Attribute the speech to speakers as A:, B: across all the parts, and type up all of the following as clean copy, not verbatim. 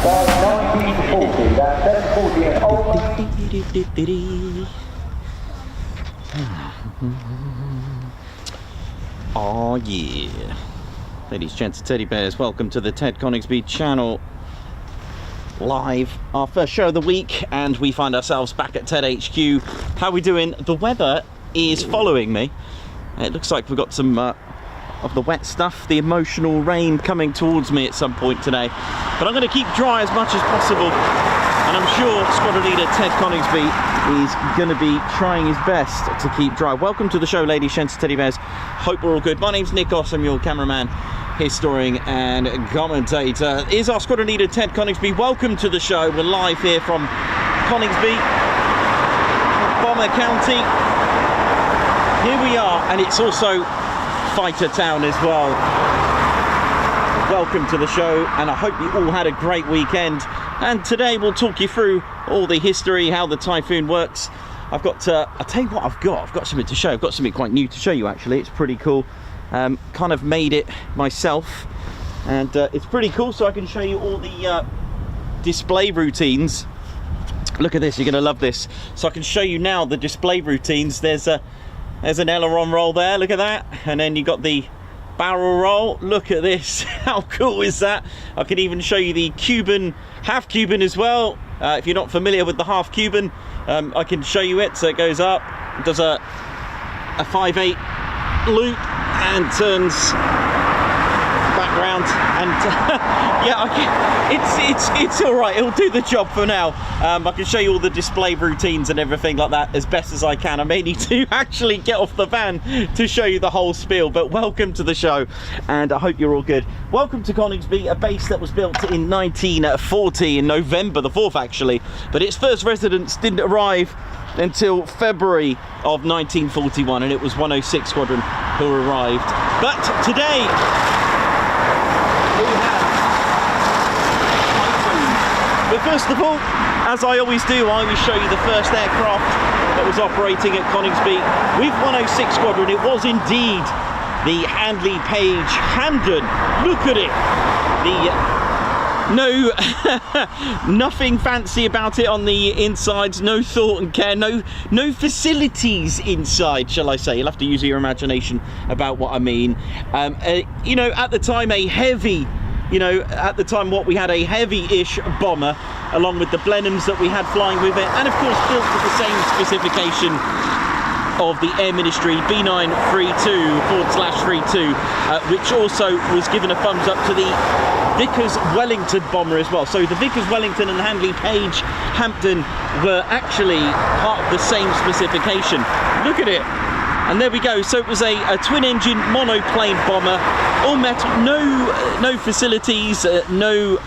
A: 1940, that's 740 and over.
B: Oh yeah. Ladies, gents, teddy bears, welcome to the Ted Coningsby channel. Live, our first show of the week, and we find ourselves back at TED HQ. How are we doing? The weather is following me. It looks like we've got some of the wet stuff, the emotional rain coming towards me at some point today. But I'm going to keep dry as much as possible, and I'm sure Squadron Leader Ted Coningsby is going to be trying his best to keep dry. Welcome to the show, ladies, gents, teddy bears. Hope we're all good. My name's Nikos, I'm your cameraman, historian and commentator. Is our Squadron Leader Ted Coningsby. Welcome to the show. We're live here from Coningsby, Bomber County. Here we are, and it's also Fighter Town as well. Welcome to the show, and I hope you all had a great weekend. And today we'll talk you through all the history, how the Typhoon works. I've got, I'll tell you what I've got something to show. I've got something quite new to show you actually. It's pretty cool. Kind of made it myself, and it's pretty cool, so I can show you all the display routines. Look at this, you're gonna love this. So I can show you now the display routines. There's an aileron roll there, look at that, and then you got the barrel roll. Look at this, how cool is that? I can even show you the Cuban, half Cuban as well. If you're not familiar with the half Cuban, I can show you it. So it goes up, does a 5/8 loop and turns back round, and yeah, it's all right. It'll do the job for now. I can show you all the display routines and everything like that as best as I can. I may need to actually get off the van to show you the whole spiel, but welcome to the show, and I hope you're all good. Welcome to Coningsby, a base that was built in 1940, in November the 4th actually, but its first residents didn't arrive until February of 1941, and it was 106 Squadron who arrived. But today we have Typhoon. But first of all, as I always do, I always show you the first aircraft that was operating at Coningsby with 106 Squadron. It was indeed the Handley Page Hamden. Look at it. No, nothing fancy about it on the insides, no thought and care, no facilities inside, shall I say. You'll have to use your imagination about what I mean. You know, at the time what we had a heavy-ish bomber, along with the Blenheims that we had flying with it, and of course built to the same specification of the Air Ministry B932/32, which also was given a thumbs up to the Vickers Wellington bomber as well. So the Vickers Wellington and Handley Page Hampton were actually part of the same specification. Look at it. And there we go. So it was a twin-engine monoplane bomber, all metal, no facilities, no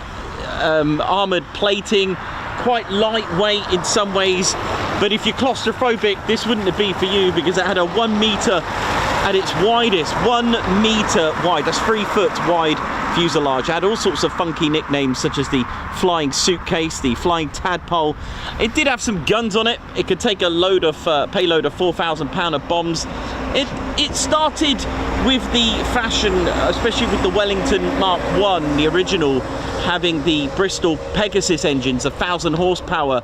B: armoured plating, quite lightweight in some ways. But if you're claustrophobic, this wouldn't be for you, because it had a 1 metre at its widest, 1 metre wide, that's 3 foot wide fuselage. It had all sorts of funky nicknames, such as the flying suitcase, the flying tadpole. It did have some guns on it. It could take a load of payload of 4,000 pound of bombs. It started with the fashion, especially with the Wellington Mark 1, the original, having the Bristol Pegasus engines, 1,000 horsepower,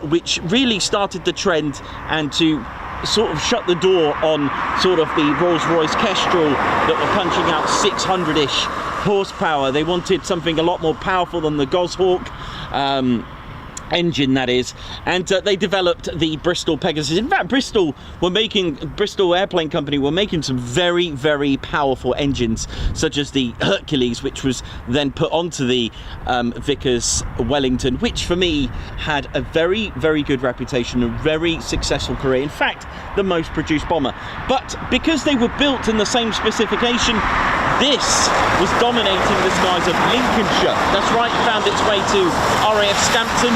B: which really started the trend, and to sort of shut the door on sort of the Rolls-Royce Kestrel that were punching out 600-ish horsepower. They wanted something a lot more powerful than the Goshawk engine, that is, and they developed the Bristol Pegasus. In fact, Bristol Airplane Company were making some very, very powerful engines, such as the Hercules, which was then put onto the Vickers Wellington, which for me had a very, very good reputation, a very successful career. In fact, the most produced bomber. But because they were built in the same specification, this was dominating the skies of Lincolnshire. That's right, it found its way to RAF Scampton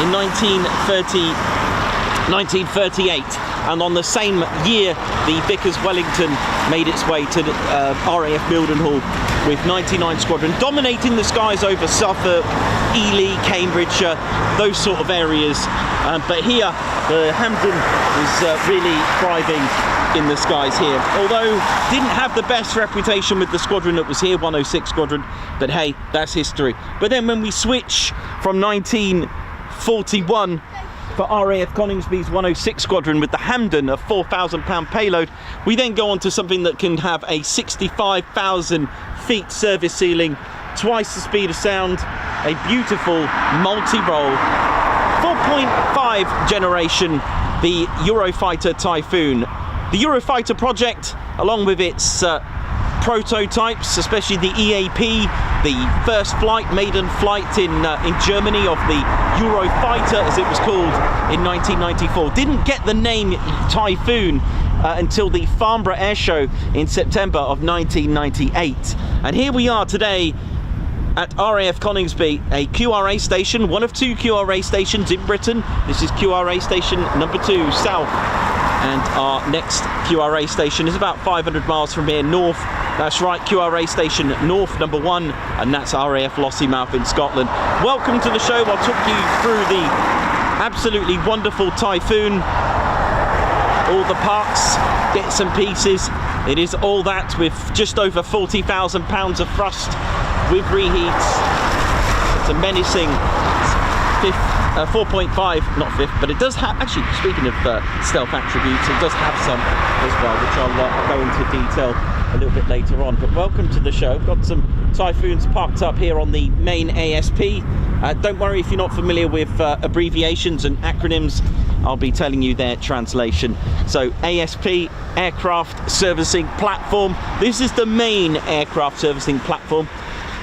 B: in 1938, and on the same year the Vickers Wellington made its way to RAF Mildenhall with 99 Squadron, dominating the skies over Suffolk, Ely, Cambridgeshire, those sort of areas. But here, the Hampden is really thriving in the skies here. Although didn't have the best reputation with the squadron that was here, 106 Squadron, but hey, that's history. But then when we switch from 1941 for RAF Coningsby's 106 Squadron with the Hampden, a 4,000 pound payload, we then go on to something that can have a 65,000 feet service ceiling, twice the speed of sound, a beautiful multi-role 4.5 generation, the Eurofighter Typhoon. The Eurofighter project, along with its prototypes, especially the EAP, the first flight, maiden flight in Germany of the Eurofighter, as it was called in 1994, didn't get the name Typhoon until the Farnborough Air Show in September of 1998. And here we are today at RAF Coningsby, a QRA station, one of two QRA stations in Britain. This is QRA station number 2, south. And our next QRA station is about 500 miles from here, north. That's right, QRA station north, number 1, and that's RAF Lossiemouth in Scotland. Welcome to the show. I'll talk you through the absolutely wonderful Typhoon, all the parts, bits and pieces. It is all that with just over 40,000 pounds of thrust with reheats. It's a menacing 4.5, not 5th, but it does have, actually, speaking of stealth attributes, it does have some as well, which I'll go into detail a little bit later on. But welcome to the show. Got some Typhoons parked up here on the main ASP. Don't worry if you're not familiar with abbreviations and acronyms, I'll be telling you their translation. So ASP, Aircraft Servicing Platform. This is the main aircraft servicing platform,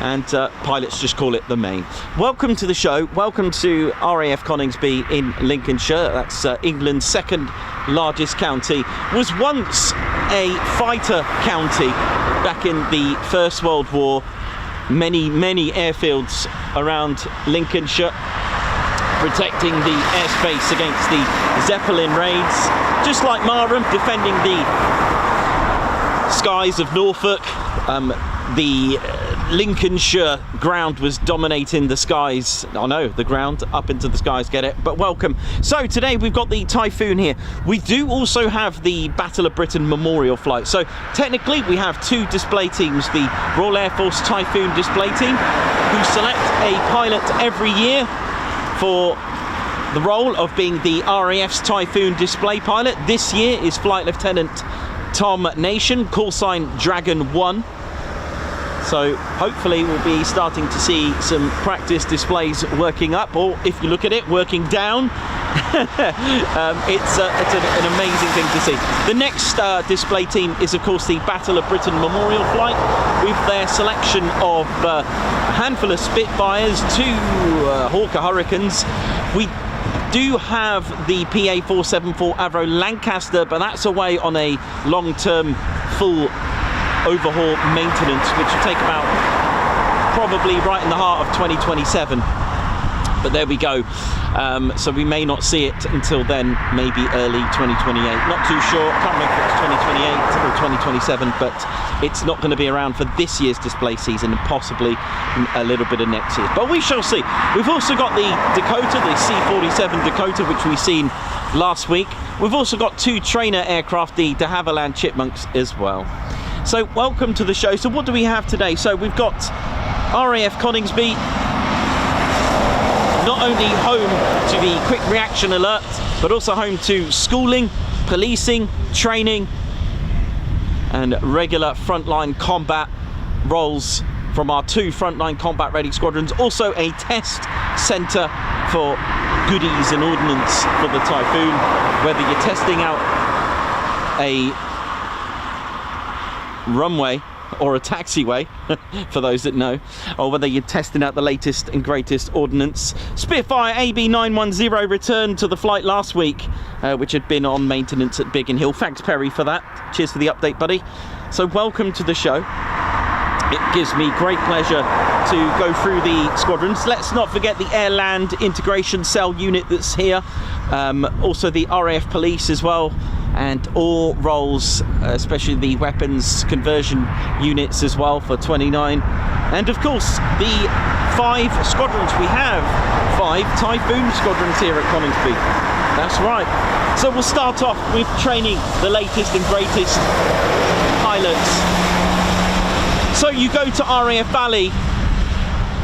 B: and pilots just call it the main. Welcome to the show. Welcome to RAF Coningsby in Lincolnshire. That's England's second largest county. Was once a fighter county back in the First World War. Many airfields around Lincolnshire, protecting the airspace against the Zeppelin raids. Just like Marham, defending the skies of Norfolk. The Lincolnshire ground was dominating the skies. I know, the ground, up into the skies, get it? But welcome. So today we've got the Typhoon here. We do also have the Battle of Britain Memorial Flight. So technically we have two display teams, the Royal Air Force Typhoon display team, who select a pilot every year for the role of being the RAF's Typhoon display pilot. This year is Flight Lieutenant Tom Nation, call sign Dragon 1. So hopefully we'll be starting to see some practice displays working up, or if you look at it, working down. It's an amazing thing to see. The next display team is of course the Battle of Britain Memorial Flight, with their selection of a handful of Spitfires, 2 Hawker Hurricanes. We do have the PA474 Avro Lancaster, but that's away on a long-term full overhaul maintenance, which will take about probably right in the heart of 2027. But there we go. So we may not see it until then, maybe early 2028. Not too sure. I can't remember if it's 2028 or 2027, but it's not going to be around for this year's display season, and possibly a little bit of next year. But we shall see. We've also got the Dakota, the C-47 Dakota, which we've seen last week. We've also got 2 trainer aircraft, the de Havilland Chipmunks as well. So welcome to the show. So what do we have today? So we've got RAF Coningsby, not only home to the quick reaction alert, but also home to schooling, policing, training, and regular frontline combat roles from our 2 frontline combat ready squadrons. Also a test centre for goodies and ordnance for the Typhoon, whether you're testing out a runway or a taxiway, for those that know, or whether you're testing out the latest and greatest ordnance. Spitfire AB910 returned to the flight last week, which had been on maintenance at Biggin Hill. Thanks, Perry, for that. Cheers for the update, buddy. So welcome to the show. It gives me great pleasure to go through the squadrons. Let's not forget the Air-Land Integration Cell unit that's here. Also the RAF Police as well. and all roles, especially the weapons conversion units as well for 29. And of course, the 5 squadrons. We have 5 Typhoon squadrons here at Coningsby. That's right. So we'll start off with training the latest and greatest pilots. So you go to RAF Valley,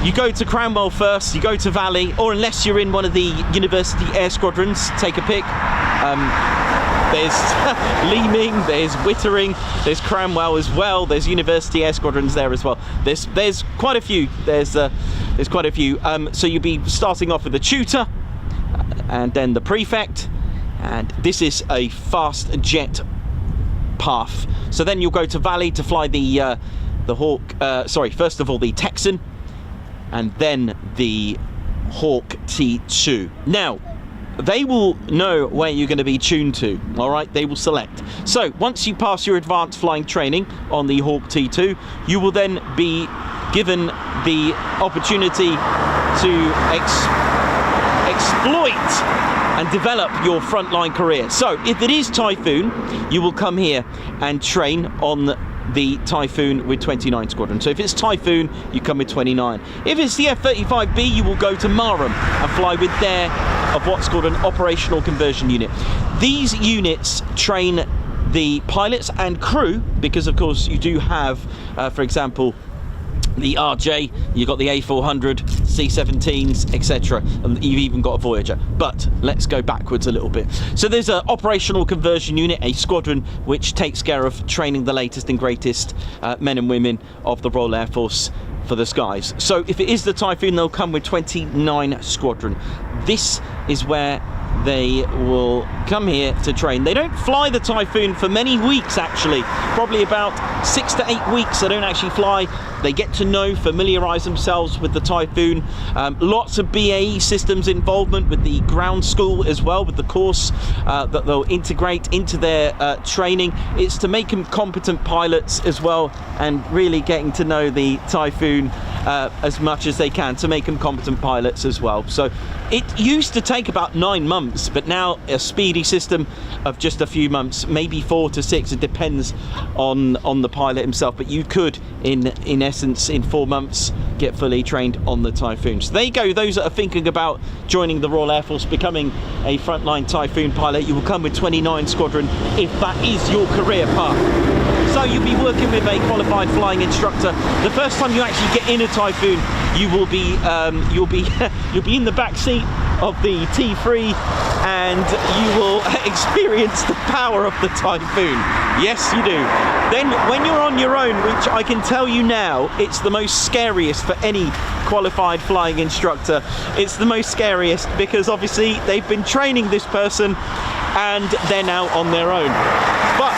B: you go to Cranwell first, you go to Valley, or unless you're in one of the University Air Squadrons, take a pick. There's Leeming, there's Wittering, there's Cranwell as well, there's University Air Squadrons there as well. There's quite a few, there's quite a few. So you'll be starting off with the tutor, and then the prefect, and this is a fast jet path. So then you'll go to Valley to fly the Hawk, first of all the Texan, and then the Hawk T2. Now, they will know where you're going to be tuned to, all right? They will select. So once you pass your advanced flying training on the Hawk T2, you will then be given the opportunity to exploit and develop your frontline career. So if it is Typhoon, you will come here and train on the Typhoon with 29 Squadron. So if it's Typhoon, you come with 29. If it's the F-35B, you will go to Marham and fly with their, of what's called an operational conversion unit. These units train the pilots and crew, because of course you do have, for example, the RJ, you've got the A400, C-17s, etc. And you've even got a Voyager. But let's go backwards a little bit. So there's an operational conversion unit, a squadron, which takes care of training the latest and greatest men and women of the Royal Air Force for the skies. So if it is the Typhoon, they'll come with 29 Squadron. This is where they will come here to train. They don't fly the Typhoon for many weeks, actually. Probably about 6 to 8 weeks they don't actually fly. They get to know, familiarise themselves with the Typhoon. Lots of BAE systems involvement with the ground school as well, with the course that they'll integrate into their training. It's to make them competent pilots as well, and really getting to know the Typhoon as much as they can to make them competent pilots as well. So it used to take about 9 months, but now a speedy system of just a few months, maybe 4 to 6. It depends on the pilot himself, but you could, in essence, in 4 months, get fully trained on the Typhoon. So there you go. Those that are thinking about joining the Royal Air Force, becoming a frontline Typhoon pilot, you will come with 29 Squadron if that is your career path. So you'll be working with a qualified flying instructor. The first time you actually get in a Typhoon, you will be you'll be in the back seat of the T3, and you will experience the power of the Typhoon. Yes, you do. Then when you're on your own, which I can tell you now, it's the most scariest for any qualified flying instructor. It's the most scariest because obviously they've been training this person and they're now on their own. But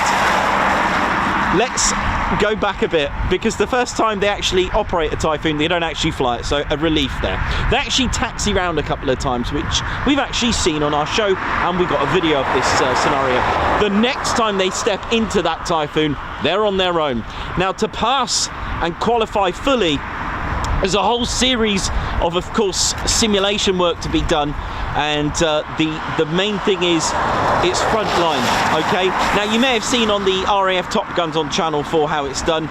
B: let's go back a bit, because the first time they actually operate a Typhoon, they don't actually fly it, so a relief there. They actually taxi around a couple of times, which we've actually seen on our show, and we've got a video of this scenario. The next time they step into that Typhoon, they're on their own. Now, to pass and qualify fully, there's a whole series of course, simulation work to be done, and the main thing is it's frontline. Okay, now you may have seen on the RAF Top Guns on Channel 4 how it's done.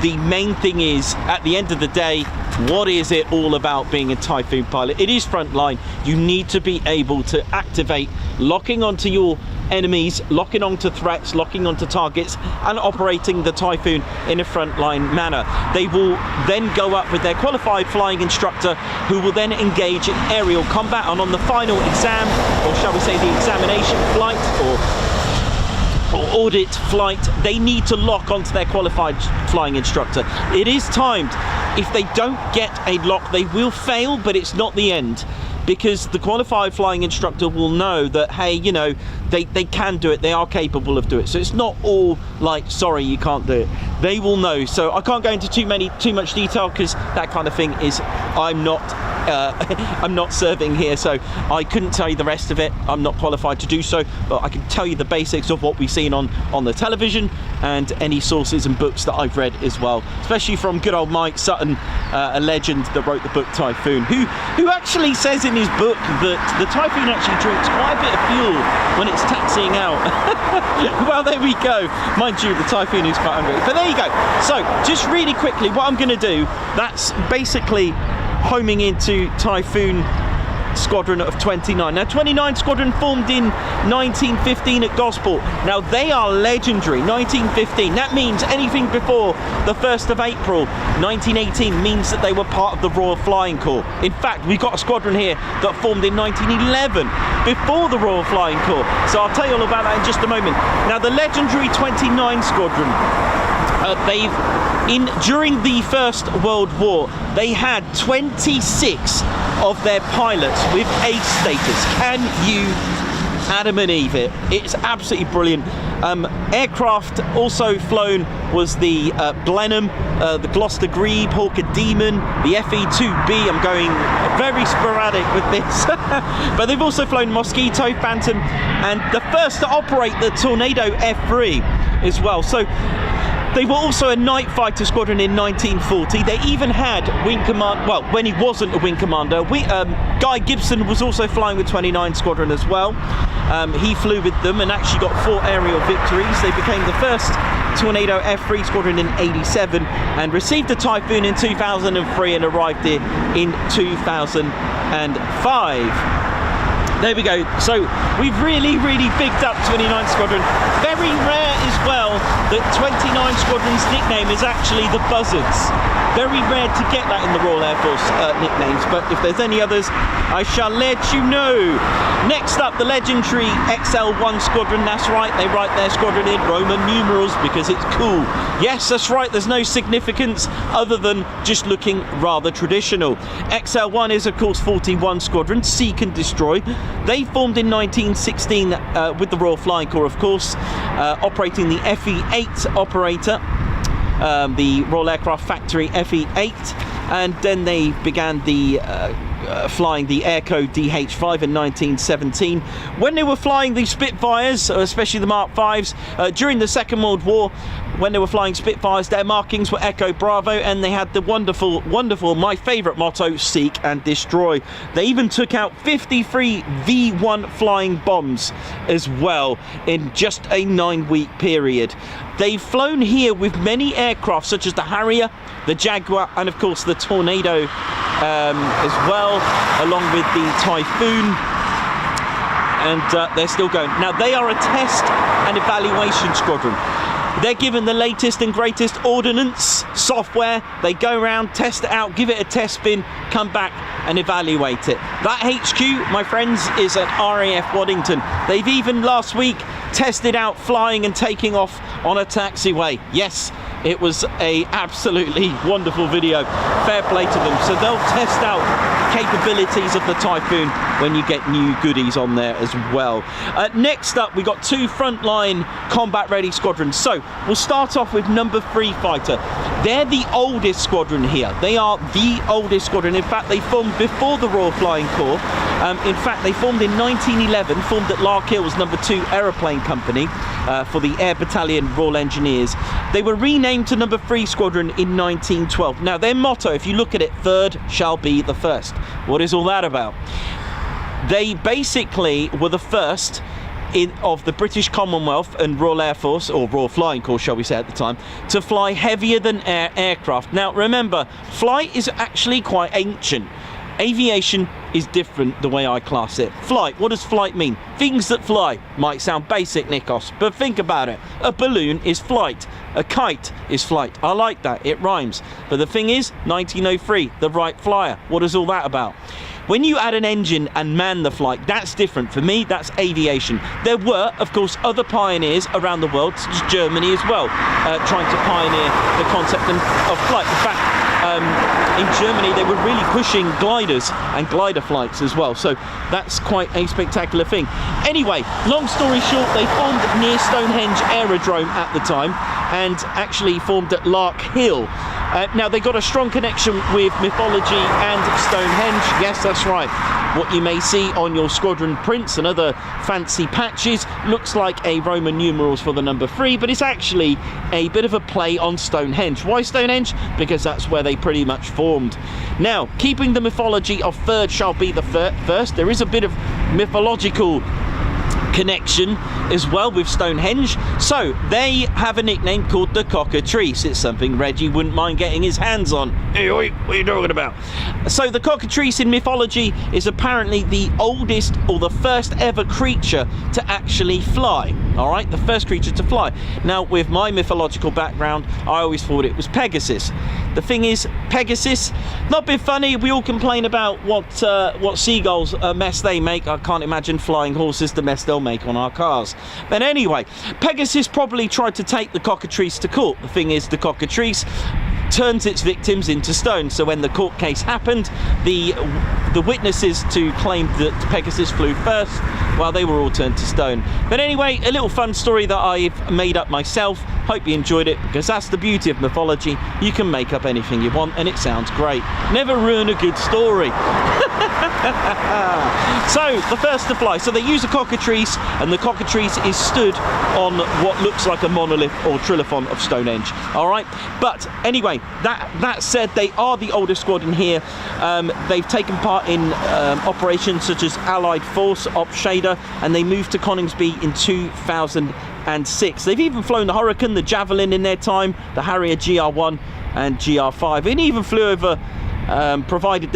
B: The main thing is, at the end of the day, what is it all about being a Typhoon pilot? It is frontline. You need to be able to activate locking onto your enemies, locking onto threats, locking onto targets, and operating the Typhoon in a frontline manner. They will then go up with their qualified flying instructor, who will then engage in aerial combat, and on the final exam, or shall we say the examination flight, or audit flight, they need to lock onto their qualified flying instructor. It is timed. If they don't get a lock, they will fail, but it's not the end, because the qualified flying instructor will know that, hey, you know, they can do it, they are capable of doing it. So it's not all like, sorry, you can't do it. They will know. So I can't go into too much detail, because that kind of thing is, I'm not I'm not serving here, so I couldn't tell you the rest of it. I'm not qualified to do so, but I can tell you the basics of what we've seen on the television and any sources and books that I've read as well, especially from good old Mike Sutton, a legend that wrote the book Typhoon, who actually says in his book that the Typhoon actually drinks quite a bit of fuel when it's taxiing out. Well, there we go. Mind you, the Typhoon is quite hungry. But there you go. So, just really quickly, what I'm going to do, that's basically homing into Typhoon Squadron of 29. Now, 29 Squadron formed in 1915 at Gosport. Now, they are legendary. 1915. That means anything before the 1st of April 1918 means that they were part of the Royal Flying Corps. In fact, we've got a squadron here that formed in 1911 before the Royal Flying Corps. So I'll tell you all about that in just a moment. Now, the legendary 29 Squadron, during the First World War, they had 26 of their pilots with A status. Can you Adam and Eve it? It's absolutely brilliant. Aircraft also flown was the Blenheim, the Gloucester Grebe, Hawker Demon, the FE-2B. I'm going very sporadic with this. But they've also flown Mosquito, Phantom, and the first to operate the Tornado F3 as well. So they were also a night fighter squadron in 1940. They even had wing command. Well, when he wasn't a wing commander, Guy Gibson was also flying with 29 Squadron as well. He flew with them and actually got 4 aerial victories. They became the first Tornado F3 Squadron in '87 and received a Typhoon in 2003 and arrived here in 2005. There we go. So we've really bigged up 29 Squadron. Very rare as well that 29 Squadron's nickname is actually the Buzzards. Very rare to get that in the Royal Air Force nicknames, but if there's any others, I shall let you know. Next up, the legendary XL1 Squadron. That's right, they write their squadron in Roman numerals because it's cool. Yes, that's right, there's no significance other than just looking rather traditional. XL1 is, of course, 41 Squadron, Seek and Destroy. They formed in 1916 with the Royal Flying Corps, of course, operating the FE-8 operator. The Royal Aircraft Factory FE-8, and then they began the flying the Airco DH-5 in 1917. When they were flying the Spitfires, especially the Mark 5s, during the Second World War, when they were flying Spitfires, their markings were Echo Bravo, and they had the wonderful, my favourite motto, Seek and Destroy. They even took out 53 V1 flying bombs as well in just a 9-week period. They've flown here with many aircraft such as the Harrier, the Jaguar, and of course the Tornado as well, along with the Typhoon, and they're still going. Now, they are a test and evaluation squadron. They're given the latest and greatest ordnance software. They go around, test it out, give it a test spin, come back and evaluate it. That HQ, my friends, is at RAF Waddington. They've even last week tested out flying and taking off on a taxiway. Yes, it was a absolutely wonderful video. Fair play to them. So they'll test out capabilities of the Typhoon when you get new goodies on there as well. Next up, we got 2 frontline combat ready squadrons. So we'll start off with number 3 fighter. They're the oldest squadron here. They are the oldest squadron. In fact, they formed before the Royal Flying Corps. In fact, they formed in 1911, formed at Larkhill's number 2 Aeroplane Company for the Air Battalion Royal Engineers. They were renamed to number 3 Squadron in 1912. Now, their motto, if you look at it, third shall be the first. What is all that about? They basically were the first of the British Commonwealth and Royal Air Force, or Royal Flying Corps shall we say at the time, to fly heavier than air aircraft. Now remember, flight is actually quite ancient. Aviation is different the way I class it. Flight, what does flight mean? Things that fly. Might sound basic, Nikos, but think about it. A balloon is flight. A kite is flight. I like that, it rhymes. But the thing is, 1903, the Wright Flyer. What is all that about? When you add an engine and man the flight, that's different. For me, that's aviation. There were, of course, other pioneers around the world, such as Germany as well, trying to pioneer the concept of flight. In fact, in Germany, they were really pushing gliders and glider flights as well. So that's quite a spectacular thing. Anyway, long story short, they formed near Stonehenge Aerodrome at the time. and actually formed at Lark Hill. Now, they got a strong connection with mythology and Stonehenge. Yes, that's right. What you may see on your squadron prints and other fancy patches looks like a Roman numerals for the number 3, but it's actually a bit of a play on Stonehenge. Why Stonehenge? Because that's where they pretty much formed. Now, keeping the mythology of third shall be the first, there is a bit of mythological connection as well with Stonehenge. So they have a nickname called the Cockatrice. It's something Reggie wouldn't mind getting his hands on. Hey, what are you talking about? So the Cockatrice in mythology is apparently the oldest or the first ever creature to actually fly. All right, the first creature to fly. Now, with my mythological background, I always thought it was Pegasus. The thing is, Pegasus, not been funny. We all complain about what seagulls mess they make. I can't imagine flying horses the mess they'll make on our cars. But anyway, Pegasus probably tried to take the Cockatrice to court. The thing is, the Cockatrice turns its victims into stone. So when the court case happened, the witnesses to claim that Pegasus flew first, well, they were all turned to stone. But anyway, a little fun story that I've made up myself. Hope you enjoyed it, because that's the beauty of mythology. You can make up anything you want and it sounds great. Never ruin a good story. So the first to fly, so they use a Cockatrice, and the Cockatrice is stood on what looks like a monolith or trilithon of Stonehenge. All right, but anyway, that said, they are the oldest squadron here. They've taken part in operations such as Allied Force, Op Shader, and they moved to Coningsby in 2006. They've even flown the Hurricane, the Javelin in their time, the Harrier GR1 and GR5, and even flew over provided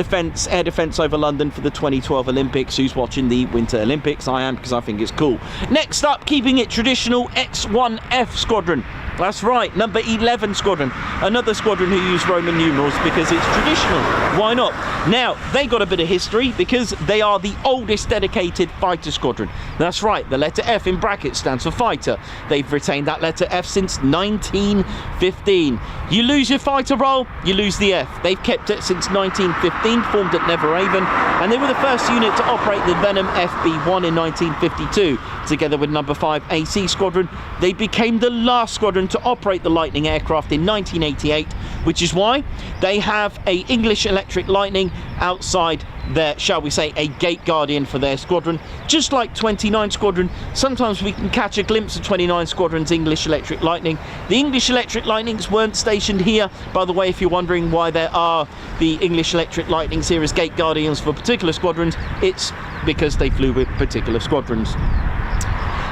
B: air defence over London for the 2012 Olympics. Who's watching the Winter Olympics? I am, because I think it's cool. Next up, keeping it traditional, X1F Squadron. That's right, number 11 Squadron. Another squadron who use Roman numerals because it's traditional. Why not? Now, they got a bit of history because they are the oldest dedicated fighter squadron. That's right, the letter F in brackets stands for fighter. They've retained that letter F since 1915. You lose your fighter role, you lose the F. They've kept it since 1915, formed at Neverhaven, and they were the first unit to operate the Venom FB1 in 1952. Together with number 5 AC Squadron, they became the last squadron to operate the Lightning aircraft in 1988, which is why they have a English Electric Lightning outside their, shall we say, a gate guardian for their squadron, just like 29 Squadron. Sometimes we can catch a glimpse of 29 Squadron's English Electric Lightning. The English Electric Lightnings weren't stationed here, by the way, if you're wondering why there are the English Electric Lightnings here as gate guardians for particular squadrons. It's because they flew with particular squadrons.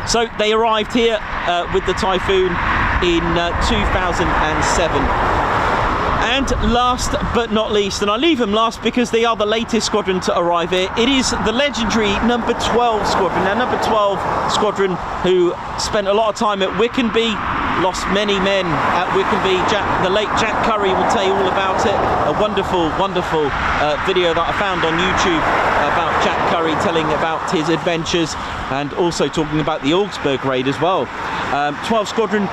B: So they arrived here with the Typhoon in 2007. And last but not least, and I leave them last because they are the latest squadron to arrive here, it is the legendary number 12 Squadron. Now, number 12 Squadron, who spent a lot of time at Wickenby, lost many men at Wickenby. The late Jack Curry will tell you all about it. A wonderful, wonderful video that I found on YouTube about Jack Curry telling about his adventures, and also talking about the Augsburg raid as well. 12 Squadron,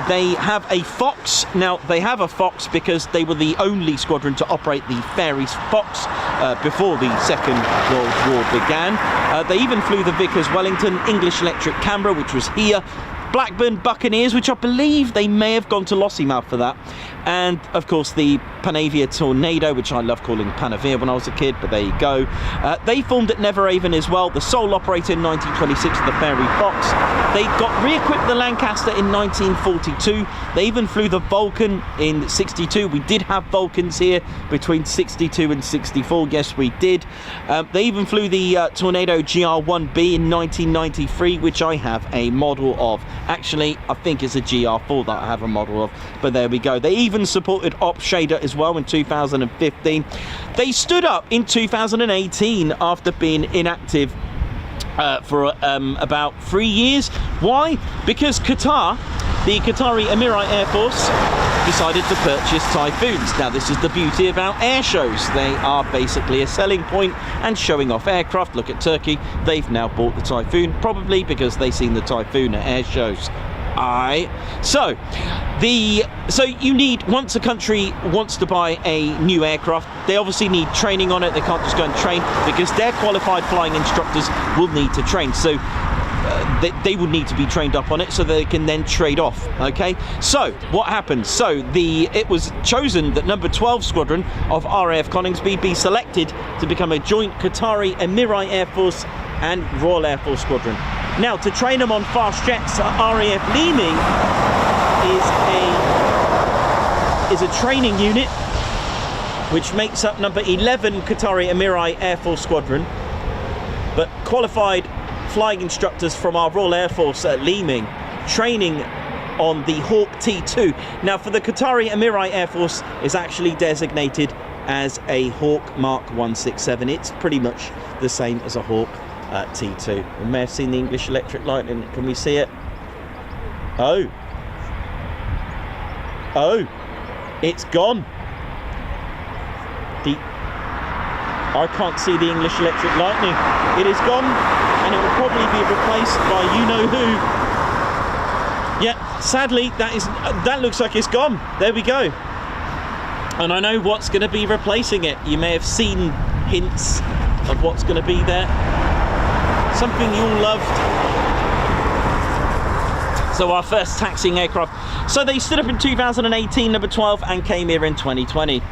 B: they have a Fox. Now, they have a Fox because they were the only squadron to operate the Fairey's Fox before the Second World War began. They even flew the Vickers Wellington, English Electric Canberra, which was here, Blackburn Buccaneers, which I believe they may have gone to Lossiemouth for that, and of course the Panavia Tornado, which I love calling Panavia when I was a kid, but there you go. They formed at Neverhaven as well, the sole operator in 1926 of the Fairey Fox. They got re-equipped the Lancaster in 1942. They even flew the Vulcan in 62. We did have Vulcans here between 62 and 64, yes we did. They even flew the Tornado GR1B in 1993, which I have a model of. Actually, I think it's a GR4 that I have a model of, but there we go. They even supported Op Shader as well in 2015. They stood up in 2018 after being inactive for about 3 years. Why? Because Qatar, the Qatari Emirate Air Force, decided to purchase Typhoons. Now, this is the beauty about air shows. They are basically a selling point and showing off aircraft. Look at Turkey. They've now bought the Typhoon, probably because they've seen the Typhoon at air shows. So you need, once a country wants to buy a new aircraft, they obviously need training on it. They can't just go and train, because their qualified flying instructors will need to train. So they would need to be trained up on it so they can then trade off. Okay, so what happens? So it was chosen that number 12 squadron of RAF Coningsby be selected to become a joint Qatari Emirati Air Force and Royal Air Force squadron. Now, to train them on fast jets, RAF Leeming is a training unit which makes up number 11 Qatari Emirati Air Force squadron, but qualified flying instructors from our Royal Air Force at Leeming training on the Hawk T2. Now, for the Qatari Emirati Air Force is actually designated as a Hawk Mark 167. It's pretty much the same as a Hawk T2. We may have seen the English electric lightning. Can we see it? Oh, it's gone. I can't see the English electric lightning. It is gone, and it will probably be replaced by you-know-who. Yeah, sadly, that looks like it's gone. There we go. And I know what's going to be replacing it. You may have seen hints of what's going to be there. Something you all loved. So our first taxiing aircraft. So they stood up in 2018, number 12, and came here in 2020.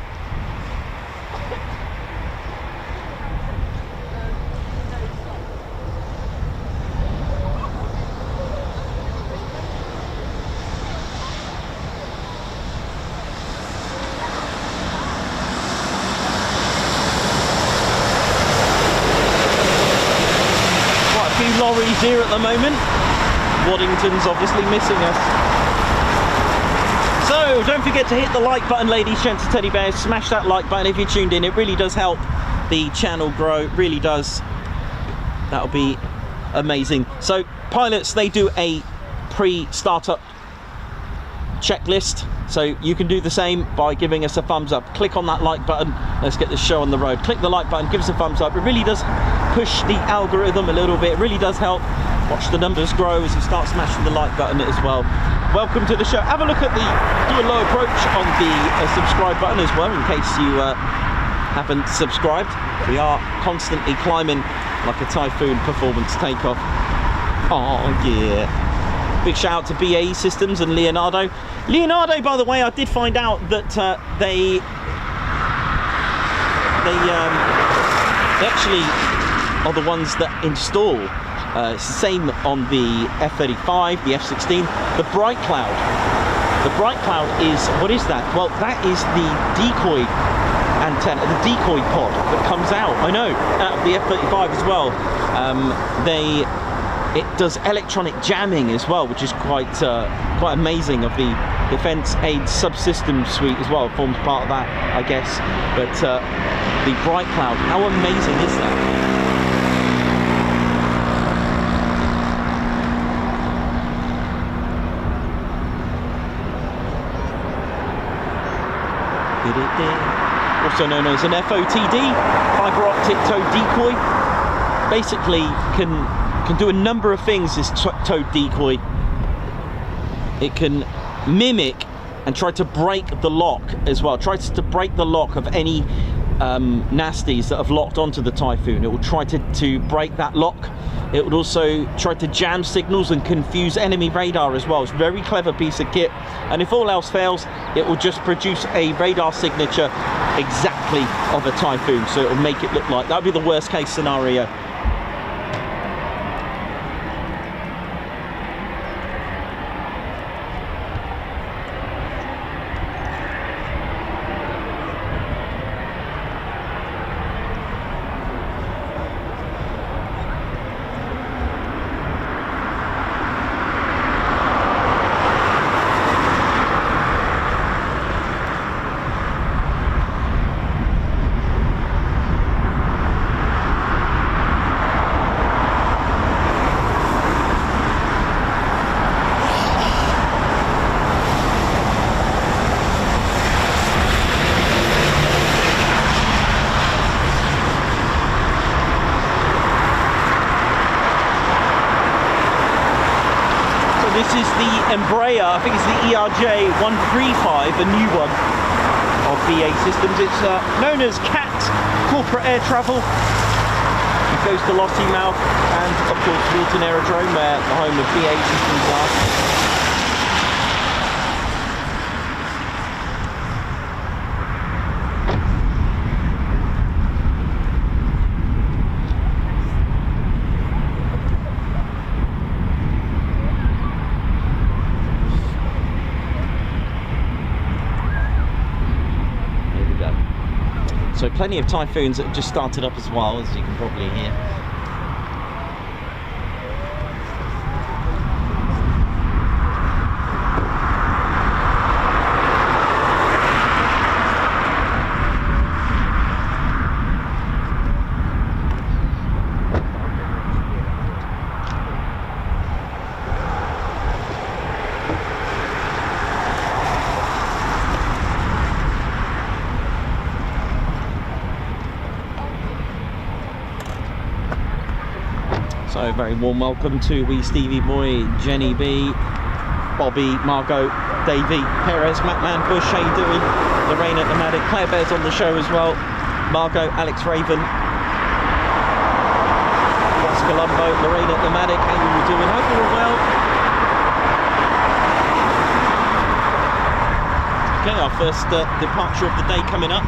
B: Lorries here at the moment. Waddington's obviously missing us. So don't forget to hit the like button, ladies, gents and teddy bears. Smash that like button if you're tuned in. It really does help the channel grow. It really does. That'll be amazing. So pilots, they do a pre-startup checklist, so you can do the same by giving us a thumbs up. Click on that like button. Let's get this show on the road. Click the like button, give us a thumbs up. It really does push the algorithm a little bit. It really does help. Watch the numbers grow as you start smashing the like button as well. Welcome to the show. Have a look at do a low approach on the subscribe button as well, in case you haven't subscribed. We are constantly climbing like a Typhoon performance takeoff. Oh yeah. Big shout out to BAE Systems and Leonardo. Leonardo, by the way, I did find out that they actually are the ones that install. It's the same on the F-35, the F-16, the Bright Cloud. The Bright Cloud is, what is that? Well, that is the decoy antenna, the decoy pod that comes out. I know, out of the F-35 as well. It does electronic jamming as well, which is quite amazing. Of the Defence Aid Subsystem Suite as well, forms part of that, I guess. But the Bright Cloud, how amazing is that? Also known as an FOTD, fibre optic towed decoy. Basically can do a number of things, this towed decoy. It can mimic and try to break the lock as well. Tries to break the lock of any nasties that have locked onto the Typhoon. It will try to break that lock. It would also try to jam signals and confuse enemy radar as well. It's a very clever piece of kit. And if all else fails, it will just produce a radar signature exactly of a Typhoon. So it will make it look like, that would be the worst case scenario. This is the Embraer, I think it's the ERJ-135, a new one of BAE Systems. It's known as CAT, Corporate Air Travel. goes to Lossiemouth, and of course Wilton Aerodrome, where the home of BA systems are. So plenty of Typhoons that have just started up as well, as you can probably hear. So a very warm welcome to wee Stevie Boy, Jenny B, Bobby, Margot, Davey, Perez, Mattman, Bush, how you doing? Lorraine at the Matic, Claire Bear's on the show as well. Margot, Alex Raven, Ross Colombo, Lorraine at the Matic, how you all doing? Hope you're all well. Okay, our first departure of the day coming up.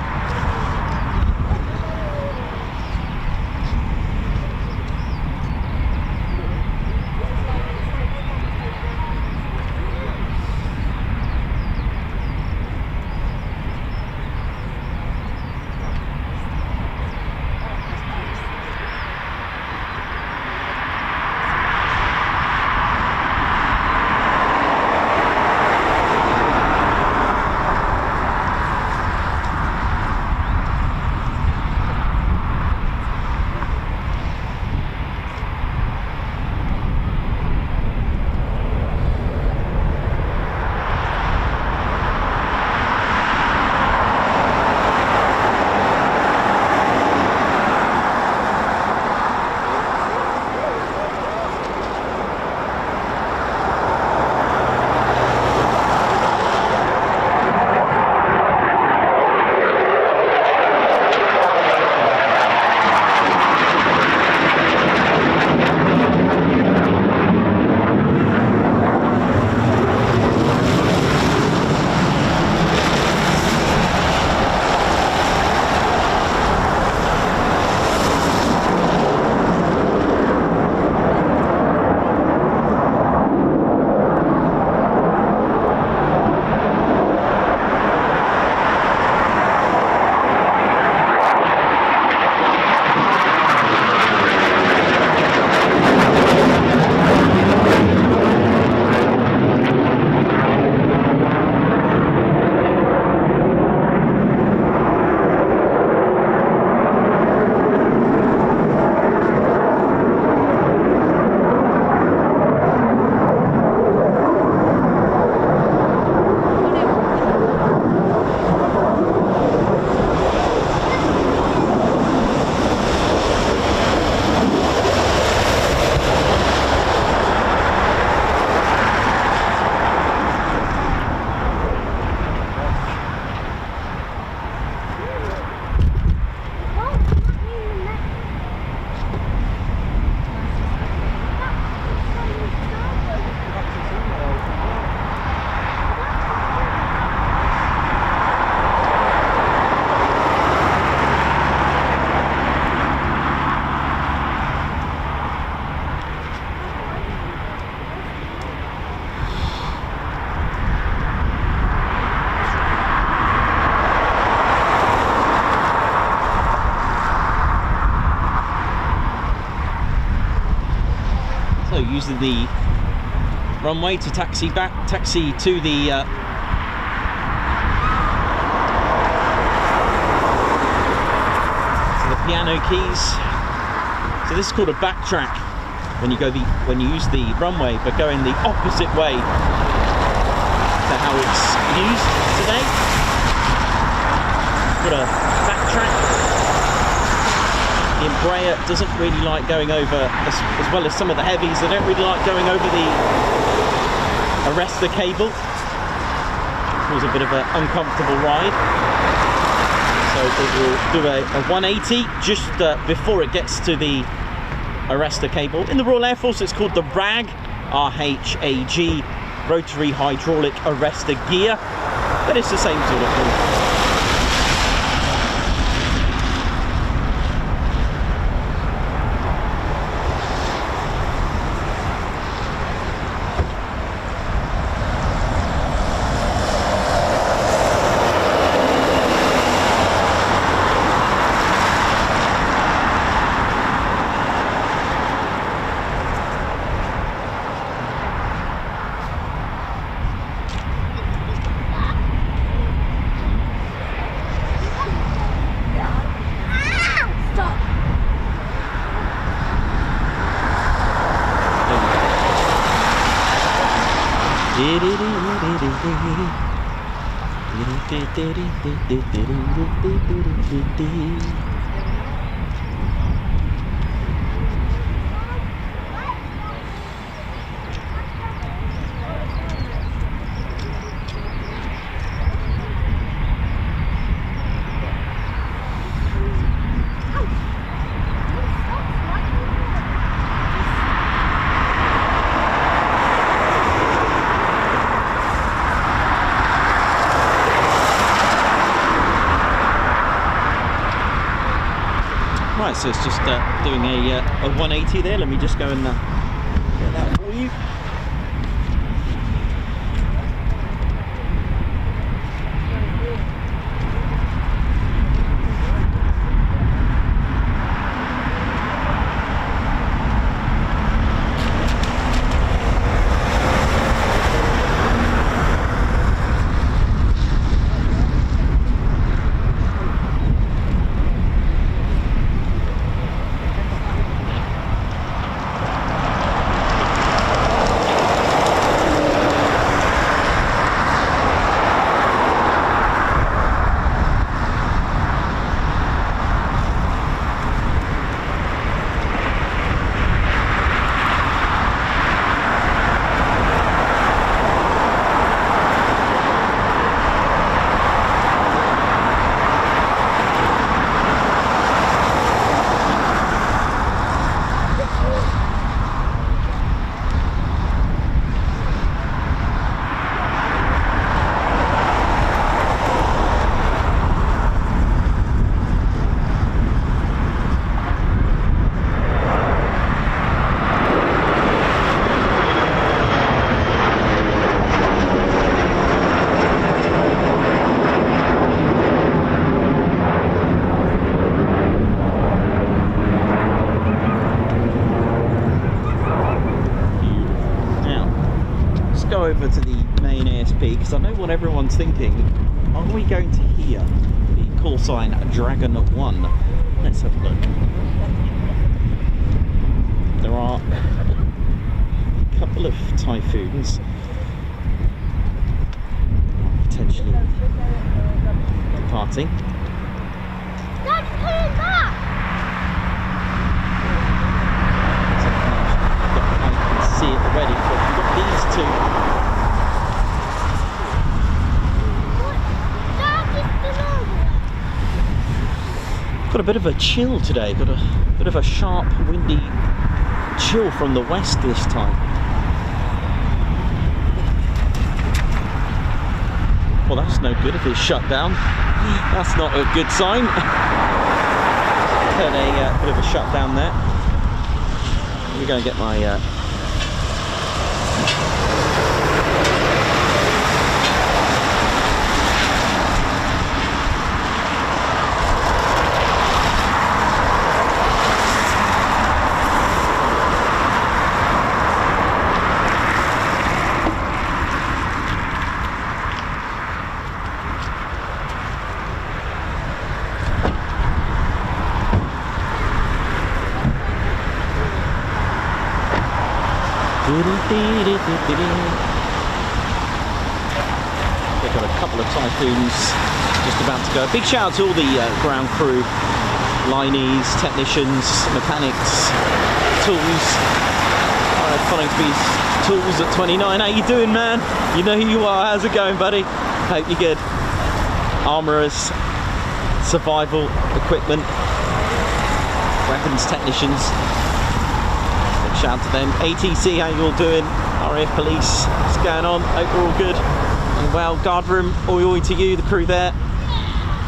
B: Using the runway to taxi to the piano keys. So this is called a backtrack when you use the runway, but going the opposite way to how it's used today. Got a backtrack. The Embraer doesn't really like going over, as well as some of the heavies, they don't really like going over the arrestor cable. It was a bit of an uncomfortable ride. So it will do a 180 just before it gets to the arrestor cable. In the Royal Air Force, it's called the RAG, R-H-A-G, rotary hydraulic arrestor gear, but it's the same sort of thing. Right, so it's just doing a 180 there. Let me just go and get that for you. Over to the main ASP because I know what everyone's thinking. Are we going to hear the call sign Dragon 1? Let's have a look. There are a couple of Typhoons potentially departing.
C: Dad's coming back!
B: I can see it already, but we've got these two. Got a bit of a chill today, got a bit of a sharp, windy chill from the west this time. Well, that's no good if it's shut down. That's not a good sign. Had a bit of a shutdown there. We're going to get my They've got a couple of Typhoons just about to go. Big shout out to all the ground crew, lineys, technicians, mechanics, tools. RAF Coningsby's tools at 29. How you doing, man? You know who you are. How's it going, buddy? Hope you're good. Armourers, survival equipment, weapons technicians. shout to them. ATC, how you all doing? RAF Police, what's going on? Hope we're all good and well. Guard room, oi oi to you, the crew there.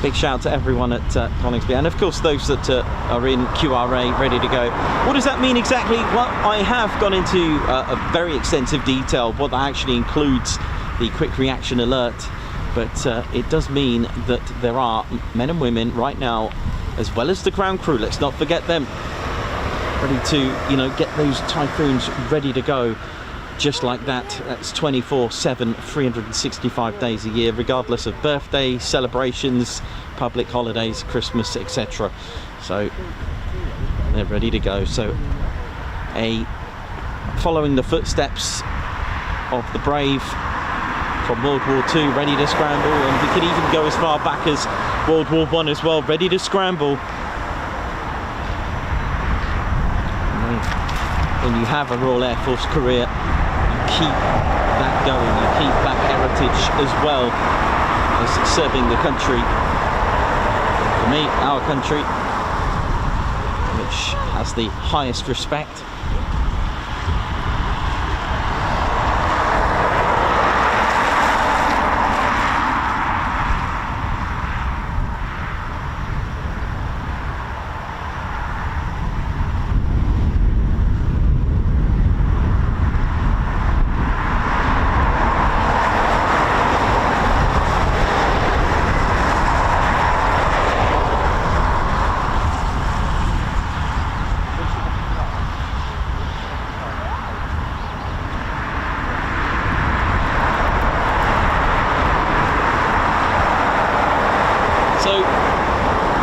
B: Big shout to everyone at Coningsby, and of course those that are in QRA ready to go. What does that mean exactly? Well, I have gone into a very extensive detail what that actually includes, the quick reaction alert, but it does mean that there are men and women right now, as well as the ground crew, let's not forget them, ready to, you know, get those Typhoons ready to go. Just like that. That's 24/7, 365 days a year, regardless of birthday celebrations, public holidays, Christmas, etc. So they're ready to go. So following the footsteps of the brave from World War II, ready to scramble, and we could even go as far back as World War I as well, ready to scramble. When you have a Royal Air Force career, keep that going, you keep that heritage as well as serving the country. For me, our country, which has the highest respect.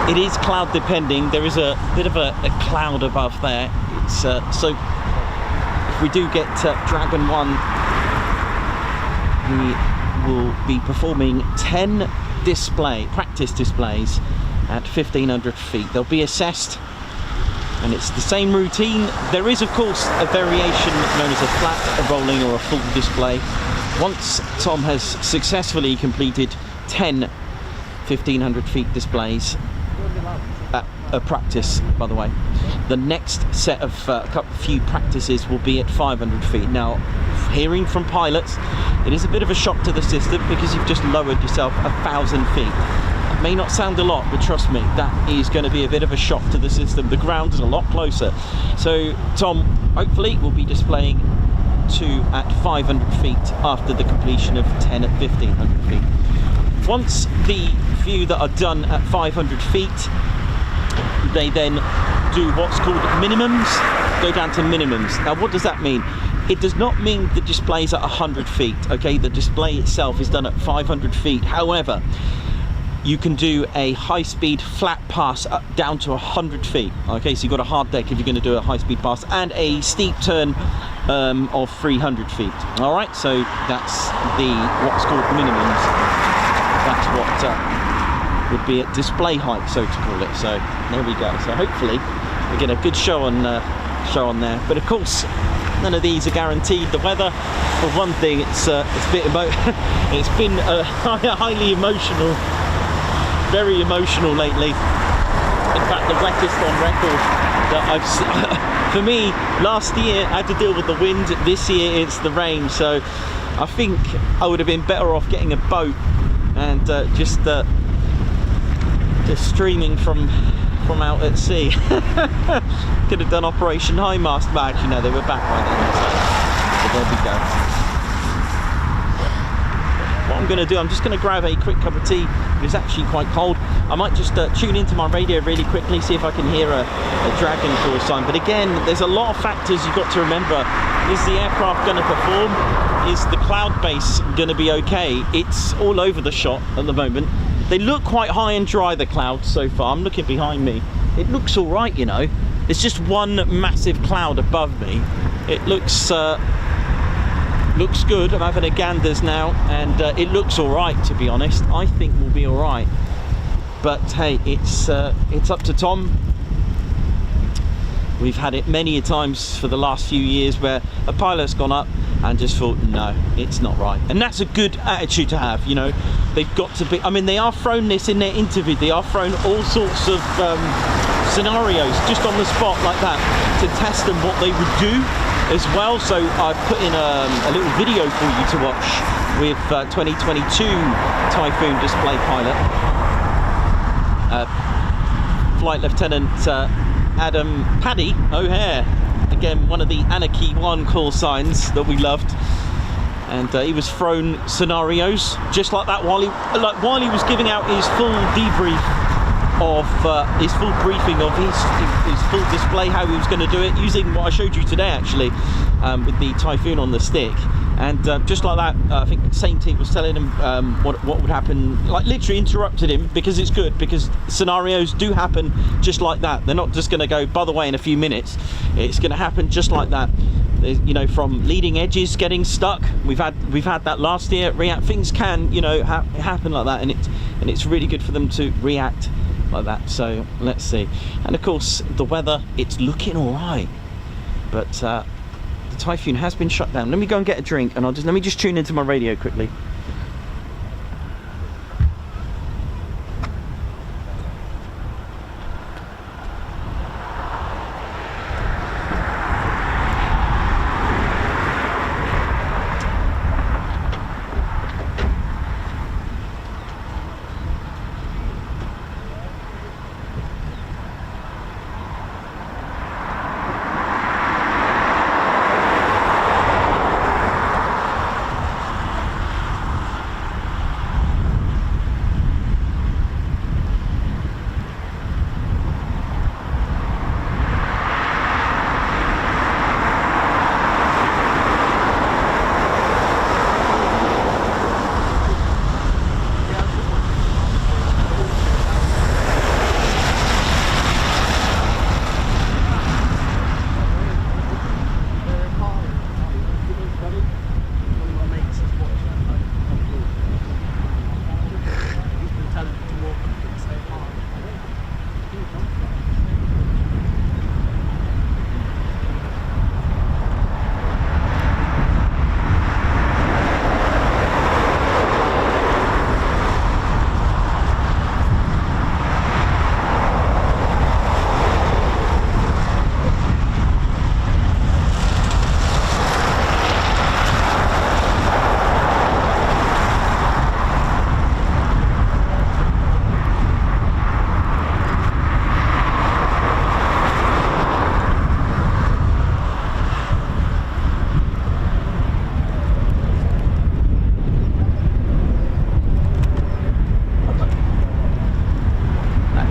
B: It is cloud depending. There is a bit of a cloud above there. It's so if we do get Dragon 1, we will be performing 10 practice displays at 1500 feet. They'll be assessed, and it's the same routine. There is of course a variation known as a flat, a rolling, or a full display. Once Tom has successfully completed 10 1500 feet displays, a practice, by the way, the next set of few practices will be at 500 feet. Now, hearing from pilots, it is a bit of a shock to the system because you've just lowered yourself 1,000 feet. It may not sound a lot, but trust me, that is going to be a bit of a shock to the system. The ground is a lot closer. So Tom, hopefully, will be displaying 2 at 500 feet after the completion of 10 at 1500 feet. Once the few that are done at 500 feet, they then do what's called minimums, go down to minimums. Now what does that mean? It does not mean the display's at 100 feet, okay? The display itself is done at 500 feet. However, you can do a high-speed flat pass up down to 100 feet, okay? So you've got a hard deck if you're going to do a high-speed pass, and a steep turn of 300 feet. All right, so that's what's called minimums. That's what would be at display height, so to call it. So there we go. So hopefully we get a good show on there. But of course, none of these are guaranteed. The weather, for one thing, it's a bit it's been highly emotional, very emotional lately. In fact, the wettest on record that I've seen. For me, last year I had to deal with the wind. This year it's the rain. So I think I would have been better off getting a boat and just streaming from out at sea. Could have done Operation High Mast, but actually no, they were back by then. So there we go. What I'm going to do, I'm just going to grab a quick cup of tea. It's actually quite cold. I might just tune into my radio really quickly, see if I can hear a Dragon call sign. But again, there's a lot of factors you've got to remember. Is the aircraft going to perform? Is the cloud base going to be okay? It's all over the shot at the moment. They look quite high and dry, the clouds, so far. I'm looking behind me. It looks all right, you know. It's just one massive cloud above me. It looks good. I'm having a ganders now, and it looks all right, to be honest. I think we'll be all right. But hey, it's up to Tom. We've had it many a times for the last few years where a pilot's gone up and just thought, no, it's not right. And that's a good attitude to have, you know. They've got to be, I mean, they are thrown this in their interview. They are thrown all sorts of scenarios just on the spot like that to test them what they would do. as well. So I've put in a little video for you to watch with 2022 Typhoon display pilot, Flight Lieutenant Adam Paddy O'Hare. Again, one of the Anarchy 1 call signs that we loved. And he was thrown scenarios just like that while he was giving out his full debrief of his full briefing of his full display, how he was going to do it, using what I showed you today actually, with the Typhoon on the stick. And just like that, I think same team was telling him what would happen, like literally interrupted him, because it's good, because scenarios do happen just like that. They're not just going to go, by the way, in a few minutes. It's going to happen just like that. You know, from leading edges getting stuck, we've had that last year at REACT. Things can, you know, happen like that, and it's really good for them to react like that. So let's see. And of course the weather, it's looking all right, but the Typhoon has been shut down. Let me go and get a drink, and let me just tune into my radio quickly.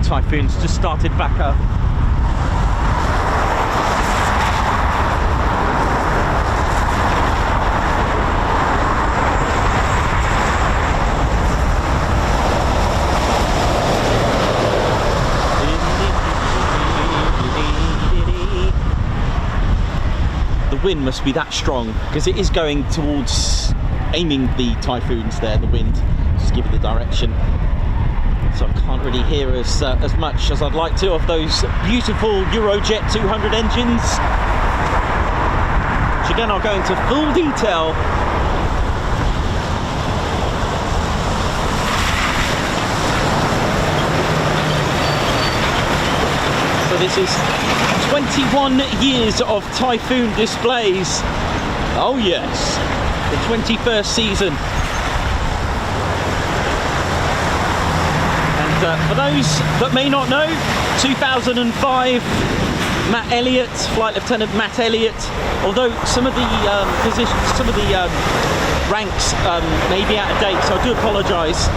B: Typhoon's just started back up. The wind must be that strong, because it is going towards aiming the Typhoons there, the wind, just give it the direction. So I can't really hear as much as I'd like to of those beautiful Eurojet 200 engines, which again I'll go into full detail. So this is 21 years of Typhoon displays. Oh yes, the 21st season. For those that may not know, 2005, Matt Elliott, Flight Lieutenant Matt Elliott, although some of the positions, some of the ranks may be out of date, so I do apologise,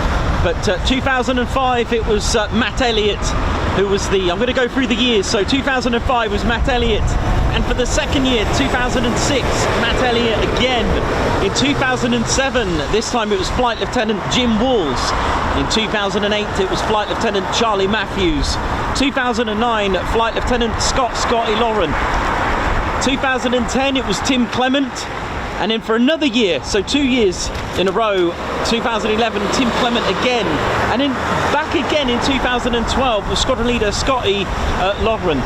B: but 2005 it was Matt Elliott who was the, I'm going to go through the years, so 2005 was Matt Elliott, and for the second year, 2006, Matt Elliott again. In 2007, this time it was Flight Lieutenant Jim Walls. In 2008 it was Flight Lieutenant Charlie Matthews. 2009 Flight Lieutenant Scotty Lauren. 2010 it was Tim Clement, and then for another year, so 2 years in a row, 2011 Tim Clement again, and then back again in 2012 was Squadron Leader Scotty Lauren,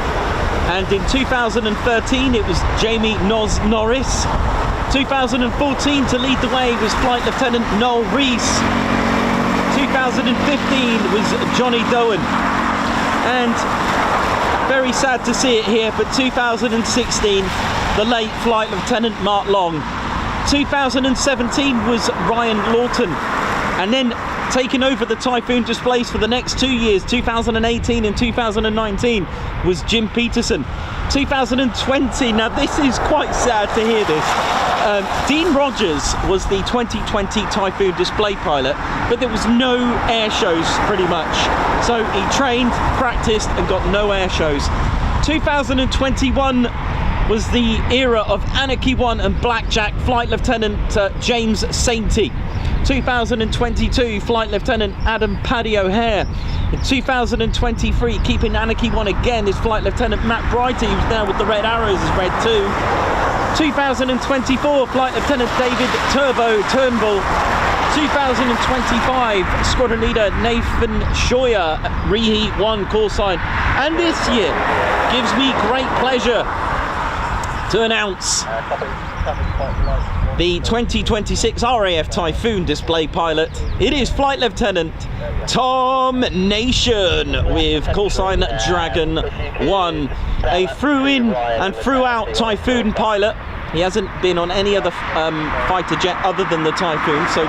B: and in 2013 it was Jamie Noz Norris. 2014 to lead the way was Flight Lieutenant Noel Rees. 2015 was Johnny Doan, and Very sad to see it here, but 2016, the late Flight Lieutenant Mark Long. 2017 was Ryan Lawton, and then taking over the Typhoon displays for the next 2 years, 2018 and 2019, was Jim Peterson. 2020, now this is quite sad to hear this. Dean Rogers was the 2020 Typhoon display pilot, but there was no air shows pretty much. So he trained, practiced, and got no air shows. 2021 was the era of Anarchy 1 and Blackjack, Flight Lieutenant James Sainty. 2022, Flight Lieutenant Adam Paddy O'Hare. In 2023, keeping Anarchy 1 again, is Flight Lieutenant Matt Brighty, who's now with the Red Arrows as Red 2. 2024, Flight Lieutenant David Turbo Turnbull. 2025, Squadron Leader Nathan Shoyer, Reheat 1 call sign. And this year gives me great pleasure to announce the 2026 RAF Typhoon display pilot. It is Flight Lieutenant Tom Nation with call sign Dragon 1, a through-in and through-out Typhoon pilot. He hasn't been on any other fighter jet other than the Typhoon, so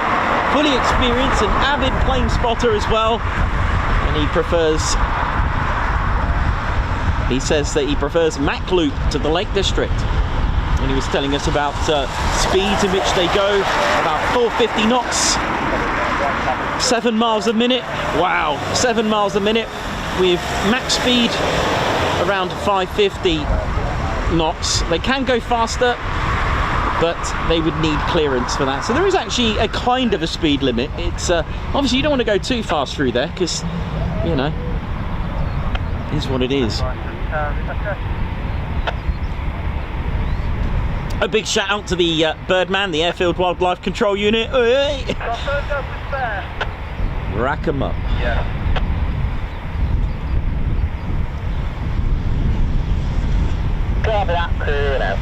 B: fully experienced, an avid plane spotter as well, and he says that he prefers Mac Loop to the Lake District. And he was telling us about speeds in which they go, about 450 knots, 7 miles a minute. Wow, 7 miles a minute with max speed around 550 knots. They can go faster, but they would need clearance for that. So there is actually a kind of a speed limit. It's obviously you don't want to go too fast through there because, you know, it is what it is. A big shout out to the Birdman, the Airfield Wildlife Control Unit. Rack 'em up.
A: Yeah. Grab that crew now.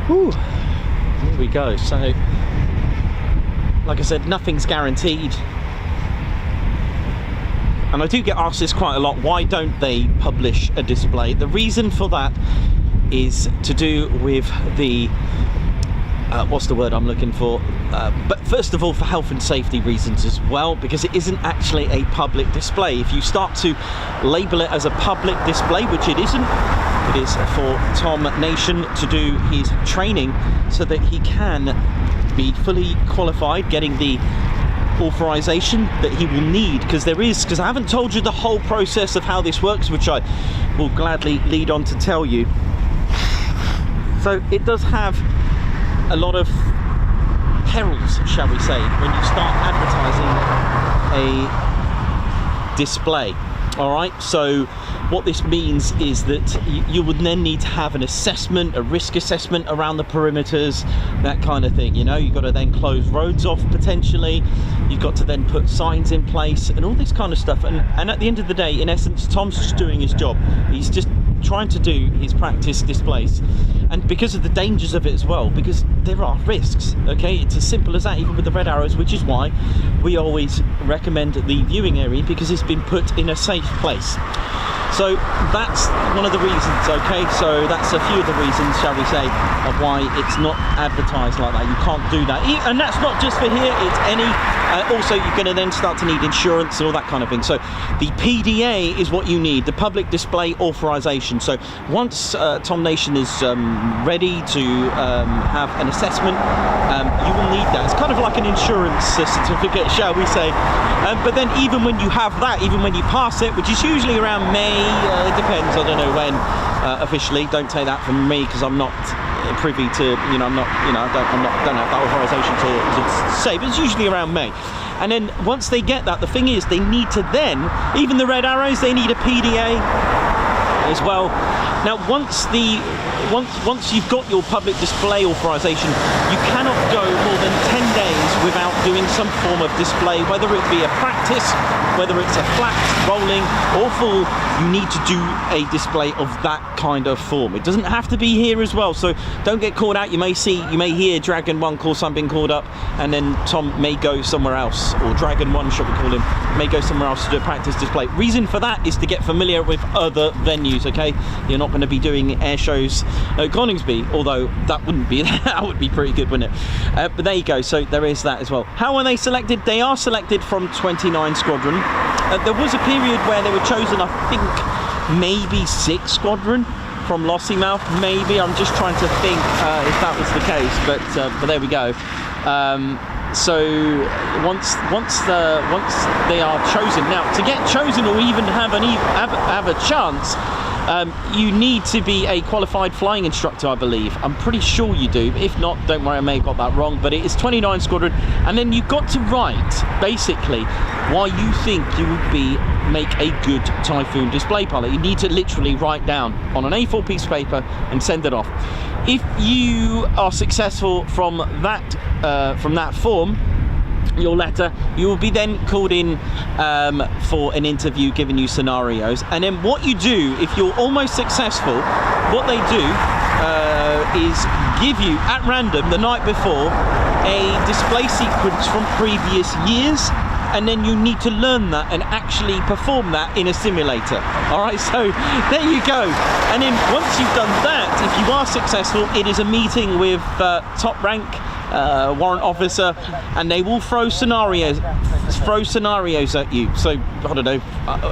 B: Whew. Here we go. So, like I said, nothing's guaranteed. And I do get asked this quite a lot, why don't they publish a display? The reason for that is to do with the, what's the word I'm looking for? But first of all, for health and safety reasons as well, because it isn't actually a public display. If you start to label it as a public display, which it isn't, it is for Tom Nation to do his training so that he can be fully qualified, getting the authorization that he will need, because I haven't told you the whole process of how this works, which I will gladly lead on to tell you. So it does have a lot of perils, shall we say, when you start advertising a display. All right, so what this means is that you would then need to have an assessment, a risk assessment around the perimeters, that kind of thing. You know, you've got to then close roads off potentially, you've got to then put signs in place and all this kind of stuff. And at the end of the day, in essence, Tom's just doing his job. He's just trying to do his practice displays. and because of the dangers of it as well, because there are risks. Okay, it's as simple as that, even with the red arrows, which is why we always recommend the viewing area, because it's been put in a safe place. So that's one of the reasons, okay? So that's a few of the reasons, shall we say, of why it's not advertised like that. You can't do that. And that's not just for here, it's any... also, you're going to then start to need insurance and all that kind of thing. So the PDA is what you need, the Public Display Authorization. So once Tom Nation is ready to have an assessment, you will need that. It's kind of like an insurance certificate, shall we say. But then even when you have that, even when you pass it, which is usually around May, it depends, I don't know when officially, don't take that from me because I'm not privy to, you know, I'm not, you know, I don't have that authorization to say, but it's usually around May. And then once they get that, the thing is they need to then, even the red arrows, they need a PDA as well. Now once you've got your public display authorization, you cannot go more than 10 days without doing some form of display, whether it be a practice, whether it's a flat, rolling or full. You need to do a display of that kind of form. It doesn't have to be here as well, so don't get called out. You may hear Dragon 1 call something called up, and then Tom may go somewhere else, or Dragon 1 shall we call him, may go somewhere else to do a practice display. Reason for that is to get familiar with other venues, okay? You're not going to be doing air shows at Coningsby, although that wouldn't be, that would be pretty good, wouldn't it? But there you go, so there is that as well. How are they selected? They are selected from 29 Squadron. There was a period where they were chosen, I think, maybe 6 Squadron from Lossiemouth, maybe. I'm just trying to think if that was the case, but there we go. So once they are chosen, now to get chosen or even have a chance, you need to be a qualified flying instructor, I believe. I'm pretty sure you do. If not, don't worry, I may have got that wrong. But it is 29 Squadron, and then you've got to write basically why you think you would make a good Typhoon display pilot. You need to literally write down on an A4 piece of paper and send it off. If you are successful from that form, your letter, you will be then called in for an interview, giving you scenarios, and then what you do if you're almost successful, what they do is give you at random the night before a display sequence from previous years, and then you need to learn that and actually perform that in a simulator. All right, so there you go. And then once you've done that, if you are successful, it is a meeting with top rank warrant officer, and they will throw scenarios at you. So I don't know,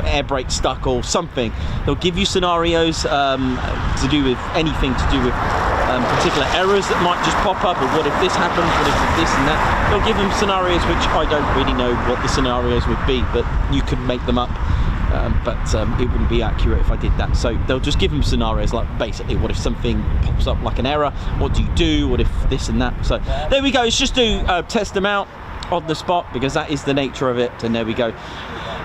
B: air brake stuck or something. They'll give you scenarios to do with anything to do with particular errors that might just pop up, or what if this happens, what if this and that. They'll give them scenarios, which I don't really know what the scenarios would be, but you could make them up. But it wouldn't be accurate if I did that. So they'll just give them scenarios like, basically, what if something pops up like an error, what do you do, what if this and that. So there we go. It's just to test them out on the spot, because that is the nature of it. And there we go.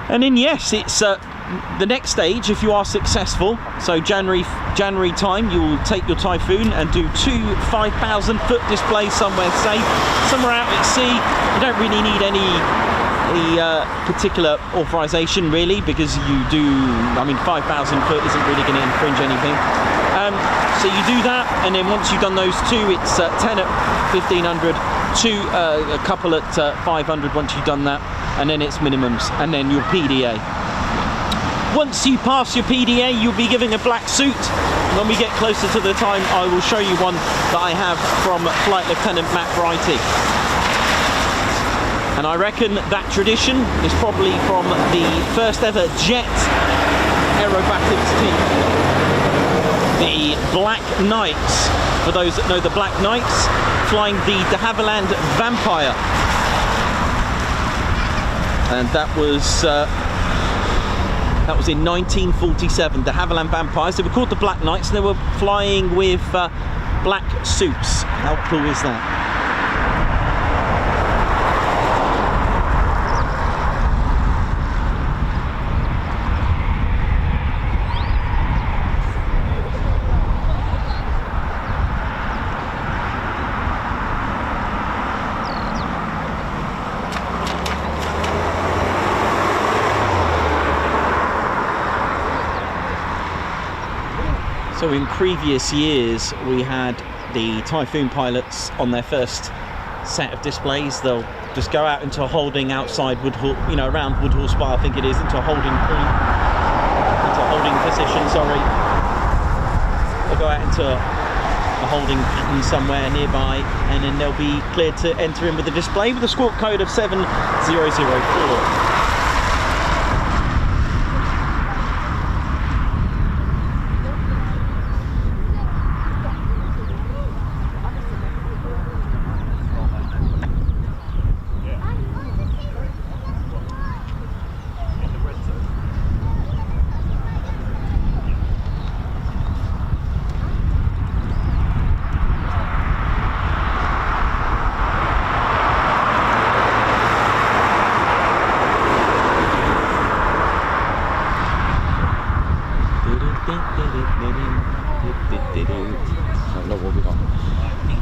B: And then yes, it's the next stage. If you are successful, so January time, you will take your Typhoon and do 2 5,000-foot displays somewhere safe, somewhere out at sea. You don't really need any particular authorization really, because you do, I mean, 5,000 foot isn't really going to infringe anything. So you do that, and then once you've done those 2, it's 10 at 1,500, 2 a couple at 500 once you've done that, and then it's minimums, and then your PDA. Once you pass your PDA, you'll be given a black suit. When we get closer to the time, I will show you one that I have from Flight Lieutenant Matt Brighty. And I reckon that tradition is probably from the first ever jet aerobatics team, the Black Knights. For those that know the Black Knights, flying the de Havilland Vampire, and that was in 1947. De Havilland Vampires. They were called the Black Knights, and they were flying with black suits. How cool is that? So in previous years, we had the Typhoon pilots on their first set of displays. They'll just go out into a holding outside Woodhall, you know, around Woodhall Spa, I think it is, into a holding point, into a holding position, sorry. They'll go out into a holding pattern somewhere nearby, and then they'll be cleared to enter in with the display with a squawk code of 7004. Don't know what we got.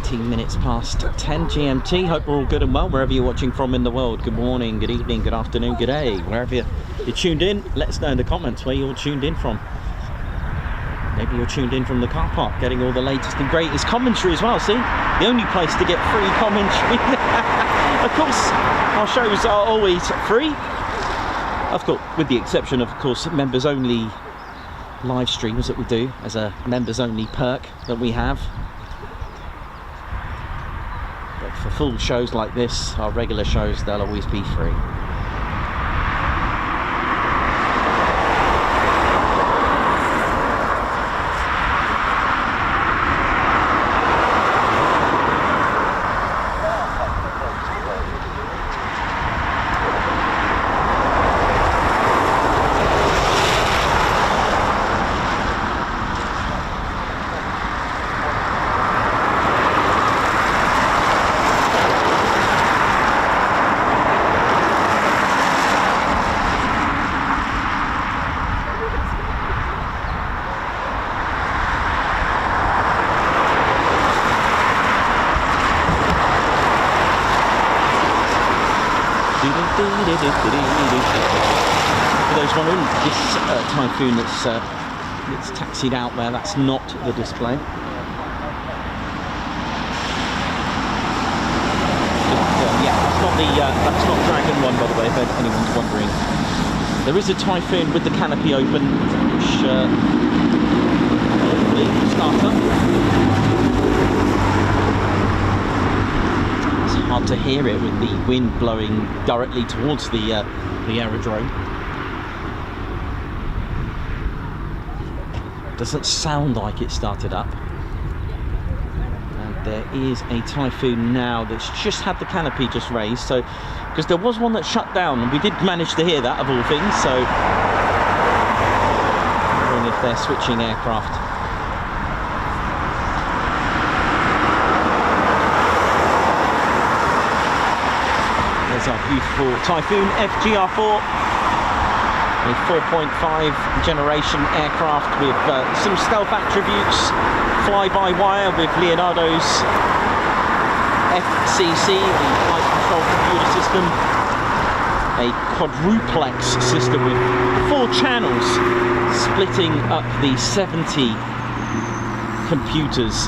B: 18 minutes past 10 GMT. Hope we're all good and well wherever you're watching from in the world. Good morning, good evening, good afternoon, good day. Wherever you're tuned in, let us know in the comments where you're tuned in from. Maybe you're tuned in from the car park, getting all the latest and greatest commentary as well. See, the only place to get free commentary. Of course, our shows are always free. Of course, with the exception of course, members only live streams that we do as a members only perk that we have. But for full shows like this, our regular shows, they'll always be free. For those wondering, this Typhoon that's taxied out there, that's not the display. Yeah, that's not Dragon 1, by the way, if anyone's wondering. There is a Typhoon with the canopy open, which hopefully will start up. Hard to hear it with the wind blowing directly towards the aerodrome. Doesn't sound like it started up. And there is a Typhoon now that's just had the canopy just raised. So, because there was one that shut down, and we did manage to hear that of all things. So, wondering if they're switching aircraft. There's our beautiful Typhoon FGR4, a 4.5 generation aircraft with some stealth attributes, fly-by-wire with Leonardo's FCC, the flight control computer system, a quadruplex system with 4 channels splitting up the 70 computers.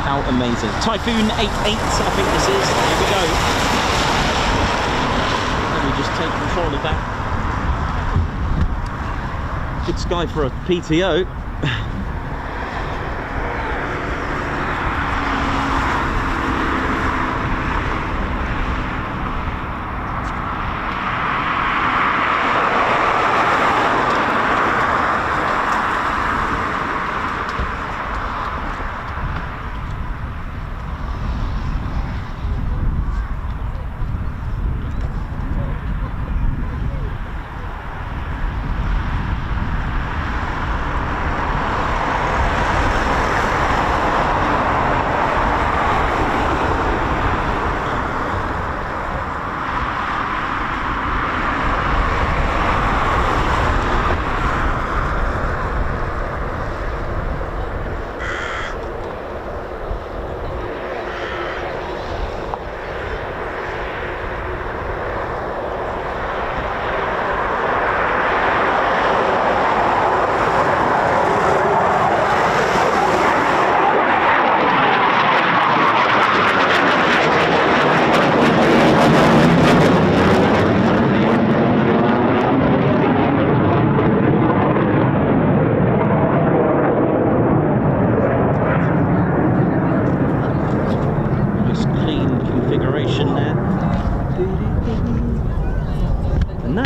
B: How amazing. Typhoon 88, I think this is. Here we go. Let me just take control of that. Good sky for a PTO.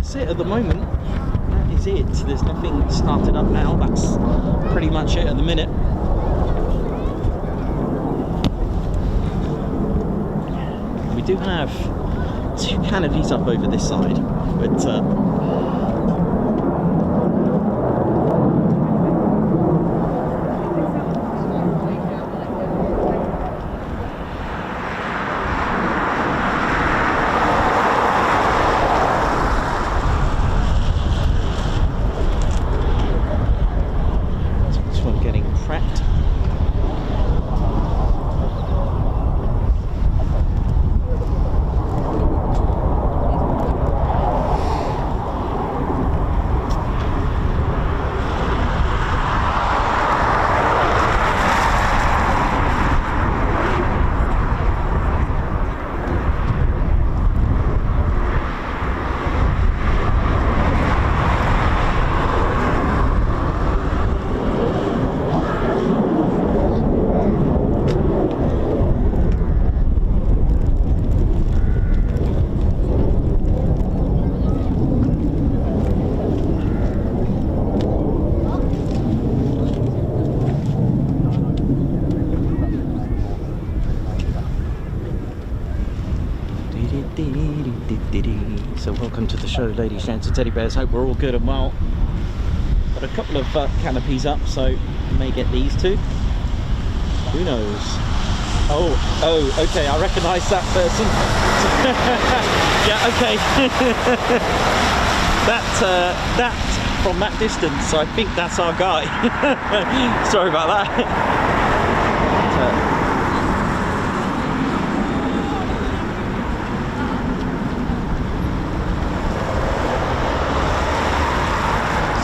B: that's it at the moment. That is it. There's nothing started up now. That's pretty much it at the minute. We do have 2 canopies up over this side, but this one getting prepped. So welcome to the show, ladies, gents and teddy bears. Hope we're all good and well. Got a couple of canopies up, so may get these two. Who knows? Oh, okay, I recognise that person. Yeah, okay. that from that distance, I think that's our guy. Sorry about that.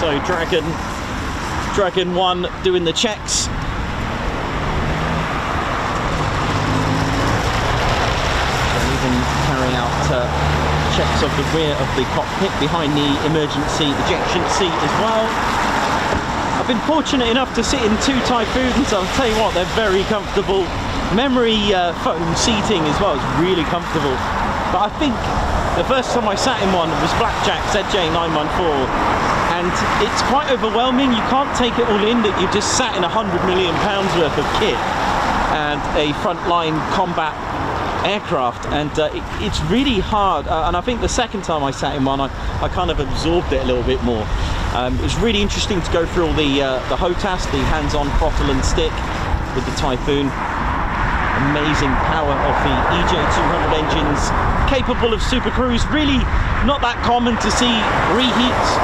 B: So Dragon 1 doing the checks. And even carrying out checks of the rear of the cockpit behind the emergency ejection seat as well. I've been fortunate enough to sit in 2 Typhoons. I'll tell you what, they're very comfortable. Memory foam seating as well is really comfortable. But I think the first time I sat in one was Blackjack ZJ914. And it's quite overwhelming. You can't take it all in that you just sat in £100 million worth of kit and a frontline combat aircraft, and it's really hard. And I think the second time I sat in one, I kind of absorbed it a little bit more. It was really interesting to go through all the HOTAS, the hands-on throttle and stick with the Typhoon. Amazing power of the EJ200 engines, capable of super cruise. Really not that common to see reheats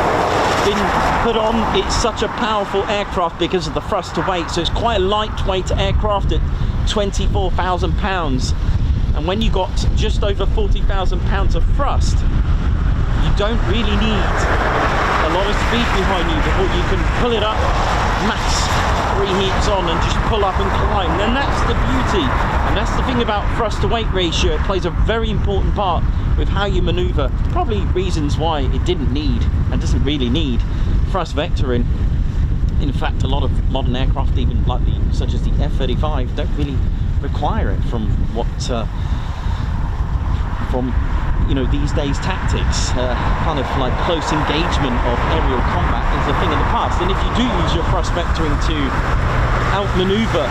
B: been put on. It's such a powerful aircraft because of the thrust to weight, so it's quite a lightweight aircraft at 24,000 pounds. And when you got just over 40,000 pounds of thrust, you don't really need a lot of speed behind you before you can pull it up, max reheats on, and just pull up and climb. And that's the beauty, and that's the thing about thrust to weight ratio. It plays a very important part with how you maneuver. Probably reasons why it didn't need and doesn't really need thrust vectoring. In fact, a lot of modern aircraft, even like such as the F-35, don't really require it from what these days tactics. Kind of like close engagement of aerial combat is a thing in the past, and if you do use your thrust vectoring to outmaneuver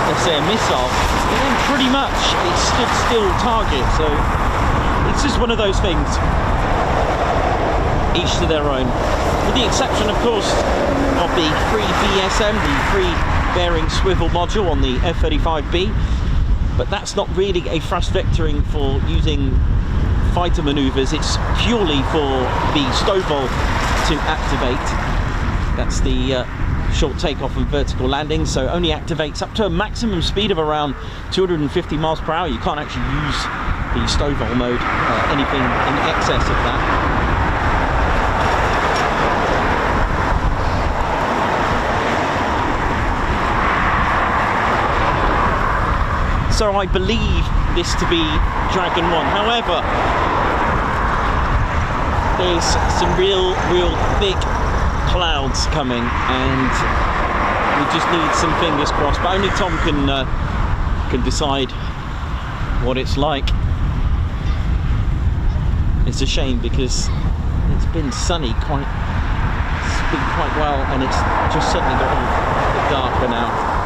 B: let's say a missile, then pretty much it stood still target. So it's just one of those things, each to their own, with the exception of course of the free BSM, the free bearing swivel module on the F-35B, but that's not really a thrust vectoring for using fighter maneuvers. It's purely for the STOVL to activate. That's the short takeoff and vertical landing, so only activates up to a maximum speed of around 250 miles per hour. You can't actually use the STOVL mode, anything in excess of that. So I believe this to be Dragon 1. However, there's some real thick clouds coming, and we just need some fingers crossed. But only Tom can decide what it's like. It's a shame because it's been sunny it's been quite well, and it's just suddenly got a bit darker now.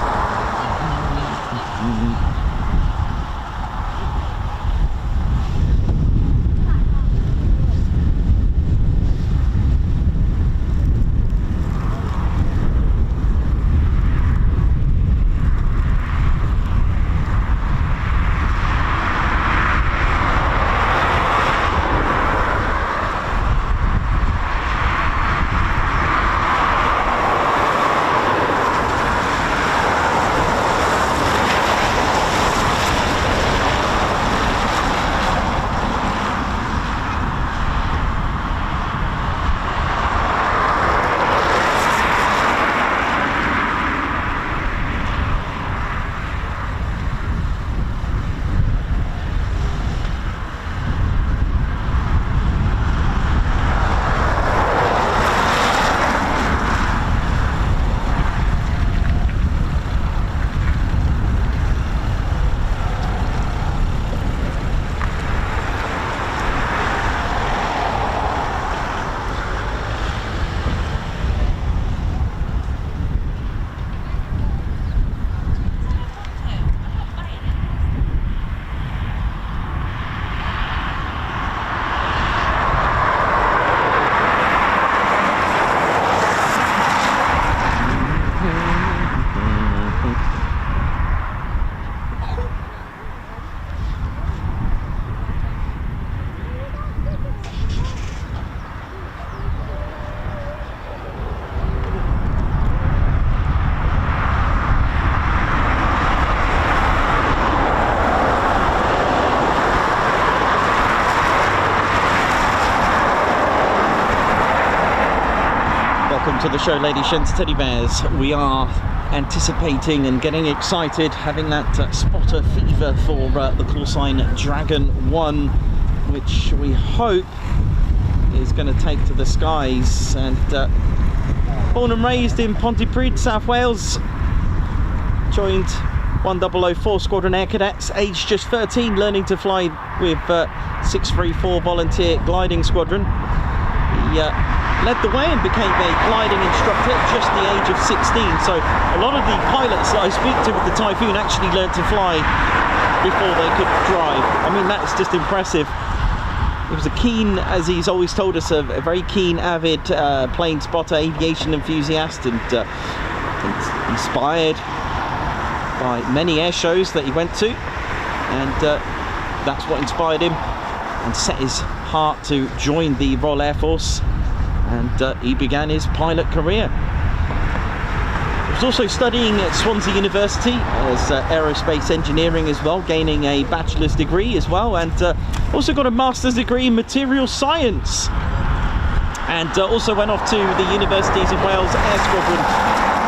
B: To the show, ladies, gents, teddy bears. We are anticipating and getting excited, having that spotter fever for the call sign Dragon 1, which we hope is going to take to the skies. And born and raised in Pontypridd, South Wales, joined 1004 Squadron Air Cadets, aged just 13, learning to fly with 634 Volunteer Gliding Squadron. He led the way and became a gliding instructor at just the age of 16. So a lot of the pilots that I speak to with the Typhoon actually learned to fly before they could drive. I mean, that's just impressive. He was a keen, as he's always told us, a very keen, avid plane spotter, aviation enthusiast, and inspired by many air shows that he went to. And that's what inspired him and set his heart to join the Royal Air Force. And he began his pilot career. He was also studying at Swansea University as aerospace engineering as well, gaining a bachelor's degree as well, and also got a master's degree in material science. And also went off to the Universities of Wales Air Squadron.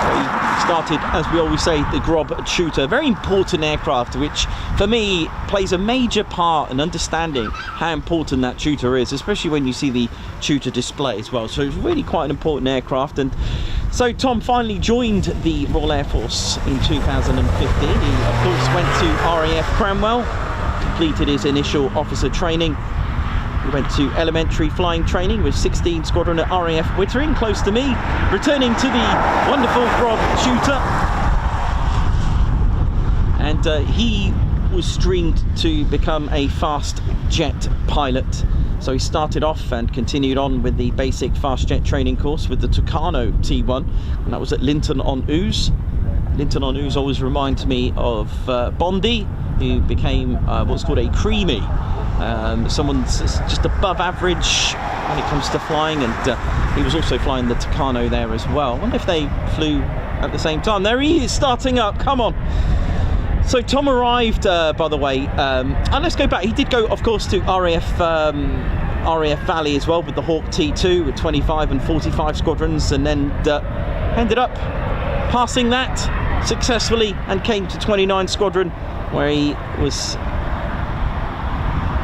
B: He started, as we always say, the Grob Tutor, very important aircraft, which for me plays a major part in understanding how important that tutor is, especially when you see the tutor display as well. So it's really quite an important aircraft. And so Tom finally joined the Royal Air Force in 2015. He of course went to RAF Cranwell, completed his initial officer training. He went to elementary flying training with 16 Squadron at RAF Wittering, close to me, returning to the wonderful Grob Tutor. And he was streamed to become a fast jet pilot. So he started off and continued on with the basic fast jet training course with the Tucano T1, and that was at Linton-on-Ouse. Linton-on-Ouse always reminds me of Bondi, who became what's called a creamy. Someone's just above average when it comes to flying, and he was also flying the Tucano there as well. I wonder if they flew at the same time. There he is, starting up, come on. So Tom arrived, by the way, and let's go back. He did go, of course, to RAF Valley as well with the Hawk T2 with 25 and 45 squadrons, and then ended up passing that successfully and came to 29 Squadron, where he was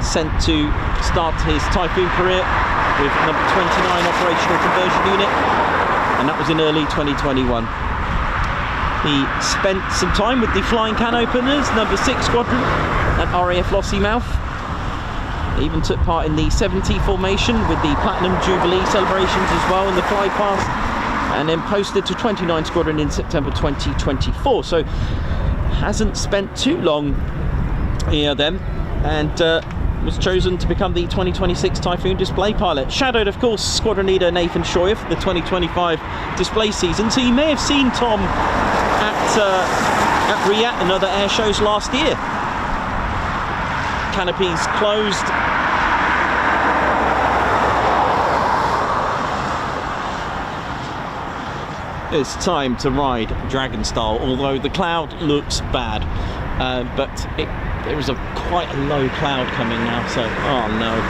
B: sent to start his Typhoon career with number 29 Operational Conversion Unit, and that was in early 2021. He spent some time with the Flying Can Openers, number 6 Squadron at RAF Lossiemouth, Even took part in the 70 formation with the Platinum Jubilee celebrations as well in the fly past, and then posted to 29 Squadron in September 2024. So hasn't spent too long here then, and was chosen to become the 2026 Typhoon display pilot. Shadowed, of course, Squadron Leader Nathan Scheuer for the 2025 display season. So you may have seen Tom at RIAT and other air shows last year. Canopies closed. It's time to ride Dragon style, although the cloud looks bad, but there is quite a low cloud coming now, so oh no.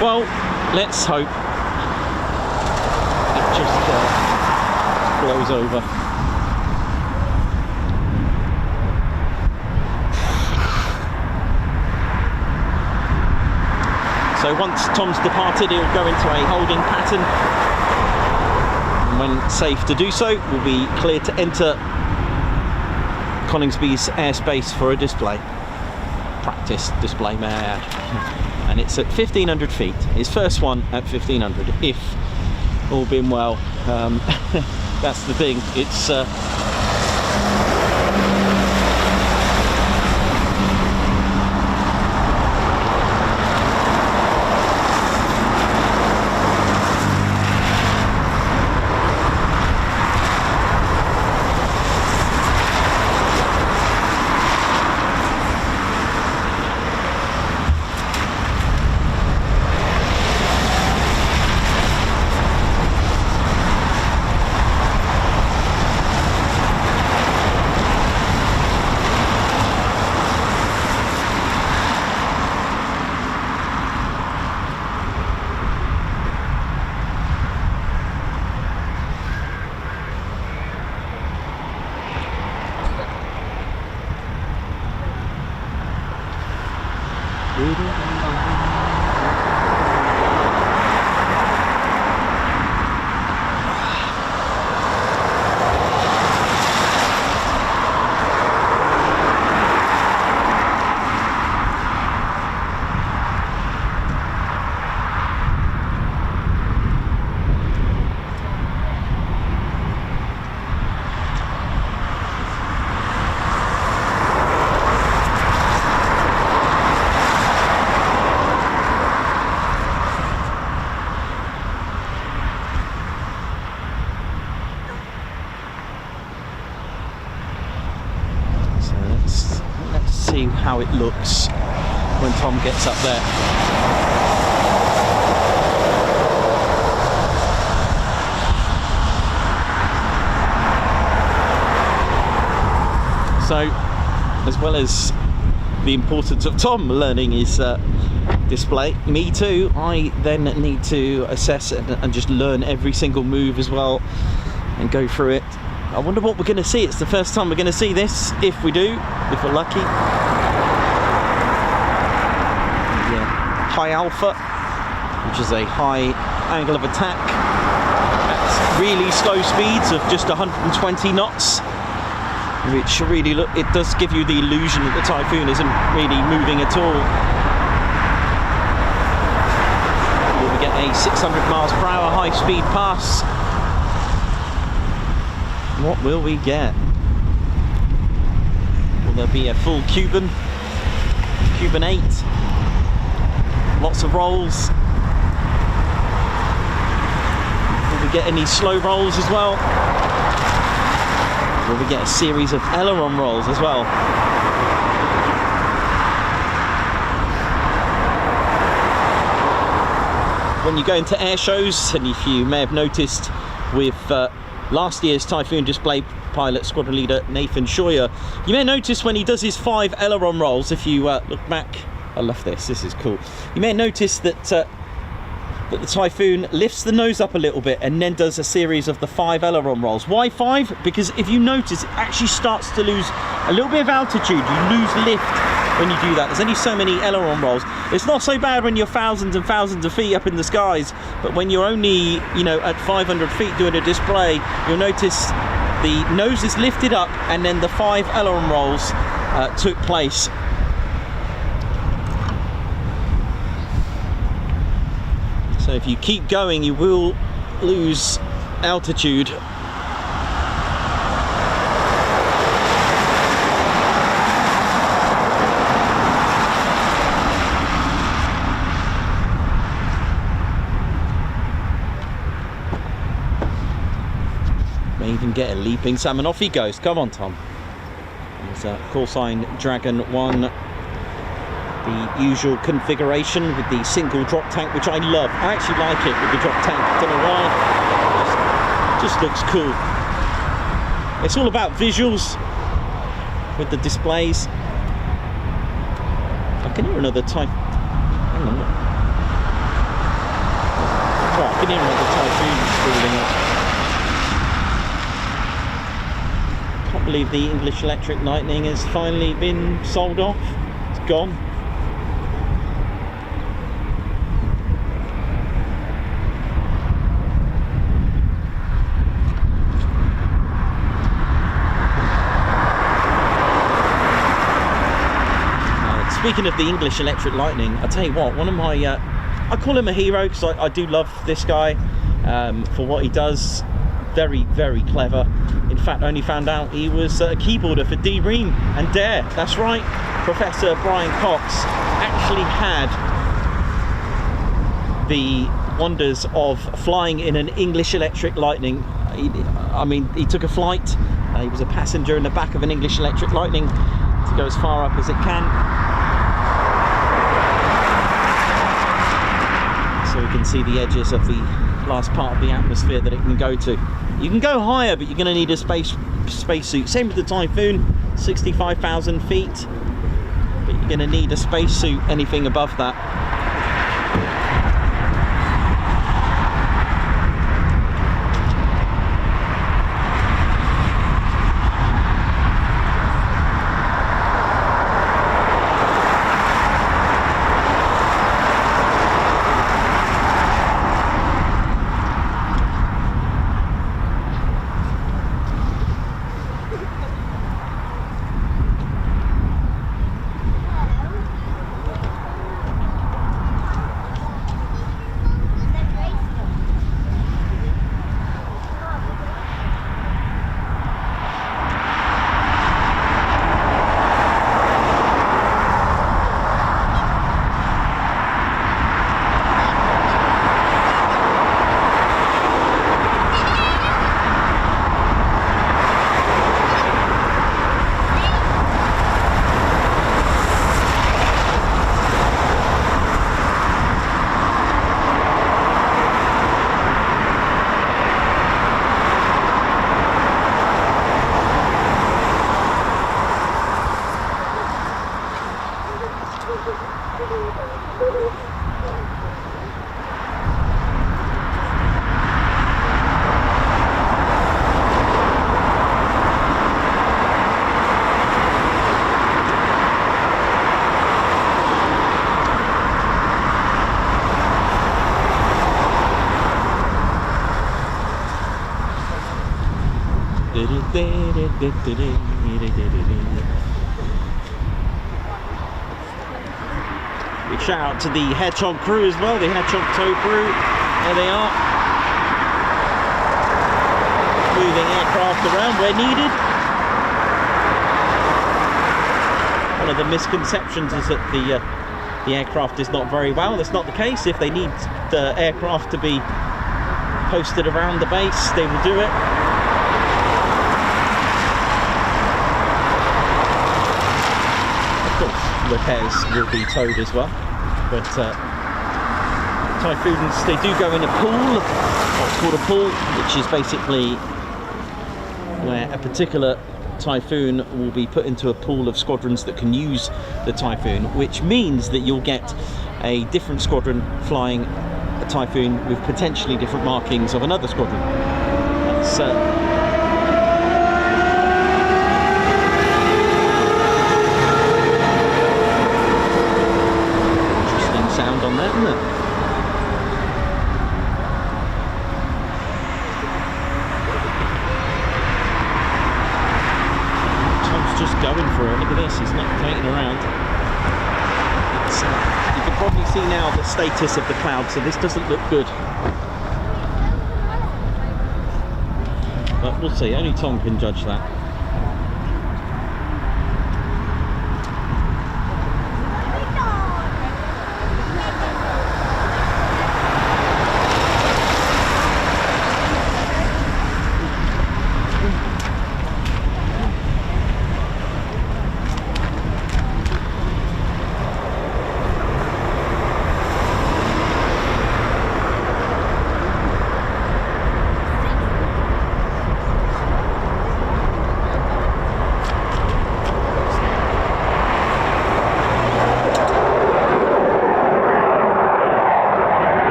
B: Well, let's hope it just blows over. So once Tom's departed, he'll go into a holding pattern. When safe to do so, we'll be clear to enter Coningsby's airspace for a display. Practice display, may I add. And it's at 1,500 feet. His first one at 1,500, if all been well. That's the thing. It's how it looks when Tom gets up there. So, as well as the importance of Tom learning his display, me too, I then need to assess and just learn every single move as well and go through it. I wonder what we're going to see. It's the first time we're going to see this, if we do, if we're lucky. High alpha, which is a high angle of attack at really slow speeds of just 120 knots, which really it does give you the illusion that the Typhoon isn't really moving at all. Will we get a 600 miles per hour high speed pass? What will we get? Will there be a full Cuban 8? Lots of rolls. Will we get any slow rolls as well? Will we get a series of aileron rolls as well? When you go into air shows, and if you may have noticed with last year's Typhoon display pilot squadron leader Nathan Scheuer, you may notice when he does his 5 aileron rolls, if you look back, I love this is cool. You may notice that that the Typhoon lifts the nose up a little bit and then does a series of the 5 aileron rolls. Why 5? Because if you notice, it actually starts to lose a little bit of altitude. You lose lift when you do that. There's only so many aileron rolls. It's not so bad when you're thousands and thousands of feet up in the skies, but when you're only, you know, at 500 feet doing a display, you'll notice the nose is lifted up and then the 5 aileron rolls took place. So if you keep going, you will lose altitude. May even get a leaping salmon. Off he goes. Come on, Tom. There's a call sign Dragon 1. The usual configuration with the single drop tank, which I love. I actually like it with the drop tank. Don't know why. It just looks cool. It's all about visuals with the displays. I can hear another Typhoon. Hang on. Right, I can hear another Typhoon building up. Can't believe the English Electric Lightning has finally been sold off. It's gone. Speaking of the English Electric Lightning, I tell you what, one of my, I call him a hero because I do love this guy for what he does. Very, very clever. In fact, I only found out he was a keyboarder for D-Ream and Dare. That's right, Professor Brian Cox actually had the wonders of flying in an English Electric Lightning. He took a flight. He was a passenger in the back of an English Electric Lightning to go as far up as it can. So we can see the edges of the last part of the atmosphere that it can go to. You can go higher, but you're going to need a spacesuit. Same with the Typhoon, 65,000 feet. But you're going to need a spacesuit anything above that. Big shout out to the Hedgehog crew as well, the Hedgehog tow crew. There they are, moving aircraft around where needed. One of the misconceptions is that the aircraft is not very well. That's not the case. If they need the aircraft to be posted around the base, they will do it. Repairs will be towed as well, but Typhoons, they do go in a pool, what's called a pool, which is basically where a particular Typhoon will be put into a pool of squadrons that can use the Typhoon, which means that you'll get a different squadron flying a Typhoon with potentially different markings of another squadron. That's sound on that, isn't it? Tom's just going for it. Look at this, he's not waiting around. You can probably see now the status of the cloud, so this doesn't look good. But we'll see, only Tom can judge that.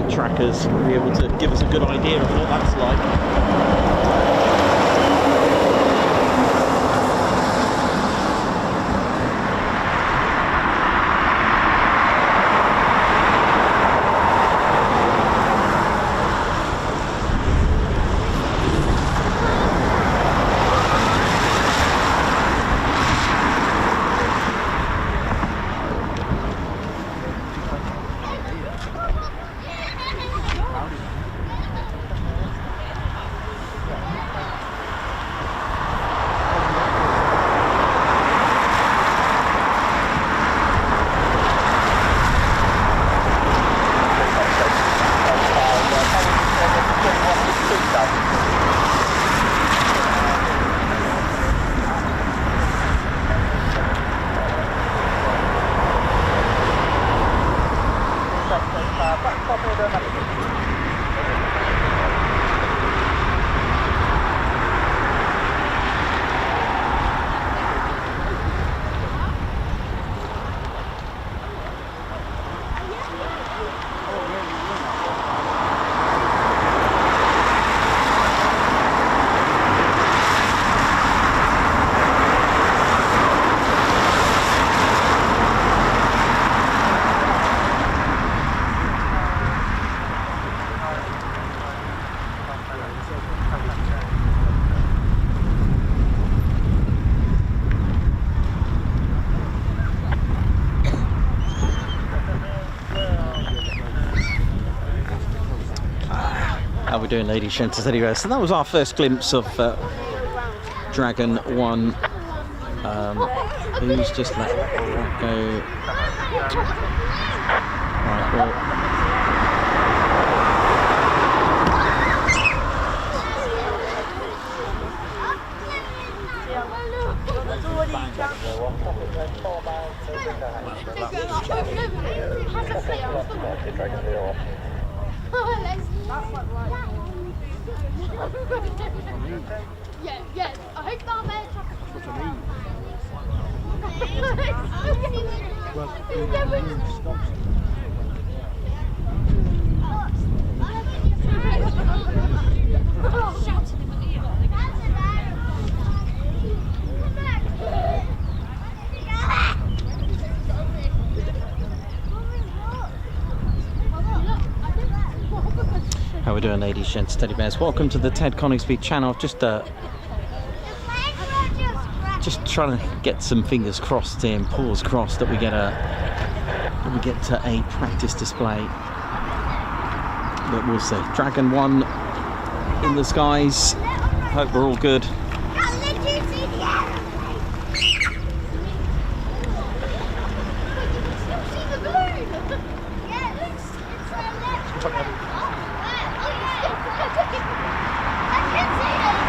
B: Trackers will be able to give us a good idea of what that's like. How we doing, ladies and gentlemen? Anyway, so that was our first glimpse of Dragon 1. Who's just let that go? Right, well.
C: Yeah, I hope that man.
B: How we doing, ladies, gents, teddy bears? Welcome to the Ted Coningsby channel. Just trying to get some fingers crossed here and paws crossed that we get a practice display. But we'll see. Dragon 1 in the skies. Hope we're all good.
C: I can see it.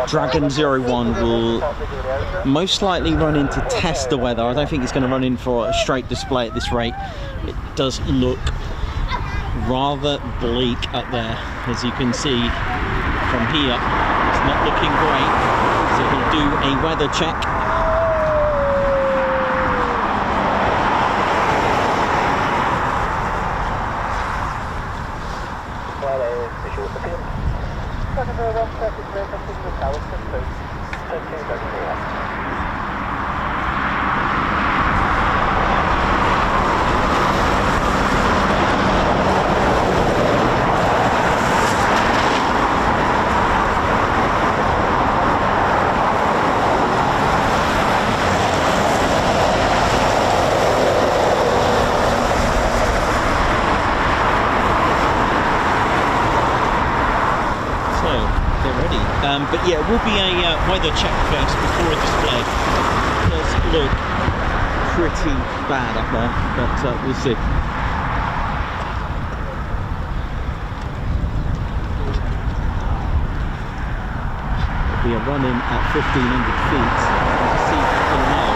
B: Dragon 01 will most likely run in to test the weather. I don't think it's going to run in for a straight display at this rate. It does look rather bleak up there, as you can see from here. It's not looking great, so he'll do a weather check. But yeah, it will be a weather check first before a display. It does look pretty bad up there, but we'll see. It'll be a run-in at 1,500 feet. Let's see if we can know.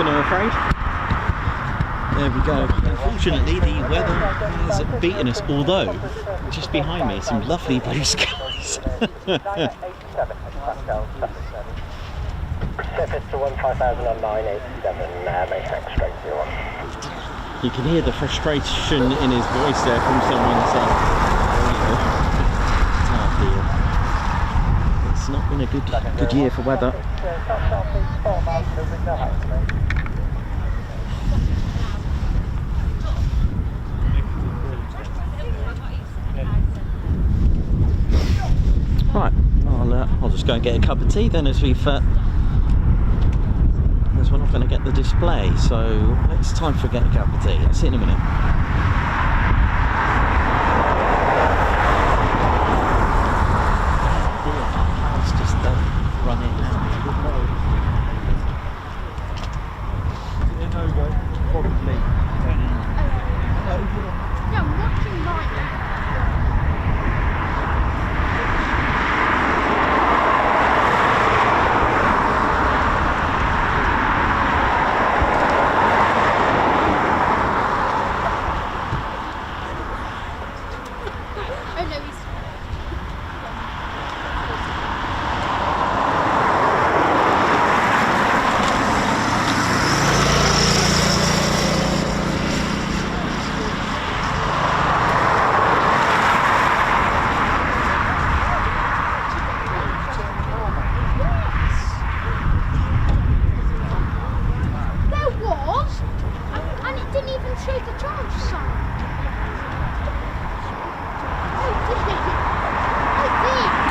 B: I'm afraid. There we go. Unfortunately, the weather has beaten us, although just behind me some lovely blue skies. You can hear the frustration in his voice there from someone saying, it's not been a good year for weather. Right, I'll just go and get a cup of tea then, as we're not going to get the display, so it's time for getting a cup of tea. I'll see you in a minute. Let's just run in now. Probably.
C: Yeah, I'm watching right now. show the charge sign. Oh, did it? I did.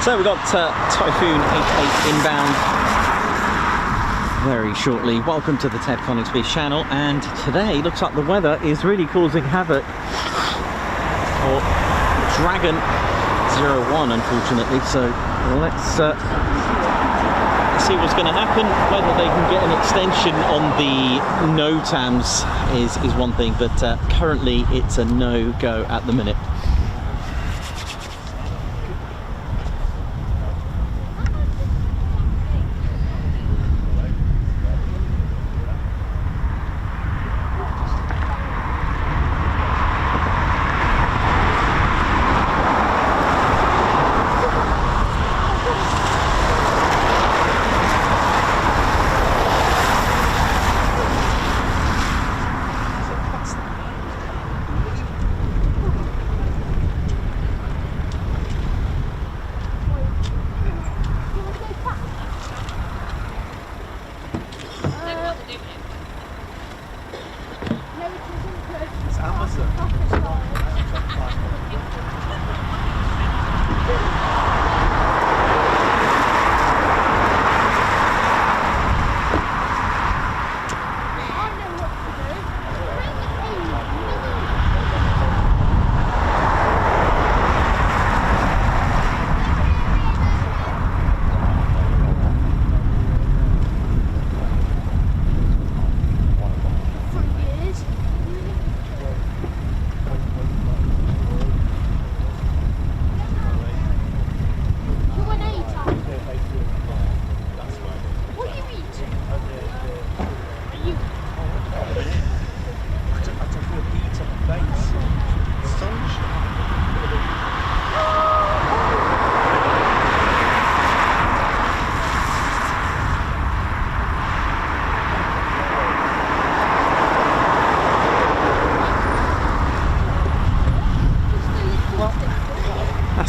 B: So we've got Typhoon 88 inbound very shortly. Welcome to the Ted Coningsby channel, and today looks like the weather is really causing havoc for Dragon 01, unfortunately. So let's see what's going to happen. Whether they can get an extension on the NOTAMs is one thing, but currently it's a no-go at the minute.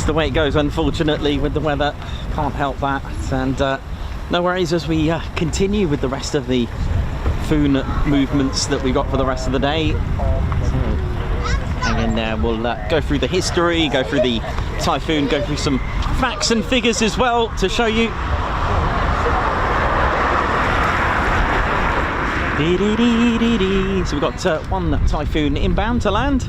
B: The way it goes, unfortunately, with the weather. Can't help that, and no worries as we continue with the rest of the Typhoon movements that we got for the rest of the day. Hang in there, we'll go through the history, go through the Typhoon, go through some facts and figures as well to show you. So we've got one Typhoon inbound to land.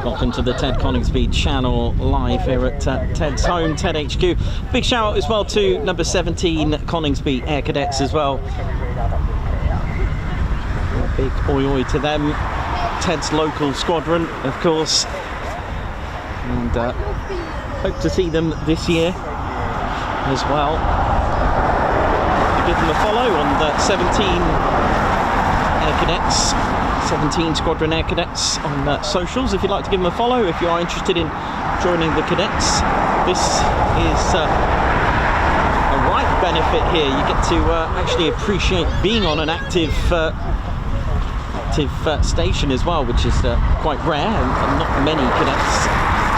B: Welcome to the Ted Coningsby channel, live here at Ted's home, Ted HQ. Big shout out as well to number 17 Coningsby Air Cadets as well. A big oi oi to them. Ted's local squadron, of course. And hope to see them this year as well. Give them a follow on the 17 Air Cadets. 17 Squadron Air Cadets on socials if you'd like to give them a follow if you are interested in joining the cadets. This is a right benefit here. You get to actually appreciate being on an active station as well, which is quite rare, and not many cadets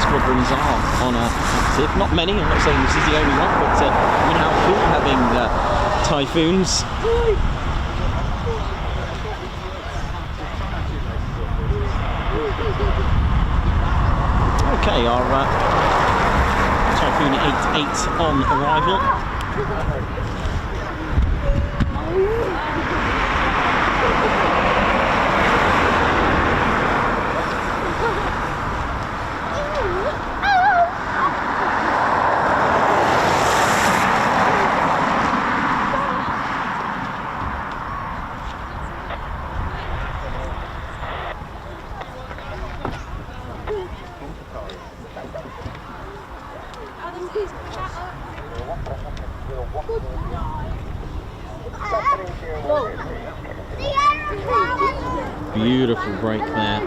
B: squadrons are on active. Not many, I'm not saying this is the only one, but I mean, how cool having Typhoons. Okay, our Typhoon 88 on arrival. Beautiful break there.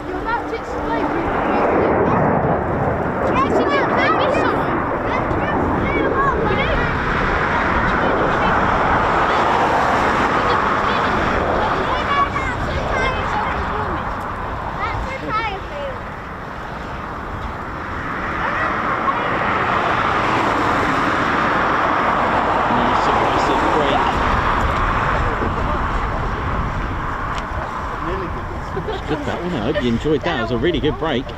B: Good that one. I hope you enjoyed that. It was a really good break. You're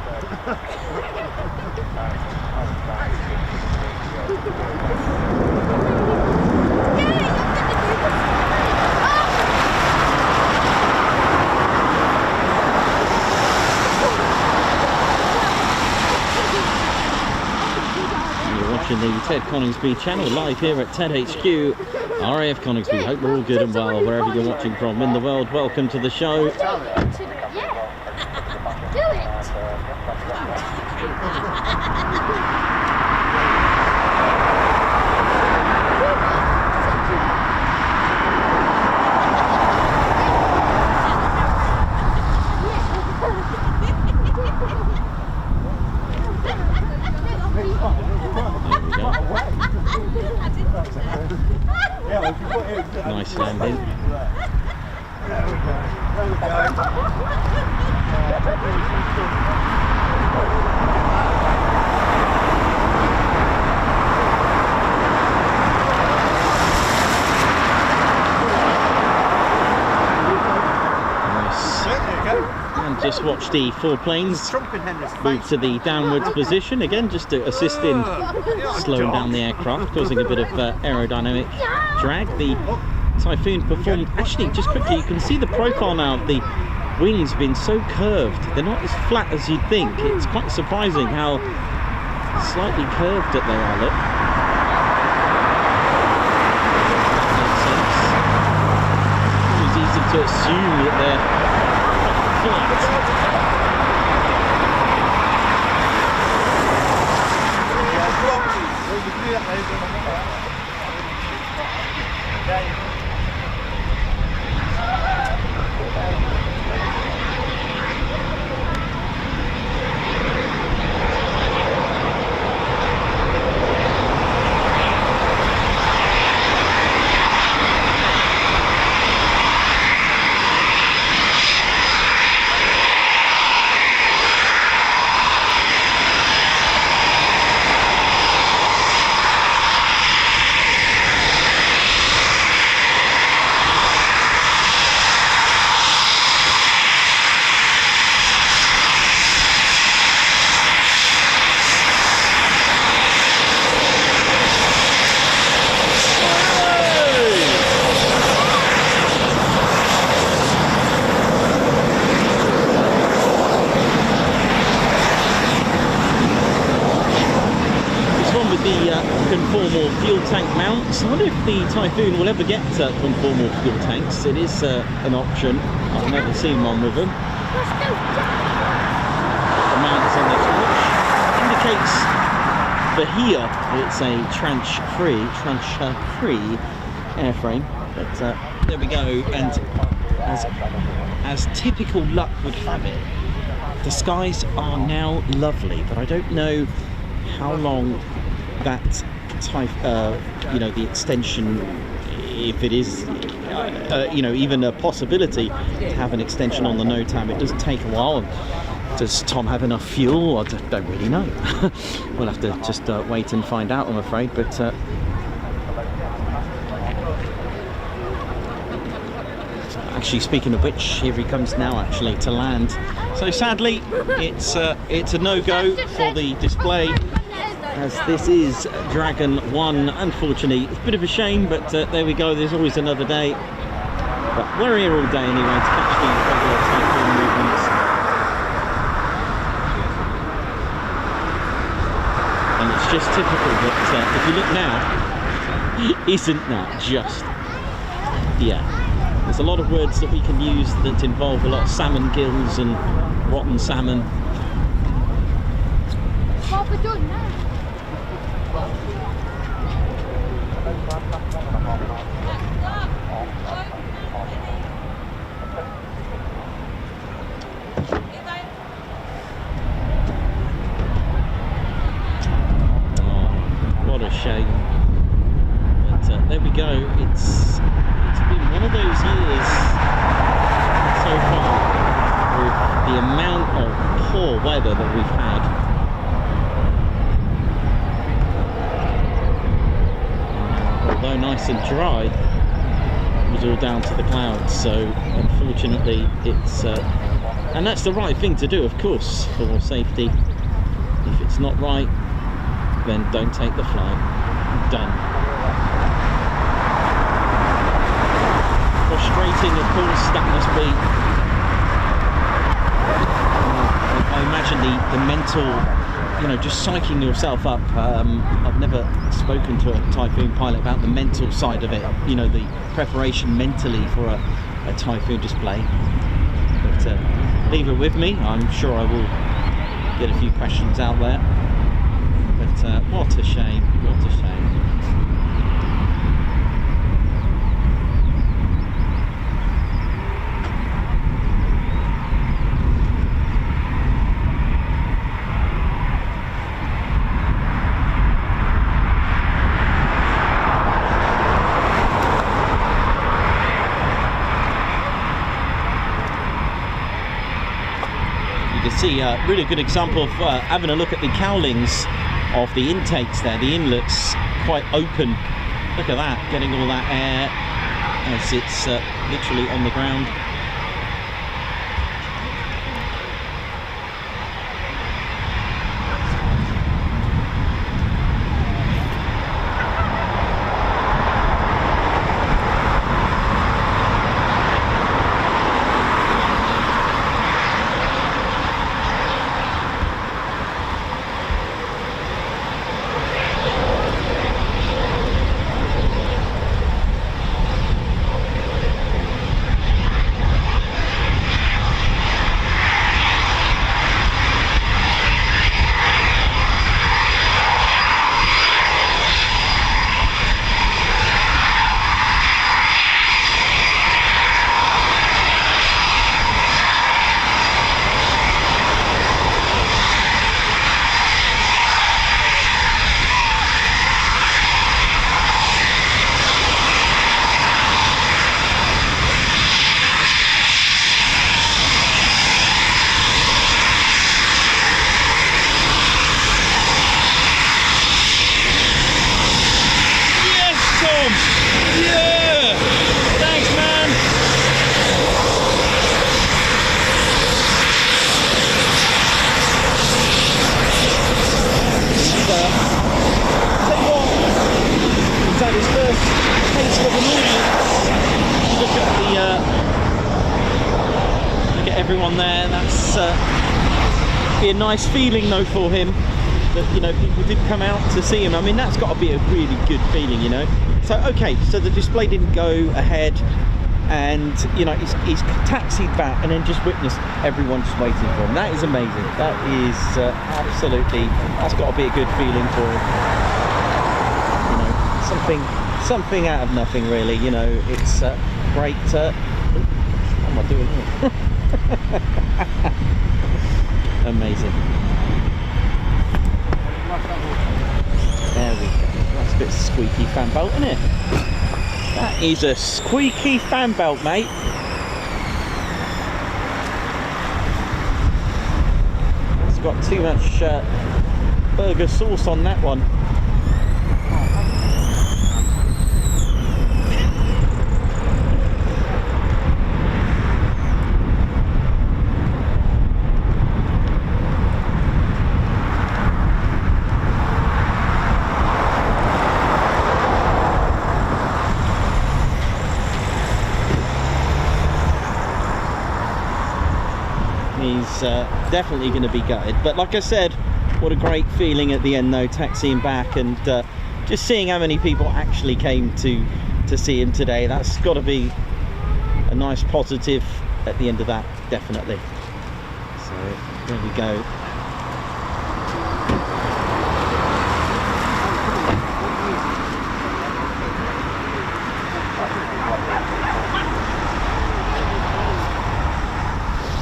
B: watching the Ted Coningsby channel live here at Ted HQ, RAF Coningsby. Hope we're all good and well wherever you're watching from in the world. Welcome to the show. Nice landing. And just watch the four planes move to the downwards position again, just to assist in slowing down the aircraft, causing a bit of aerodynamic drag. The Typhoon performed, actually just quickly, you can see the profile now of the wings being so curved. They're not as flat as you'd think. It's quite surprising how slightly curved that they are. Look. That makes sense. It's easy to assume that they're flat. mounts. I wonder if the Typhoon will ever get conformal fuel tanks. It is an option. I've never seen one with them. The mount is on the torch. Indicates for here it's a tranche-free airframe. But there we go. And as typical luck would have it, the skies are now lovely. But I don't know how long that the extension, if it is even a possibility to have an extension on the NOTAM. It does take a while. Does Tom have enough fuel? I don't really know. We'll have to just wait and find out, I'm afraid. But actually, speaking of which, here he comes now actually to land. So sadly it's a no-go for the display, as this is Dragon 1. Unfortunately, it's a bit of a shame, but there we go. There's always another day. But we're here all day anyway to catch the regular Typhoon movements. And it's just typical that if you look now, isn't that just? Yeah. There's a lot of words that we can use that involve a lot of salmon gills and rotten salmon.
C: What have we done now?
B: What a shame. But there we go. It's been one of those years so far with the amount of poor weather that we've had. Although nice and dry, it was all down to the clouds. So unfortunately, it's and that's the right thing to do, of course, for safety. If it's not right, then don't take the flight. Done. Frustrating, of course, that must be. I imagine the mental, just psyching yourself up. I've never spoken to a Typhoon pilot about the mental side of it, the preparation mentally for a Typhoon display. But leave it with me. I'm sure I will get a few questions out there. But what a shame, what a shame. You can see a really good example of having a look at the cowlings of the intakes there. The inlet's quite open. Look at that, getting all that air as it's literally on the ground. Everyone there, that's be a nice feeling though for him that, you know, people did come out to see him. I mean, that's got to be a really good feeling, you know. So okay, so the display didn't go ahead, and you know, he's taxied back and then just witnessed everyone just waiting for him. That is amazing. That is absolutely, that's got to be a good feeling for him. You know, something out of nothing, really. You know, it's great. What am I doing here? Amazing. There we go. That's a bit squeaky fan belt, isn't it? That is a squeaky fan belt, mate. It's got too much burger sauce on that one. He's definitely going to be gutted, but like I said, what a great feeling at the end though, taxiing back and just seeing how many people actually came to see him today. That's got to be a nice positive at the end of that, definitely. So there we go.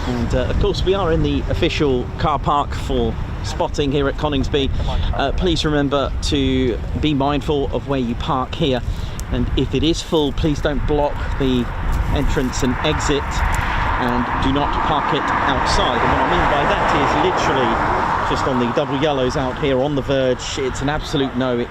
B: And of course we are in the official car park for spotting here at Coningsby. Please remember to be mindful of where you park here, and if it is full, please don't block the entrance and exit, and do not park it outside. And what I mean by that is literally just on the double yellows out here on the verge. It's an absolute no. It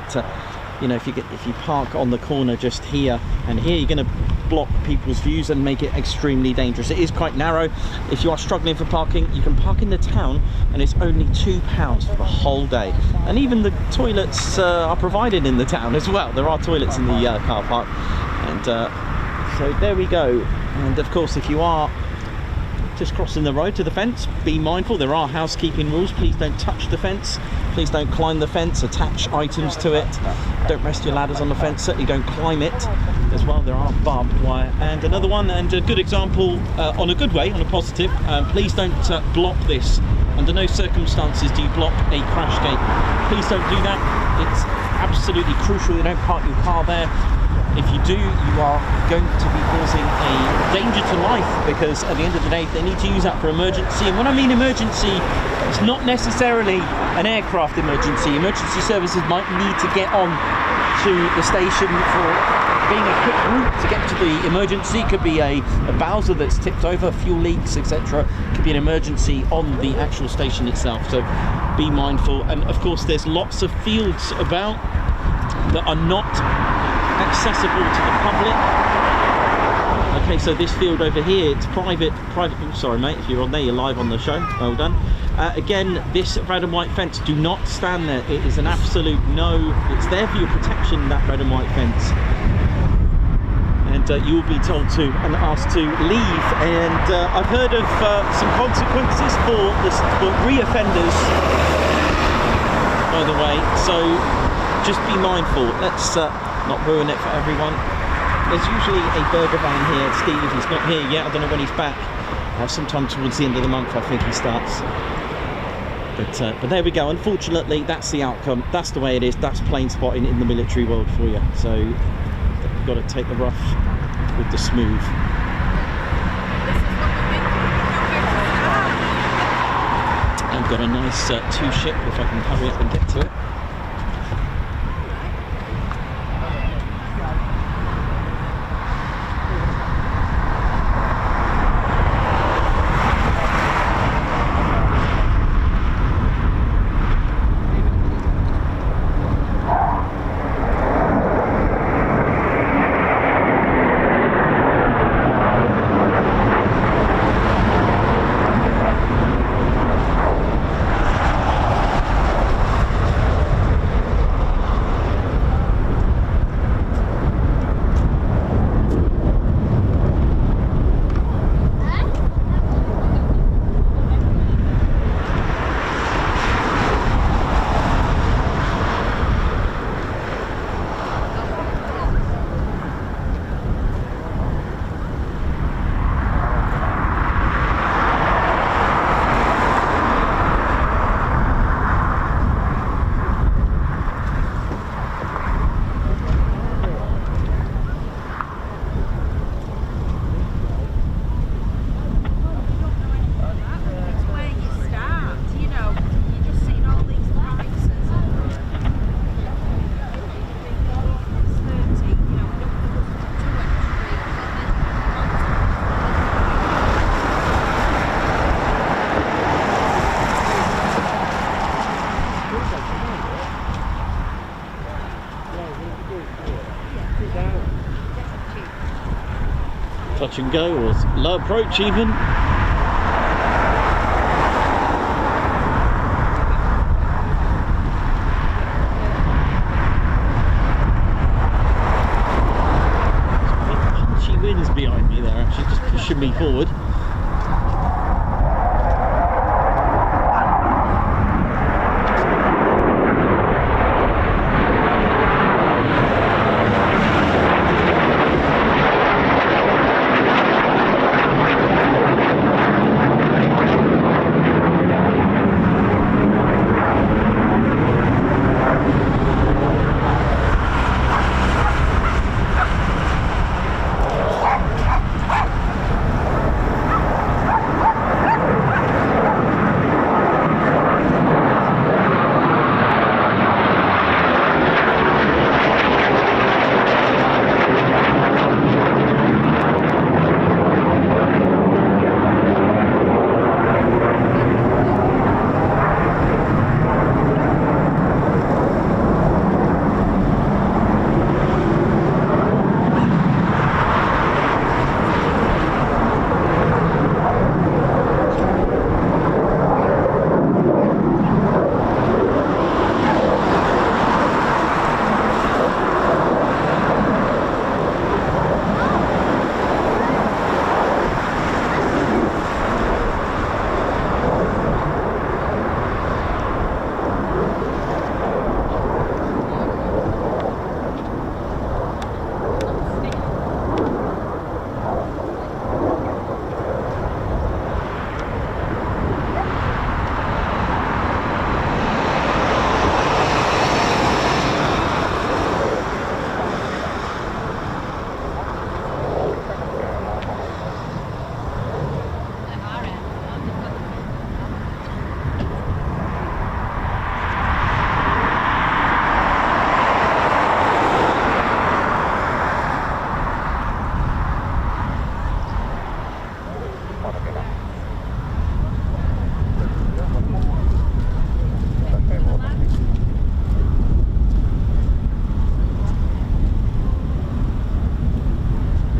B: you know, if you park on the corner just here and here, you're going to block people's views and make it extremely dangerous. It is quite narrow. If you are struggling for parking, you can park in the town, and it's only £2 for the whole day. And even the toilets are provided in the town as well. There are toilets in the car park, and so there we go. And of course, if you are just crossing the road to the fence, be mindful. There are housekeeping rules. Please don't touch the fence. Please don't climb the fence, attach items to it. Don't rest your ladders on the fence. Certainly don't climb it as well. There are barbed wire. And another one, and a good example on a good way, on a positive, please don't block this. Under no circumstances do you block a crash gate. Please don't do that. It's absolutely crucial you don't park your car there. If you do, you are going to be causing a danger to life, because at the end of the day, they need to use that for emergency. And when I mean emergency, it's not necessarily an aircraft emergency. Emergency services might need to get on to the station for being a quick route to get to the emergency. Could be a Bowser that's tipped over, fuel leaks, etc. Could be an emergency on the actual station itself. So be mindful. And of course, there's lots of fields about that are not accessible to the public. Okay, so this field over here, it's private. Oh, sorry mate, if you're on there, you're live on the show. Well done. Again, this red and white fence, do not stand there. It is an absolute no. It's there for your protection, that red and white fence. And you will be told to and asked to leave. And I've heard of some consequences for re-offenders, by the way. So just be mindful. Let's not ruin it for everyone. There's usually a burger van here. Steve, he's not here yet. I don't know when he's back. Sometime towards the end of the month, I think he starts. But there we go. Unfortunately, that's the outcome. That's the way it is. That's plane spotting in the military world for you. So you've got to take the rough with the smooth. I've got a nice two-ship, if I can hurry up and get to it. touch and go, or low approach even. Punchy winds behind me there, actually just pushing me forward.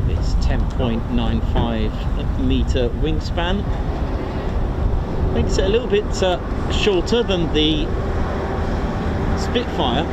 B: It's 10.95 meter wingspan. Makes it a little bit shorter than the Spitfire.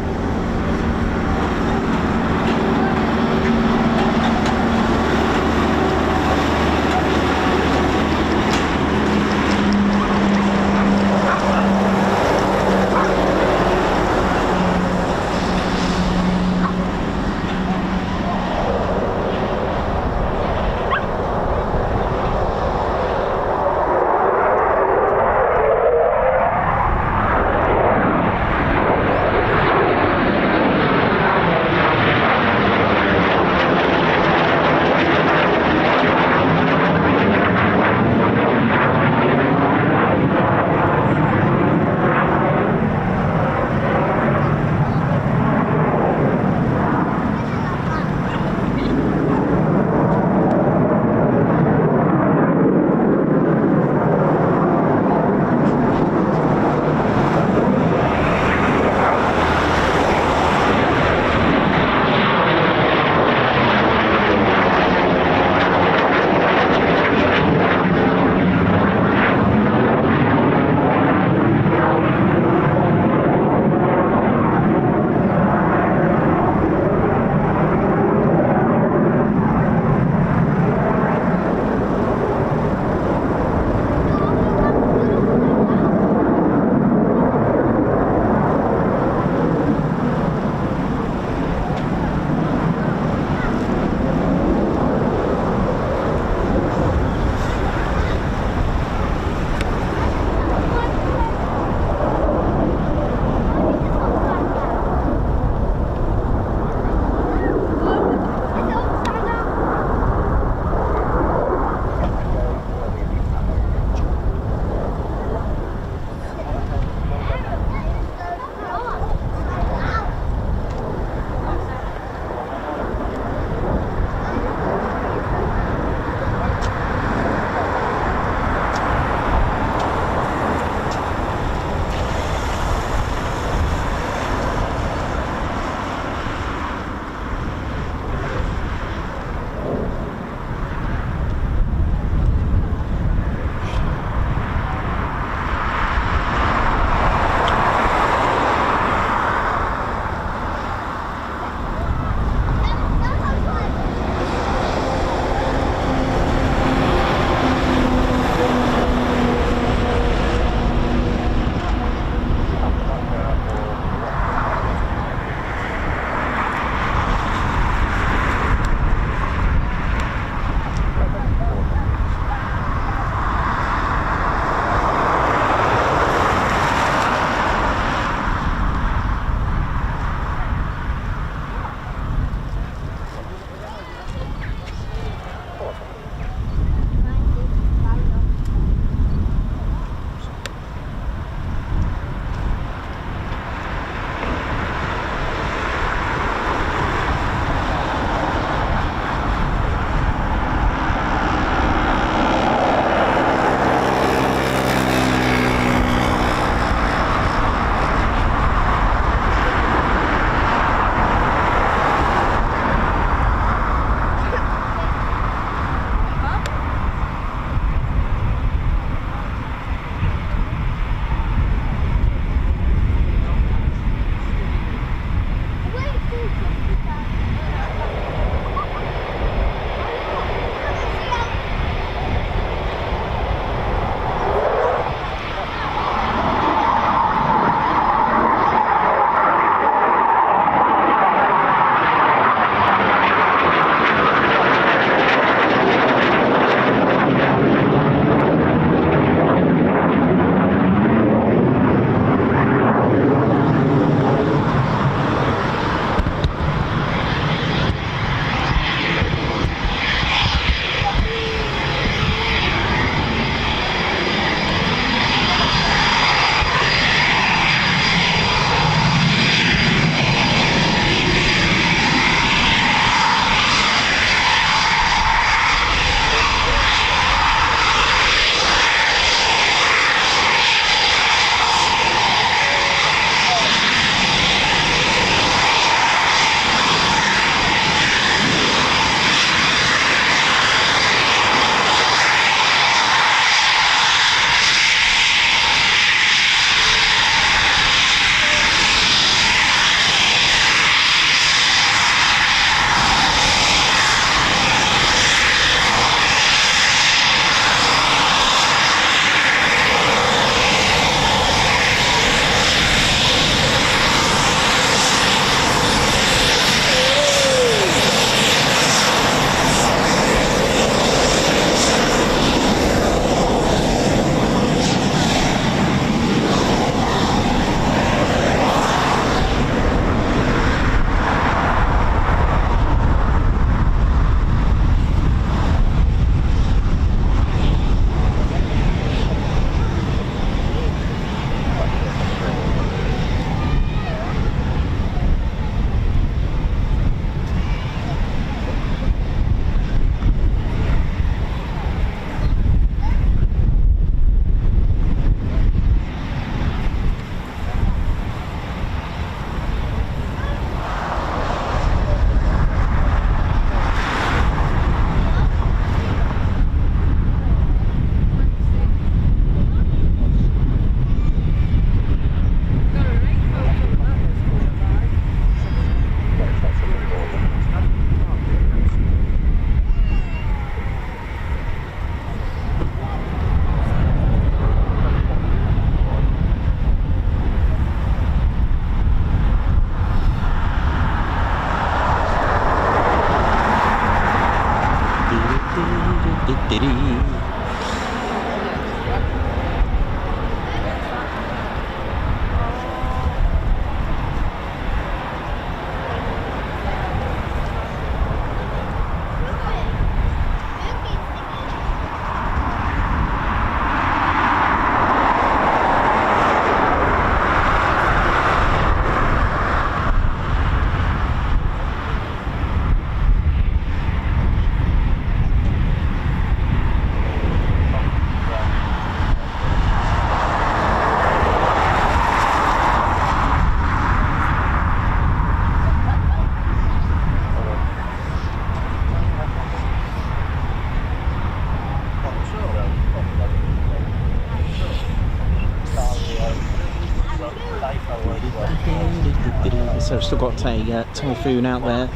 B: So I've still got a Typhoon out there.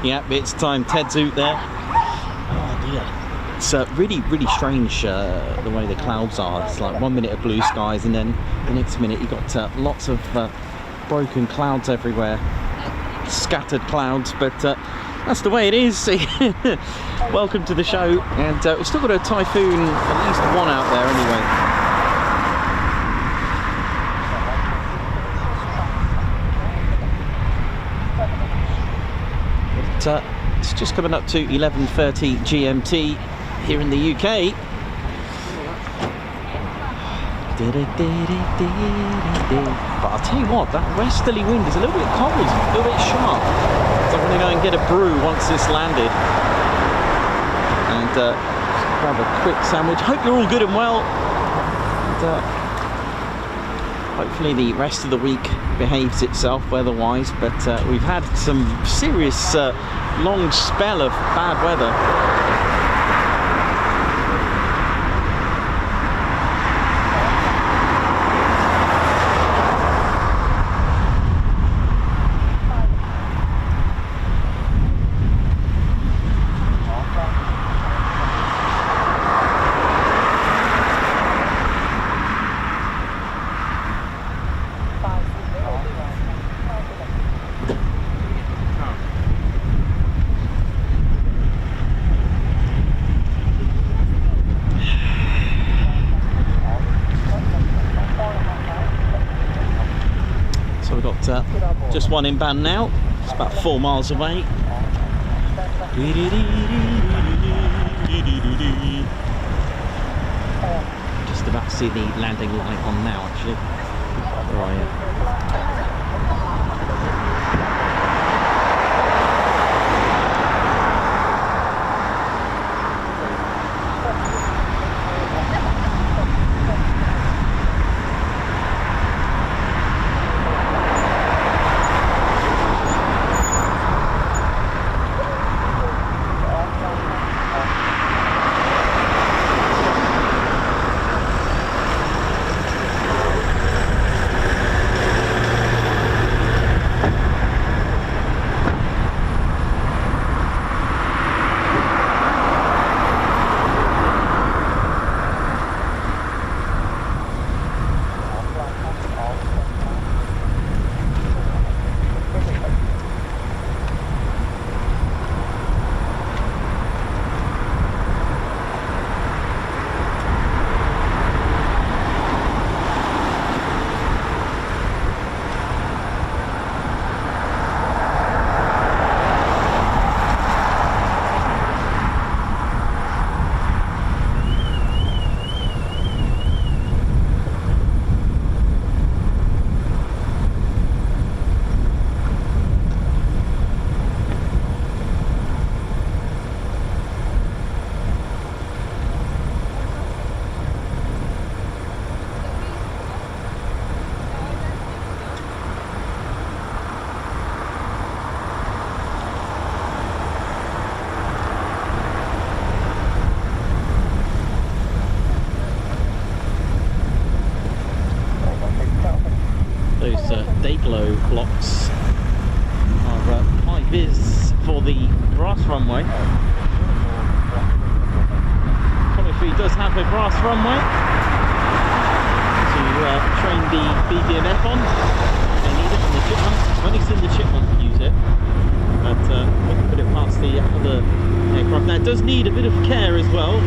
B: Yeah, it's time. Ted's out there. Oh dear. It's really strange the way the clouds are. It's like 1 minute of blue skies and then the next minute you've got lots of broken clouds everywhere. Scattered clouds, but that's the way it is. Welcome to the show. And we've still got a Typhoon, at least one out there anyway. It's just coming up to 11:30 GMT here in the UK. But I'll tell you what, that westerly wind is a little bit cold, a little bit sharp. So I'm going to go and get a brew once it's landed. And grab a quick sandwich. Hope you're all good and well. And, hopefully the rest of the week behaves itself weather-wise, but we've had some serious long spell of bad weather. Just one inbound now. It's about 4 miles away. see the landing light on now, actually. Where are you? Dayglow blocks are high vis for the brass runway. Coningsby does have a brass runway to train the BBMF on. They need it from the Chipmunk. I've only seen the Chipmunk use it, but wouldn't put it past the other aircraft. Now it does need a bit of care as well.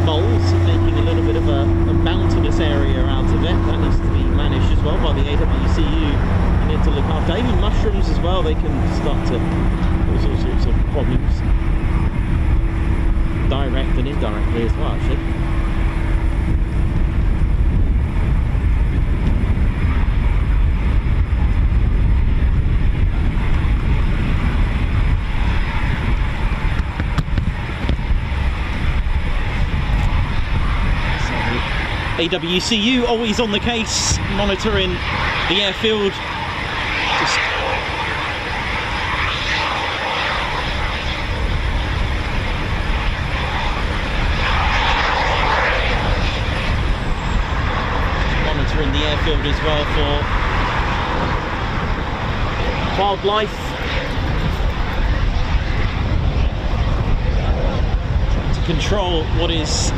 B: Moles making a little bit of a mountainous area out of it. That needs to be managed as well by the AWCU. You need to look after even mushrooms as well. They can start to cause all sorts of problems, direct and indirectly as well, actually. AWCU always on the case, monitoring the airfield. Just monitoring the airfield as well for wildlife. To control what is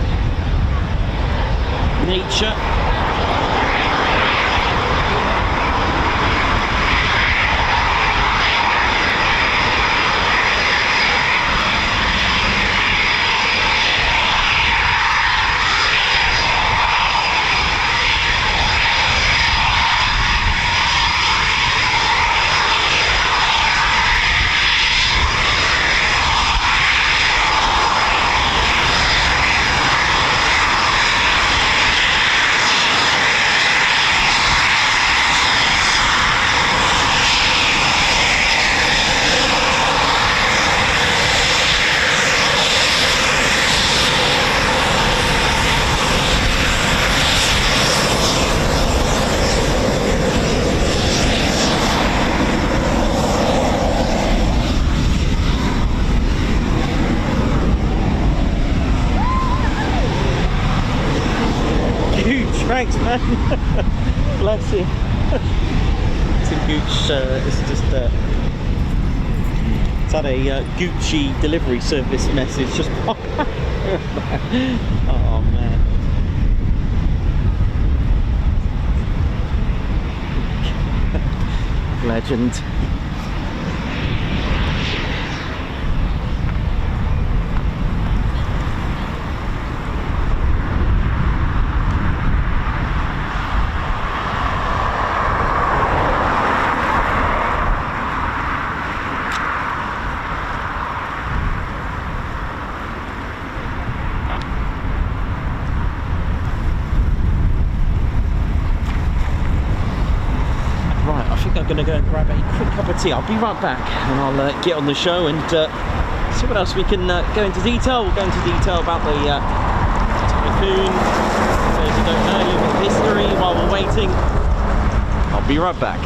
B: nature. Thanks, man. Bless you. It's a Gooch, it's just it's had a Gucci delivery service message just pop up. Oh man. Legend. going to go and grab a quick cup of tea. I'll be right back, and I'll get on the show and see what else we can go into detail. We'll go into detail about the Typhoon. For those who don't know, a little bit of history while we're waiting. I'll be right back.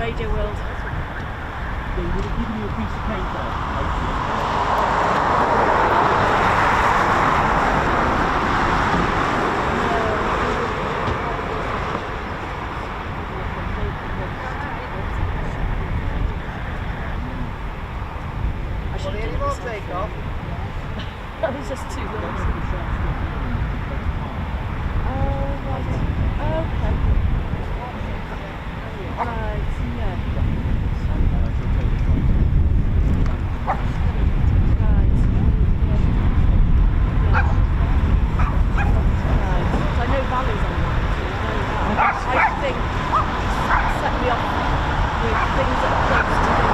D: Radio World.
B: They would have given you a piece of paper.
D: I should have done it take off. That was just too long. Oh, right. Okay. Right, yeah. I know Valley's on that, so I know that. I think it set me off with things that are close to me.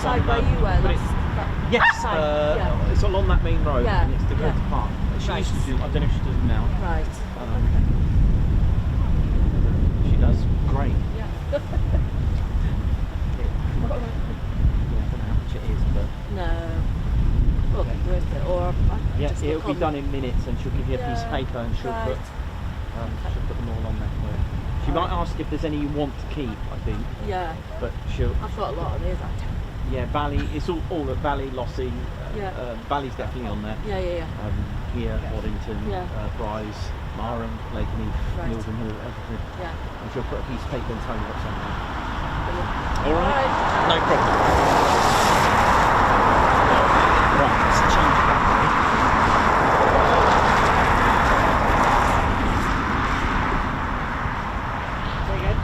D: side where you were.
B: but yes,
D: side, yeah.
B: it's along that main road,
D: Yeah,
B: and it's Dakota
D: yeah.
B: Park. She
D: Right.
B: used to do. I don't know if she does it now.
D: Right.
B: She does great.
D: Yeah.
B: Yeah, I don't know how much it is, but
D: No. Well, it'll be worth it. Or
B: yeah,
D: just
B: it'll
D: look
B: be
D: on-
B: done in minutes, and she'll give you a piece of
D: Yeah,
B: paper, and she'll
D: right.
B: put them all on there for you. She might ask if there's any you want to keep, I think,
D: Yeah.
B: but she'll.
D: I've got a lot of these actually.
B: Yeah, Bally. It's all at Bally, Lossy.
D: Yeah.
B: Bally's definitely on there.
D: Yeah.
B: Here, Waddington,
D: Yeah.
B: Bryce, Marham, Lakenheath,
D: Right.
B: Milton Hill, everything.
D: Yeah.
B: And she'll put a piece of paper and tell you what's on there.
D: Brilliant.
B: All right. No problem. Right, let's change that.
A: Say again?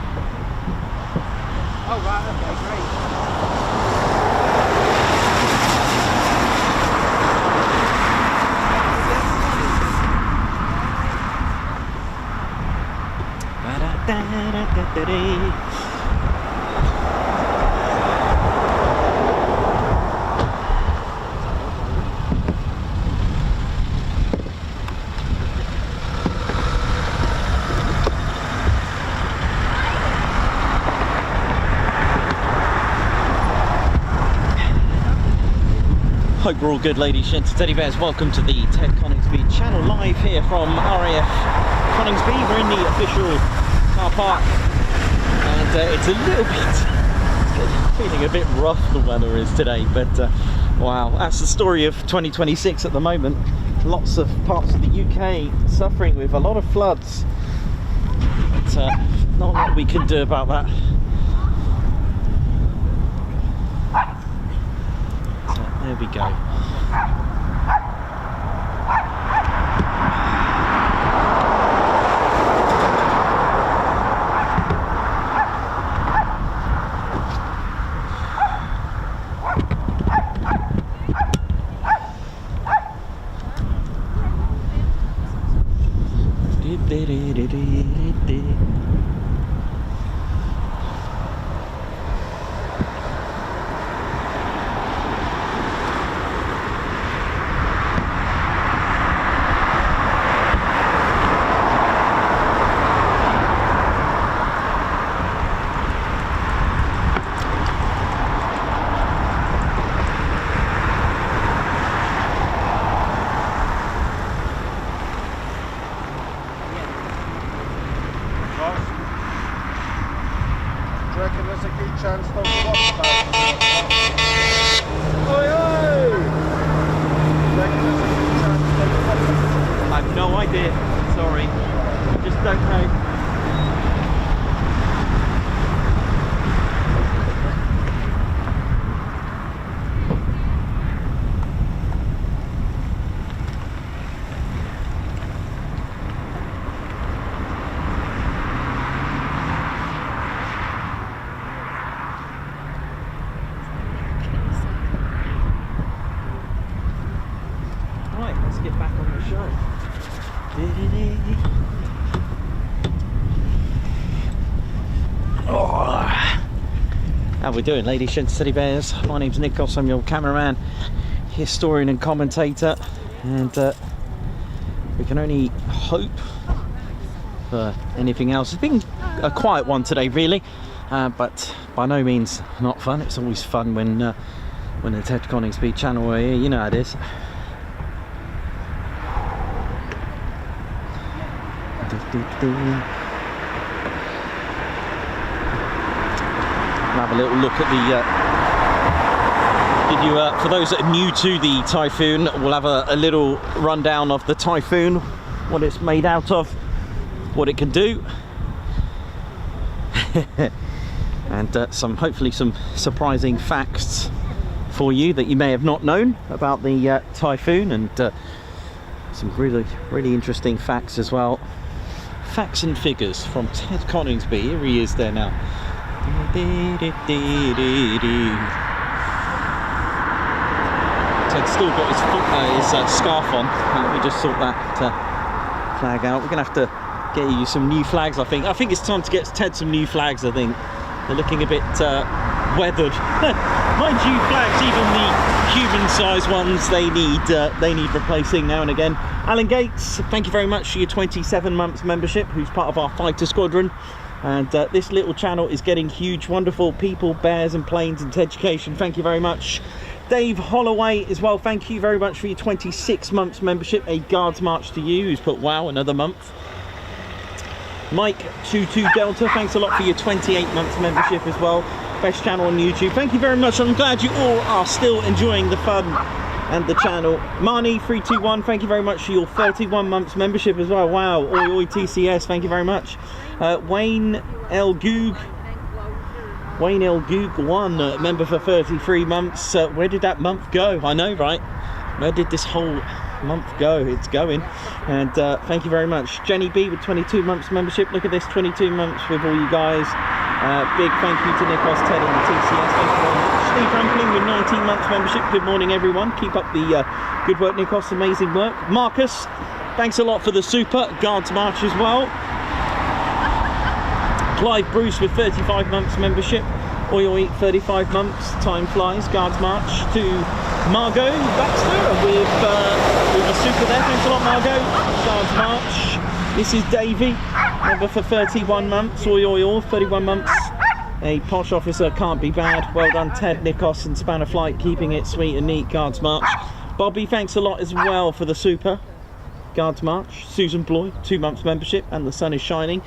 A: Oh, right, okay, great.
B: Hope we're all good, ladies, gents, teddy bears. Welcome to the Ted Coningsby channel, live here from RAF Coningsby. We're in the official car park, and it's a little bit feeling a bit rough, the weather is today, but wow, that's the story of 2026 at the moment. Lots of parts of the UK suffering with a lot of floods, but not a lot we can do about that. There we go.
A: Do you reckon there's a good chance they'll be watched about? Oi, oi! Do you reckon there's a good chance they'll be watched?
B: I have no idea. Sorry. I just don't know. Right, let's get back on the show. Oh. How we doing, ladies, gents, teddy bears? My name's Nikos, I'm your cameraman, historian and commentator, and we can only hope for anything else. It's been a quiet one today, really, but by no means not fun. It's always fun when the Ted Coningsby channel are here, you know how it is. Have a little look at the give you for those that are new to the Typhoon, we'll have a little rundown of the Typhoon, what it's made out of, what it can do, and hopefully some surprising facts for you that you may have not known about the Typhoon, and some really interesting facts as well. Facts and figures from Ted Coningsby. Here he is there now. Ted's still got his scarf on. Let me just sort that flag out. We're going to have to get you some new flags, I think. I think it's time to get Ted some new flags, I think. They're looking a bit weathered. Mind you, flags, even the human-sized ones, they need replacing now and again. Alan Gates, thank you very much for your 27 months membership, who's part of our fighter squadron. And this little channel is getting huge, wonderful people, bears and planes into education. Thank you very much. Dave Holloway as well, thank you very much for your 26 months membership. A Guards March to you, who's put wow, another month. Mike 22 Delta, thanks a lot for your 28 months membership as well. Best channel on YouTube. Thank you very much. I'm glad you all are still enjoying the fun and the channel. Marnie 321, thank you very much for your 31 months membership as well. Wow. Oi oi TCS, thank you very much. Wayne L Goog 1, member for 33 months. Where did that month go? I know, right? Where did this whole month go? It's going. And thank you very much. Jenny B with 22 months membership. Look at this, 22 months with all you guys. Big thank you to Nikos, Ted and the TCS. Thank you very much. Steve Rampling with 19 months membership. Good morning, everyone. Keep up the good work, Nikos. Amazing work. Marcus, thanks a lot for the super Guards March as well. Clive Bruce with 35 months membership. Oi oi, 35 months. Time flies. Guards March to Margot Baxter with a super there. Thanks a lot, Margot. Guards March. This is Davey, member for 31 months. Oi oi oi, 31 months. A posh officer can't be bad. Well done, Ted, Nikos and Spanner Flight, keeping it sweet and neat. Guards March. Bobby, thanks a lot as well for the super Guards March. Susan Bloy, 2 months membership, and the sun is shining.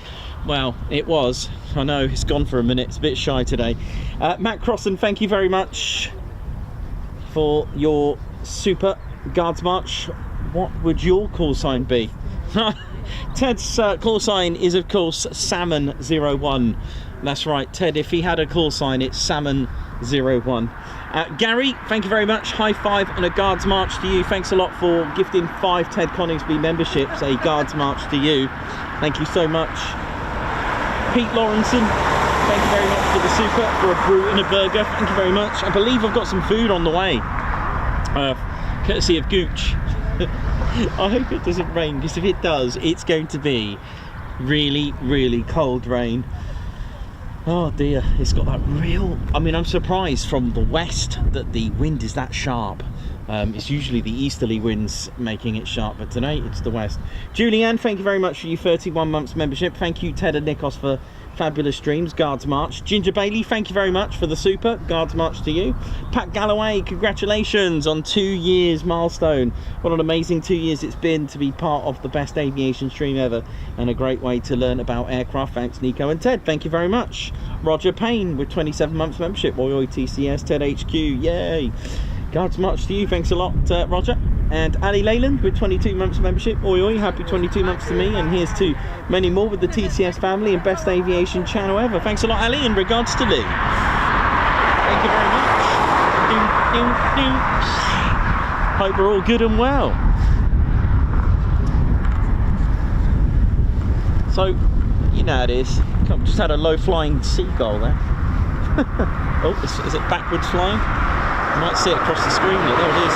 B: Well, it was. I know, it's gone for a minute. It's a bit shy today. Matt Crossan, thank you very much for your super Guards March. What would your call sign be? Ted's call sign is, of course, Salmon01. That's right, Ted. If he had a call sign, it's Salmon01. Gary, thank you very much. High five and a Guards March to you. Thanks a lot for gifting 5 Ted Coningsby memberships. A Guards March to you. Thank you so much. Pete Lawrenson, thank you very much for the super, for a brew and a burger. Thank you very much. I believe I've got some food on the way, courtesy of Gooch. I hope it doesn't rain, because if it does, it's going to be really, really cold rain. Oh dear, it's got that real... I mean, I'm surprised from the west that the wind is that sharp. It's usually the easterly winds making it sharp, but today it's the west. Julianne, thank you very much for your 31 months membership. Thank you, Ted and Nikos, for fabulous streams. Guards March. Ginger Bailey, thank you very much for the super. Guards March to you. Pat Galloway, congratulations on 2 years milestone. What an amazing 2 years it's been to be part of the best aviation stream ever, and a great way to learn about aircraft. Thanks, Nico and Ted. Thank you very much. Roger Payne with 27 months membership. Oi oi TCS, Ted HQ, yay. Guards March to you, thanks a lot, Roger. And Ali Leyland with 22 months membership. Oi oi, happy 22 months to me, and here's to many more with the TCS family and best aviation channel ever. Thanks a lot, Ali, in regards to Lee. Thank you very much. Hope we're all good and well. So, you know how it is. Just had a low-flying seagull there. Oh, is it backwards flying? You might see it across the screen. There it is.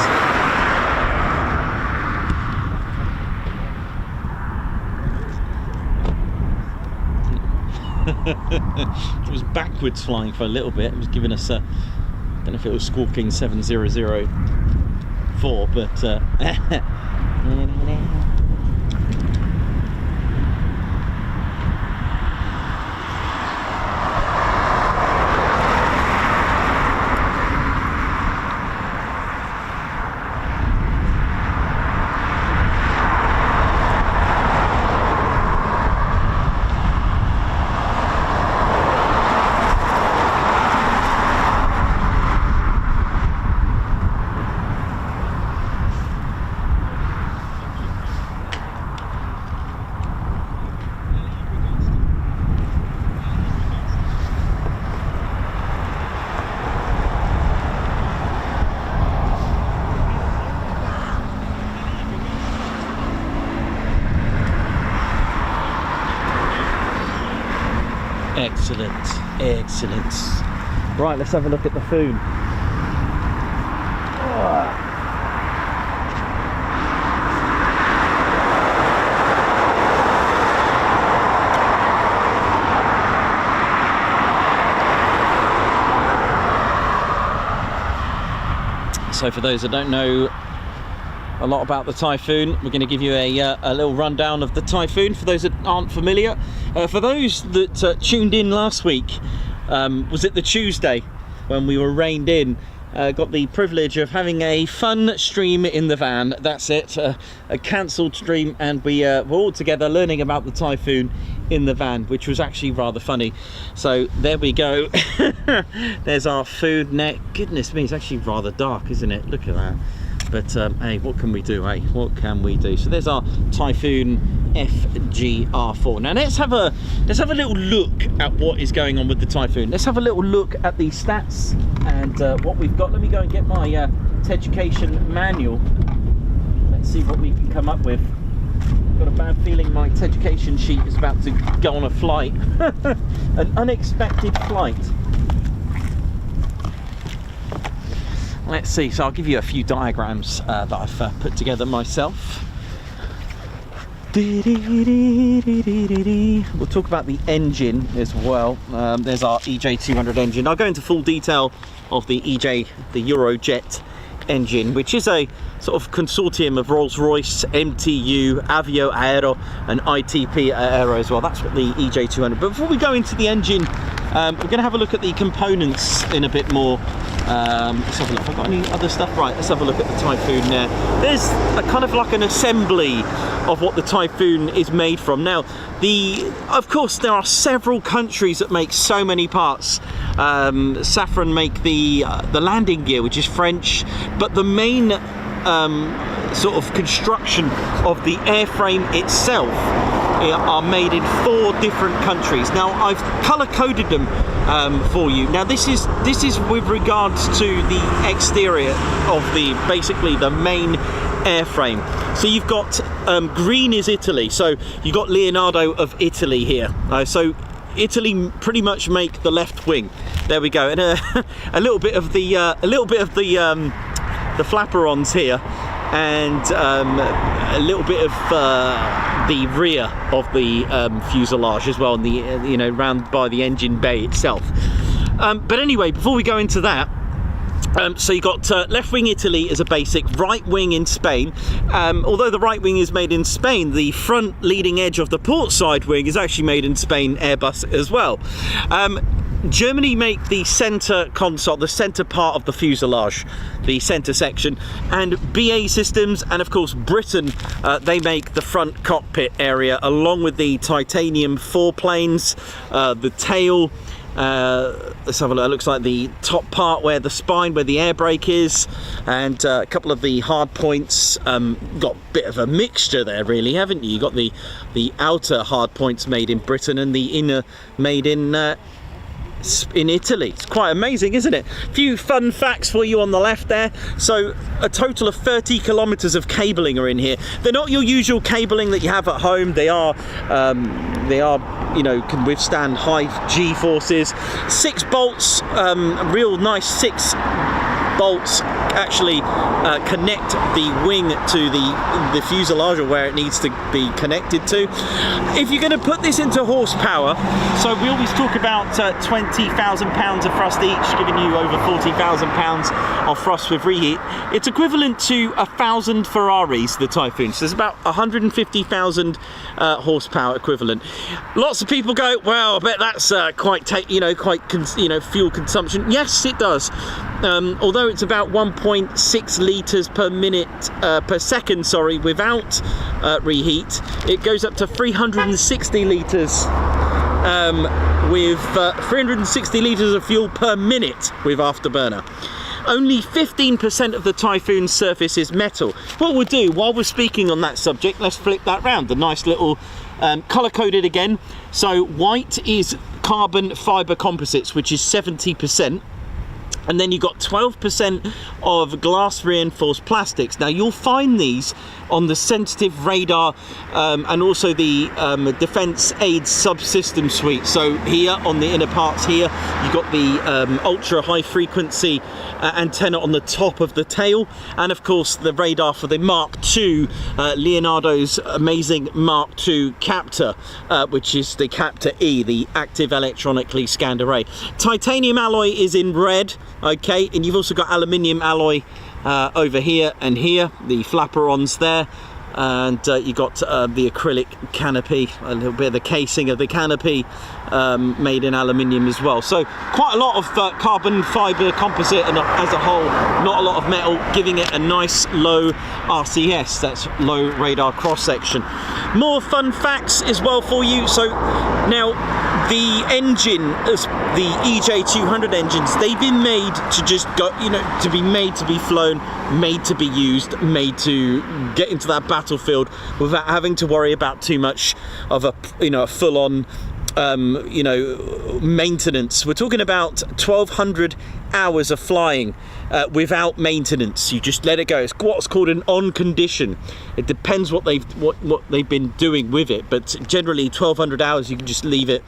B: It was backwards flying for a little bit. It was giving us a... I don't know if it was squawking 7004, but... Excellent. Right, let's have a look at the food. So for those that don't know a lot about the Typhoon, we're going to give you a little rundown of the Typhoon for those that aren't familiar. For those that tuned in last week, was it the Tuesday when we were reined in? Got the privilege of having a fun stream in the van. That's it, a cancelled stream, and we were all together learning about the Typhoon in the van, which was actually rather funny. So there we go. There's our food net. Goodness me, it's actually rather dark, isn't it? Look at that. But hey, what can we do, eh? What can we do? So there's our Typhoon FGR4. Now let's have a little look at what is going on with the Typhoon. Let's have a little look at the stats and what we've got. Let me go and get my education manual. Let's see what we can come up with. Got a bad feeling my education sheet is about to go on a flight. An unexpected flight. Let's see, so I'll give you a few diagrams that I've put together myself. We'll talk about the engine as well. There's our EJ200 engine. I'll go into full detail of the EJ, the Eurojet engine, which is a sort of consortium of Rolls-Royce, MTU, Avio Aero and ITP Aero as well. That's what the EJ200. But before we go into the engine, we're going to have a look at the components in a bit more. Let's have a look. Have I got any other stuff? Right, let's have a look at the Typhoon there. There's a kind of like an assembly of what the Typhoon is made from. Now, of course, there are several countries that make so many parts. Safran make the landing gear, which is French, but the main sort of construction of the airframe itself are made in 4 different countries. Now I've color coded them for you. Now this is with regards to the exterior of basically the main airframe. So you've got green is Italy, so you've got Leonardo of Italy here. So Italy pretty much make the left wing. There we go, and a little bit of the flaperons here, and a little bit of the rear of the fuselage as well, and the round by the engine bay itself. But anyway, before we go into that, so you got left wing Italy as a basic, right wing in Spain. Although the right wing is made in Spain, the front leading edge of the port side wing is actually made in Spain, Airbus as well. Germany make the center console, the center part of the fuselage, the center section, and BAE Systems and of course Britain, they make the front cockpit area along with the titanium foreplanes, the tail. Let's have a look. It looks like the top part where the spine, where the air brake is, and a couple of the hard points. Got a bit of a mixture there, really, haven't you? You got the outer hard points made in Britain and the inner made in Italy. It's quite amazing, isn't it? A few fun facts for you on the left there. So a total of 30 kilometers of cabling are in here. They're not your usual cabling that you have at home. They are can withstand high G forces. 6 bolts, real nice 6 bolts actually connect the wing to the fuselage, or where it needs to be connected to. If you're going to put this into horsepower, so we always talk about 20,000 pounds of thrust each, giving you over 40,000 pounds of thrust with reheat. It's equivalent to 1,000 Ferraris, the Typhoon. So there's about 150,000 horsepower equivalent. Lots of people go, well, I bet that's quite fuel consumption. Yes, it does. Although it's about 1.6 litres per second, sorry, without reheat, it goes up to 360 litres with 360 litres of fuel per minute with afterburner. Only 15% of the Typhoon's surface is metal. What we'll do, while we're speaking on that subject, let's flip that round. A nice little colour-coded again. So white is carbon fibre composites, which is 70%. And then you've got 12% of glass reinforced plastics. Now you'll find these on the sensitive radar and also the defence aid subsystem suite. So here on the inner parts here, you've got the ultra high frequency antenna on the top of the tail, and of course the radar for the Mark II, Leonardo's amazing Mark II captor, which is the Captor E, the active electronically scanned array. Titanium alloy is in red, okay, and you've also got aluminium alloy over here and here, the flaperons there. And you got the acrylic canopy, a little bit of the casing of the canopy made in aluminium as well. So quite a lot of carbon fibre composite, and as a whole, not a lot of metal, giving it a nice low RCS, that's low radar cross section. More fun facts as well for you. So now the engine, the EJ200 engines, they've been made to just go, you know, to be made to be flown, made to be used, made to get into that battlefield without having to worry about too much of a, you know, a full-on you know, maintenance. We're talking about 1,200 hours of flying without maintenance. You just let it go. It's what's called an on condition. It depends what they've been doing with it, but generally 1,200 hours you can just leave it,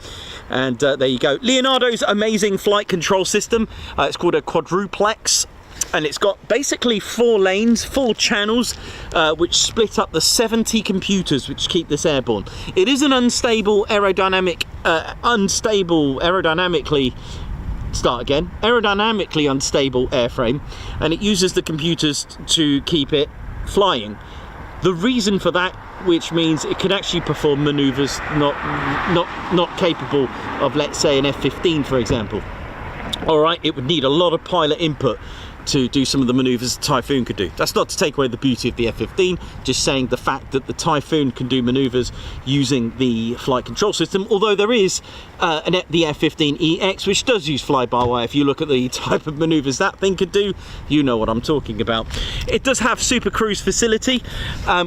B: and there you go. Leonardo's amazing flight control system. It's called a quadruplex. And it's got basically 4 lanes, 4 channels, which split up the 70 computers which keep this airborne. It is an aerodynamically unstable airframe, and it uses the computers to keep it flying. The reason for that, which means it can actually perform maneuvers not capable of, let's say, an F-15, for example. All right, it would need a lot of pilot input to do some of the maneuvers the Typhoon could do. That's not to take away the beauty of the F-15, just saying the fact that the Typhoon can do maneuvers using the flight control system, although there is the F-15EX, which does use fly-by-wire. If you look at the type of maneuvers that thing could do, you know what I'm talking about. It does have super cruise facility,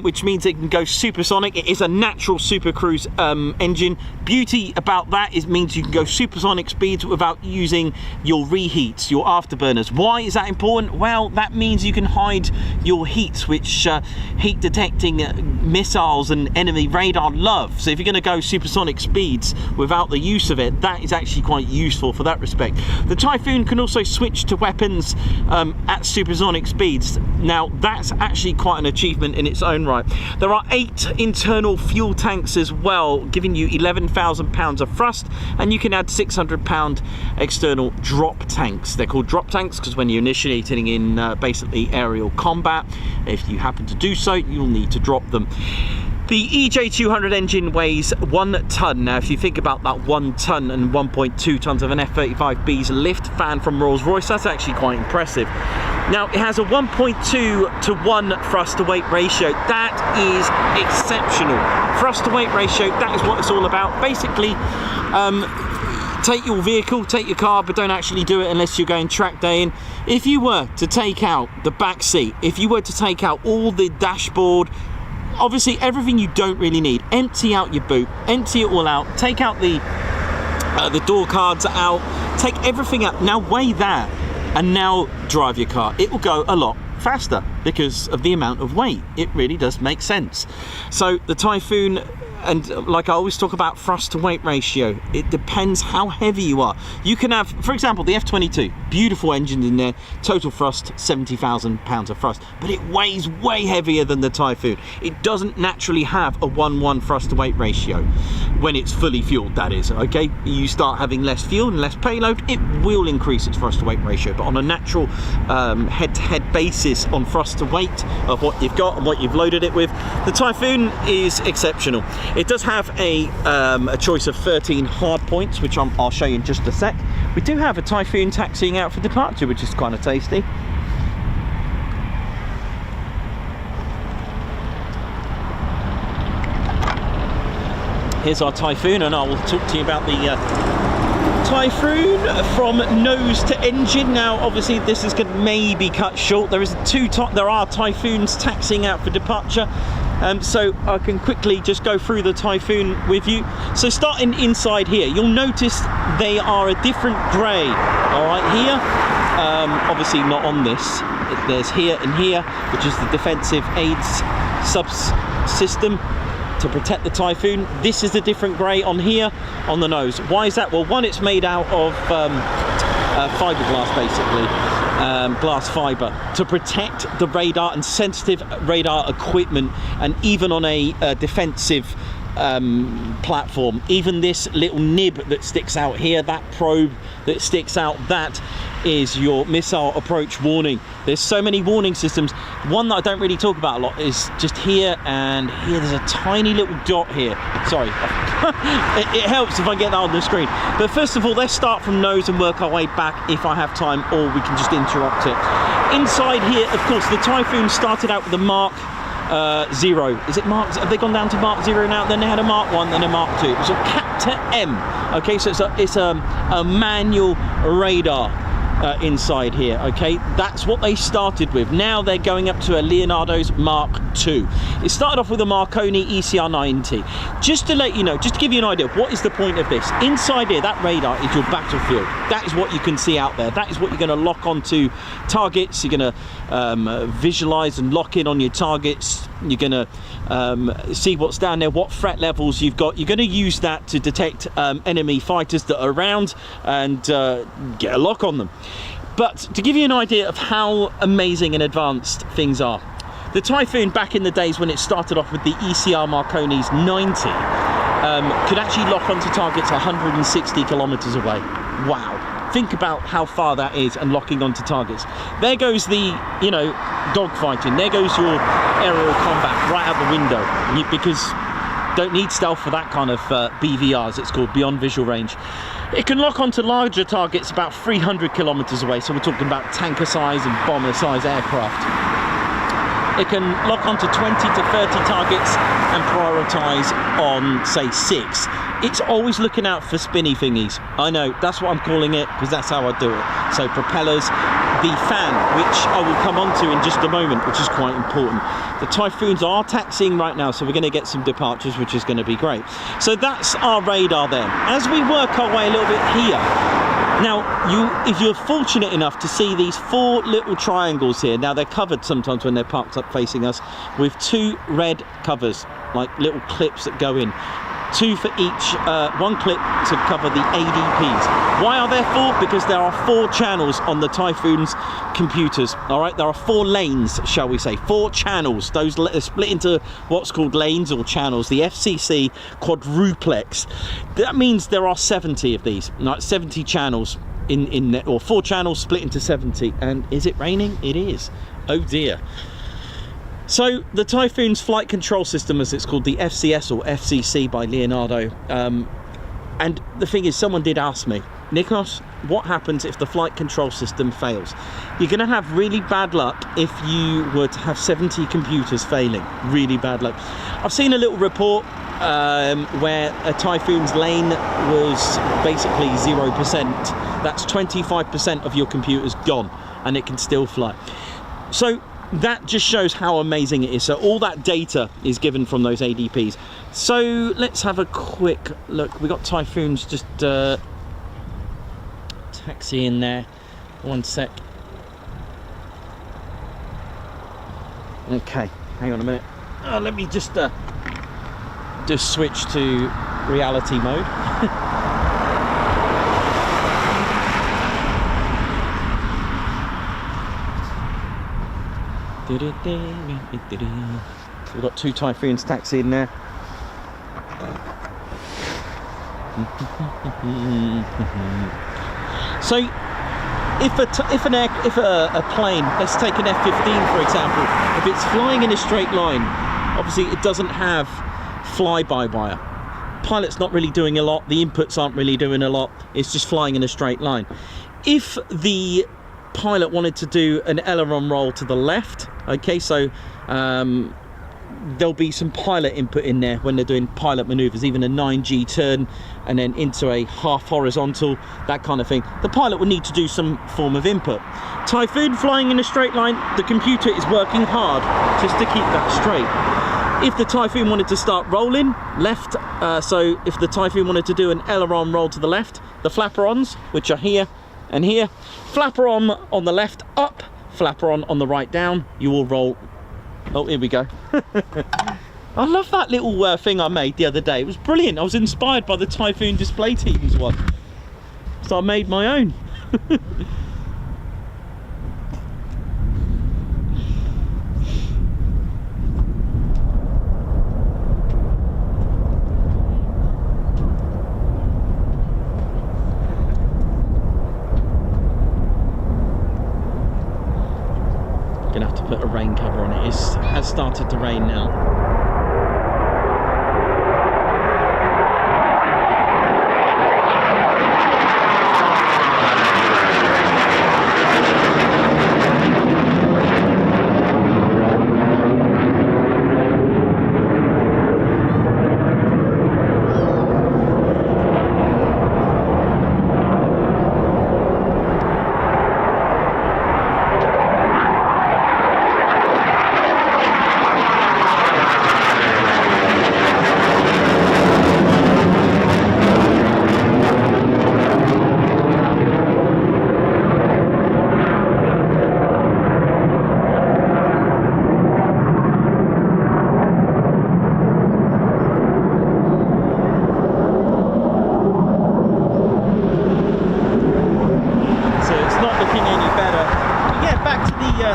B: which means it can go supersonic. It is a natural super cruise engine. Beauty about that is it means you can go supersonic speeds without using your reheats, your afterburners. Why is that important? Well, that means you can hide your heats, which heat detecting missiles and enemy radar love. So if you're going to go supersonic speeds without the use of it, that is actually quite useful for that respect. The Typhoon can also switch to weapons at supersonic speeds. Now that's actually quite an achievement in its own right. There are 8 internal fuel tanks as well, giving you 11,000 pounds of thrust, and you can add 600 pound external drop tanks. They're called drop tanks because when you're initiating in basically aerial combat, if you happen to do so, you'll need to drop them. The EJ200 engine weighs 1 tonne. Now, if you think about that 1 tonne and 1.2 tonnes of an F-35B's lift fan from Rolls-Royce, that's actually quite impressive. Now, it has a 1.2:1 thrust-to-weight ratio. That is exceptional. Thrust-to-weight ratio, that is what it's all about. Basically, take your vehicle, take your car, but don't actually do it unless you're going track day in. If you were to take out the back seat, if you were to take out all the dashboard, obviously everything you don't really need, empty out your boot, empty it all out, take out the door cards out, take everything out. Now weigh that and now drive your car. It will go a lot faster because of the amount of weight. It really does make sense. So the Typhoon, and like I always talk about thrust to weight ratio, it depends how heavy you are. You can have, for example, the F-22, beautiful engine in there, total thrust 70,000 pounds of thrust, but it weighs way heavier than the Typhoon. It doesn't naturally have a 1:1 thrust to weight ratio when it's fully fueled, that is. Okay, you start having less fuel and less payload, it will increase its thrust to weight ratio, but on a natural head-to-head basis on thrust to weight of what you've got and what you've loaded it with, the Typhoon is exceptional. It does have a choice of 13 hard points, which I'll show you in just a sec. We do have a Typhoon taxiing out for departure, which is kind of tasty. Here's our Typhoon, and I will talk to you about the Typhoon from nose to engine. Now, obviously, this is going to maybe cut short. There are Typhoons taxiing out for departure. So I can quickly just go through the Typhoon with you. So starting inside here, you'll notice they are a different grey. All right, here, obviously not on this. There's here and here, which is the defensive aids subsystem to protect the Typhoon. This is a different grey on here on the nose. Why is that? Well, one, it's made out of fiberglass, basically. Glass fiber to protect the radar and sensitive radar equipment, and even on a defensive platform. Even this little nib that sticks out here, that probe that sticks out, that is your missile approach warning. There's so many warning systems. One that I don't really talk about a lot is just here and here. There's a tiny little dot here. Sorry, it helps if I get that on the screen. But first of all, let's start from nose and work our way back if I have time, or we can just interrupt it. Inside here, of course, the Typhoon started out with a Mark 0. Is it Mark? Have they gone down to Mark 0 now? Then they had a Mark 1, then a Mark 2. It was a Captor M. Okay, so it's a manual radar inside here. Okay, that's what they started with. Now they're going up to a Leonardo's Mark 2. It started off with a Marconi ECR 90. Just to let you know, just to give you an idea of what is the point of this. Inside here, that radar is your battlefield. That is what you can see out there. That is what you're going to lock onto targets. You're going to visualize and lock in on your targets. You're going to see what's down there, what threat levels you've got. You're going to use that to detect enemy fighters that are around and get a lock on them. But to give you an idea of how amazing and advanced things are, the Typhoon back in the days when it started off with the ECR Marconi's 90 could actually lock onto targets 160 kilometers away. Wow. Think about how far that is and locking onto targets. There goes the, you know, dogfighting. There goes your aerial combat right out the window, because don't need stealth for that kind of BVR, as it's called, beyond visual range. It can lock onto larger targets about 300 kilometers away, so we're talking about tanker size and bomber size aircraft. It can lock onto 20 to 30 targets and prioritize on, say, 6. It's always looking out for spinny thingies. I know, that's what I'm calling it, because that's how I do it. So propellers, the fan, which I will come on to in just a moment, which is quite important. The Typhoons are taxiing right now, so we're going to get some departures, which is going to be great. So that's our radar then. As we work our way a little bit here, now, if you're fortunate enough to see these 4 little triangles here, now they're covered sometimes when they're parked up facing us with 2 red covers, like little clips that go in. 2 for each, 1 clip to cover the ADPs. Why are there 4? Because there are 4 channels on the Typhoon's computers. All right, there are 4 lanes, shall we say, 4 channels. Those are split into what's called lanes or channels. The FCC quadruplex. That means there are 70 of these, like 70 channels in there, or 4 channels split into 70. And is it raining? It is. Oh dear. So the Typhoon's flight control system, as it's called, the FCS or FCC by Leonardo, and the thing is, someone did ask me, Nikos, what happens if the flight control system fails? You're going to have really bad luck if you were to have 70 computers failing. Really bad luck. I've seen a little report where a Typhoon's lane was basically 0%. That's 25% of your computers gone, and it can still fly. So that just shows how amazing it is. So all that data is given from those ADPs. So let's have a quick look. We got Typhoons just taxi in there. One sec. Okay, hang on a minute. Let me just switch to reality mode. So we've got 2 Typhoons taxiing there. So if a plane, let's take an F-15 for example, if it's flying in a straight line, obviously it doesn't have fly-by-wire. Pilot's not really doing a lot, the inputs aren't really doing a lot, it's just flying in a straight line. If the pilot wanted to do an aileron roll to the left, okay, so there'll be some pilot input in there when they're doing pilot maneuvers, even a 9G turn and then into a half horizontal, that kind of thing. The pilot will need to do some form of input. Typhoon flying in a straight line, the computer is working hard just to keep that straight. If the Typhoon wanted to start rolling left, so if the Typhoon wanted to do an aileron roll to the left, the flaperons, which are here and here, flapper on the left up, flapper on the right down, you will roll. Oh, here we go. I love that little thing I made the other day. It was brilliant. I was inspired by the Typhoon display teams one, so I made my own. Gonna have to put a rain cover on it. It has started to rain now.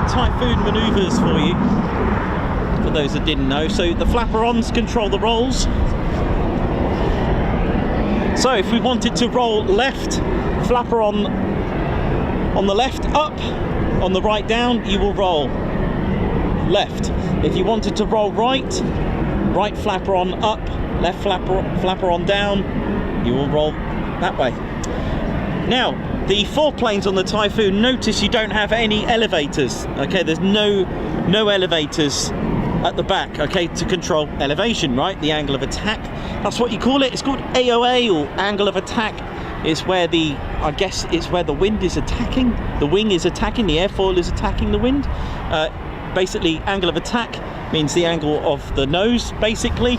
B: Typhoon manoeuvres for you, for those that didn't know. So the flapper-ons control the rolls. So if we wanted to roll left, flapper on the left up, on the right down, you will roll left. If you wanted to roll right flapper on up, left flapper on down, you will roll that way. Now, the foreplanes on the Typhoon, notice you don't have any elevators. Okay, there's no elevators at the back, okay, to control elevation, right? The angle of attack. That's what you call it. It's called AOA, or angle of attack. It's where I guess it's where the wind is attacking. The wing is attacking, the airfoil is attacking the wind. Basically, angle of attack means the angle of the nose, basically,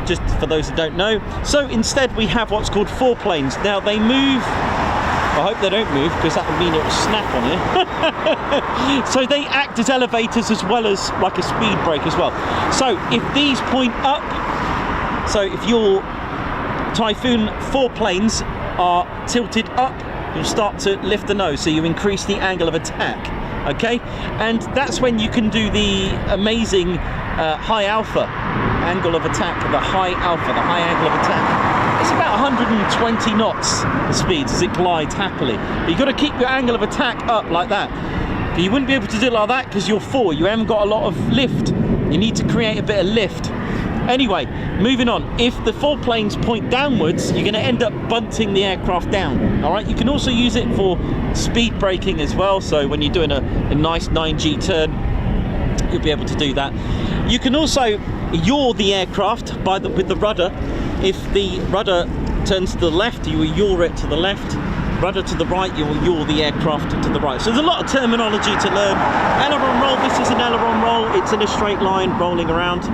B: just for those that don't know. So instead we have what's called foreplanes. Now they move, I hope they don't move, because that would mean it will snap on you. So they act as elevators as well as like a speed brake as well. So if these point up, so if your Typhoon foreplanes are tilted up, you'll start to lift the nose, so you increase the angle of attack. Okay, and that's when you can do the amazing high alpha angle of attack, the high angle of attack. It's about 120 knots the speed as it glides happily. But you've got to keep your angle of attack up like that. But you wouldn't be able to do it like that because you're four. You haven't got a lot of lift. You need to create a bit of lift. Anyway, moving on. If the foreplanes point downwards, you're going to end up bunting the aircraft down. All right. You can also use it for speed braking as well. So when you're doing a nice 9G turn, you'll be able to do that. You can also yaw the aircraft with the rudder. If the rudder turns to the left, you will yaw it to the left. Rudder to the right, you will yaw the aircraft to the right. So there's a lot of terminology to learn. Aileron roll, this is an aileron roll. It's in a straight line rolling around.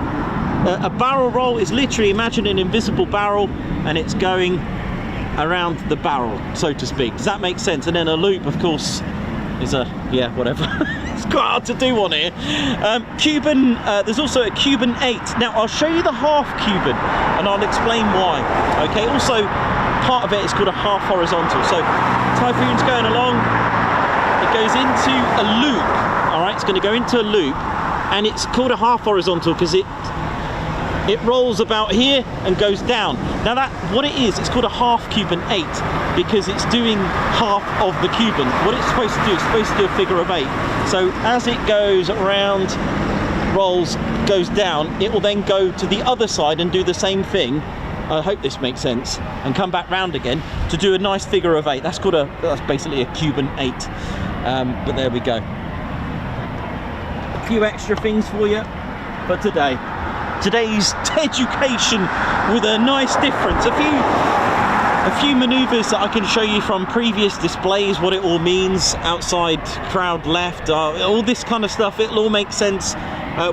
B: A barrel roll is literally, imagine an invisible barrel and it's going around the barrel, so to speak. Does that make sense? And then a loop, of course, is yeah, whatever. It's quite hard to do on here. Cuban, there's also a Cuban 8. Now I'll show you the half Cuban and I'll explain why. Okay, also part of it is called a half horizontal. So Typhoon's going along, it goes into a loop. All right, it's going to go into a loop, and it's called a half horizontal because it rolls about here and goes down. Now what it is, it's called a half Cuban 8 because it's doing half of the Cuban. What it's supposed to do, it's supposed to do a figure of 8. So as it goes around, rolls, goes down, it will then go to the other side and do the same thing. I hope this makes sense, and come back round again to do a nice figure of 8. That's that's basically a Cuban 8. But there we go. A few extra things for you for today. Today's education with a nice difference. A few manoeuvres that I can show you from previous displays, what it all means, outside, crowd left, all this kind of stuff. It'll all make sense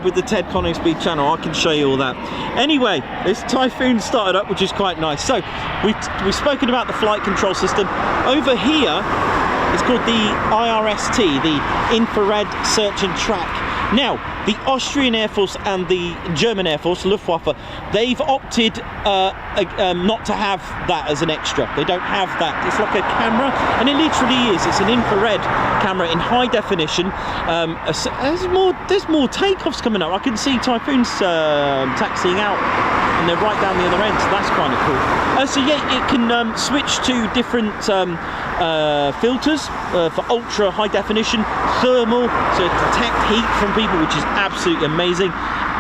B: with the Ted Coningsby channel. I can show you all that. Anyway, this Typhoon started up, which is quite nice. So we've spoken about the flight control system. Over here, it's called the IRST, the Infrared Search and Track. Now, the Austrian Air Force and the German Air Force, Luftwaffe, they've opted not to have that as an extra. They don't have that. It's like a camera, and it literally is. It's an infrared camera in high definition. There's more takeoffs coming up. I can see Typhoons taxiing out and they're right down the other end, so that's kind of cool. So yeah, it can switch to different filters for ultra high definition, thermal, so detect heat from people, which is absolutely amazing.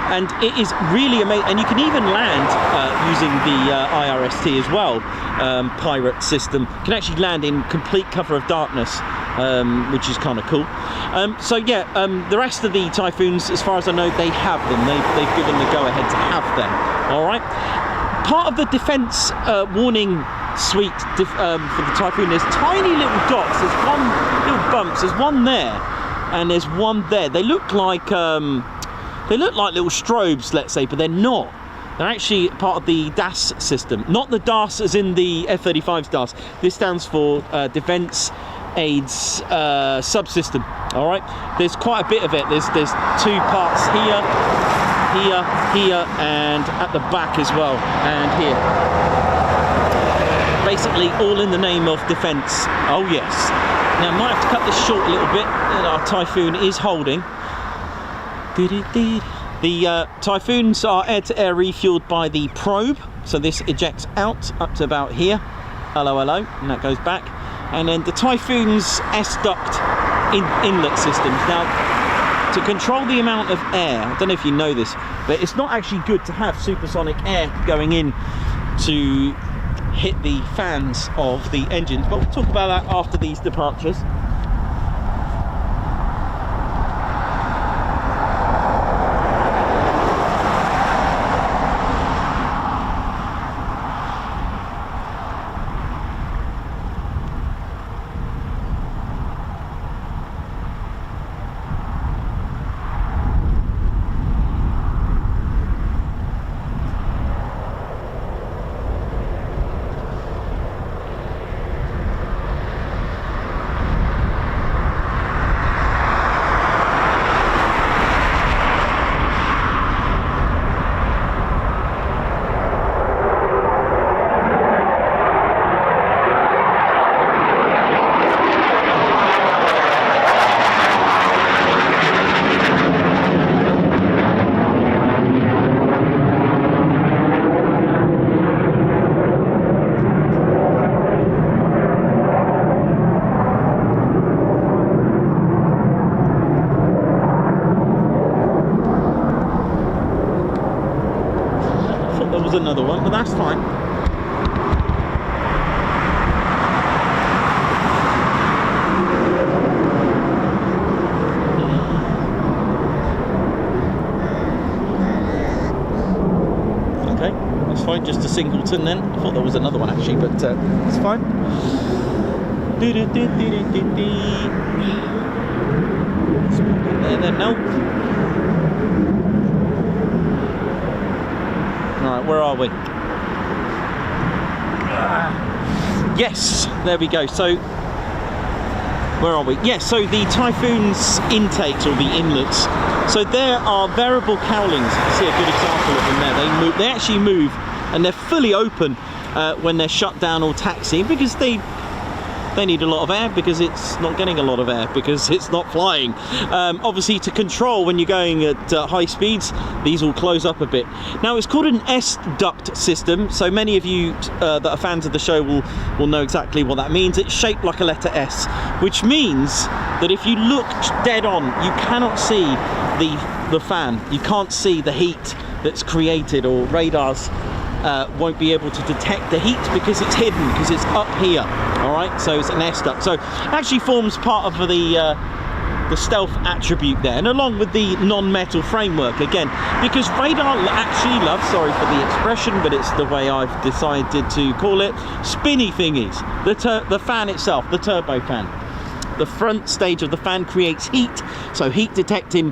B: And it is really amazing, and you can even land using the IRST as well, pirate system. You can actually land in complete cover of darkness, which is kind of cool. So yeah, the rest of the Typhoons, as far as I know, they have them. They've given the go-ahead to have them. All right. Part of the defence warning suite for the Typhoon, there's tiny little dots. There's one little bumps. There's one there, and there's one there. They look like little strobes, let's say, but they're not. They're actually part of the DAS system, not the DAS as in the F-35's DAS. This stands for Defence Aids Subsystem. All right, there's quite a bit of it. There's two parts here, and at the back as well, and here. Basically, all in the name of defence. Oh yes. Now, I might have to cut this short a little bit. Our Typhoon is holding. The Typhoons are air-to-air refueled by the probe, so this ejects out up to about here. Hello, hello, and that goes back. And then the Typhoon's S-duct inlet systems. Now, to control the amount of air, I don't know if you know this, but it's not actually good to have supersonic air going in to hit the fans of the engines, but we'll talk about that after these departures. Another one, but that's fine. Okay, that's fine. Just a singleton then. I thought there was another one actually, but it's fine. There, no. Right, where are we? Yes, there we go. So, where are we? Yes, so the Typhoon's intakes, or the inlets, so there are variable cowlings. You can see a good example of them there. They actually move, and they're fully open when they're shut down or taxiing, because they need a lot of air, because it's not getting a lot of air because it's not flying. Obviously, to control when you're going at high speeds, these will close up a bit. Now, it's called an S-duct system, so many of you that are fans of the show will know exactly what that means. It's shaped like a letter S, which means that if you look dead on, you cannot see the fan. You can't see the heat that's created, or radars won't be able to detect the heat because it's hidden, because it's up here. All right, so it's an S-duct. So it actually forms part of the stealth attribute there, and along with the non-metal framework again, because radar actually loves, sorry for the expression, but it's the way I've decided to call it, spinny thingies. The fan itself, the turbo fan. The front stage of the fan creates heat, so heat detecting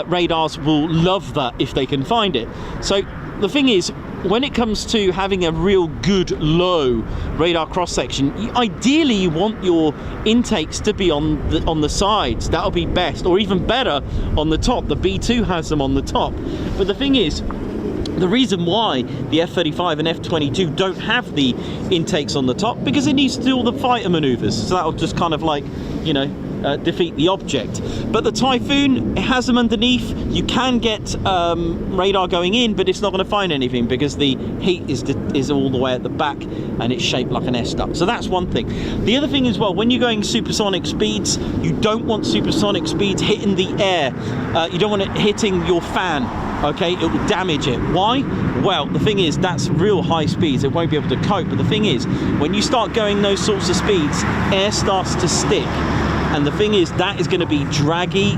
B: radars will love that if they can find it. So the thing is, when it comes to having a real good low radar cross section, ideally you want your intakes to be on the sides. That'll be best, or even better on the top. The B2 has them on the top. But the thing is, the reason why the F-35 and F-22 don't have the intakes on the top, because it needs to do all the fighter maneuvers. So that'll just kind of like, you know, defeat the object. But the Typhoon, it has them underneath. You can get radar going in, but it's not going to find anything because the heat is all the way at the back and it's shaped like an S-duct. So that's one thing. The other thing as well, when you're going supersonic speeds, you don't want supersonic speeds hitting the air. You don't want it hitting your fan. Okay, it will damage it. Why? Well, the thing is, that's real high speeds. It won't be able to cope. But the thing is, when you start going those sorts of speeds, air starts to stick. And the thing is, that is going to be draggy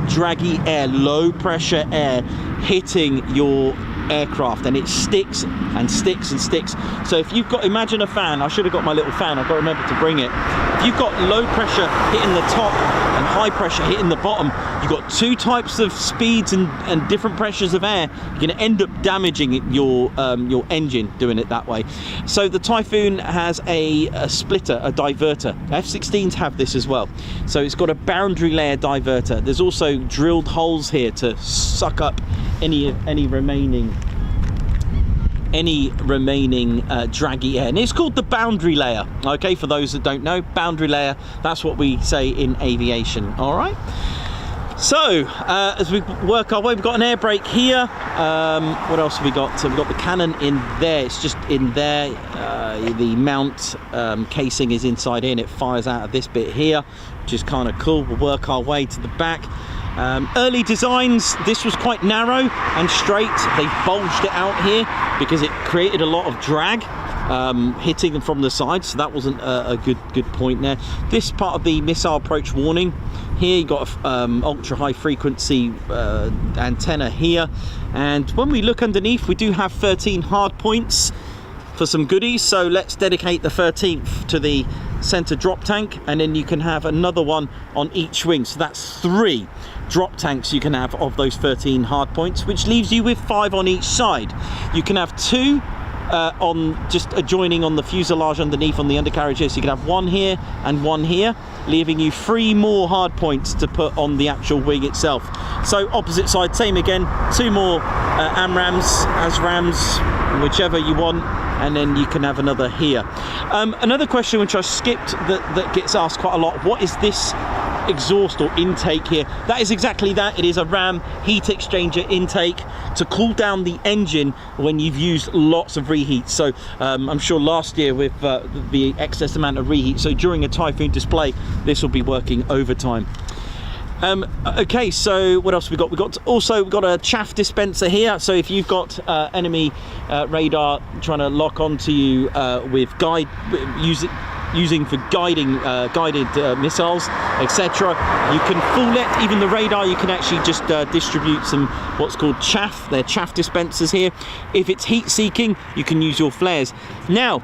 B: air, low pressure air hitting your aircraft, and it sticks and sticks and sticks. So if you've got, imagine a fan, I should have got my little fan, I've got to remember to bring it. If you've got low pressure hitting the top and high pressure hitting the bottom, you've got two types of speeds and different pressures of air. You're going to end up damaging your engine doing it that way. So the Typhoon has a splitter, a diverter. F-16s have this as well. So it's got a boundary layer diverter. There's also drilled holes here to suck up any remaining draggy air, and it's called the boundary layer. Okay, for those that don't know, boundary layer, that's what we say in aviation. All right, so as we work our way, we've got an air brake here. What else have we got? So we've got the cannon in there, it's just in there. The mount casing is inside here and it fires out of this bit here, which is kind of cool. We'll work our way to the back. Early designs, this was quite narrow and straight. They bulged it out here because it created a lot of drag hitting them from the side, so that wasn't a good point there. This part of the missile approach warning, here you got ultra high frequency antenna here, and when we look underneath, we do have 13 hard points for some goodies. So let's dedicate the 13th to the center drop tank, and then you can have another one on each wing. So that's 3 drop tanks you can have of those 13 hard points, which leaves you with 5 on each side. You can have 2 on just adjoining on the fuselage underneath on the undercarriage here, so you can have 1 here and 1 here, leaving you 3 more hard points to put on the actual wing itself. So opposite side, same again, 2 more AMRAAMs, ASRAAMs, whichever you want, and then you can have another here. Another question which I skipped that gets asked quite a lot, what is this exhaust or intake here? That is exactly that. It is a RAM heat exchanger intake to cool down the engine when you've used lots of reheat. So I'm sure last year with the excess amount of reheat, so during a Typhoon display this will be working overtime. Okay, so what else we got? We've got a chaff dispenser here. So if you've got enemy radar trying to lock onto you with using for guided missiles, etc., you can fool it. Even the radar, you can actually just distribute some what's called chaff. They're chaff dispensers here. If it's heat seeking, you can use your flares. Now,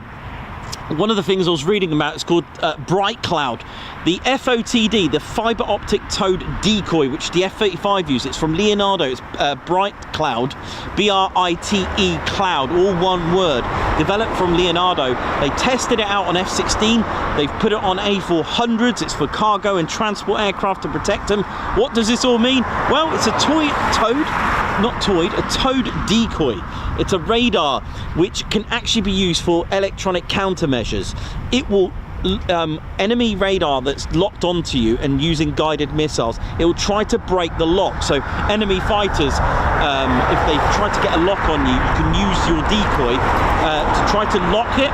B: one of the things I was reading about is called Bright Cloud. The FOTD, the fiber optic towed decoy, which the F-35 uses, it's from Leonardo. It's Bright Cloud, B-R-I-T-E Cloud, all one word, developed from Leonardo. They tested it out on F-16. They've put it on A400s. It's for cargo and transport aircraft to protect them. What does this all mean? Well, it's a towed decoy. It's a radar which can actually be used for electronic countermeasures. It will enemy radar that's locked onto you and using guided missiles, it will try to break the lock. So enemy fighters, if they try to get a lock on you, you can use your decoy to try to lock it.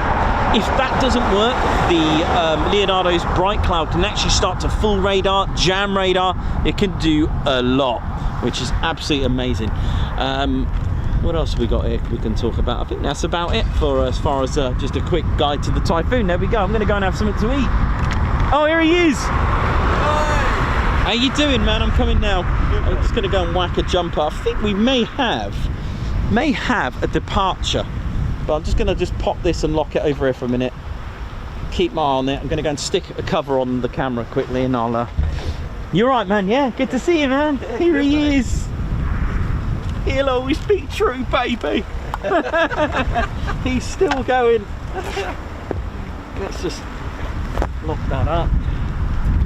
B: If that doesn't work, the Leonardo's Bright Cloud can actually start to full radar, jam radar. It can do a lot, which is absolutely amazing. What else have we got here we can talk about? I think that's about it for as far as just a quick guide to the Typhoon. There we go. I'm going to go and have something to eat. Oh, here he is. Hi. How you doing, man? I'm coming now. I'm just going to go and whack a jumper. I think we may have a departure, but I'm just going to pop this and lock it over here for a minute. Keep my eye on it. I'm going to go and stick a cover on the camera quickly, and I'll. You're right, man. Yeah, good to see you, man. Here he is. He'll always be true, baby. He's still going. Let's just lock that up.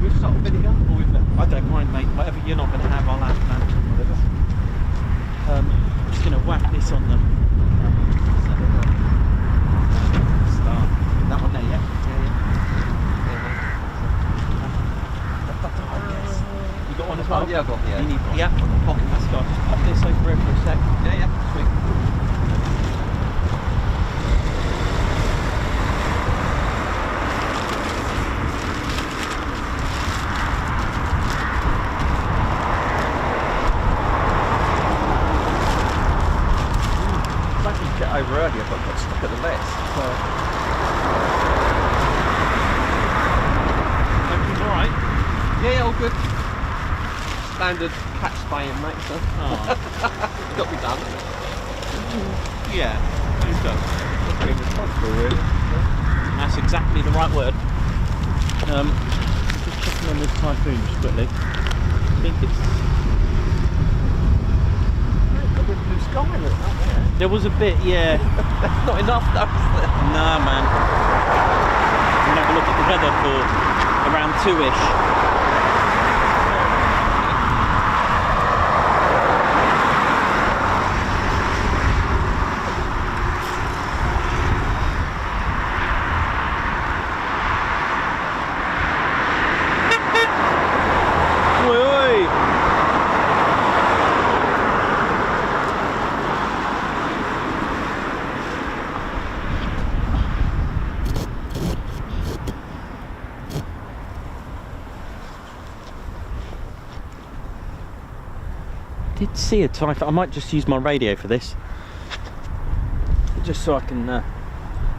B: We've got a video, or with them? I don't mind, mate. Whatever you're not going to have, I'll have, man. Whatever. I'm just going to whack this on them. Start. That one there, yeah? Yeah. Oh, yes. So I'll just pop this over here for a sec.
A: Yeah, sweet. Get over earlier, but got stuck at the left. So
B: Everything's alright?
A: yeah, all good. Standard cat spaying, mate. So it's got to be done.
B: Yeah, it's done.
A: Being responsible, really.
B: That's exactly the right word. Just checking on this Typhoon just quickly. I think it's...
A: Got a bit of blue sky in it, out there.
B: There was a bit, yeah.
A: That's not enough, though, is there?
B: Nah, man. We'll have a look at the weather for around 2ish. Did see a Typhoon. I might just use my radio for this, just so I can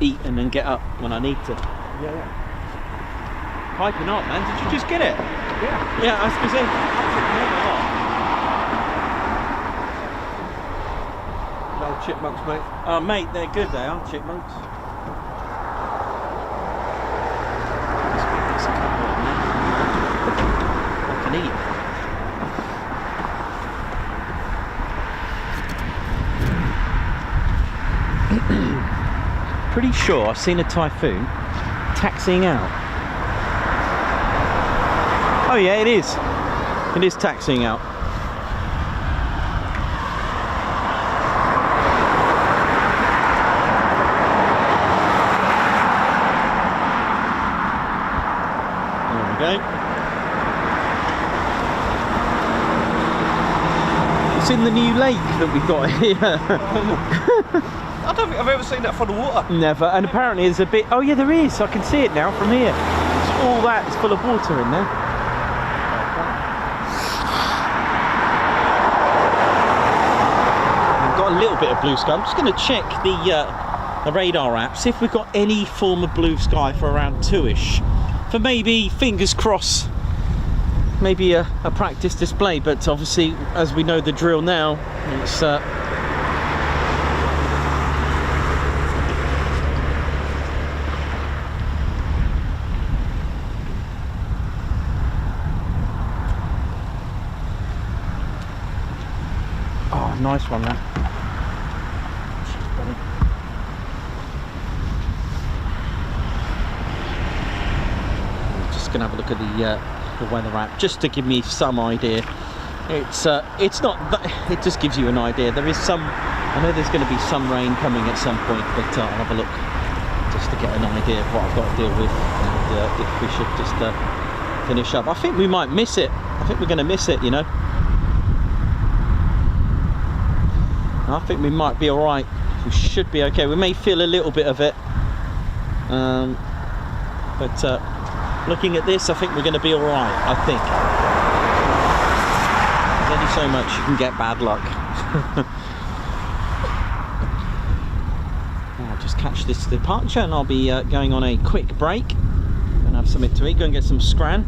B: eat and then get up when I need to.
A: Yeah.
B: Piping up, man. Did you just get it?
A: Yeah.
B: Yeah, I was gonna say.
A: Old chipmunks, mate.
B: Oh, mate, they're good. They are chipmunks. Let's pick this couple up, man. I can eat. Pretty sure I've seen a Typhoon taxiing out. Oh yeah, it is. It is taxiing out. There we go. It's in the new lake that we've got here.
A: I don't think I've ever seen that from the water.
B: Never, and apparently there's a bit. Oh yeah, there is. I can see it now from here. It's all that is full of water in there. We've got a little bit of blue sky. I'm just going to check the radar app, see if we've got any form of blue sky for around 2ish. For maybe, fingers crossed, maybe a practice display. But obviously, as we know the drill now, it's. Nice one, man. I'm just gonna have a look at the weather app just to give me some idea. It's not that, it just gives you an idea. There is some. I know there's going to be some rain coming at some point, but I'll have a look just to get an idea of what I've got to deal with, and if we should just finish up. I think we might miss it. I think we're going to miss it, you know. I think we might be alright. We should be okay. We may feel a little bit of it. But looking at this, I think we're going to be alright, I think. There's only so much you can get bad luck. I'll just catch this departure and I'll be going on a quick break. And have something to eat. Go and get some scran.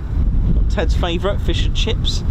B: Got Ted's favourite, fish and chips.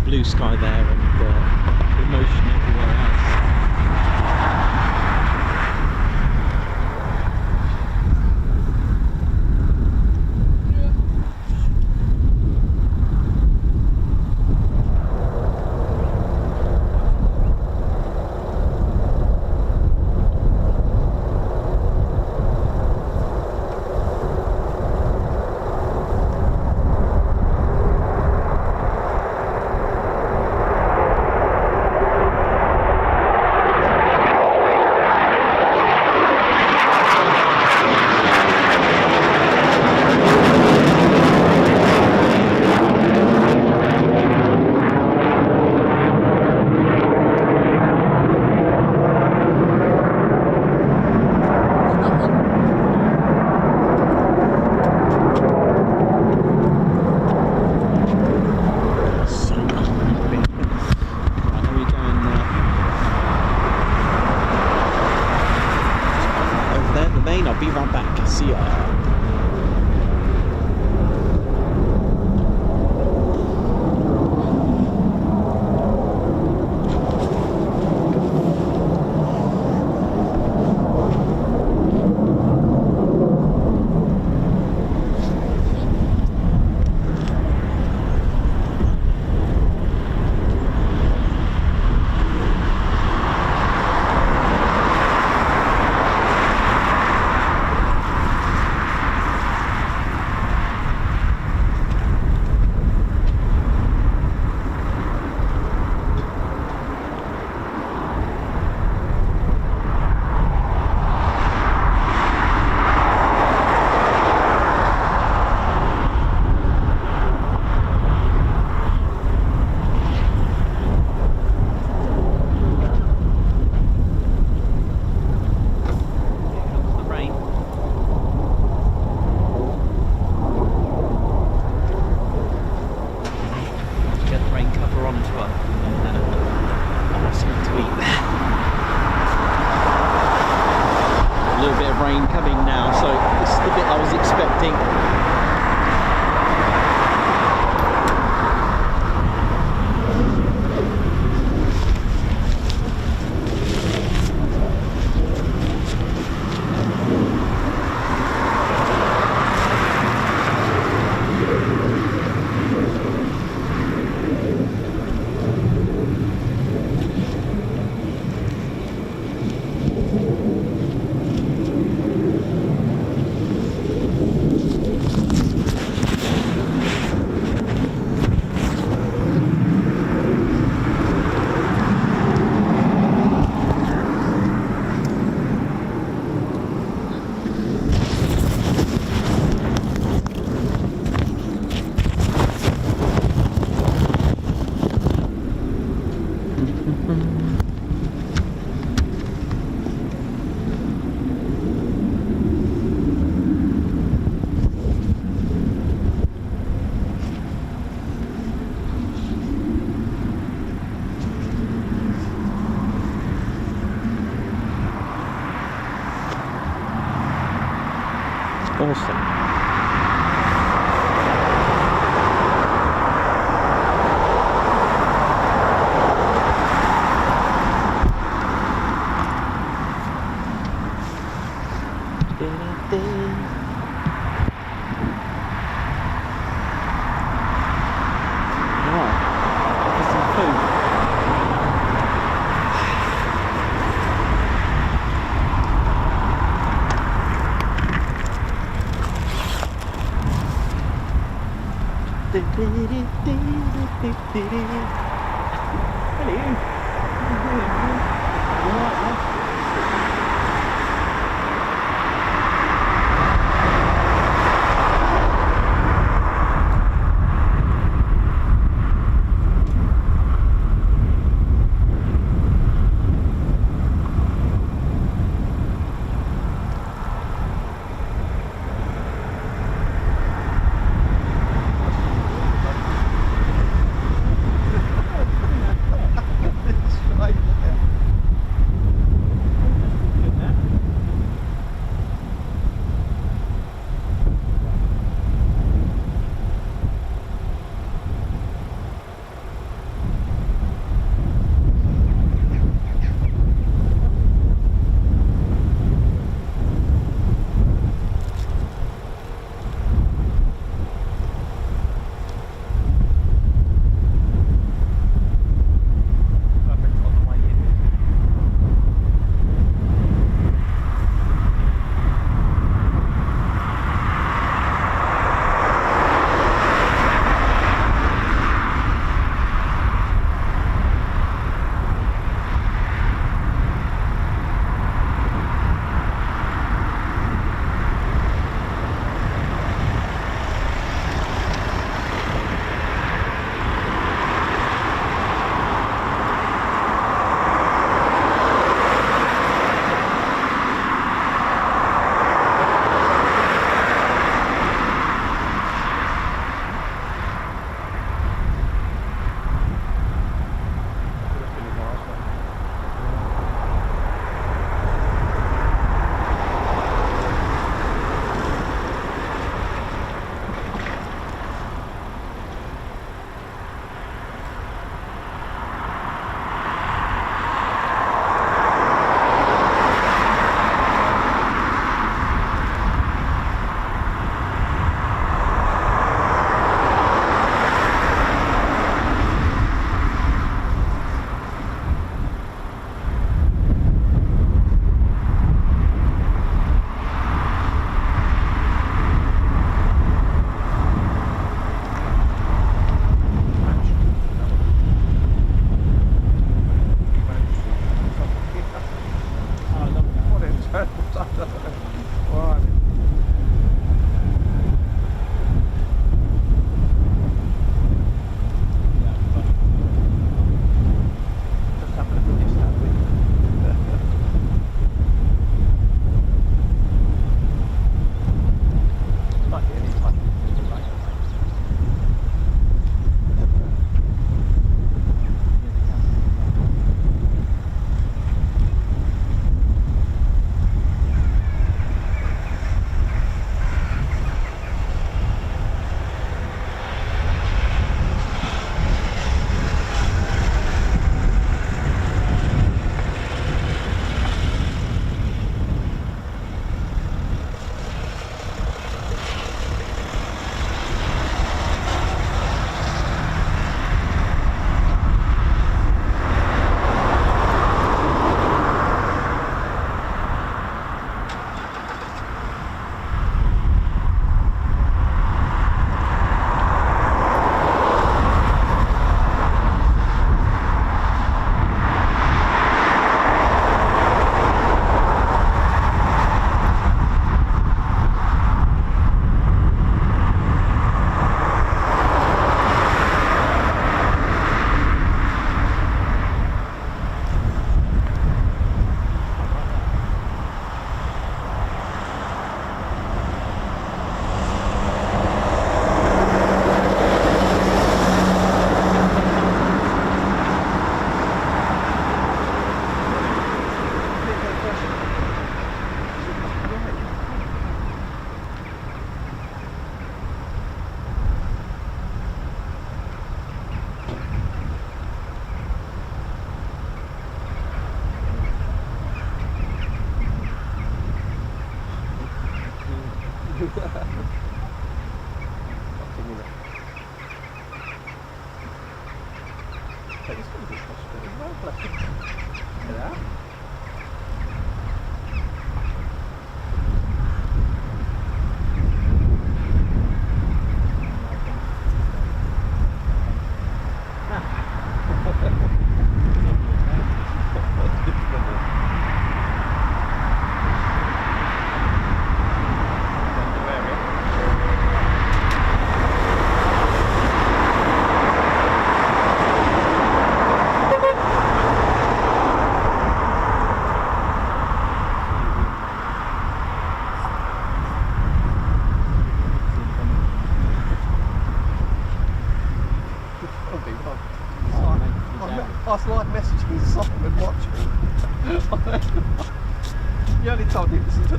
B: Blue sky there and emotion everywhere else.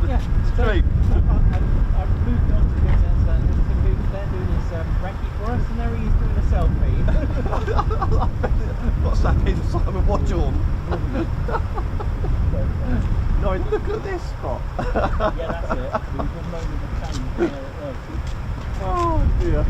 E: Yeah.
A: stream.
E: I've moved on to this and they're doing his recce for us, and there he is doing a selfie.
A: What's that in Simon Watchorn? No, look at this spot.
E: Yeah, that's it. There was one moment of change there it was.
A: Oh dear.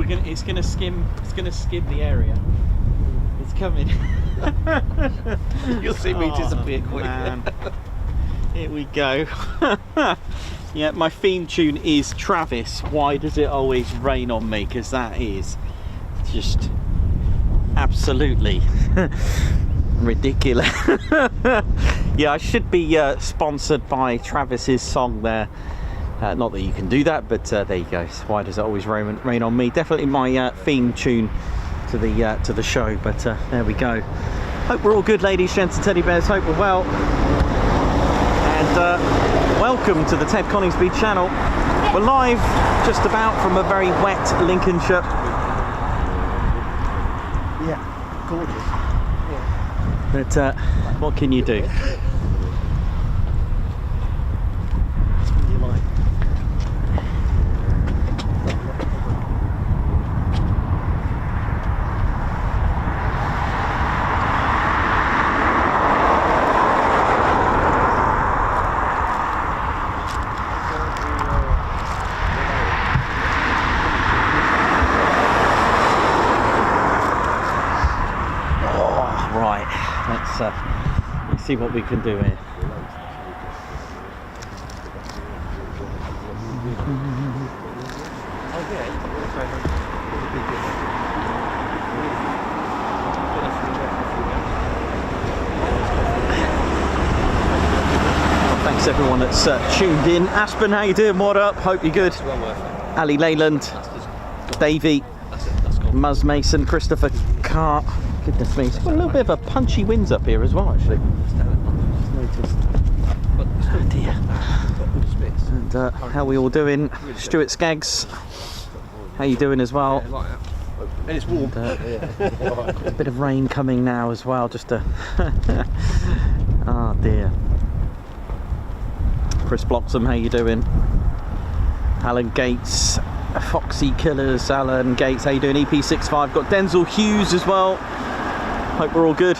B: It's gonna skim the area. It's coming.
A: You'll see me disappear quick.
B: Man. Here we go. Yeah, my theme tune is Travis. Why does it always rain on me? Because that is just absolutely ridiculous. Yeah, I should be sponsored by Travis's song there. Not that you can do that, but there you go. Why does it always rain on me? Definitely my theme tune to the show. But there we go. Hope we're all good, ladies, gents, and teddy bears. Hope we're well. And welcome to the Ted Coningsby channel. We're live just about from a very wet Lincolnshire.
A: Yeah, gorgeous.
B: But what can you do? Let's see what we can do here. Thanks everyone that's tuned in. Aspen, how you doing? What up? Hope you're good. Ali Leyland, Davey, Muzz Mason, Christopher Carr. Goodness me, it's got a little bit of a punchy winds up here as well, actually. Oh dear. And how we all doing? Stuart Skaggs, how you doing as well?
A: And it's warm.
B: And, a bit of rain coming now as well, just to... Oh dear. Chris Bloxham, how you doing? Alan Gates, Foxy Killers, Alan Gates, how you doing? EP65, got Denzel Hughes as well. Hope we're all good.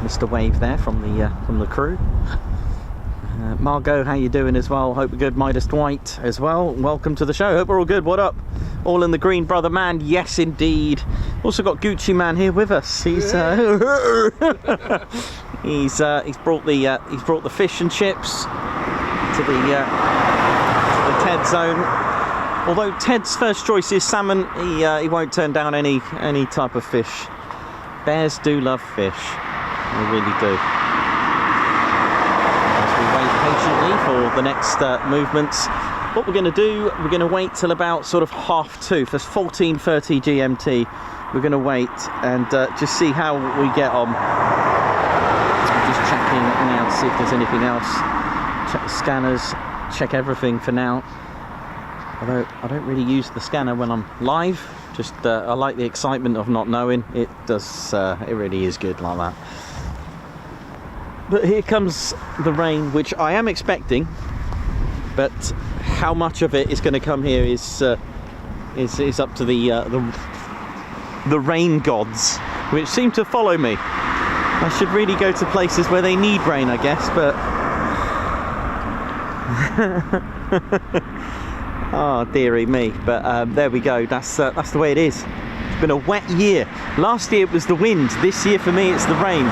B: Mr. Wave there from the crew. Margot, how you doing as well? Hope we're good. Midas Dwight as well. Welcome to the show. Hope we're all good. What up? All in the green, brother man. Yes, indeed. Also got Gucci Man here with us. He's he's brought the fish and chips to the Ted zone. Although Ted's first choice is salmon, he won't turn down any type of fish. Bears do love fish, they really do. As we wait patiently for the next movements, what we're going to do, we're going to wait till about sort of 2:30, for 14:30 GMT. We're going to wait and just see how we get on. I'm just checking now to see if there's anything else. Check the scanners, check everything for now. Although I don't really use the scanner when I'm live, just I like the excitement of not knowing. It does, it really is good like that. But here comes the rain, which I am expecting, but how much of it is going to come here is up to the rain gods, which seem to follow me. I should really go to places where they need rain, I guess, but oh dearie me, but there we go. That's the way it is. It's been a wet year. Last year it was the wind. This year for me it's the rain.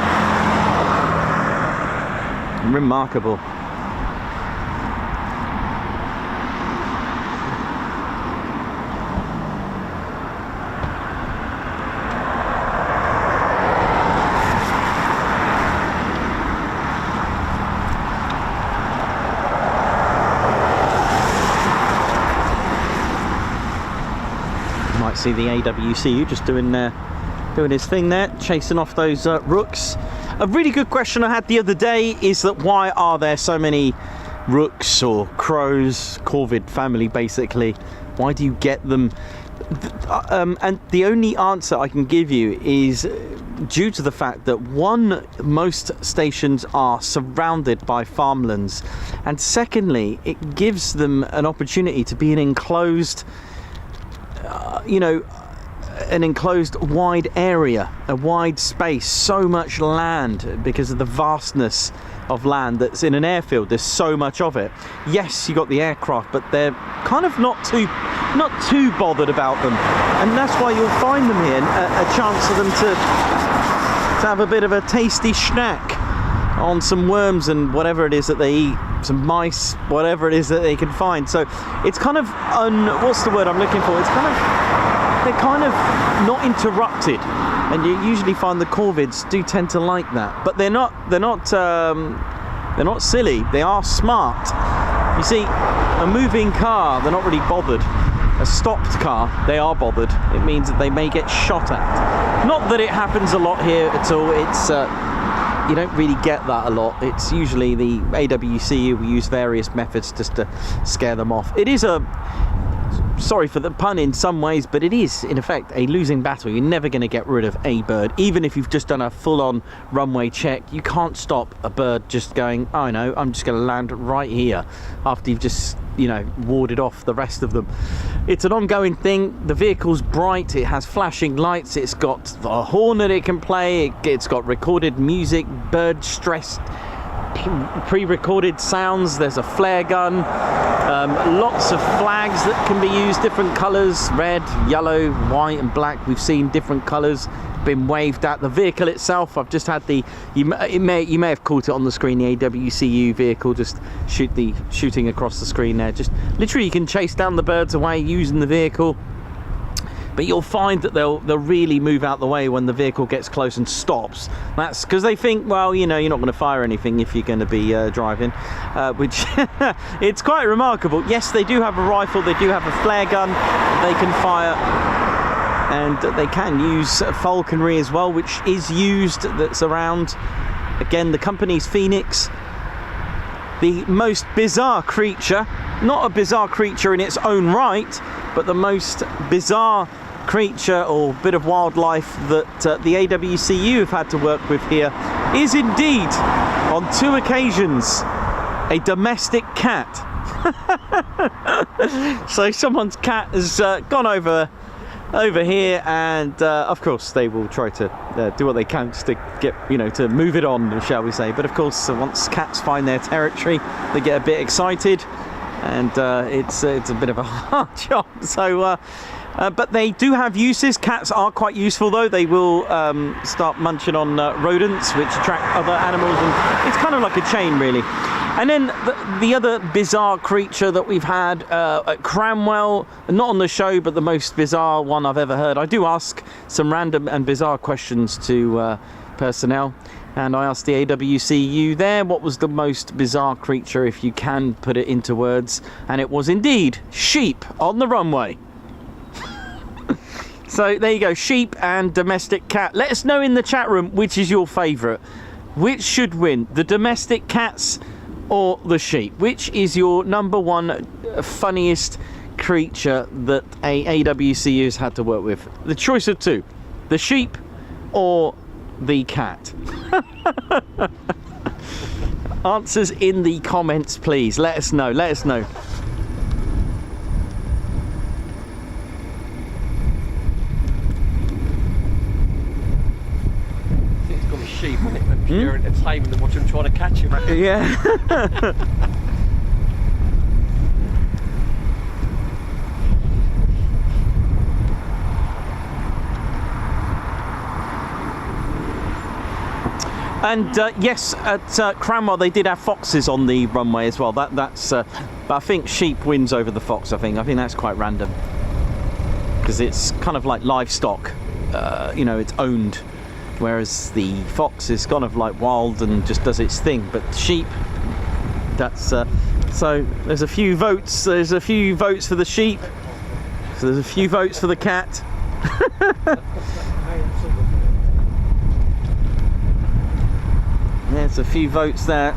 B: Remarkable. See the AWCU just doing his thing there, chasing off those rooks. A really good question I had the other day is that why are there so many rooks or crows, corvid family basically? Why do you get them? And the only answer I can give you is due to the fact that one, most stations are surrounded by farmlands, and secondly, it gives them an opportunity to be an enclosed an enclosed wide area, a wide space, so much land because of the vastness of land that's in an airfield. There's so much of it. Yes, you got the aircraft, but they're kind of not too bothered about them, and that's why you'll find them here, a chance for them to have a bit of a tasty snack on some worms and whatever it is that they eat, some mice, whatever it is that they can find. So it's kind of what's the word I'm looking for? They're kind of not interrupted, and you usually find the corvids do tend to like that. But they're not silly. They are smart. You see, a moving car, they're not really bothered. A stopped car, they are bothered. It means that they may get shot at. Not that it happens a lot here at all. It's you don't really get that a lot. It's usually the AWCU will use various methods just to scare them off. It is sorry for the pun in some ways, but it is in effect a losing battle. You're never going to get rid of a bird. Even if you've just done a full-on runway check, you can't stop a bird just going, oh no, I'm just going to land right here, after you've just, you know, warded off the rest of them. It's an ongoing thing. The vehicle's bright, it has flashing lights, it's got a horn that it can play, it's got recorded music, bird stressed pre-recorded sounds. There's a flare gun, lots of flags that can be used, different colours, red, yellow, white and black. We've seen different colours been waved at. The vehicle itself, I've just had you may have caught it on the screen, the AWCU vehicle just shooting across the screen there. Just literally you can chase down the birds away using the vehicle. But you'll find that they'll really move out the way when the vehicle gets close and stops. That's because they think, well, you know, you're not going to fire anything if you're going to be driving, which it's quite remarkable. Yes, they do have a rifle, they do have a flare gun, they can fire, and they can use falconry as well, which is used, that's around. Again, the company's Phoenix. The most bizarre creature, not a bizarre creature in its own right, but the most bizarre creature or bit of wildlife that the AWCU have had to work with here is indeed, on 2 occasions, a domestic cat. So someone's cat has gone over here, and of course they will try to do what they can just to get, you know, to move it on, shall we say. But of course, once cats find their territory, they get a bit excited, and it's a bit of a hard job. So but they do have uses. Cats are quite useful though. They will start munching on rodents, which attract other animals, and it's kind of like a chain really. And then the other bizarre creature that we've had at Cranwell, not on the show, but the most bizarre one I've ever heard. I do ask some random and bizarre questions to personnel, and I asked the AWCU there what was the most bizarre creature, if you can put it into words, and it was indeed sheep on the runway. So there you go, sheep and domestic cat. Let us know in the chat room which is your favourite. Which should win, the domestic cats or the sheep? Which is your number one funniest creature that a AWCU has had to work with? The choice of 2, the sheep or the cat. Answers in the comments, please. Let us know.
A: It's got a sheep on it, and you're entertaining them, watching them trying to catch him.
B: Yeah. And yes, at Cranwell they did have foxes on the runway as well. That's but I think sheep wins over the fox. I think that's quite random, because it's kind of like livestock. You know, it's owned, whereas the fox is kind of like wild and just does its thing. But sheep, that's so there's a few votes. There's a few votes for the sheep. So there's a few votes for the cat. There's a few votes there.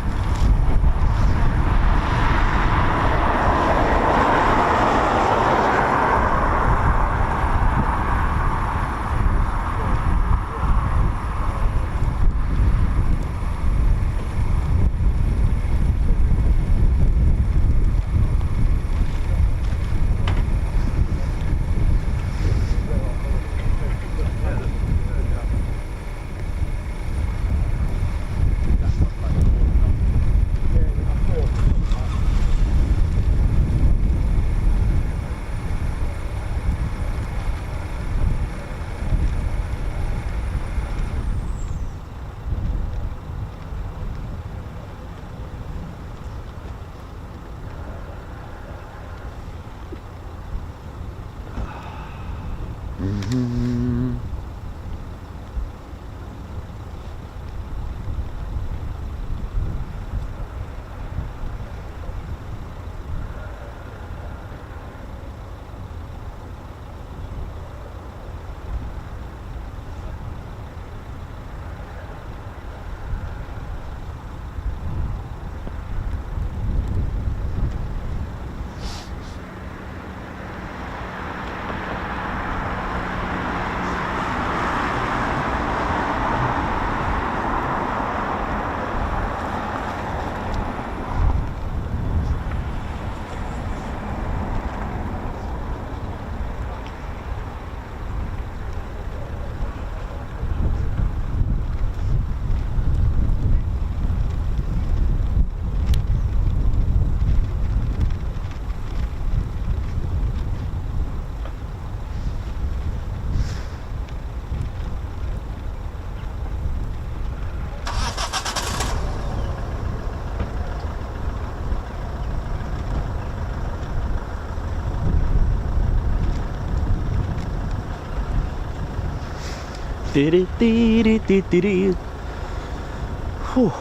B: Whew.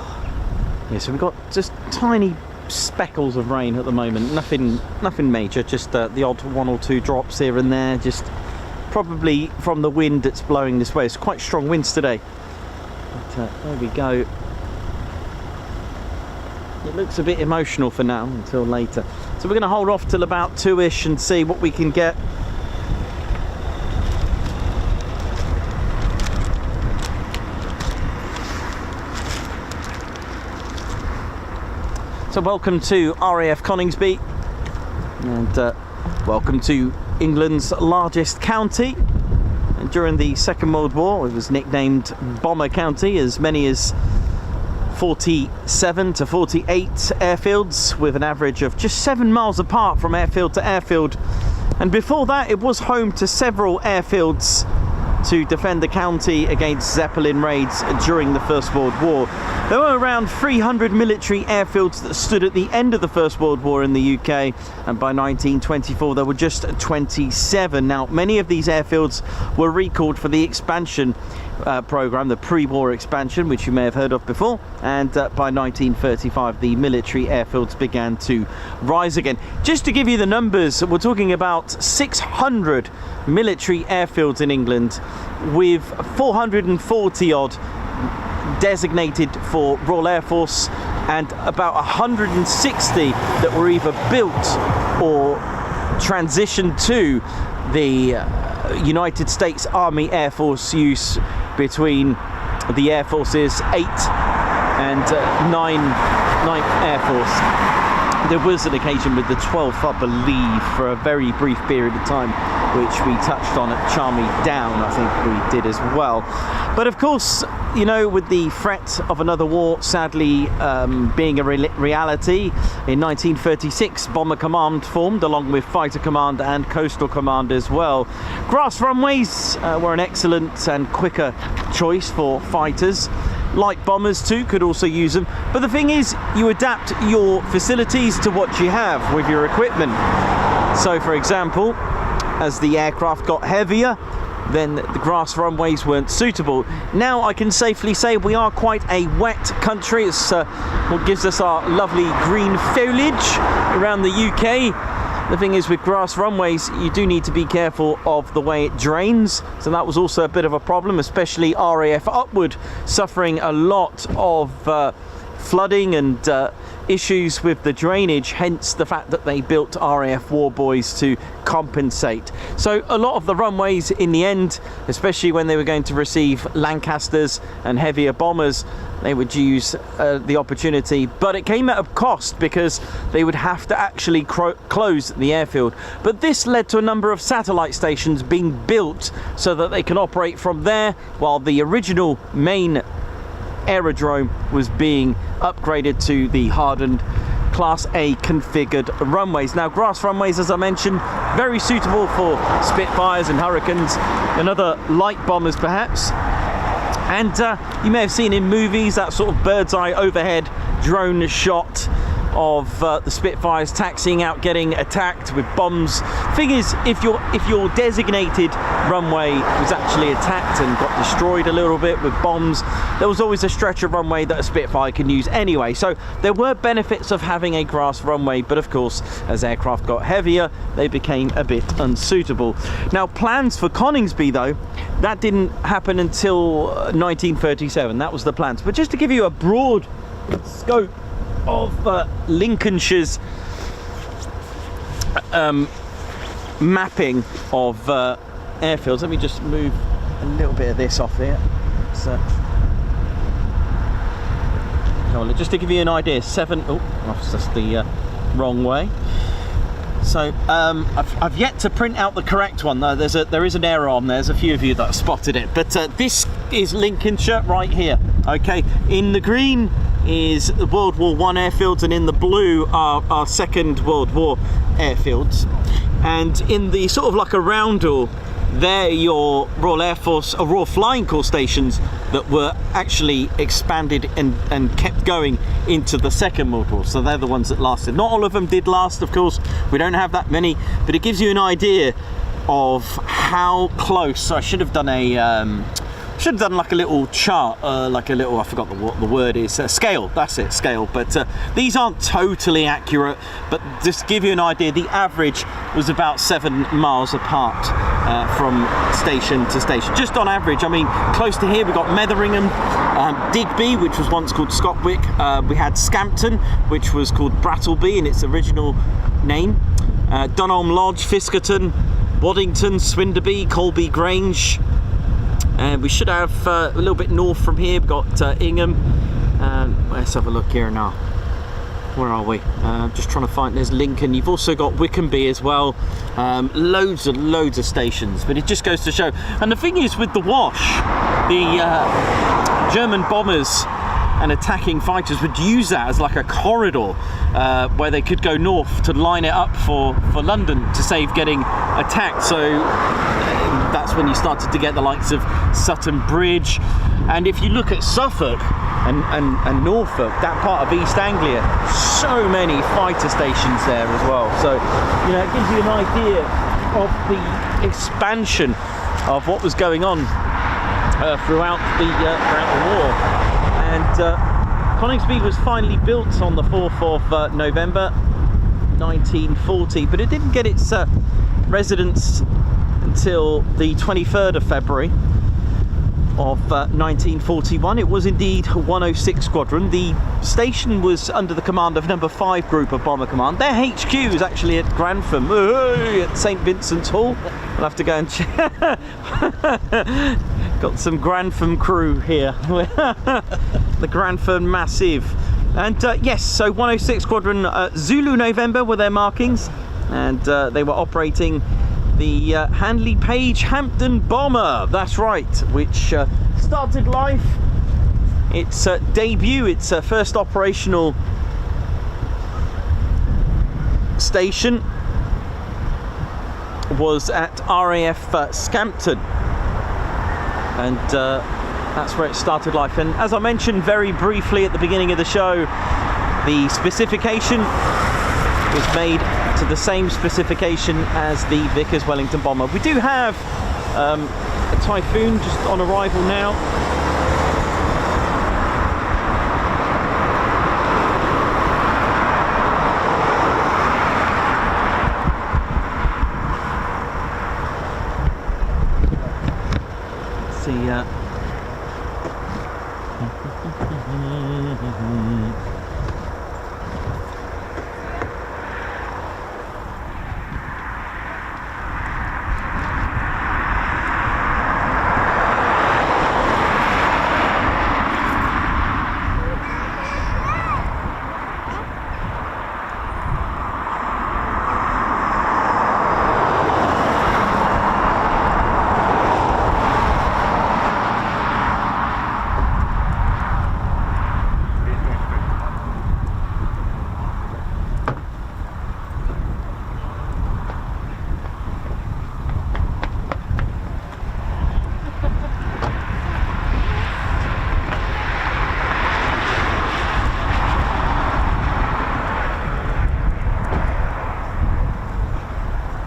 B: Yeah, so we've got just tiny speckles of rain at the moment. Nothing major, just the odd 1 or 2 drops here and there, just probably from the wind that's blowing this way. It's quite strong winds today. But there we go. It looks a bit emotional for now until later. So we're going to hold off till about 2ish and see what we can get. So welcome to RAF Coningsby, and welcome to England's largest county. And during the Second World War, it was nicknamed Bomber County. As many as 47 to 48 airfields, with an average of just 7 miles apart from airfield to airfield. And before that, it was home to several airfields to defend the county against Zeppelin raids during the First World War. There were around 300 military airfields that stood at the end of the First World War in the UK, and by 1924 there were just 27. Now, many of these airfields were recalled for the expansion program, the pre-war expansion, which you may have heard of before, and by 1935 the military airfields began to rise again. Just to give you the numbers, we're talking about 600 military airfields in England, with 440 odd designated for Royal Air Force, and about 160 that were either built or transitioned to the United States Army Air Force use between the Air Force's 8th and 9th Air Force. There was an occasion with the 12th, I believe, for a very brief period of time, which we touched on at Charmy Down, I think we did as well. But of course, you know, with the threat of another war sadly being a reality, in 1936 Bomber Command formed, along with Fighter Command and Coastal Command as well. Grass runways were an excellent and quicker choice for fighters. Light bombers too could also use them, but the thing is, you adapt your facilities to what you have with your equipment. So for example, as the aircraft got heavier, then the grass runways weren't suitable. Now I can safely say we are quite a wet country. It's what gives us our lovely green foliage around the UK. The thing is, with grass runways, you do need to be careful of the way it drains. So that was also a bit of a problem, especially RAF Upward suffering a lot of flooding and issues with the drainage, hence the fact that they built RAF Warboys to compensate. So a lot of the runways in the end, especially when they were going to receive Lancasters and heavier bombers, they would use the opportunity, but it came at a cost because they would have to actually close the airfield. But this led to a number of satellite stations being built so that they can operate from there, while the original main aerodrome was being upgraded to the hardened Class A configured runways. Now, grass runways, as I mentioned, very suitable for Spitfires and Hurricanes and other light bombers perhaps. And you may have seen in movies that sort of bird's eye overhead drone shot of the Spitfires taxiing out, getting attacked with bombs. Thing is, if your designated runway was actually attacked and got destroyed a little bit with bombs, there was always a stretch of runway that a Spitfire can use anyway. So there were benefits of having a grass runway, but of course, as aircraft got heavier, they became a bit unsuitable. Now, plans for Coningsby, though, that didn't happen until 1937. That was the plans. But just to give you a broad scope of Lincolnshire's mapping of airfields, let me just move a little bit of this off here. So, just to give you an idea, that's just the wrong way. So I've yet to print out the correct one. There is an error on there. There's a few of you that have spotted it, but this is Lincolnshire right here. Okay, in the green is the World War I airfields, and in the blue are Second World War airfields. And in the sort of like a roundel, they're your Royal Air Force or Royal Flying Corps stations that were actually expanded and kept going into the Second World War. So they're the ones that lasted. Not all of them did last, of course. We don't have that many, but it gives you an idea of how close. So I should have done like a little chart, like a little, I forgot what the word is, scale, that's it, scale. But these aren't totally accurate, but just to give you an idea, the average was about 7 miles apart from station to station, just on average. I mean, close to here we've got Metheringham, Digby, which was once called Scotwick, we had Scampton, which was called Brattleby in its original name, Dunholm Lodge, Fiskerton, Waddington, Swinderby, Colby Grange. And we should have a little bit north from here, we've got Ingham. Let's have a look here now. Where are we? Just trying to find, there's Lincoln. You've also got Wickenby as well. Loads of stations, but it just goes to show. And the thing is, with the Wash, the German bombers and attacking fighters would use that as like a corridor where they could go north to line it up for London to save getting attacked. So that's when you started to get the likes of Sutton Bridge. And if you look at Suffolk and Norfolk, that part of East Anglia, so many fighter stations there as well. So, you know, it gives you an idea of the expansion of what was going on throughout the war. And Coningsby was finally built on the 4th of November 1940, but it didn't get its residence until the 23rd of February of 1941. It was indeed 106 Squadron. The station was under the command of number 5 Group of Bomber Command. Their HQ is actually at Grantham, at St Vincent's Hall. We'll have to go and check. Got some Grantham crew here. The Grantham Massive. And yes, so 106 Squadron, Zulu November were their markings, and they were operating the Handley Page Hampton bomber, that's right, which started life, its debut, its first operational station was at RAF Scampton, and that's where it started life. And as I mentioned very briefly at the beginning of the show, the specification was made to the same specification as the Vickers Wellington bomber. We do have a Typhoon just on arrival now. Let's see.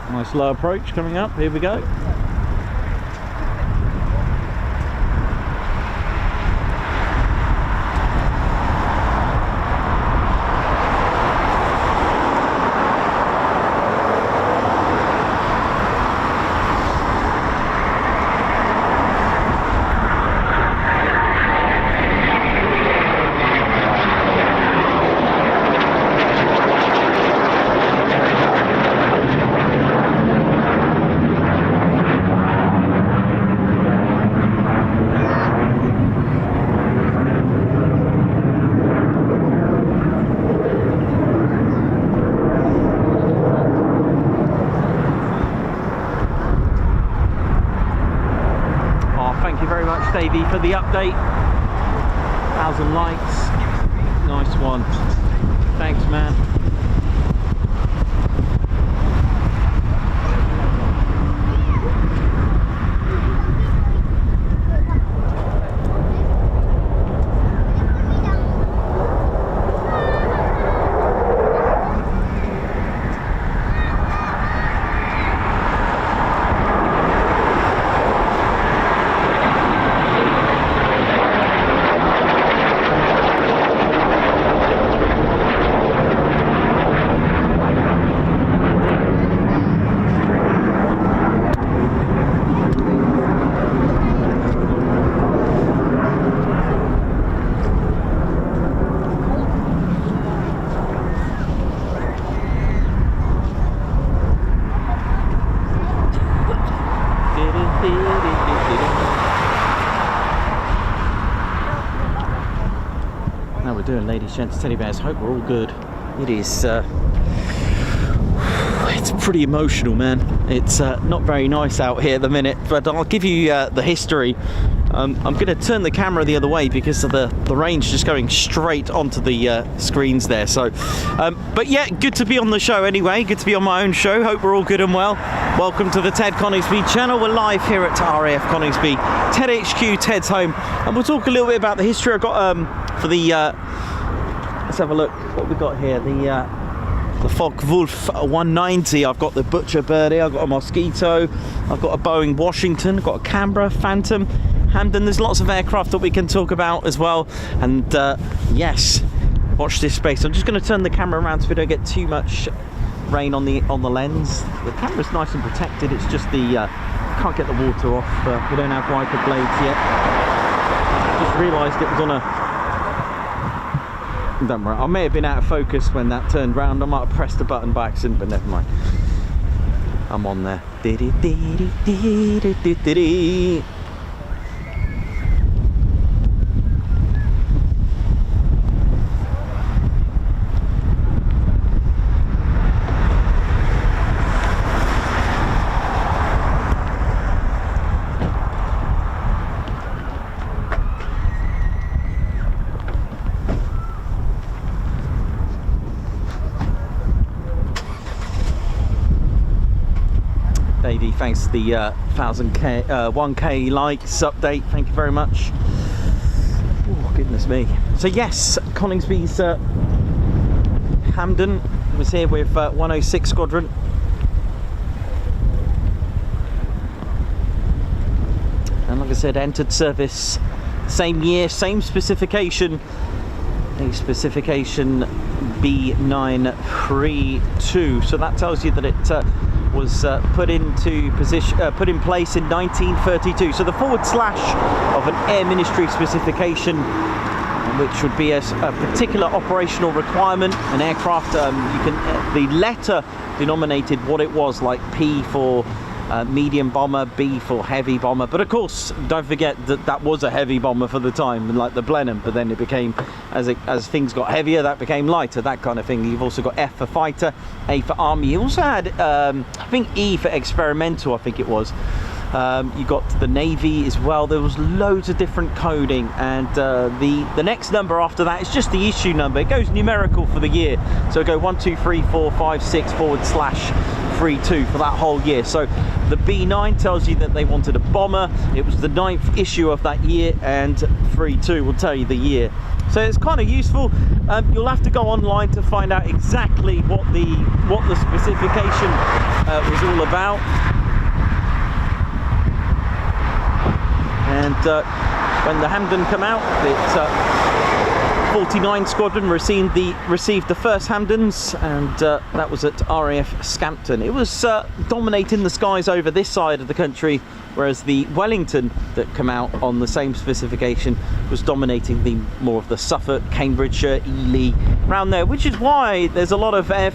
B: Nice low approach coming up. Here we go.
E: Davey for the update. 1,000 likes. Nice one. Thanks, man.
B: How we're doing, ladies, gents, teddy bears. Hope we're all good. It is it's pretty emotional, man. It's not very nice out here at the minute, but I'll give you the history. I'm going to turn the camera the other way because of the range just going straight onto the screens there. So, but yeah, good to be on the show anyway. Good to be on my own show. Hope we're all good and well. Welcome to the Ted Coningsby channel. We're live here at RAF Coningsby, Ted HQ, Ted's home, and we'll talk a little bit about the history. I've got for the let's have a look what we got here. The Focke-Wulf 190. I've got the Butcher Birdie. I've got a Mosquito. I've got a Boeing Washington. I've got a Canberra Phantom. Hampden. There's lots of aircraft that we can talk about as well. And yes, watch this space. I'm just going to turn the camera around so we don't get too much rain on the lens. The camera's nice and protected. It's just the can't get the water off. We don't have wiper blades yet. Just realised it was on a. Don't worry, I may have been out of focus when that turned round. I might have pressed the button by accident, but never mind. I'm on there. Davey, thanks for the 1k likes update. Thank you very much. Oh, goodness me. So yes, Coningsby's Hampden was here with 106 Squadron. And like I said, entered service same year, same specification. A specification B932. So that tells you that it was put into position, put in place in 1932. So the forward slash of an Air Ministry specification, which would be a particular operational requirement, an aircraft. The letter denominated what it was, like P for medium bomber, B for heavy bomber. But of course, don't forget that that was a heavy bomber for the time, like the Blenheim. But then it became, as things got heavier, that became lighter, that kind of thing. You've also got F for fighter, A for army. You also had, I think, E for experimental, I think it was. You got the Navy as well. There was loads of different coding, and the next number after that is just the issue number. It goes numerical for the year, so go 1 2 3 4 5 6 /32 for that whole year. So the B9 tells you that they wanted a bomber. It was the 9th issue of that year, and 32 will tell you the year. So it's kind of useful. You'll have to go online to find out exactly what the specification was all about. And when the Hampden come out, it 49 Squadron received the first Hampdens, and that was at RAF Scampton. It was dominating the skies over this side of the country, whereas the Wellington that come out on the same specification was dominating the more of the Suffolk, Cambridgeshire, Ely, around there, which is why there's a lot of a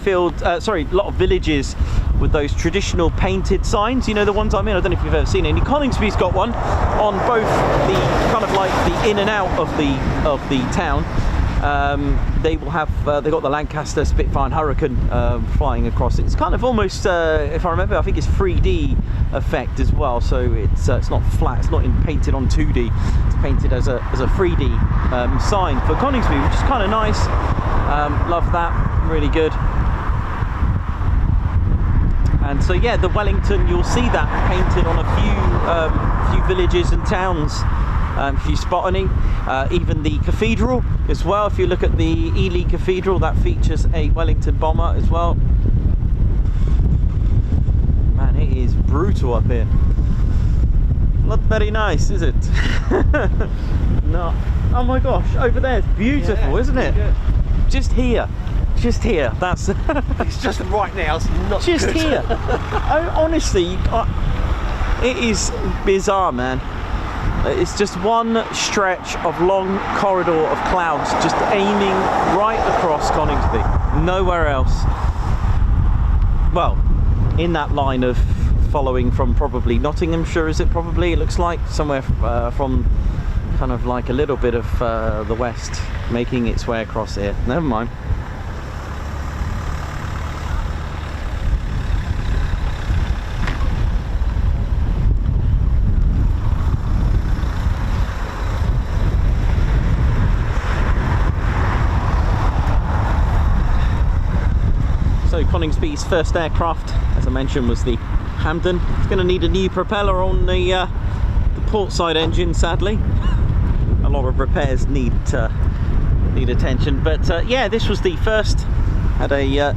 B: lot of villages with those traditional painted signs. You know, the ones I'm in, I don't know if you've ever seen any. Coningsby's got one on both the kind of like the in and out of the town. They will have they've got the Lancaster, Spitfire and Hurricane flying across it. It's kind of almost, if I remember, I think it's 3D effect as well, so it's not flat, it's not painted on 2D, it's painted as a 3D sign for Coningsby, which is kind of nice. Love that, really good. And so yeah, the Wellington, you'll see that painted on a few villages and towns. If you spot any, even the cathedral as well. If you look at the Ely Cathedral, that features a Wellington bomber as well. Man, it is brutal up here. Not very nice, is it? No. Oh my gosh, over there it's beautiful, yeah, isn't it? Good. Just here. That's.
A: It's just right now. It's not
B: just
A: good.
B: Here. Honestly, it is bizarre, man. It's just one stretch of long corridor of clouds just aiming right across Coningsby, nowhere else. Well, in that line of following from probably Nottinghamshire, is it probably? It looks like somewhere from kind of like a little bit of the west making its way across here. Never mind. Coningsby's first aircraft, as I mentioned, was the Hampden. It's going to need a new propeller on the port side engine, sadly. A lot of repairs need attention, but yeah, this was the first. Had a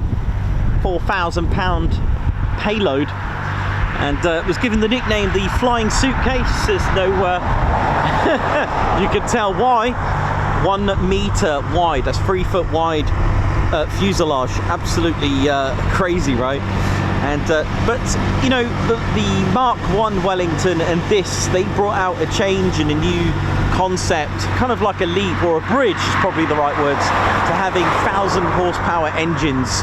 B: £4,000 payload, and was given the nickname the Flying Suitcase. There's no you can tell why. 1 meter wide, that's 3 foot wide fuselage, absolutely crazy, right? And but you know, the Mark 1 Wellington and this, they brought out a change and a new concept, kind of like a leap or a bridge is probably the right words, to having 1,000 horsepower engines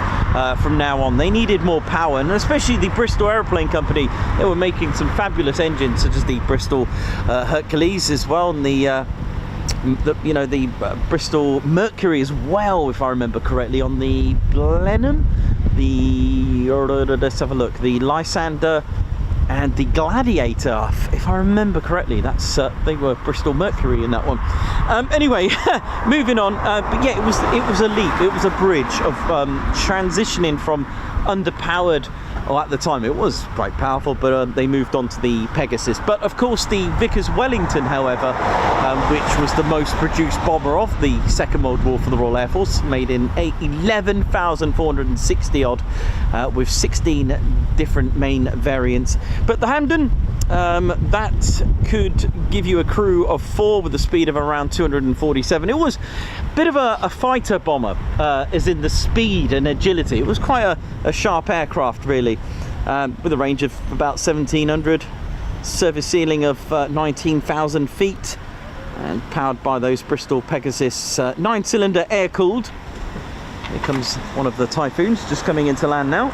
B: from now on. They needed more power, and especially the Bristol Aeroplane Company, they were making some fabulous engines, such as the Bristol Hercules as well, and the Bristol Mercury as well, if I remember correctly, on the Blenheim, let's have a look, the Lysander and the Gladiator, if I remember correctly. That's they were Bristol Mercury in that one. Anyway, moving on. But yeah, it was a leap, it was a bridge of transitioning from underpowered. Well, at the time it was quite powerful, but they moved on to the Pegasus. But of course the Vickers Wellington, however, which was the most produced bomber of the Second World War for the Royal Air Force, made in 11,460 odd, with 16 different main variants. But the Hampden, that could give you a crew of 4 with a speed of around 247. It was a bit of a fighter bomber, as in the speed and agility. It was quite a sharp aircraft, really, with a range of about 1,700, service ceiling of 19,000 feet, and powered by those Bristol Pegasus 9-cylinder air-cooled. Here comes one of the Typhoons, just coming into land now.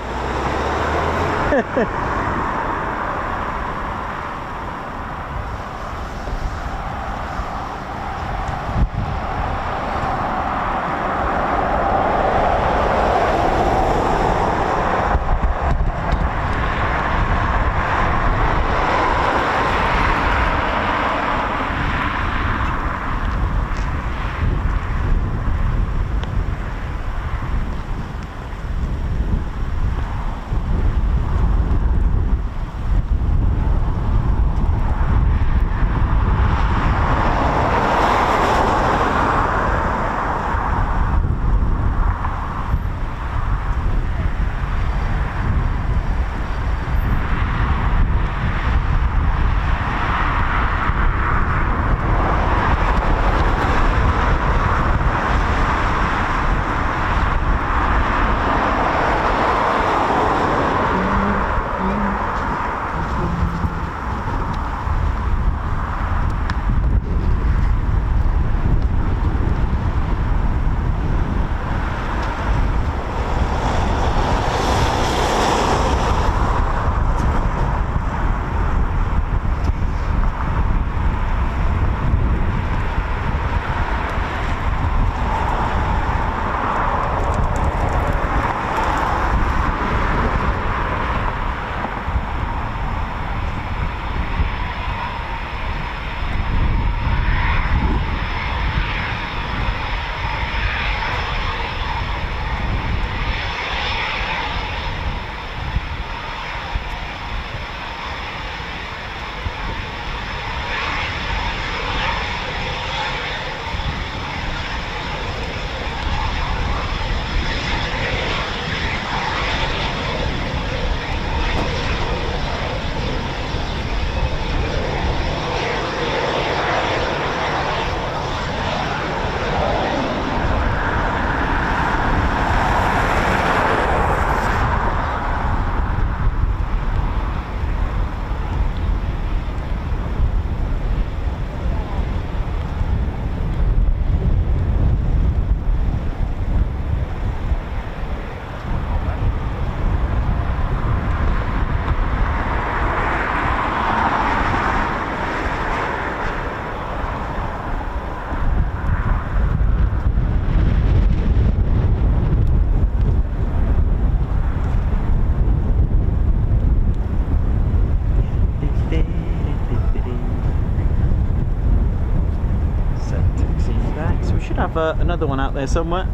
B: have another one out there somewhere.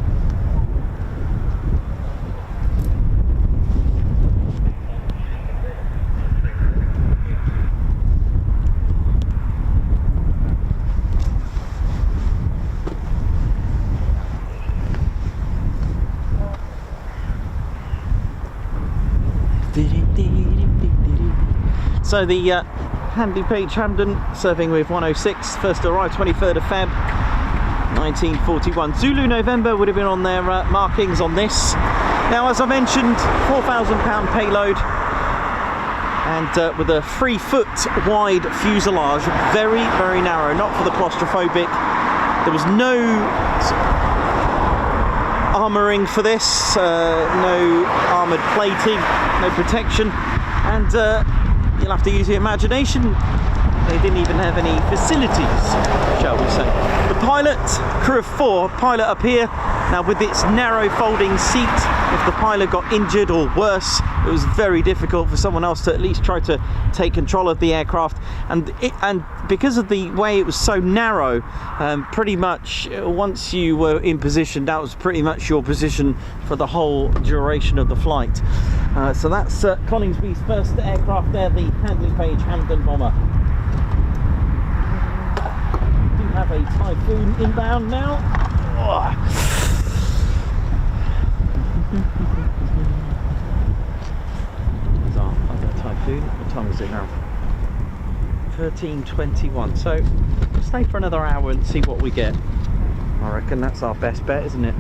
B: So the Handley Page Hampden serving with 106, first arrived 23rd of Feb 1941. Zulu November would have been on their markings on this. Now, as I mentioned, £4,000 payload and with a 3 foot wide fuselage, very, very narrow, not for the claustrophobic. There was no armouring for this, no armoured plating, no protection, and you'll have to use your imagination. They didn't even have any facilities, shall we say. The pilot, crew of 4, pilot up here. Now with its narrow folding seat, if the pilot got injured or worse, it was very difficult for someone else to at least try to take control of the aircraft. And because of the way it was so narrow, pretty much once you were in position, that was pretty much your position for the whole duration of the flight. So that's Coningsby's first aircraft there, the Handley Page Hampden bomber. We do have a Typhoon inbound now. There's our other Typhoon. What time is it now? 13:21. So we'll stay for another hour and see what we get. I reckon that's our best bet, isn't it?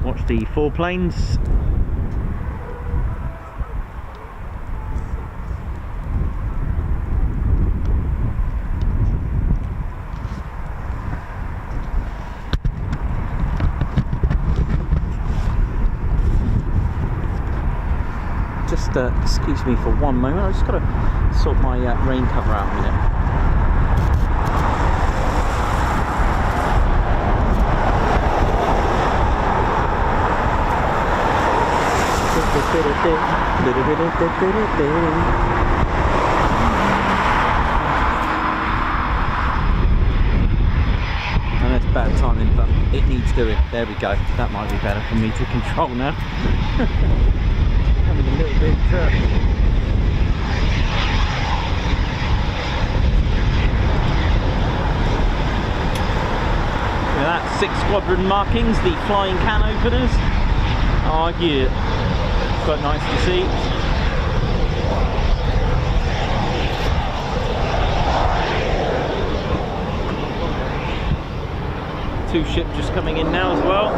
B: Watch the 4 planes. Just excuse me for one moment. I've just got to sort my rain cover out a minute. And that's bad timing, but it needs doing. There we go. That might be better for me to control now. Having a little bit. Look at that, 6 squadron markings, the flying can openers. Oh yeah. Quite nice to see. 2 ships just coming in now as well.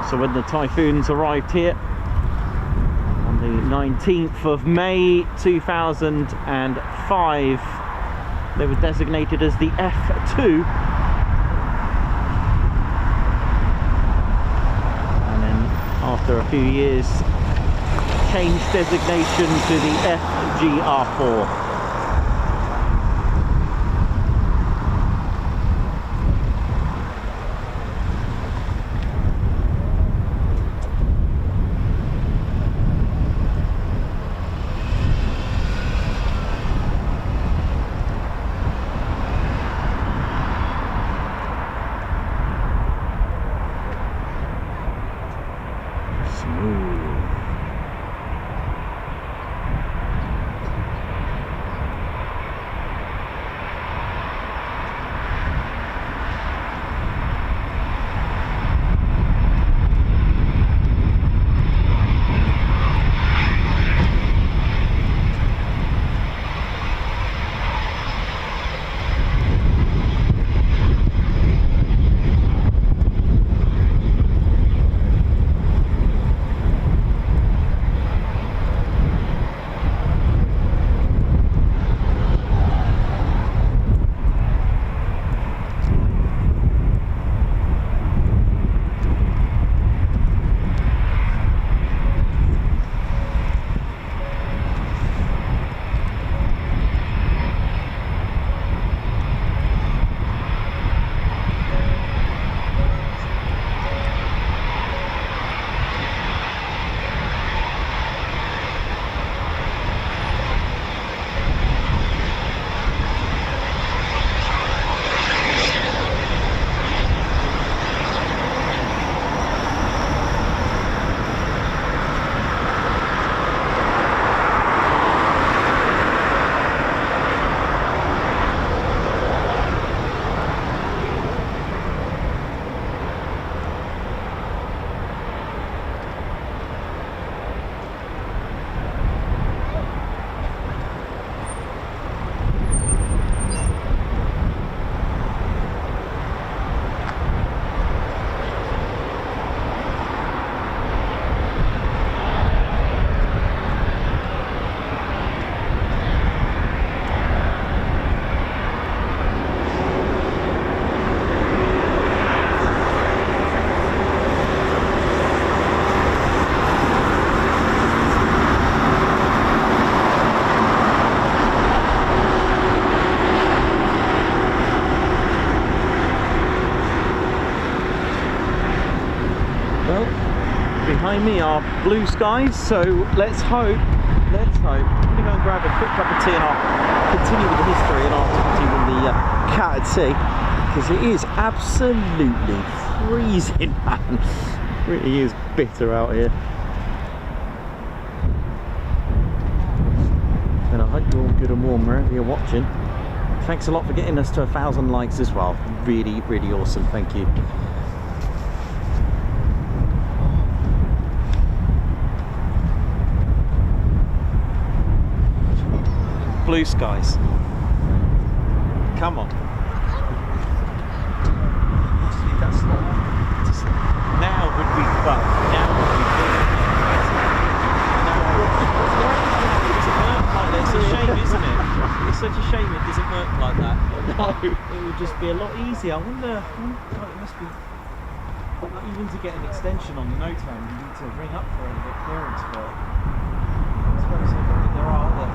B: So when the Typhoons arrived here on the 19th of May 2005. They were designated as the F2. And then after a few years, changed designation to the FGR4. Behind me are blue skies, so let's hope. I'm going to go and grab a quick cup of tea and I'll continue with the history and I'll continue with the cat at sea, because it is absolutely freezing, man. It really is bitter out here. And I hope you're all good and warm wherever you're watching. Thanks a lot for getting us to 1,000 likes as well. Really, really awesome. Thank you. Blue skies. Come on. That's not. Now would be fun. Now would be good. It's a shame, isn't it? It's such a shame it doesn't work like that. No. It would just be a lot easier. I wonder. It must be. Like, even to get an extension on the nose man, you need to ring up for a bit clearance for it. I suppose there are other.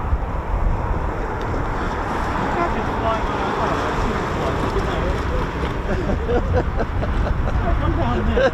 A: Hello there.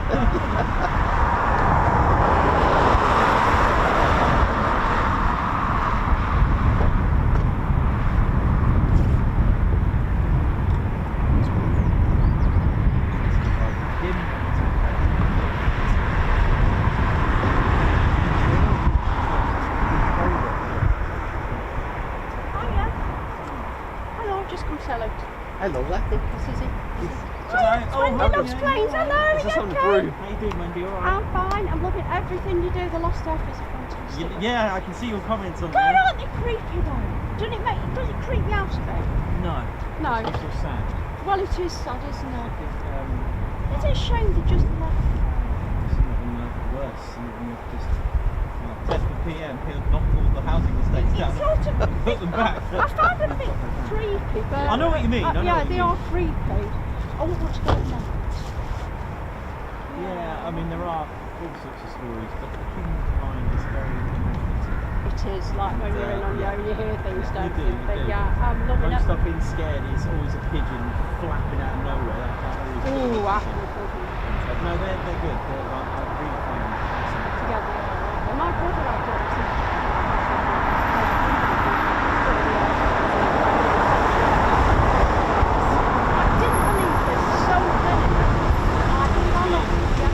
C: Hi, Wendy loves planes. Hello,
A: Is this
C: you
A: on the
C: okay?
A: brew?
E: How you doing, Wendy? All right?
C: I'm fine. I'm loving everything you do. The Lost Earth is fantastic.
E: Yeah, I can see your comments on
C: God,
E: there.
C: aren't they creepy though? Does it creep you out a bit?
E: No.
C: No.
E: It's so sad.
C: Well, it is sad, isn't it?
E: It's
C: It's a shame they just left.
E: some of them are worse. Some of them are just. Well, test for PM, he'll knock all the housing estates down
D: Sort of,
E: and put them back.
D: I found it a bit creepy, but
E: I know what you mean. I know
D: yeah,
E: what you
D: they
E: mean.
D: are creepy. I wouldn't want to go in there.
E: Yeah, I mean there are all sorts of stories, but the King's Line is very interesting.
D: It is like when you're in on your own, you hear things, don't
E: You do, you
D: But
E: do.
D: yeah, I'm loving
E: Don't
D: it.
E: stop being scared. It's always a pigeon flapping out of nowhere. That always
D: Ooh,
E: I
D: after the cooking.
E: No, they're good. I really find them fascinating.
D: Together, yeah. My brother had dogs. I didn't believe there's so many. I cannot. Yeah.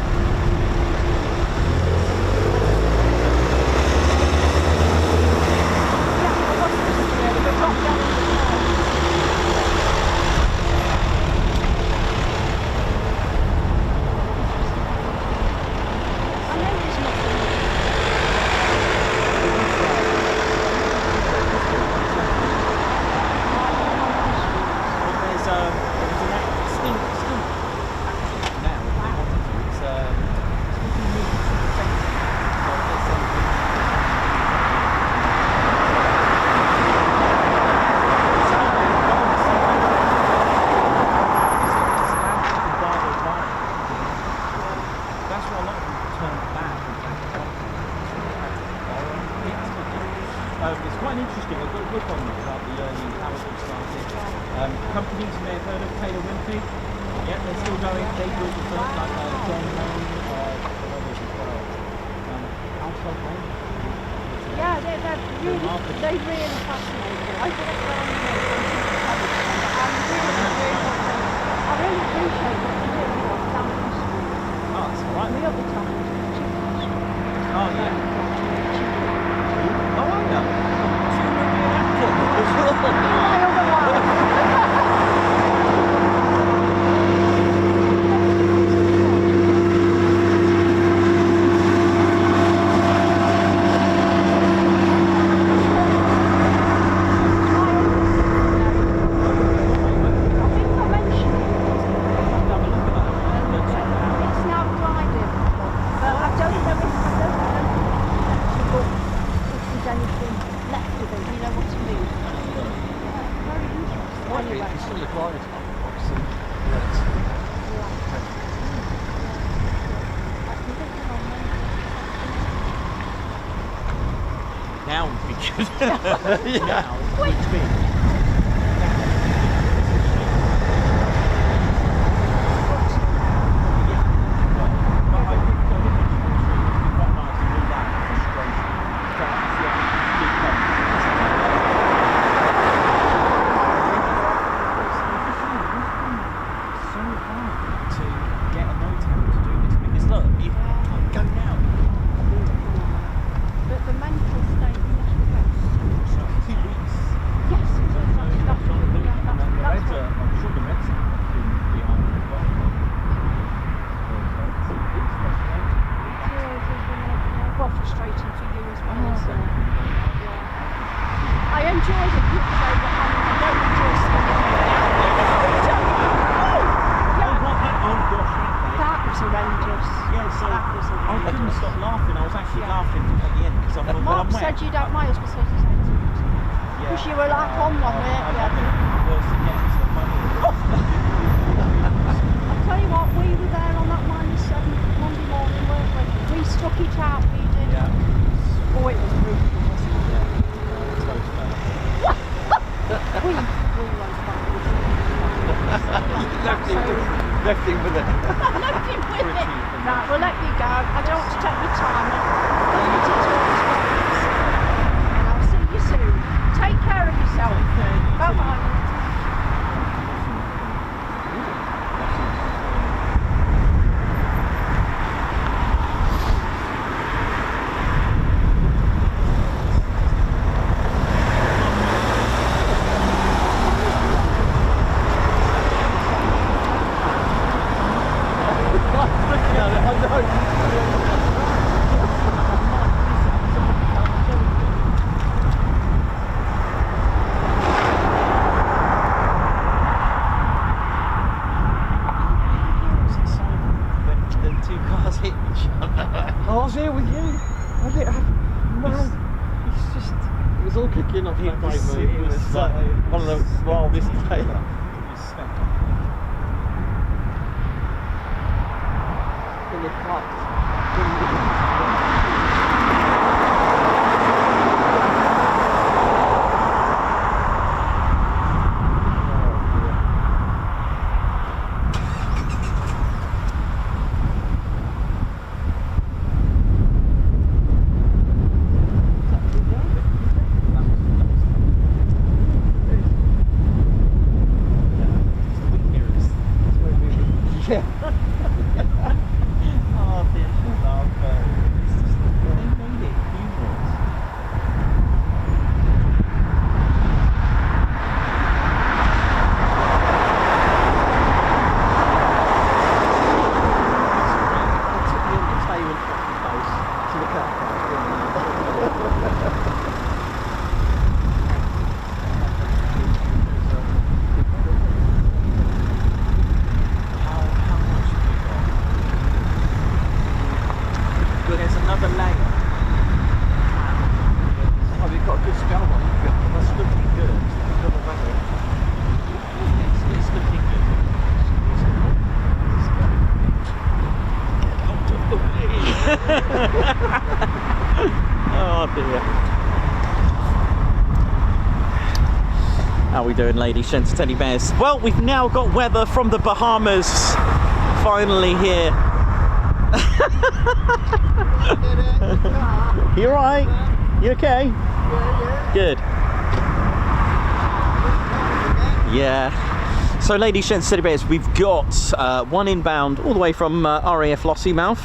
E: There's an active still active now. If they wanted to, it's supposed to be moved to the centre. So there's something. That's why a lot of them turn back and back up. It's quite interesting. I've got a book on it about the early how it all started. Companies you may have heard of, Taylor Wimpey. Yeah, they're still going. They built the first like John Lane, others as well. Household names.
D: Yeah, they really fascinate me. I think they're on the I really appreciate what they do on down the street.
E: Oh, that's all right.
D: And the other time was Chipmunk Street.
E: Oh, yeah. Oh, I know. So you're going to be an actor as well.
D: My other wife. I think I mentioned it. It's now gliding, but I don't know if there's anything left of it. You know what I mean? Yeah, very interesting.
A: Might be,
D: Anyway.
A: it's still a glide, obviously. Yeah,
B: Now would be good.
E: Now, which bit?
D: But the mental state is the best. Yes, it is. That's what well, frustrating for you as well. So, yeah. I enjoyed it, but I don't enjoy seeing it. That was horrendous.
E: Yeah, so
D: That was
E: I
D: horrendous.
E: couldn't stop laughing. I was actually laughing at the end because I thought, well,
D: Mark
E: I'm wet.
D: said you'd have my husband said you said because you were like on one, weren't you?
E: Worse than getting some money.
D: I tell you what, we were there on that -7 Monday morning, weren't we? We stuck it out, we did.
E: Yeah.
D: Oh, it was brutal, wasn't it? We went back.
A: left him with it.
D: Left him with it. Right, we'll let you go. I don't want to take your time. I need to talk to you. And I'll see you soon. Take care of yourself. Bye-bye.
E: Two cars hit each other.
A: I was here with you. I didn't have...
E: It's just.
A: It was all kicking off that great move.
E: It was
A: like one of those. Well, this is Taylor. In the park. Yeah.
E: Oh, dear, love, it's just, they made it humorous.
A: I took the entertainment off the face to look at.
E: There's another layer.
A: Oh, we've got a good scale on it.
E: That's looking good. It's looking good.
B: Oh dear. How are we doing, ladies, gents, teddy bears? Well, we've now got weather from the Bahamas finally here. You alright? You okay? Good. Yeah. So, ladies, gents, teddy bears, we've got one inbound all the way from RAF Lossiemouth.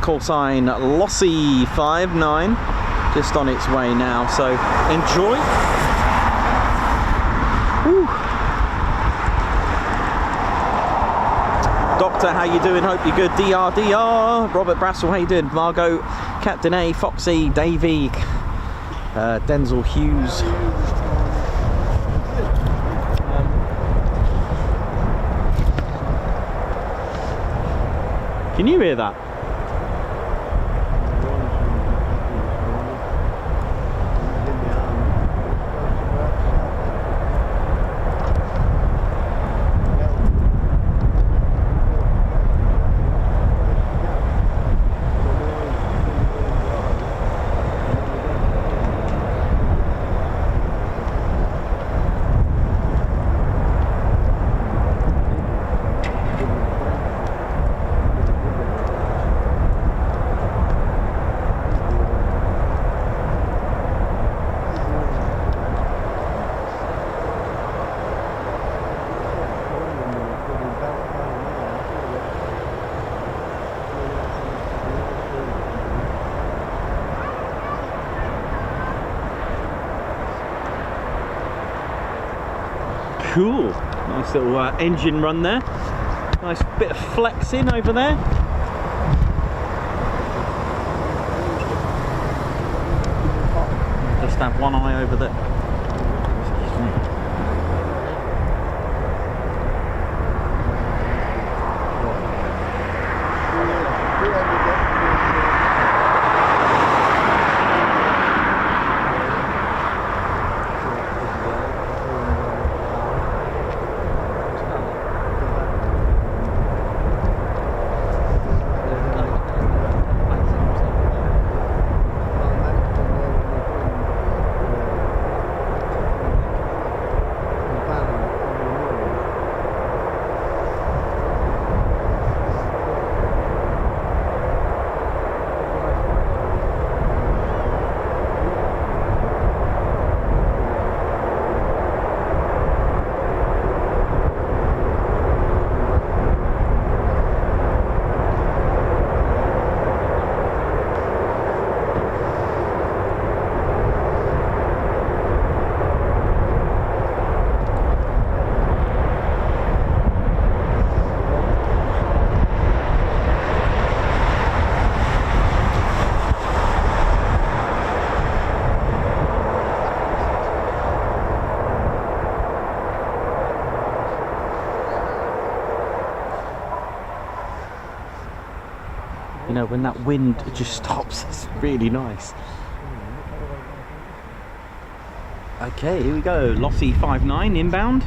B: Call sign Lossie 59, just on its way now. So, enjoy. Whew. Doctor, how you doing? Hope you're good. DR. Robert Brassel, how you doing? Margot, Captain A, Foxy, Davey, Denzel Hughes. Can you hear that? Cool. Nice little engine run there. Nice bit of flexing over there. Just have one eye over there. You know, when that wind just stops, it's really nice. Okay, here we go. Lossy 59 inbound.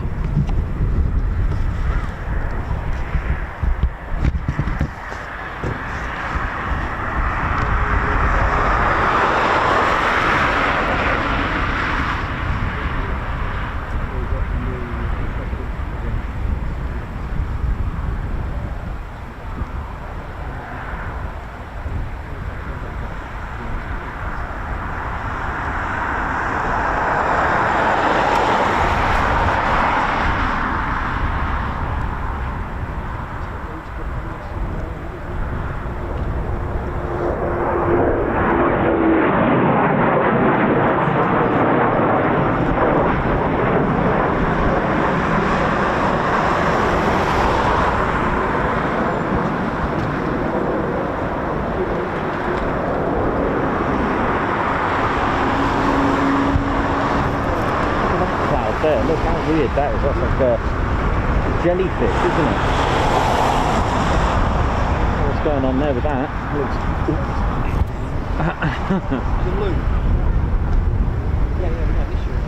B: There, look how weird that is. That's like a jellyfish, isn't it? What's going on there with that?
A: The loop. Yeah, this year.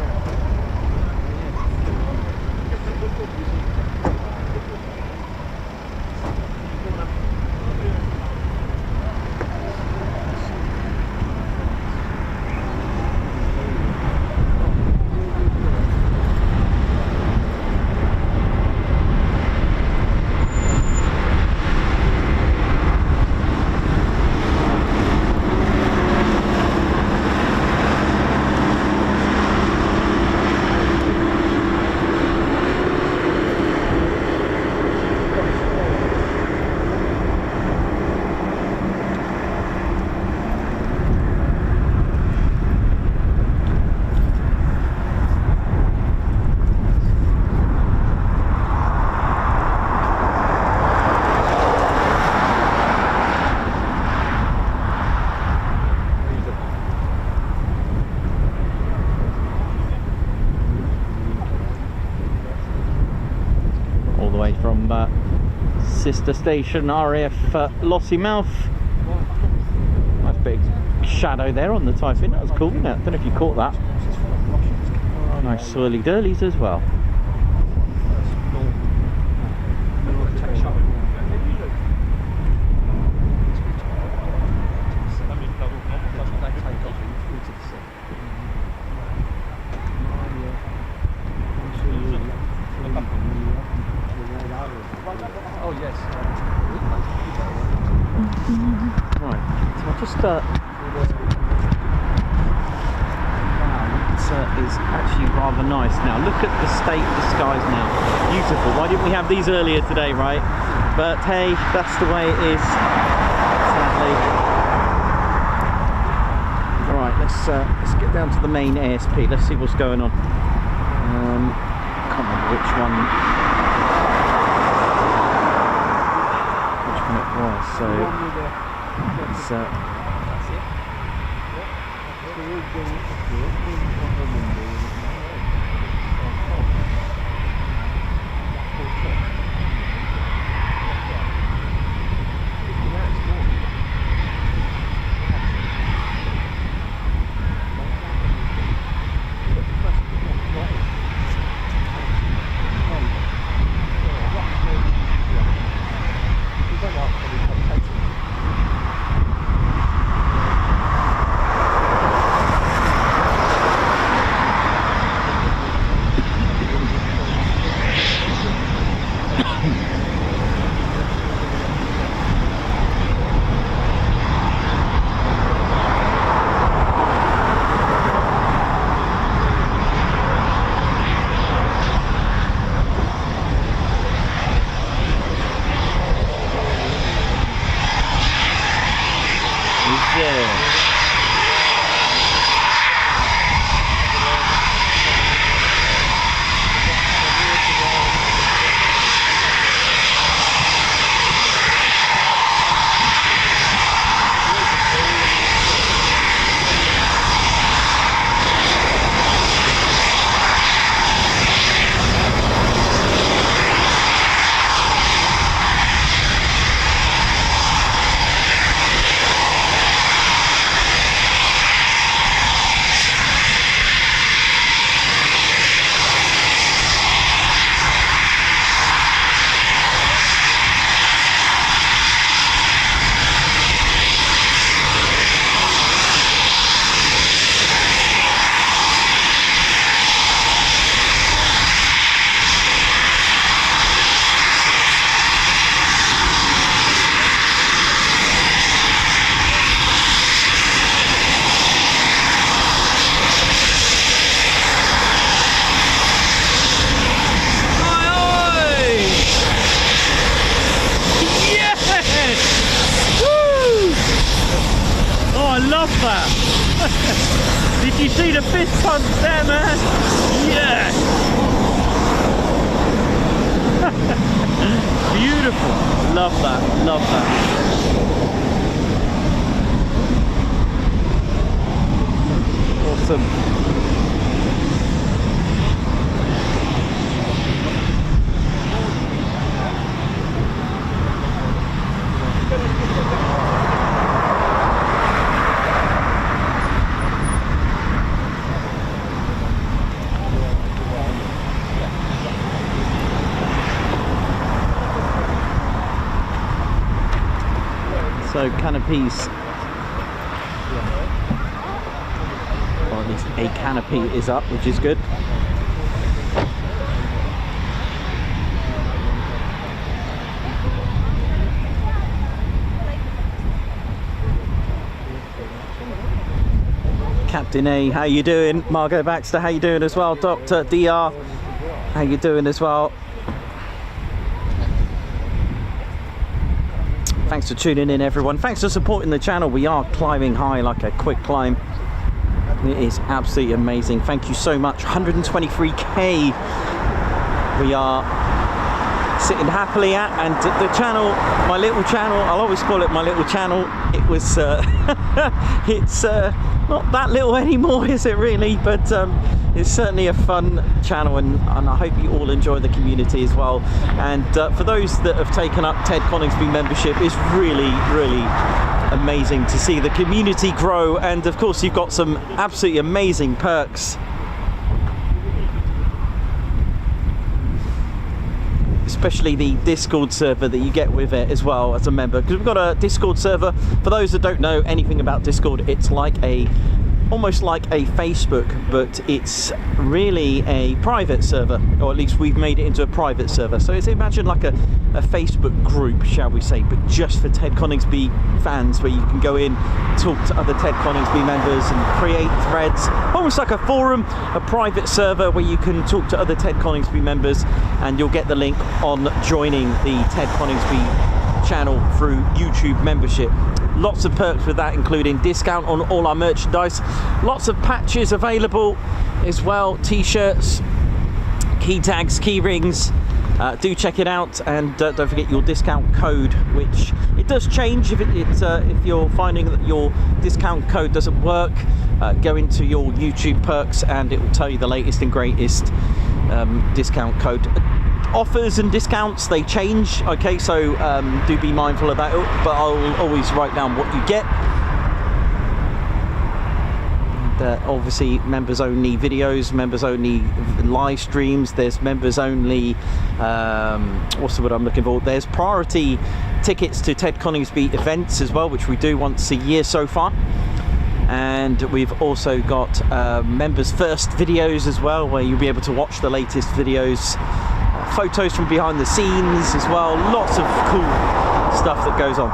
B: From sister station RAF Lossiemouth. Nice big shadow there on the Typhoon. That was cool, isn't it? I don't know if you caught that. Nice swirly dirlies as well.
A: Oh yes.
B: Right, so I'll just it is actually rather nice now. Look at the state of the skies now. Beautiful. Why didn't we have these earlier today, right? But hey, that's the way it is, sadly. Right, let's get down to the main ASP. Let's see what's going on. Can't remember which one it was. So it's that. Did you see the fist pump there, man? Yes. Beautiful. Love that. Love that. Awesome. So canopies, or at least a canopy is up, which is good. Captain A, how you doing? Margot Baxter, how you doing as well? Dr. DR, how you doing as well? Thanks for tuning in, everyone. Thanks for supporting the channel. We are climbing high like a quick climb. It is absolutely amazing. Thank you so much. 123k we are sitting happily at, and the channel, my little channel, I'll always call it my little channel. It was it's not that little anymore, is it really? But it's certainly a fun channel, and I hope you all enjoy the community as well. And for those that have taken up Ted Coningsby membership, it's really amazing to see the community grow. And of course you've got some absolutely amazing perks, especially the Discord server that you get with it as well as a member, because we've got a Discord server. For those that don't know anything about Discord, it's like almost like a Facebook, but it's really a private server, or at least we've made it into a private server. So it's, imagine like a Facebook group, shall we say, but just for Ted Coningsby fans, where you can go in, talk to other Ted Coningsby members and create threads, almost like a forum, a private server where you can talk to other Ted Coningsby members, and you'll get the link on joining the Ted Coningsby channel through YouTube membership. Lots of perks with that, including discount on all our merchandise, lots of patches available as well, t-shirts, key tags, key rings. Do check it out, and don't forget your discount code, which it does change if you're finding that your discount code doesn't work. Go into your YouTube perks and it will tell you the latest and greatest discount code. Offers and discounts, they change, okay, so do be mindful of that, but I'll always write down what you get. And, obviously members only videos, members only live streams, there's members only what's the word I'm looking for, there's priority tickets to Ted Coningsby events as well, which we do once a year so far. And we've also got members first videos as well, where you'll be able to watch the latest videos, photos from behind the scenes as well. Lots of cool stuff that goes on.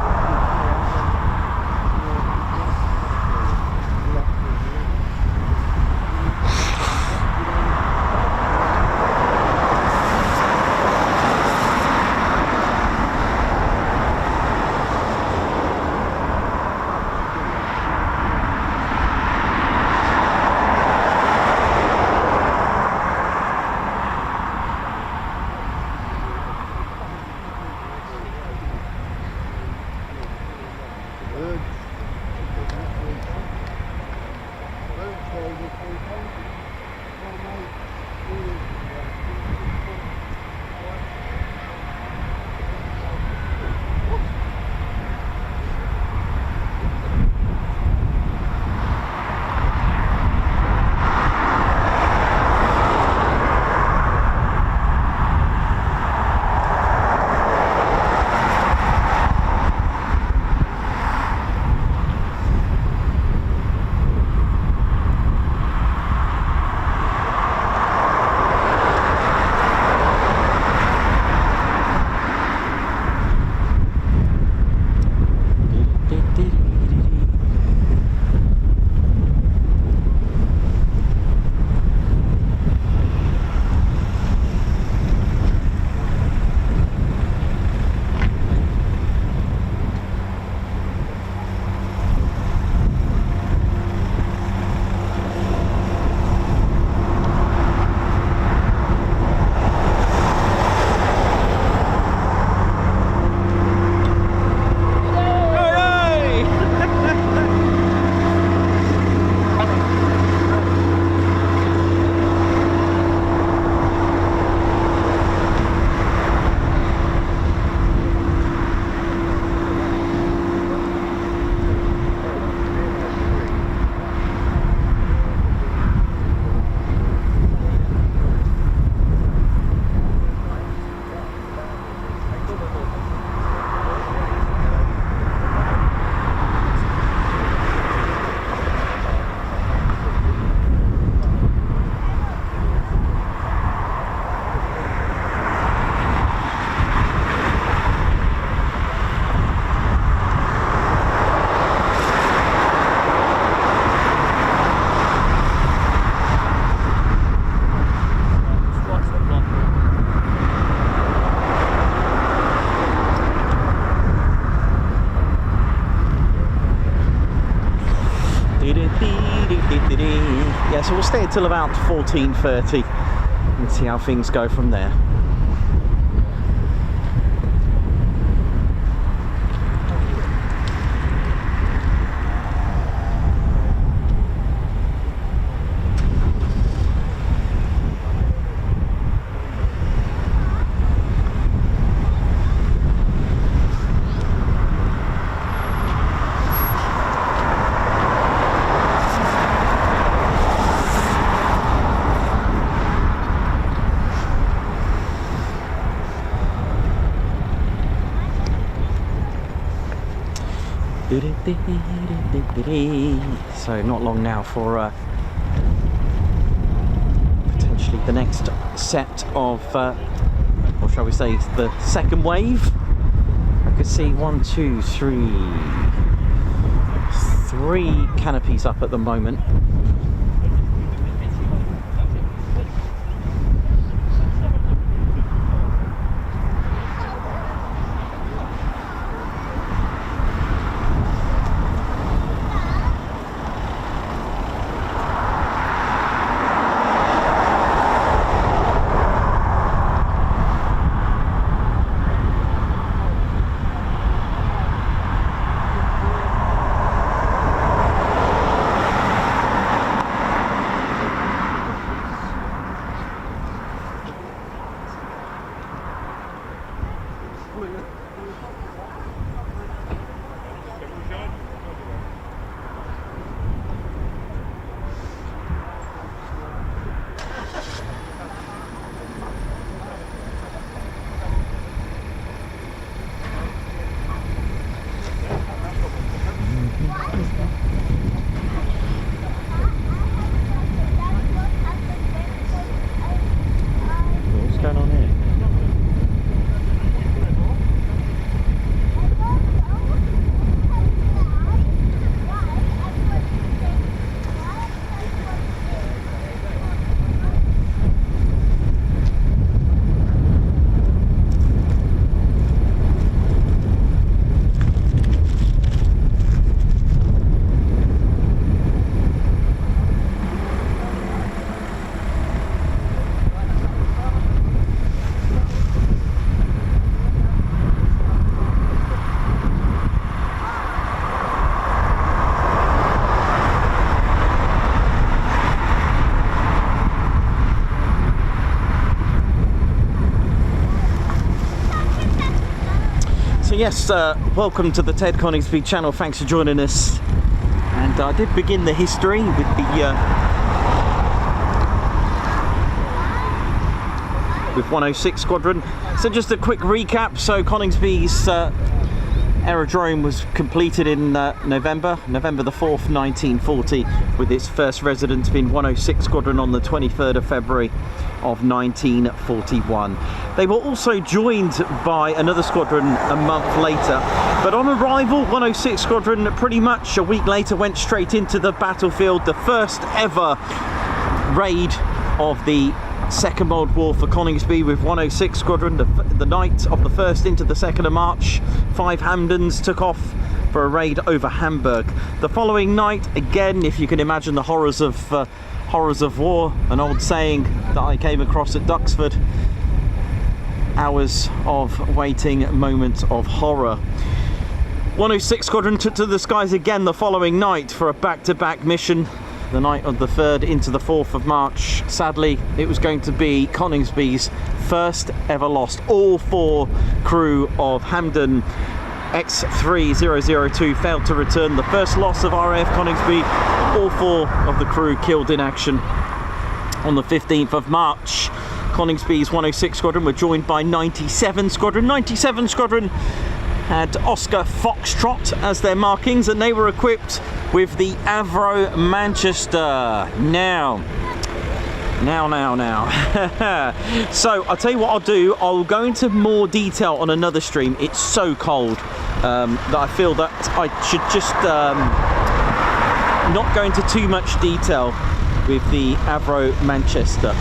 B: Yeah, so we'll stay until about 14:30 and see how things go from there. So not long now for potentially the next set of, or shall we say, the second wave. I could see 1, 2, 3 canopies up at the moment. Yes, welcome to the Ted Coningsby channel. Thanks for joining us. And I did begin the history with the with 106 Squadron. So just a quick recap. So Coningsby's aerodrome was completed in November the 4th, 1940, with its first residence being 106 Squadron on the 23rd of February of 1941. They were also joined by another squadron a month later, but on arrival 106 Squadron pretty much a week later went straight into the battlefield, the first ever raid of the Second World War for Coningsby, with 106 Squadron the night of the 1st into the 2nd of March. 5 Hamdens took off for a raid over Hamburg. The following night, again, if you can imagine the horrors of war, an old saying that I came across at Duxford, hours of waiting, moments of horror. 106 Squadron took to the skies again the following night for a back-to-back mission, the night of the 3rd into the 4th of March. Sadly, it was going to be Coningsby's first ever lost. All 4 crew of Hamden X3002 failed to return. The first loss of RAF Coningsby, all 4 of the crew killed in action. On the 15th of March, Coningsby's 106 Squadron were joined by 97 Squadron. 97 Squadron had Oscar Foxtrot as their markings, and they were equipped with the Avro Manchester. Now. So I'll tell you what I'll do. I'll go into more detail on another stream. It's so cold that I feel that I should just not go into too much detail with the Avro Manchester.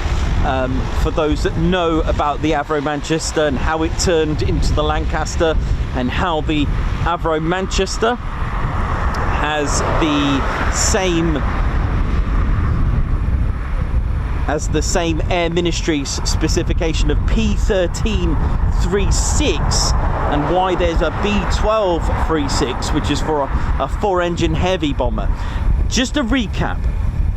B: For those that know about the Avro Manchester and how it turned into the Lancaster, and how the Avro Manchester has the same as the same Air Ministry's specification of P1336, and why there's a B1236, which is for a 4-engine heavy bomber. Just a recap,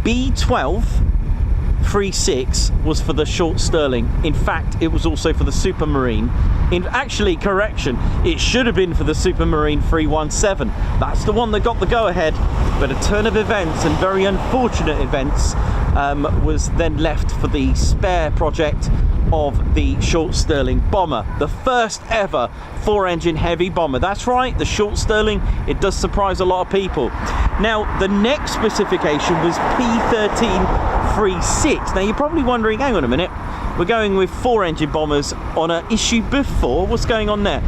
B: B1236 was for the short Sterling. In fact, it was also for the Supermarine. Correction, it should have been for the Supermarine 317. That's the one that got the go-ahead, but a turn of events, and very unfortunate events, was then left for the spare project of the short Sterling bomber, the first ever 4-engine heavy bomber. That's right, the short Sterling. It does surprise a lot of people. Now, the next specification was P1336. Now, you're probably wondering, hang on a minute, we're going with 4-engine bombers on an issue before. What's going on there?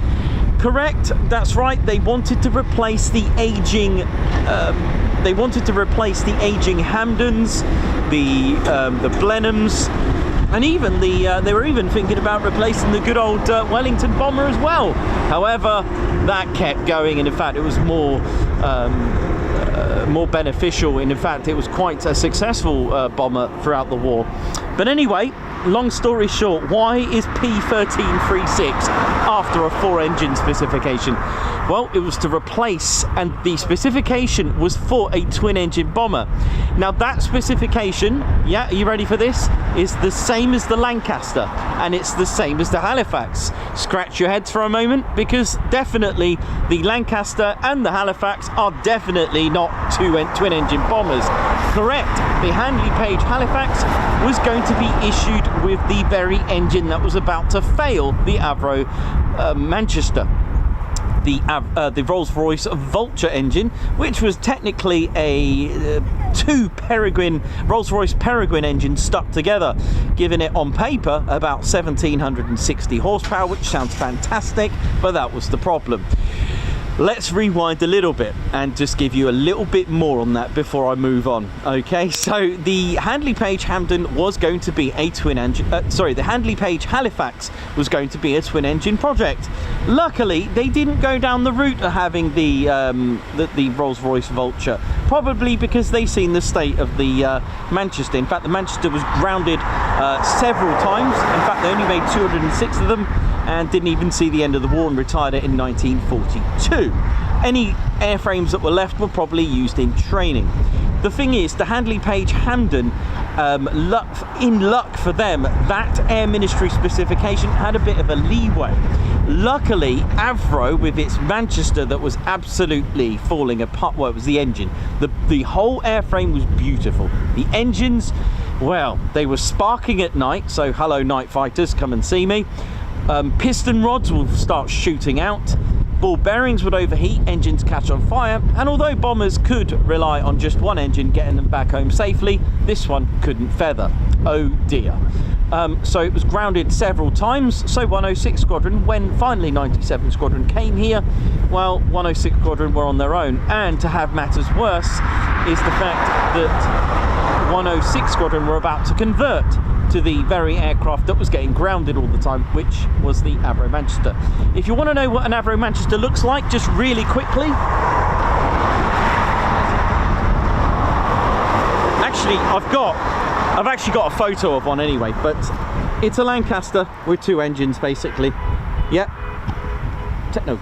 B: Correct, that's right. They wanted to replace the aging. They wanted to replace the aging Hamdens, the Blenheims, and even they were even thinking about replacing the good old Wellington bomber as well. However, that kept going, and in fact, it was more beneficial. And in fact, it was quite a successful bomber throughout the war. But anyway, long story short, why is P1336 after a 4-engine specification? Well, it was to replace, and the specification was for a twin-engine bomber. Now, that specification, yeah, are you ready for this? Is the same as the Lancaster, and it's the same as the Halifax. Scratch your heads for a moment, because definitely the Lancaster and the Halifax are definitely not twin-engine bombers. Correct, the Handley Page Halifax was going to be issued with the very engine that was about to fail, the Avro Manchester. The Rolls-Royce Vulture engine, which was technically a two Rolls-Royce Peregrine engines stuck together, giving it on paper about 1760 horsepower, which sounds fantastic, but that was the problem. Let's rewind a little bit and just give you a little bit more on that before I move on. Okay, so the Handley Page Hampden was going to be a twin engine. The Handley Page Halifax was going to be a twin engine project. Luckily, they didn't go down the route of having the Rolls-Royce Vulture, probably because they seen the state of the Manchester. In fact, the Manchester was grounded several times. In fact, they only made 206 of them, and didn't even see the end of the war, and retired it in 1942. Any airframes that were left were probably used in training. The thing is, the Handley Page Hampden, in luck for them, that Air Ministry specification had a bit of a leeway. Luckily, Avro, with its Manchester that was absolutely falling apart, well, it was the engine. The whole airframe was beautiful. The engines, well, they were sparking at night, so hello night fighters, come and see me. Piston rods will start shooting out, ball bearings would overheat, engines catch on fire, and although bombers could rely on just one engine getting them back home safely, this one couldn't feather. Oh dear. So it was grounded several times. So 106 Squadron, when finally 97 Squadron came here, well, 106 Squadron were on their own. And to have matters worse is the fact that 106 Squadron were about to convert to the very aircraft that was getting grounded all the time, which was the Avro Manchester. If you want to know what an Avro Manchester looks like, just really quickly, actually I've actually got a photo of one anyway, but it's a Lancaster with two engines basically. Yep. Techno.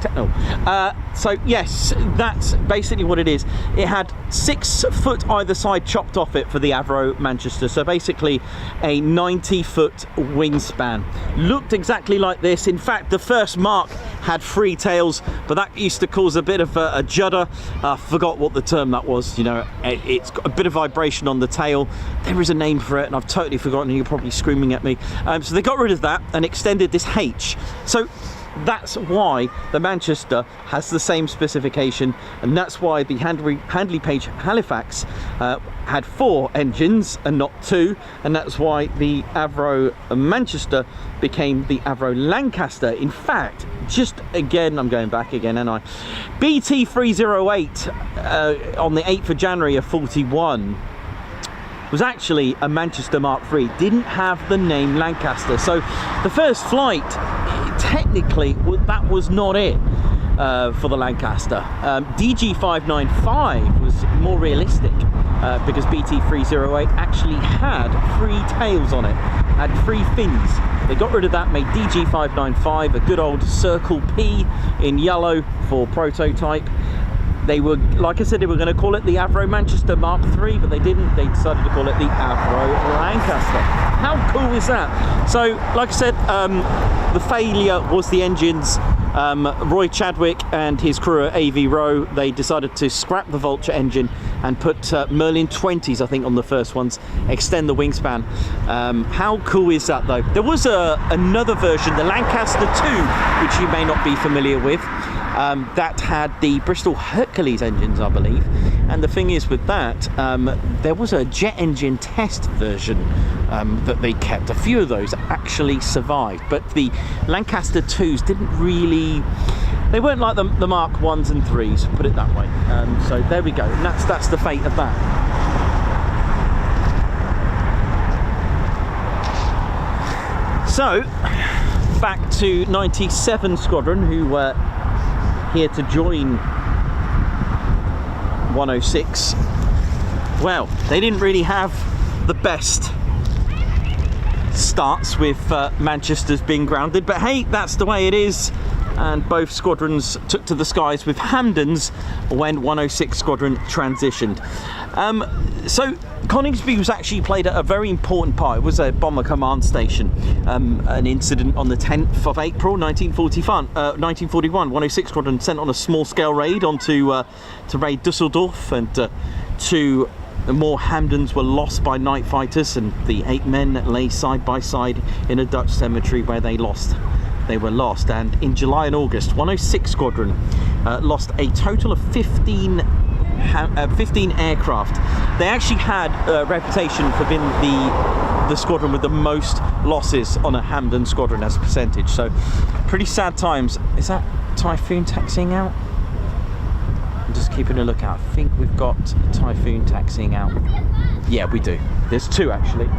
B: So yes, that's basically what it is. It had 6 foot either side chopped off it for the Avro Manchester, so basically a 90-foot wingspan. Looked exactly like this. In fact, the first Mark had 3 tails, but that used to cause a bit of a judder. I forgot what the term that was. You know, it's got a bit of vibration on the tail. There is a name for it, and I've totally forgotten, and you're probably screaming at me. So they got rid of that and extended this H. So that's why the Manchester has the same specification, and that's why the Handley Page Halifax had 4 engines and not 2, and that's why the Avro Manchester became the Avro Lancaster. In fact, just again, I'm going back again, and BT308 on the 8th of January of 41 was actually a Manchester Mark III, didn't have the name Lancaster. So the first flight, technically, that was not it for the Lancaster. DG595 was more realistic. because BT-308 actually had 3 tails on it, had 3 fins. They got rid of that, made DG595, a good old Circle P in yellow for prototype. They were, like I said, they were going to call it the Avro Manchester Mark III, but they didn't. They decided to call it the Avro Lancaster. How cool is that? So, like I said, the failure was the engines. Roy Chadwick and his crew at AV Row, they decided to scrap the Vulture engine and put Merlin 20s, I think, on the first ones, extend the wingspan. How cool is that, though? There was another version, the Lancaster 2, which you may not be familiar with, that had the Bristol Hercules engines, I believe. And the thing is with that, there was a jet engine test version that they kept. A few of those actually survived, but the Lancaster 2s didn't really, they weren't like the Mark 1s and 3s, put it that way. So there we go, and that's the fate of that. So back to 97 Squadron, who were here to join 106. Well, they didn't really have the best starts with Manchester's being grounded, but hey, that's the way it is. And both squadrons took to the skies with Hamdens when 106 Squadron transitioned. So Coningsby was actually played a very important part. It was a bomber command station. An incident on the 10th of April 1941. 106 Squadron sent on a small-scale raid to raid Dusseldorf, and 2 more Hamdens were lost by night fighters, and the 8 men lay side by side in a Dutch cemetery where they were lost. And in July and August, 106 Squadron lost a total of 15 aircraft. They actually had a reputation for being the squadron with the most losses on a Hamden squadron as a percentage. So pretty sad times. Is that Typhoon taxiing out? I'm just keeping a lookout. I think we've got Typhoon taxiing out. Yeah, we do. There's 2 actually.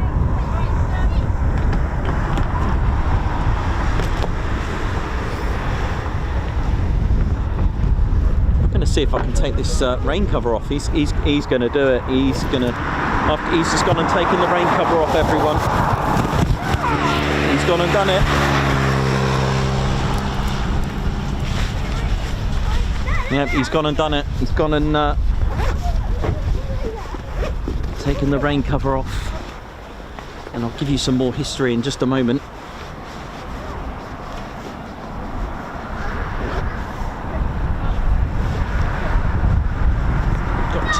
B: See if I can take this rain cover off. He's going to do it. He's just gone and taken the rain cover off, everyone. He's gone and done it. Yep, he's gone and done it. He's gone and taken the rain cover off. And I'll give you some more history in just a moment.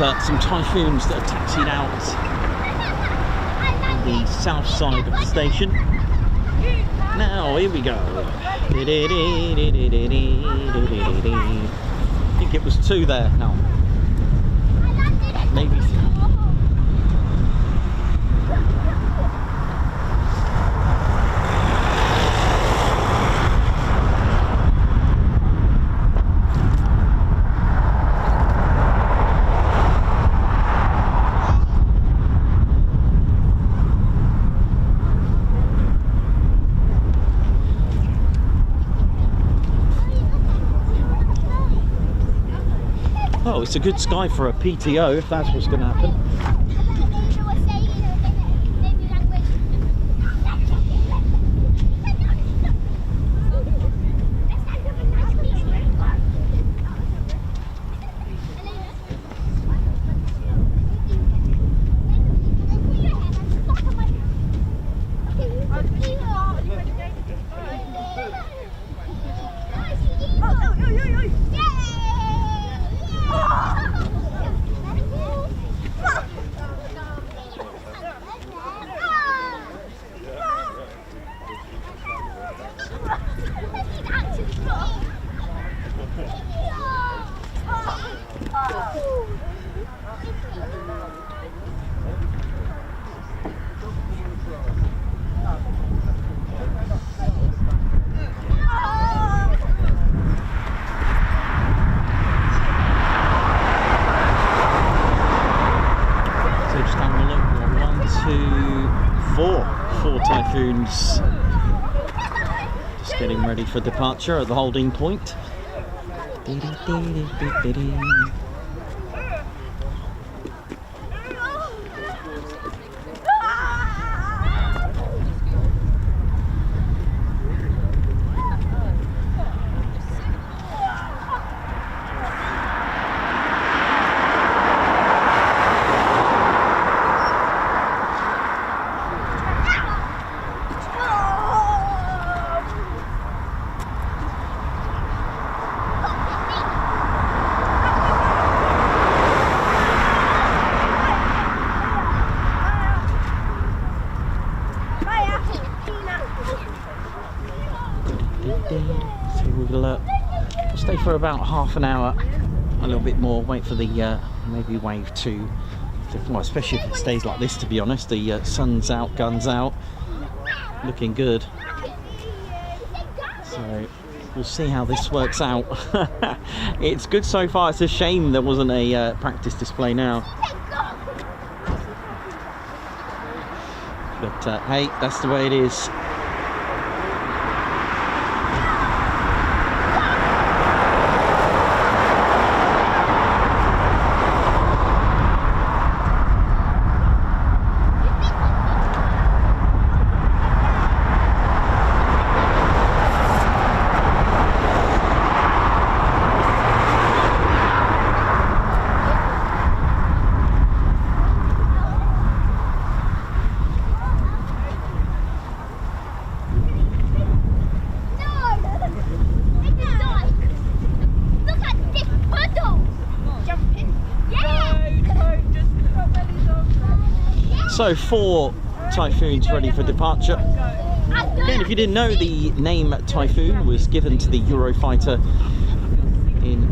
B: Some Typhoons that are taxied out on the south side of the station. Now, here we go. I think it was 2 there now. Maybe 3. Oh, it's a good sky for a PTO if that's what's going to happen. Four Typhoons just getting ready for departure at the holding point. for about half an hour, a little bit more, wait for the maybe wave 2. Well, especially if it stays like this, to be honest. The sun's out, guns out, looking good. So we'll see how this works out. It's good so far. It's a shame there wasn't a practice display now. But hey, that's the way it is. So 4 Typhoons ready for departure. Again, if you didn't know, the name Typhoon was given to the Eurofighter in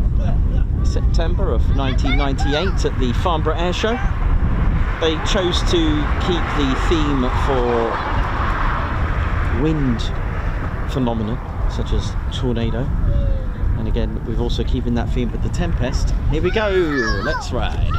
B: September of 1998 at the Farnborough Air Show. They chose to keep the theme for wind phenomena, such as tornado. And again, we've also keeping that theme with the Tempest. Here we go, let's ride.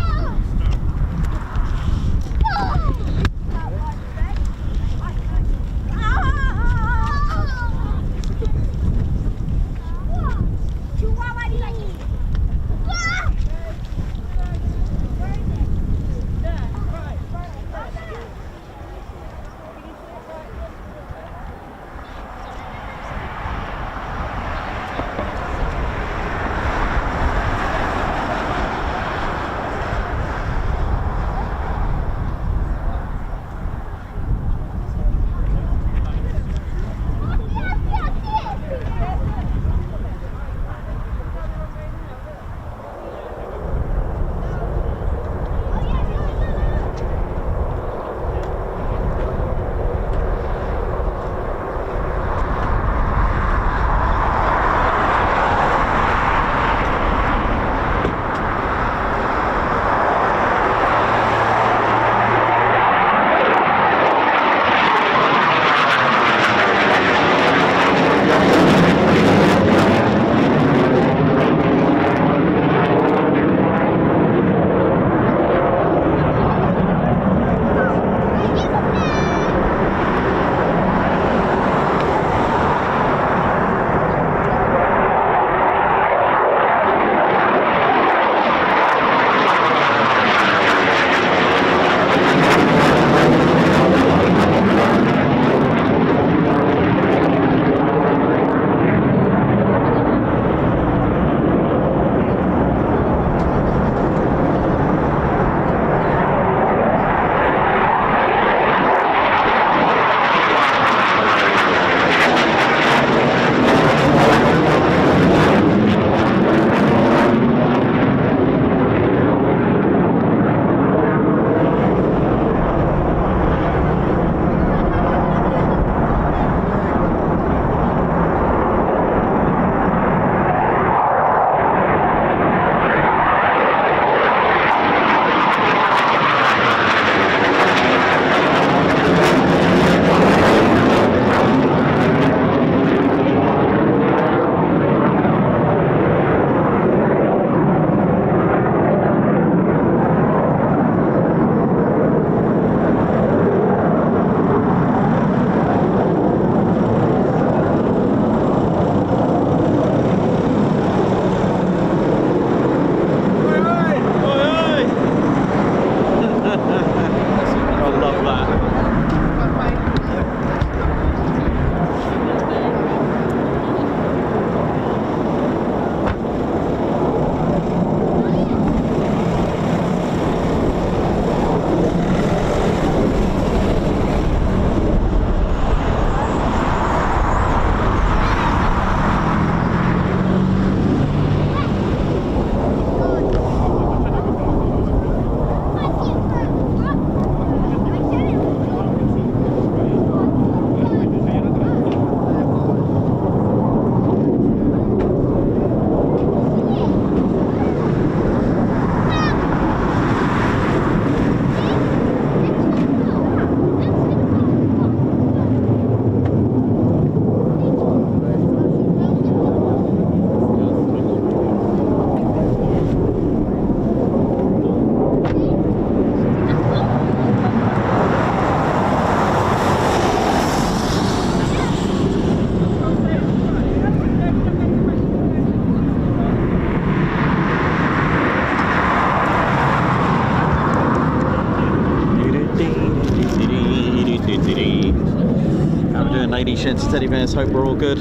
B: aviation to teddy bears. Hope we're all good.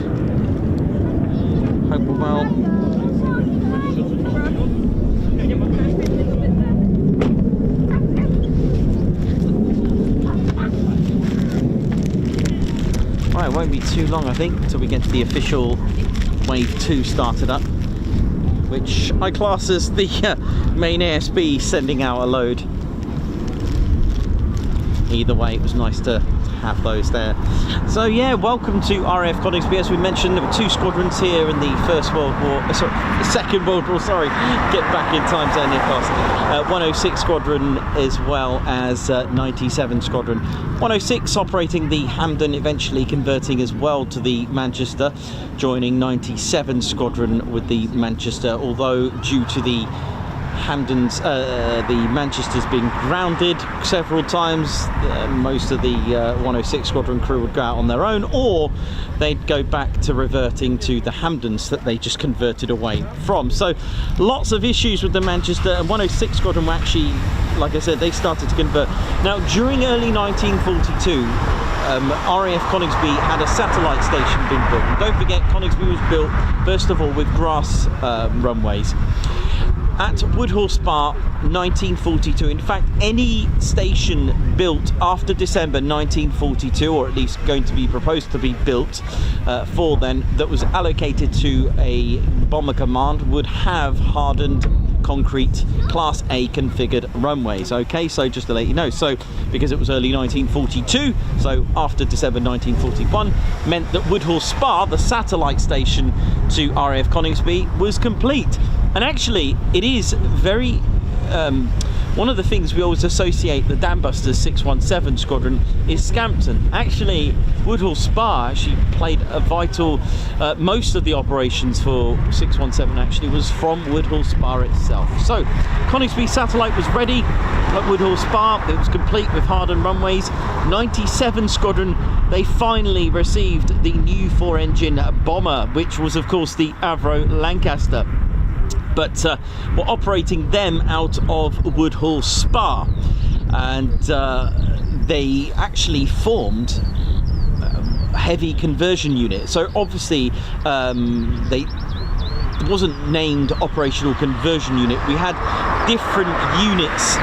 B: Hope we're well. Right, it won't be too long, I think, until we get to the official Wave 2 started up, which I class as the main ASB sending out a load. Either way, it was nice to have those there. So yeah, welcome to RAF Coningsby. As we mentioned, there were 2 squadrons here in the Second World War, get back in time to Nicholas. 106 Squadron as well as 97 Squadron. 106 operating the Hampden, eventually converting as well to the Manchester, joining 97 Squadron with the Manchester, although due to the Hampden's, the Manchester's been grounded several times. Most of the 106 Squadron crew would go out on their own, or they'd go back to reverting to the Hampdens that they just converted away from. So lots of issues with the Manchester, and 106 Squadron were actually, like I said, they started to convert. Now, during early 1942, RAF Coningsby had a satellite station being built. And don't forget, Coningsby was built, first of all, with grass runways. At Woodhall Spa, 1942. In fact, any station built after December 1942, or at least going to be proposed to be built for then, that was allocated to a bomber command would have hardened concrete Class A configured runways. Okay, so just to let you know, so because it was early 1942, so after December 1941, meant that Woodhall Spa, the satellite station to RAF Coningsby, was complete. And actually, it is very one of the things we always associate the Dambusters 617 Squadron is Scampton. Actually, Woodhall Spa actually played a vital, most of the operations for 617 actually was from Woodhall Spa itself. So, Coningsby satellite was ready at Woodhall Spa. It was complete with hardened runways. 97 Squadron, they finally received the new 4-engine bomber, which was of course the Avro Lancaster. But we're operating them out of Woodhall Spa, and they actually formed heavy conversion unit. So obviously they wasn't named operational conversion unit. We had different units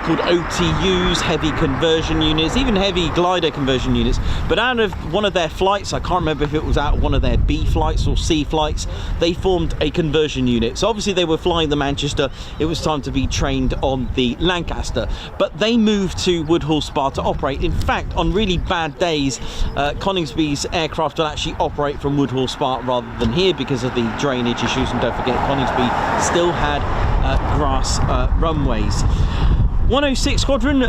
B: called OTUs, heavy conversion units, even heavy glider conversion units. But out of one of their flights, I can't remember if it was out of one of their B flights or C flights, they formed a conversion unit. So obviously they were flying the Manchester. It was time to be trained on the Lancaster. But they moved to Woodhall Spa to operate. In fact, on really bad days, Coningsby's aircraft will actually operate from Woodhall Spa rather than here because of the drainage issues. And don't forget, Coningsby still had grass runways. 106 Squadron,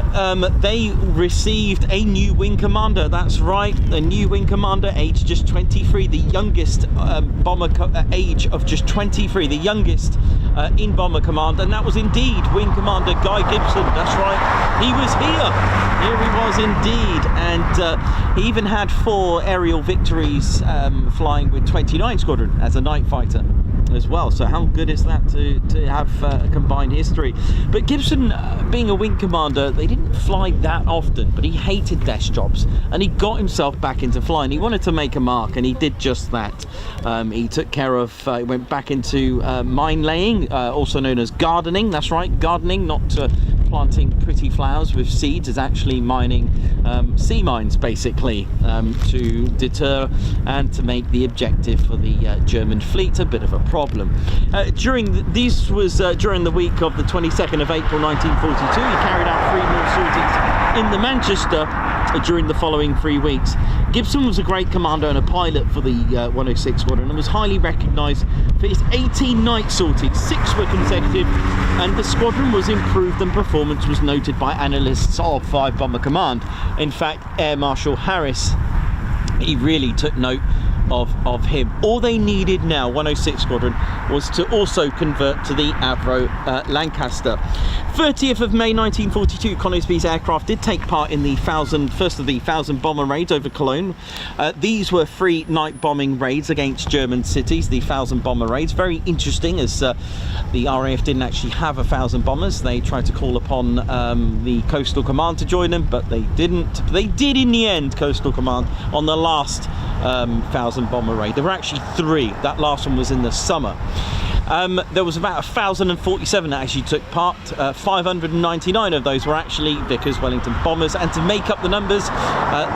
B: they received a new wing commander. That's right, a new wing commander, age just 23, the youngest bomber age of just 23, the youngest in bomber command, and that was indeed Wing Commander Guy Gibson. That's right, he was here he was indeed, and he even had 4 aerial victories flying with 29 Squadron as a night fighter as well. So how good is that to have a combined history? But Gibson, being a wing commander, they didn't fly that often, but he hated desk jobs, and he got himself back into flying. He wanted to make a mark, and he did just that. He took care of, he went back into mine laying, also known as gardening. That's right, gardening, not planting pretty flowers with seeds, is actually mining sea mines, basically, to deter and to make the objective for the German fleet a bit of a problem. During the week of the 22nd of April 1942, he carried out 3 more sorties in the Manchester during the following 3 weeks. Gibson was a great commander and a pilot for the 106 Squadron, and was highly recognised for his 18 night sorties. 6 were consecutive, and the squadron was improved and performance was noted by analysts of 5 Bomber Command. In fact, Air Marshal Harris, he really took note of him. All they needed now, 106 Squadron, was to also convert to the Avro Lancaster. 30th of May 1942, Coningsby's aircraft did take part in the first of the 1,000 bomber raids over Cologne. These were 3 night bombing raids against German cities, the 1,000 bomber raids. Very interesting, as the RAF didn't actually have 1,000 bombers. They tried to call upon the Coastal Command to join them, but they didn't. They did in the end, Coastal Command, on the last 1,000 bomber raid. There were actually 3. That last one was in the summer. There was about 1,047 that actually took part. 599 of those were actually Vickers Wellington bombers, and to make up the numbers,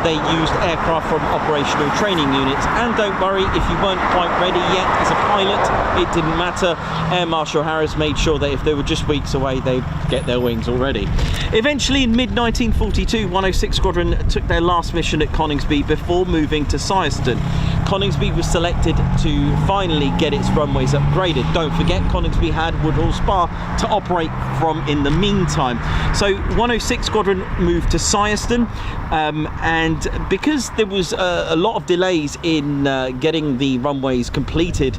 B: they used aircraft from operational training units. And don't worry, if you weren't quite ready yet as a pilot, it didn't matter. Air Marshal Harris made sure that if they were just weeks away, they'd get their wings already. Eventually, in mid-1942, 106 Squadron took their last mission at Coningsby before moving to Syerston. Coningsby was selected to finally get its runways upgraded. Don't forget, Coningsby had Woodhall Spa to operate from in the meantime. So 106 Squadron moved to Syerston, and because there was a lot of delays in getting the runways completed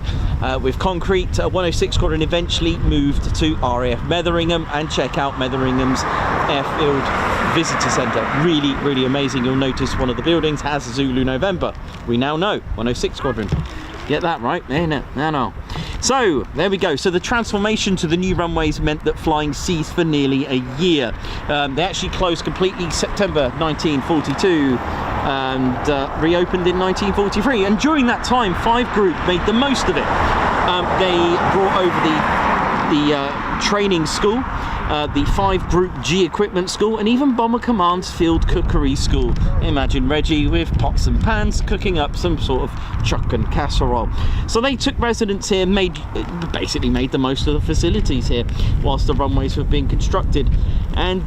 B: with concrete, 106 Squadron eventually moved to RAF Metheringham and check out Metheringham's Airfield Visitor Centre. Really, really amazing. You'll notice one of the buildings has Zulu November. We now know 106 Squadron. Get that right? No. So there we go. So the transformation to the new runways meant that flying ceased for nearly a year. They actually closed completely September 1942 and reopened in 1943. And during that time, 5 Group made the most of it. They brought over the training school, the 5 Group G Equipment School, and even Bomber Command's Field Cookery School. Imagine Reggie with pots and pans cooking up some sort of chuck and casserole. So they took residence here, basically made the most of the facilities here whilst the runways were being constructed. And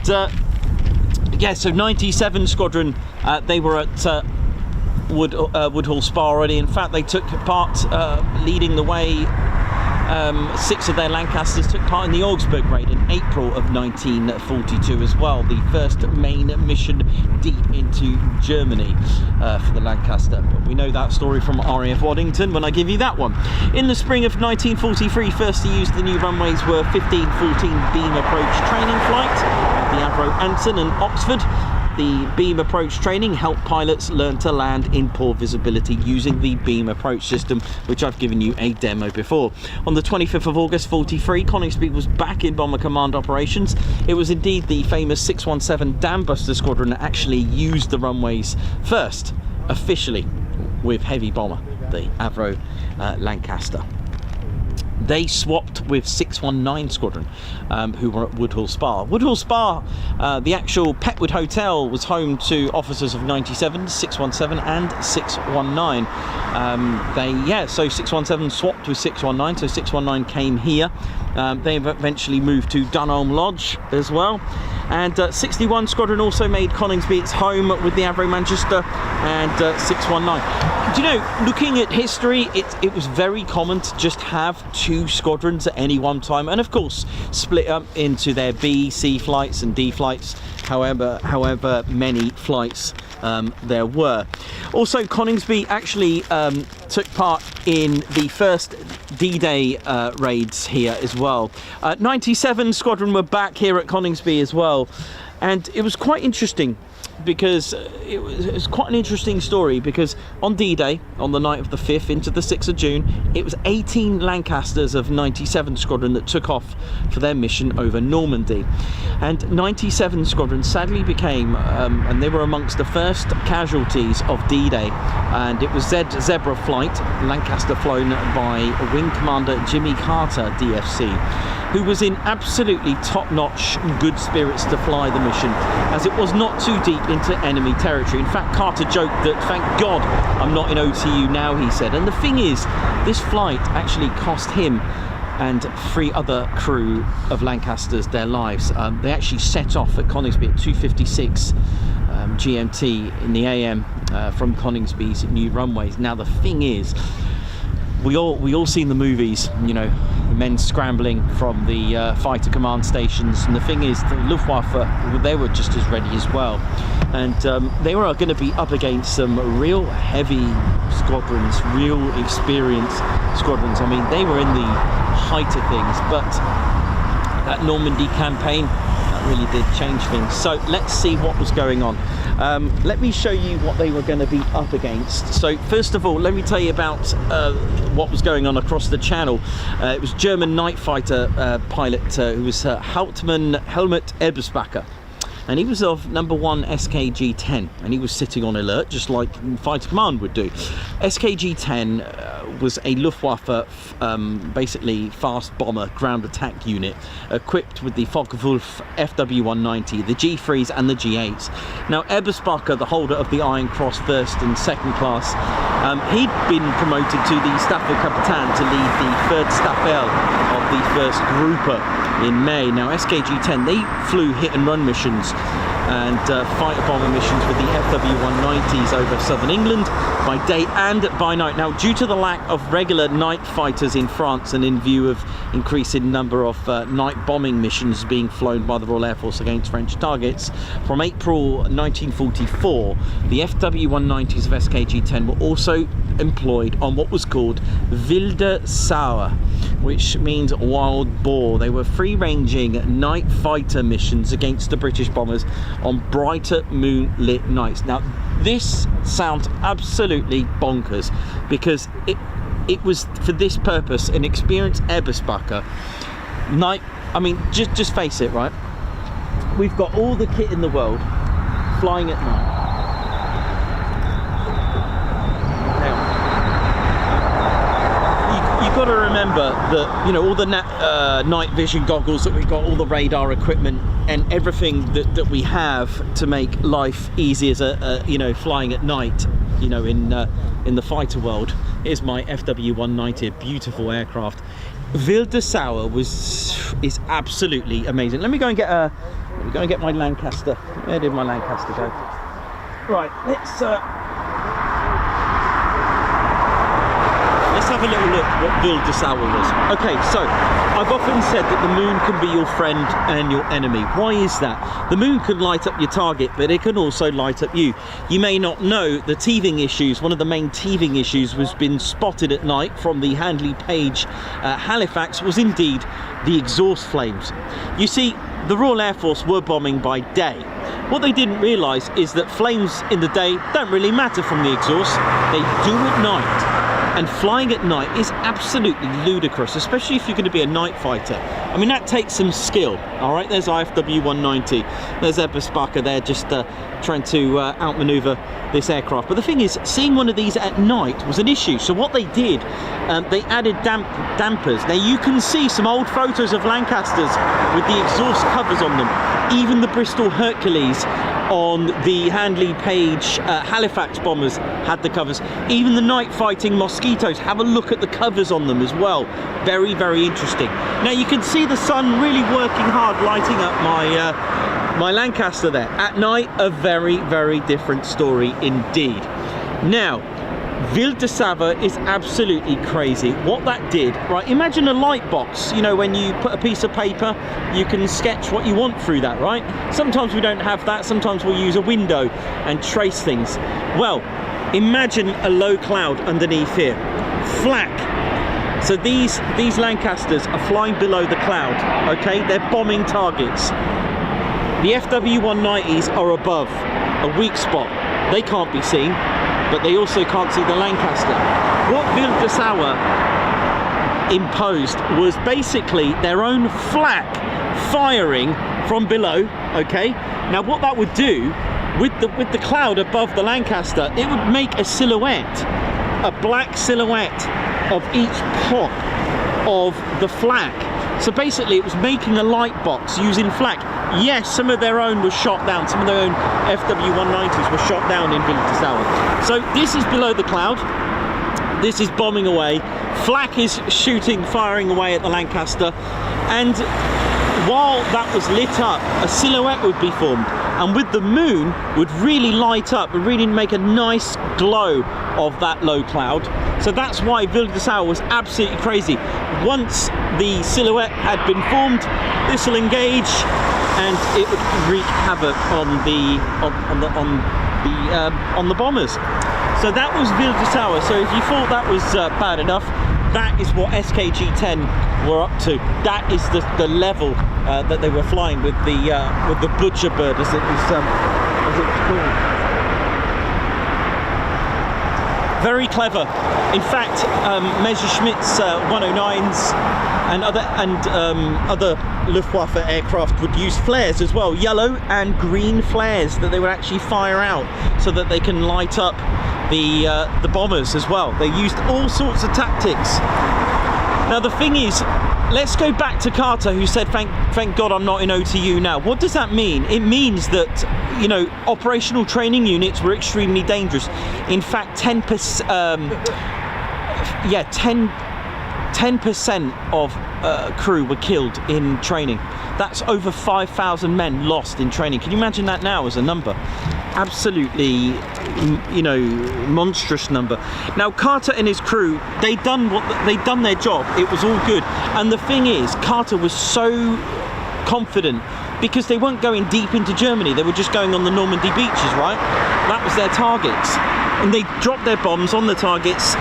B: yeah, so 97 Squadron, they were at Woodhall Spa already. In fact, they took part leading the way. 6 of their Lancasters took part in the Augsburg raid in April of 1942 as well, the first main mission deep into Germany for the Lancaster. But we know that story from RAF Waddington when I give you that one. In the spring of 1943, first to use the new runways were 1514 Beam Approach training flight, the Avro Anson and Oxford. The beam approach training helped pilots learn to land in poor visibility using the beam approach system, which I've given you a demo before. On the 25th of August 43, Coningsby was back in Bomber Command operations. It was indeed the famous 617 Dambuster Squadron that actually used the runways first, officially, with heavy bomber, the Avro Lancaster. They swapped with 619 Squadron, who were at Woodhall Spa. Woodhall Spa, the actual Petwood Hotel, was home to officers of 97, 617 and 619. So 617 swapped with 619, so 619 came here. They eventually moved to Dunholm Lodge as well. And 61 Squadron also made Coningsby its home with the Avro Manchester and 619. Do you know, looking at history, it was very common to just have 2 squadrons at any one time, and of course split up into their B, C flights and D flights, however many flights there were. Also, Coningsby actually took part in the first D-Day raids here as well. 97 Squadron were back here at Coningsby as well, and it was quite interesting because it was quite an interesting story, because on D-Day, on the night of the 5th into the 6th of June, it was 18 Lancasters of 97 Squadron that took off for their mission over Normandy. And 97 Squadron sadly became, and they were amongst the first casualties of D-Day, and it was Zebra flight, Lancaster flown by Wing Commander Jimmy Carter, DFC, who was in absolutely top-notch good spirits to fly the mission, as it was not too deep into enemy territory. In fact, Carter joked that, "Thank God I'm not in OTU now," he said. And the thing is, this flight actually cost him and 3 other crew of Lancasters their lives. They actually set off at Coningsby at 2:56 GMT in the AM from Coningsby's new runways. Now the thing is, we all seen the movies, you know, the men scrambling from the fighter command stations. And the thing is, the Luftwaffe, they were just as ready as well. And they were going to be up against some real heavy squadrons, real experienced squadrons. I mean, they were in the height of things, but that Normandy campaign, that really did change things. So let's see what was going on. Let me show you what they were going to be up against. So first of all, let me tell you about what was going on across the channel. It was German night fighter pilot who was Hauptmann Helmut Eberspacher. And he was of number 1 SKG-10, and he was sitting on alert, just like Fighter Command would do. SKG-10 was a Luftwaffe, basically fast bomber ground attack unit, equipped with the Focke-Wulf FW-190, the G3s and the G8s. Now, Eberspacher, the holder of the Iron Cross first and second class, he'd been promoted to the Staffelkapitän to lead the 3rd Staffel of the 1st Gruppe in May. Now, SKG-10, they flew hit and run missions and fighter bomber missions with the FW-190s over southern England by day and by night. Now, due to the lack of regular night fighters in France and in view of increasing number of night bombing missions being flown by the Royal Air Force against French targets, from April 1944, the FW-190s of SKG-10 were also employed on what was called Wilde Sauer, which means wild boar. They were free-ranging night fighter missions against the British bombers on brighter moonlit nights. Now, this sounds absolutely bonkers, because it was for this purpose an experienced Eberspacher night. I mean, just face it, right? We've got all the kit in the world flying at night. You've got to remember that, you know, all the night vision goggles that we've got, all the radar equipment and everything that we have to make life easy as you know, flying at night, you know, in the fighter world. Here's my FW-190, a beautiful aircraft. Wilde Sauer is absolutely amazing. Let me go and get my Lancaster. Where did my Lancaster go? Right, let's have a little look what Wilde Sauer was. Okay, so I've often said that the moon can be your friend and your enemy. Why is that? The moon can light up your target, but it can also light up you. You may not know the teething issues. One of the main teething issues was been spotted at night from the Handley Page Halifax was indeed the exhaust flames. You see, the Royal Air Force were bombing by day. What they didn't realise is that flames in the day don't really matter from the exhaust. They do at night. And flying at night is absolutely ludicrous, especially if you're going to be a night fighter. I mean, that takes some skill. All right, there's IFW-190. There's Eberspacher there just trying to outmaneuver this aircraft. But the thing is, seeing one of these at night was an issue. So what they did, they added dampers. Now you can see some old photos of Lancasters with the exhaust covers on them. Even the Bristol Hercules on the Handley Page Halifax bombers had the covers. Even the night fighting Mosquitoes, have a look at the covers on them as well. Very, very interesting. Now you can see the sun really working hard, lighting up my Lancaster there. At night, a very, very different story indeed. Now, Wilde Sauer is absolutely crazy. What that did, right, imagine a light box. You know, when you put a piece of paper, you can sketch what you want through that, right? Sometimes we don't have that. Sometimes we'll use a window and trace things. Well, imagine a low cloud underneath here. Flak. So these Lancasters are flying below the cloud, okay? They're bombing targets. The FW-190s are above, a weak spot. They can't be seen, but they also can't see the Lancaster. What Wilde Sauer imposed was basically their own flak firing from below, okay? Now what that would do, with the cloud above the Lancaster, it would make a silhouette, a black silhouette of each pop of the flak. So basically it was making a light box using flak. Yes, some of their own was shot down, some of their own FW-190s were shot down in Wilde Sauer. So this is below the cloud, this is bombing away, flak is shooting, firing away at the Lancaster, and while that was lit up, a silhouette would be formed, and with the moon would really light up, would really make a nice glow of that low cloud. So that's why Ville de Sau was absolutely crazy. Once the silhouette had been formed, this will engage, and it would wreak havoc on the bombers. So that was Ville de Sau. So if you thought that was bad enough, that is what SKG-10 were up to. That is the level that they were flying with the butcher bird, as it was called. Very clever. In fact, Messerschmitt's 109s and other Luftwaffe aircraft would use flares as well, yellow and green flares that they would actually fire out so that they can light up the bombers as well. They used all sorts of tactics. Now the thing is, let's go back to Carter, who said, thank God I'm not in OTU now. What does that mean? It means that, you know, operational training units were extremely dangerous. In fact, 10% of crew were killed in training. That's over 5,000 men lost in training. Can you imagine that now as a number? Absolutely, you know, monstrous number. Now Carter and his crew, they'd done their job. It was all good. And the thing is, Carter was so confident because they weren't going deep into Germany. They were just going on the Normandy beaches, right? That was their targets, and they dropped their bombs on the targets.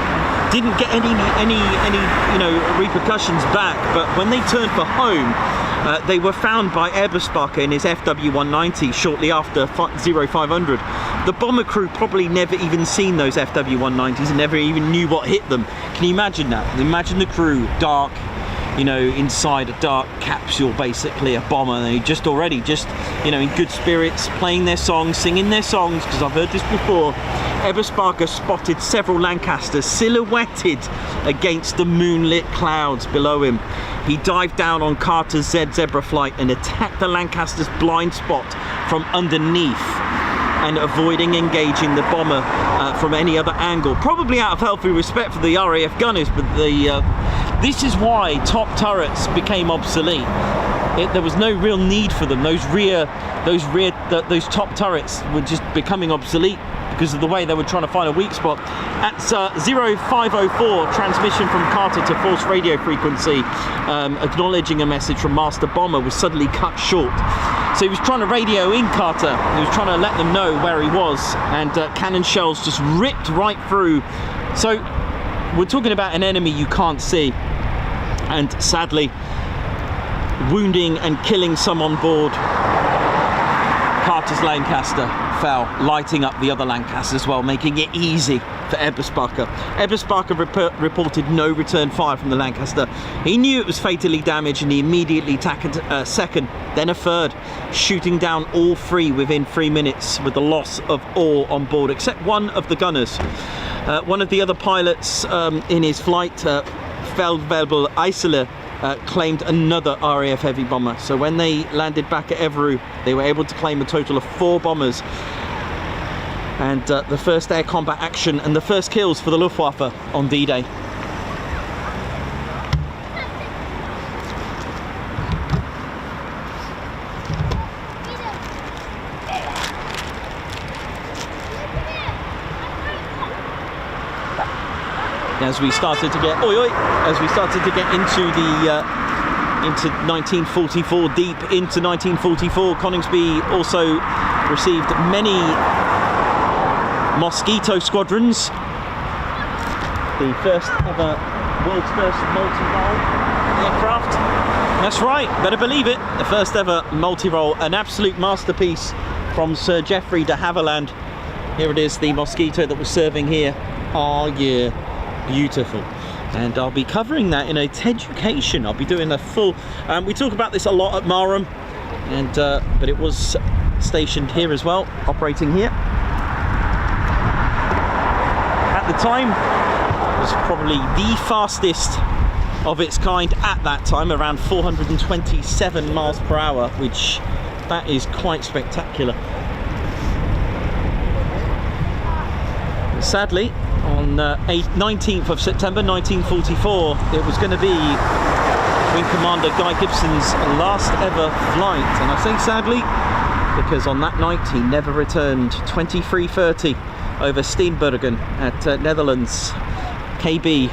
B: Didn't get any you know, repercussions back. But when they turned for home, they were found by Eberspacher in his FW-190 shortly after 0500. The bomber crew probably never even seen those FW-190s and never even knew what hit them. Can you imagine that? Imagine the crew, dark, you know, inside a dark capsule, basically a bomber, and they just, you know, in good spirits, playing their songs, singing their songs, because I've heard this before. Eberspacher spotted several Lancasters silhouetted against the moonlit clouds below him. He dived down on Carter's Z Zebra flight and attacked the Lancaster's blind spot from underneath, and avoiding engaging the bomber from any other angle, probably out of healthy respect for the RAF gunners. But this is why top turrets became obsolete. There was no real need for them. Those top turrets were just becoming obsolete because of the way they were trying to find a weak spot. At 0504, transmission from Carter to force radio frequency, acknowledging a message from Master Bomber, was suddenly cut short. So he was trying to radio in Carter. He was trying to let them know where he was, and cannon shells just ripped right through. So we're talking about an enemy you can't see, and sadly wounding and killing some on board. Carter's Lancaster fell, lighting up the other Lancasters as well, making it easy for Eberspacher. Eberspacher reported no return fire from the Lancaster. He knew it was fatally damaged, and he immediately tackled a second, then a third, shooting down all three within 3 minutes, with the loss of all on board except one of the gunners. One of the other pilots in his flight, Feldwebel Eisele, claimed another RAF heavy bomber. So when they landed back at Evreux, they were able to claim a total of 4 bombers, and the first air combat action and the first kills for the Luftwaffe on D-Day. As we started to get into the into 1944, deep into 1944, Coningsby also received many Mosquito squadrons. The first ever, world's first multi-role aircraft. That's right, better believe it. The first ever multi-role, an absolute masterpiece from Sir Geoffrey de Havilland. Here it is, the Mosquito that was serving here. Oh yeah. Beautiful. And I'll be covering that in a Teducation. I'll be doing a full, we talk about this a lot at Marham, and but it was stationed here as well, operating here. At the time, it was probably the fastest of its kind at that time, around 427 miles per hour, which that is quite spectacular. Sadly, on 19th of September 1944, it was going to be Wing Commander Guy Gibson's last ever flight, and I say sadly because on that night he never returned. 23:30 over Steenbergen at Netherlands. KB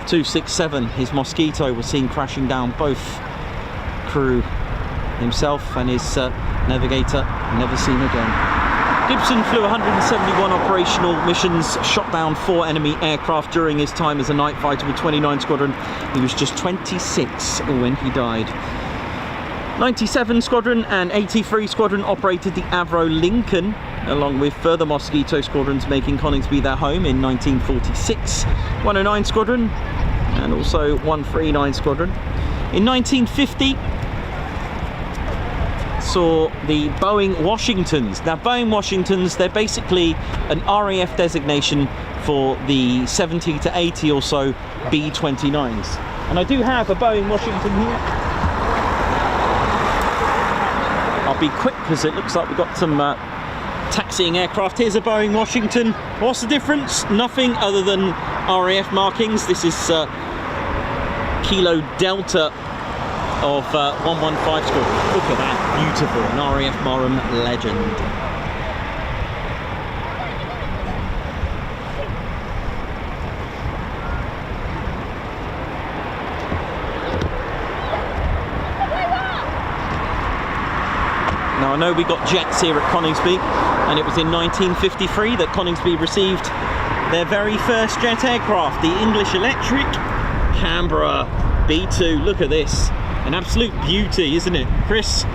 B: 267, his Mosquito, was seen crashing down. Both crew, himself and his navigator, never seen again. Gibson flew 171 operational missions, shot down 4 enemy aircraft during his time as a night fighter with 29 Squadron. He was just 26 when he died. 97 Squadron and 83 Squadron operated the Avro Lincoln, along with further Mosquito squadrons, making Coningsby their home in 1946. 109 Squadron and also 139 Squadron. In 1950, saw the Boeing Washingtons. Now, Boeing Washingtons, they're basically an RAF designation for the 70 to 80 or so B-29s. And I do have a Boeing Washington here. I'll be quick because it looks like we've got some taxiing aircraft. Here's a Boeing Washington. What's the difference? Nothing other than RAF markings. This is Kilo Delta of 115 Squadron. Look at that, beautiful, an RAF Marham legend. Now I know we got jets here at Coningsby, and it was in 1953 that Coningsby received their very first jet aircraft, the English Electric Canberra B2. Look at this. An absolute beauty, isn't it? Chris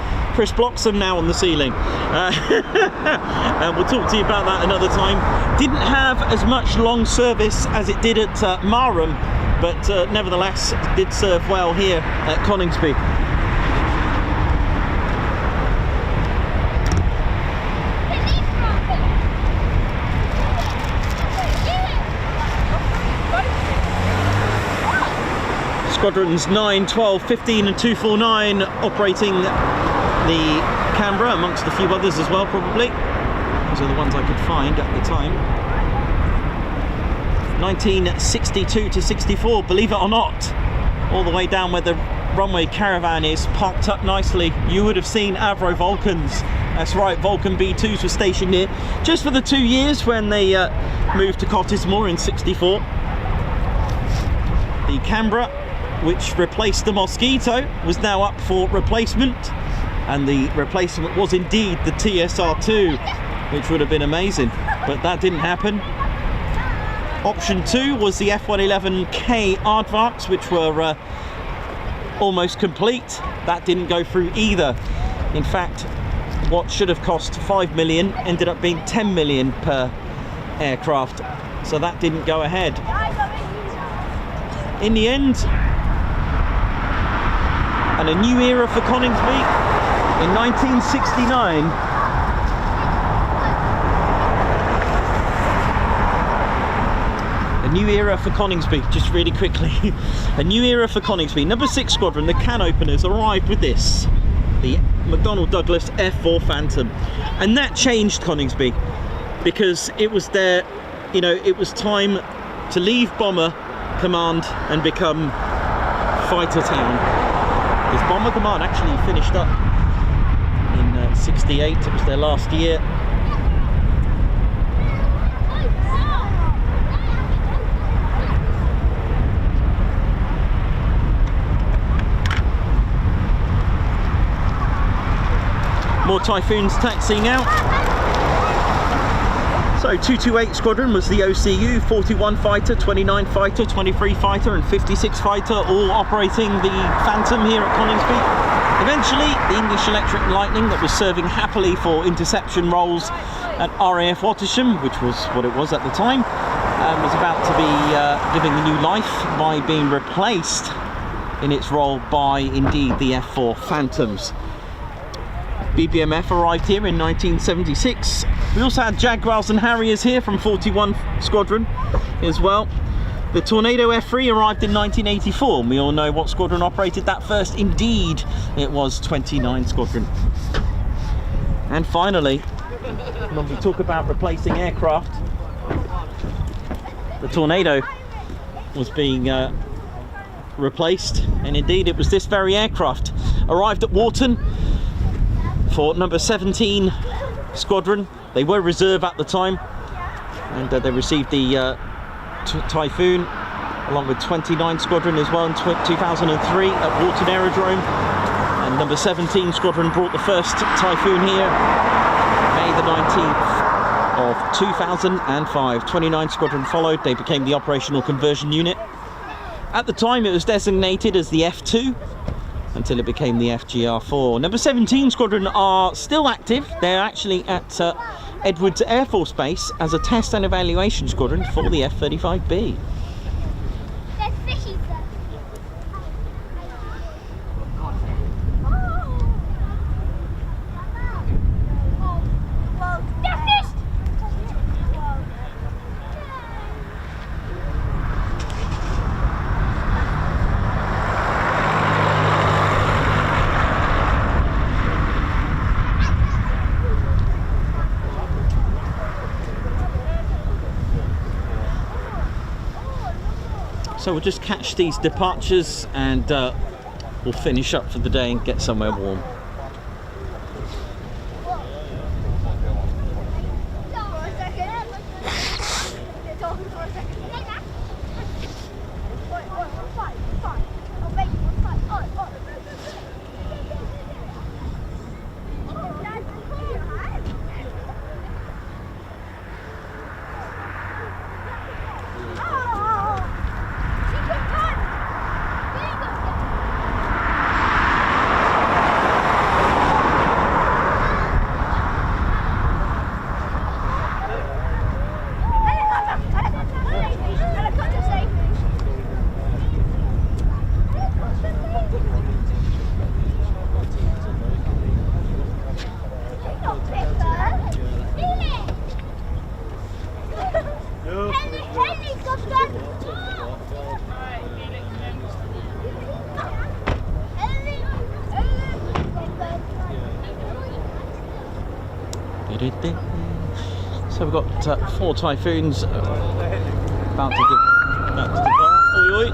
B: blocks them now on the ceiling. And we'll talk to you about that another time. Didn't have as much long service as it did at Marham, but nevertheless did serve well here at Coningsby. Squadrons 9, 12, 15 and 249 operating the Canberra, amongst a few others as well probably. Those are the ones I could find at the time. 1962 to 64, believe it or not, all the way down where the runway caravan is parked up nicely, you would have seen Avro Vulcans. That's right, Vulcan B2s were stationed here just for the 2 years when they moved to Cottesmore in 64. The Canberra, which replaced the Mosquito, was now up for replacement, and the replacement was indeed the TSR2, which would have been amazing, but that didn't happen. Option 2 was the F111K aardvarks, which were almost complete. That didn't go through either. In fact, what should have cost 5 million ended up being 10 million per aircraft, so that didn't go ahead. In the end, and a new era for Coningsby in 1969. A new era for Coningsby, just really quickly. A new era for Coningsby. Number 6 Squadron, the can openers, arrived with this, the McDonnell Douglas F4 Phantom. And that changed Coningsby, because it was their, you know, it was time to leave Bomber Command and become Fighter Town. This Bomber Command actually finished up in 68, it was their last year. More Typhoons taxiing out. So 228 Squadron was the OCU, 41 Fighter, 29 Fighter, 23 Fighter and 56 Fighter, all operating the Phantom here at Coningsby. Eventually, the English Electric Lightning, that was serving happily for interception roles at RAF Wattisham, which was what it was at the time, was about to be given a new life by being replaced in its role by, indeed, the F4 Phantoms. BBMF arrived here in 1976. We also had Jaguars and Harriers here from 41 Squadron as well. The Tornado F3 arrived in 1984, and we all know what squadron operated that first. Indeed, it was 29 Squadron. And finally, when we talk about replacing aircraft, the Tornado was being replaced, and indeed it was this very aircraft. Arrived at Warton for number 17 Squadron. They were reserve at the time, and they received the Typhoon, along with 29 Squadron as well in 2003 at Walton Aerodrome. And number 17 Squadron brought the first Typhoon here, May the 19th of 2005. 29 Squadron followed. They became the operational conversion unit. At the time it was designated as the F2 until it became the FGR4. Number 17 Squadron are still active. They're actually at Edwards Air Force Base as a test and evaluation squadron for the F-35B.
C: There's fishies there. There's fish!
B: So we'll just catch these departures and we'll finish up for the day and get somewhere warm. So we've got 4 Typhoons about to depart. Oi, oi.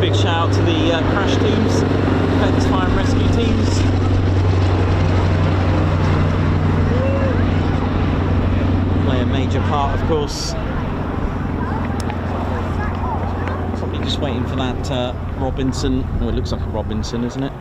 B: Big shout out to the crash teams, defence, fire and rescue teams. Play a major part, of course. Probably just waiting for that Robinson. Oh, it looks like a Robinson, isn't it?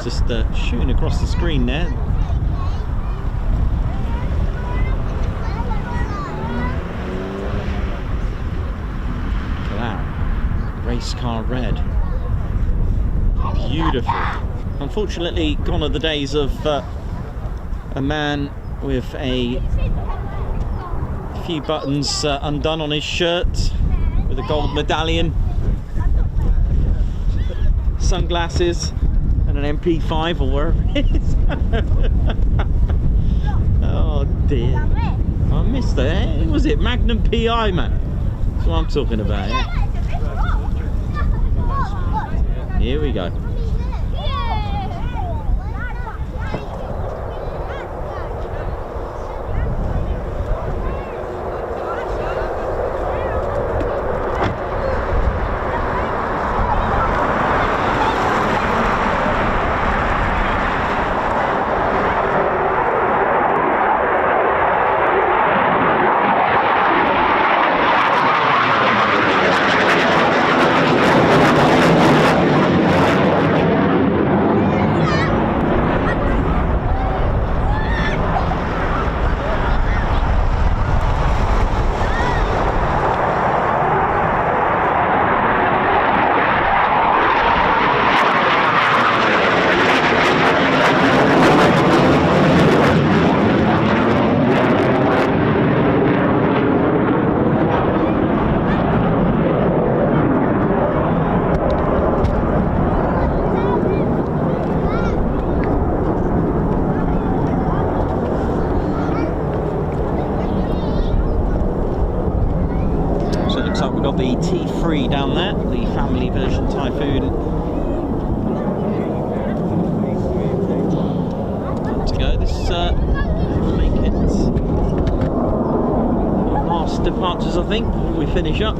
B: Just shooting across the screen there. Wow, race car red, beautiful. Unfortunately, gone are the days of a man with a few buttons undone on his shirt with a gold medallion, sunglasses, an MP5 or wherever it is. Oh dear. I missed that. Was it Magnum PI, man? That's what I'm talking about. Yeah? Here we go. the T3 down there, the family version Typhoon. Time to go. This will make it last departures, I think, before we finish up.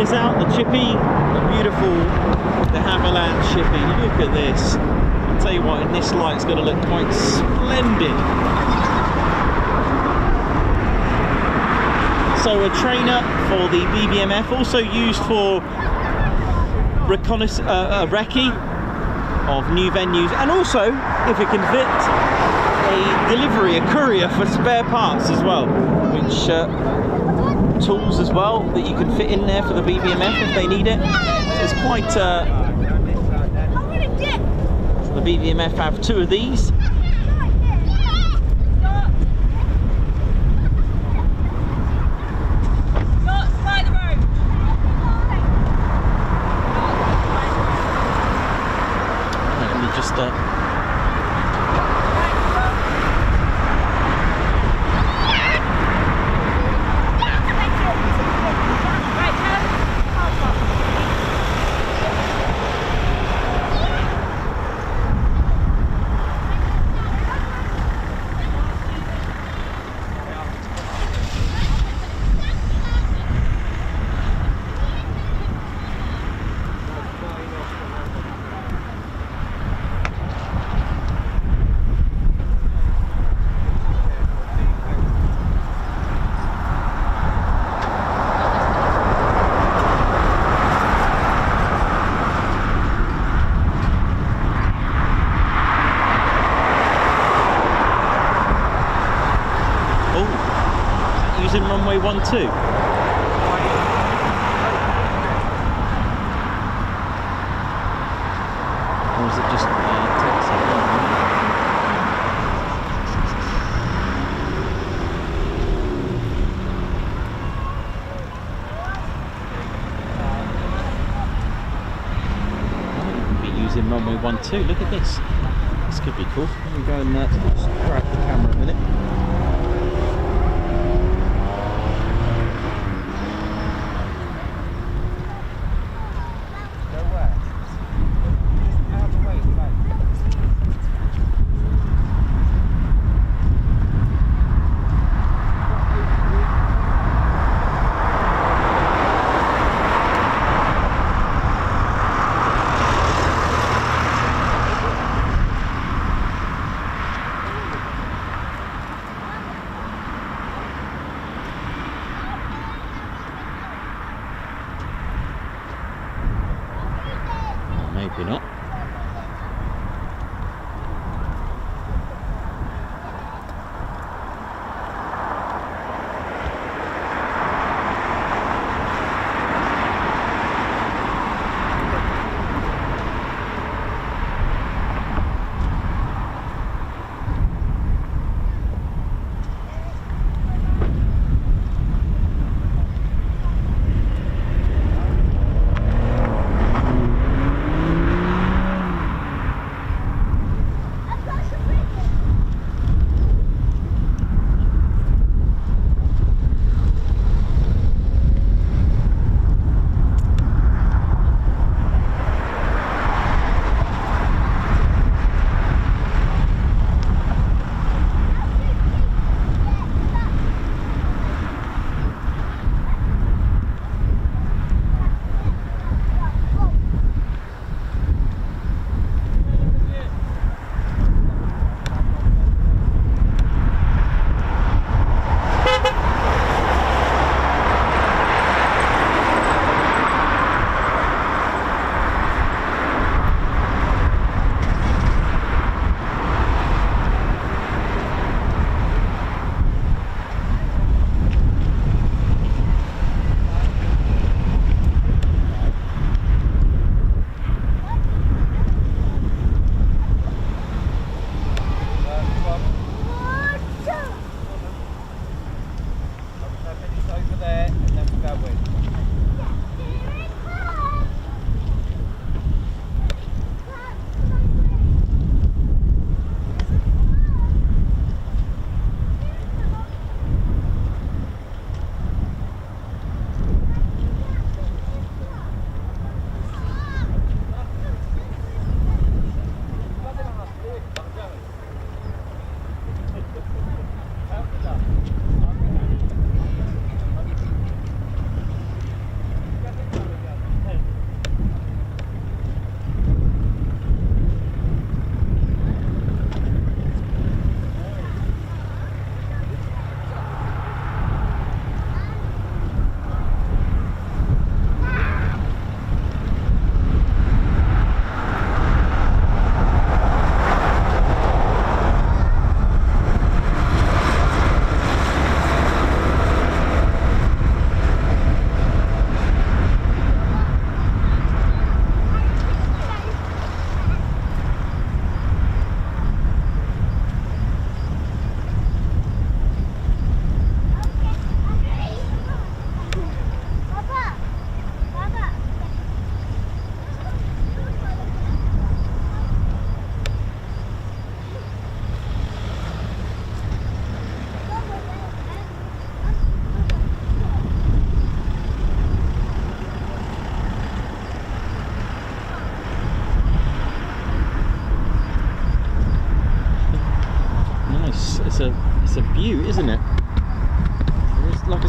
B: is out, the chippy, the beautiful de Havilland chippy. Look at this. I'll tell you what, in this light it's going to look quite splendid. So a trainer for the BBMF, also used for recce of new venues, and also, if it can fit, a delivery, a courier for spare parts as well, which tools as well that you can fit in there for the BBMF if they need it. So it's quite so the BBMF have two of these. In runway 12. Or is it just taxi? Be using runway 12. Look at this. This could be cool. Let me go and just grab the camera a minute.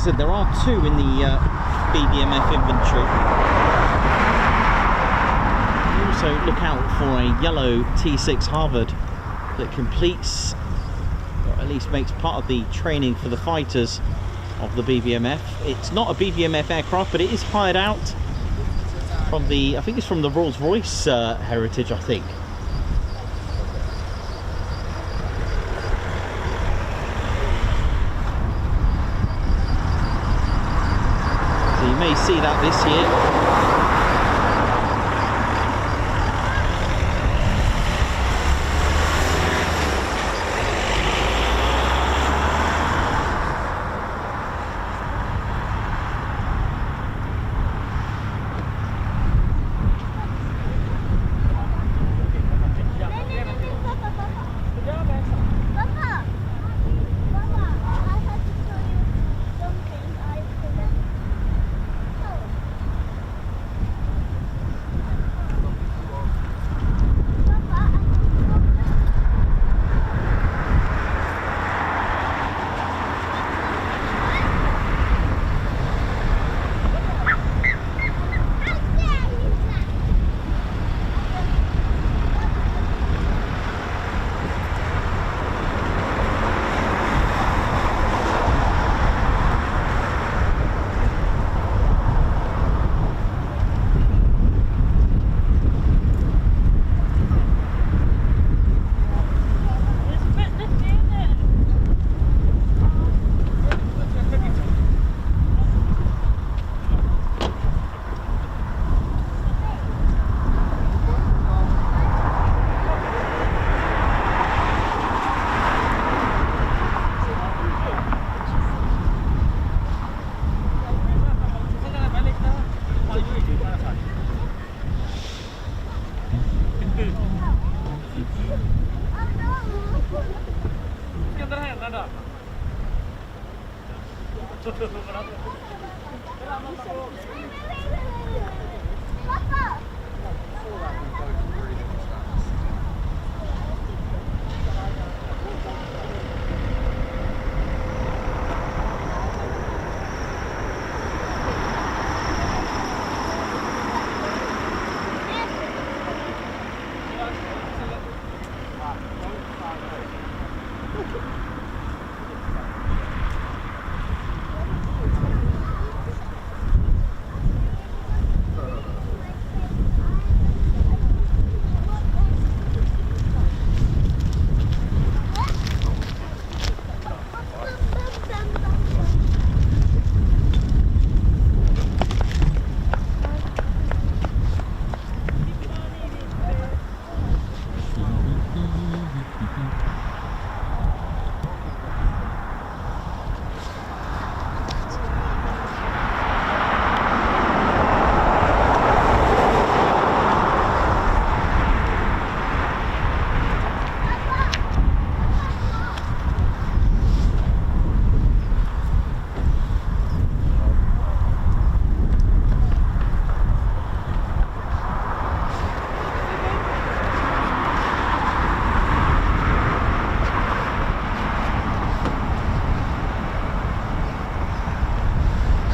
B: said, there are 2 in the BBMF inventory. You also look out for a yellow T6 Harvard that completes, or at least makes part of the training for the fighters of the BBMF. It's not a BBMF aircraft, but it is hired out from the, I think it's from the Rolls-Royce heritage, I think. So you may see that this year.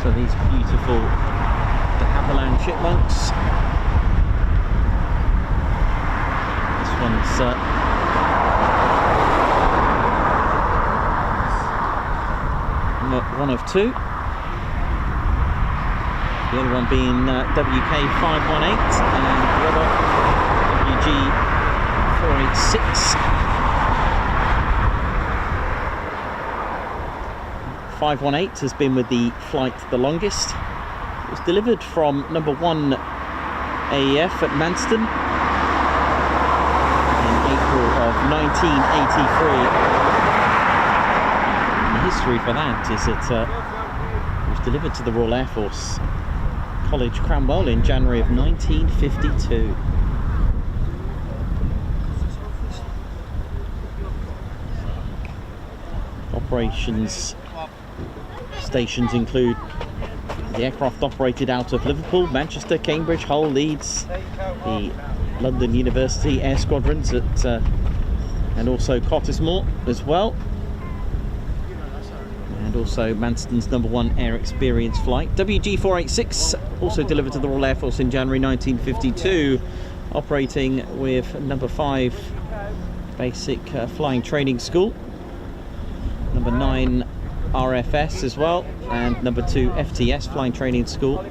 B: So these beautiful de Havilland Chipmunks. This one's one of 2. The other one being WK518 and the other WG486. 518 has been with the flight the longest. It was delivered from number 1 AEF at Manston in April of 1983. And the history for that is that it was delivered to the Royal Air Force College Cranwell in January of 1952. Operations stations include the aircraft operated out of Liverpool, Manchester, Cambridge, Hull, Leeds, the London University Air Squadrons at, and also Cottesmore as well, and also Manston's #1 air experience flight. WG486, also delivered to the Royal Air Force in January 1952, operating with #5 basic flying training school, #9 RFS as well, and #2 FTS flying training school.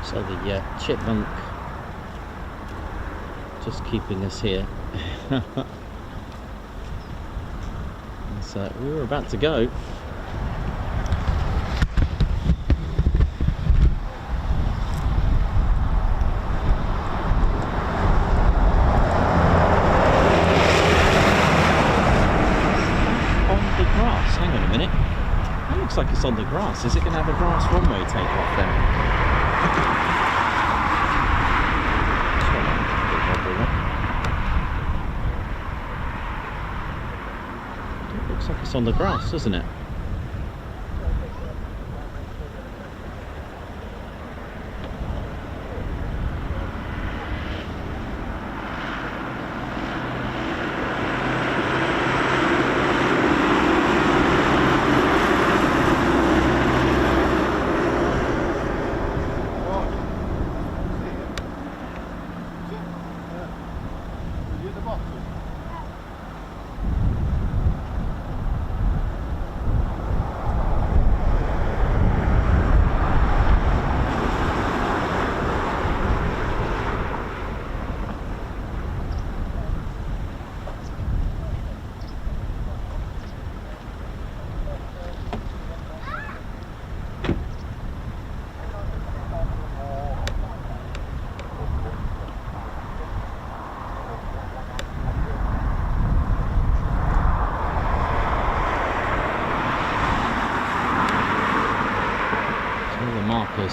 B: So the Chipmunk just keeping us here. So we were about to go. On the grass, hang on a minute. That looks like it's on the grass. Is it going to have a grass runway takeoff then? Looks like it's on the grass, doesn't it?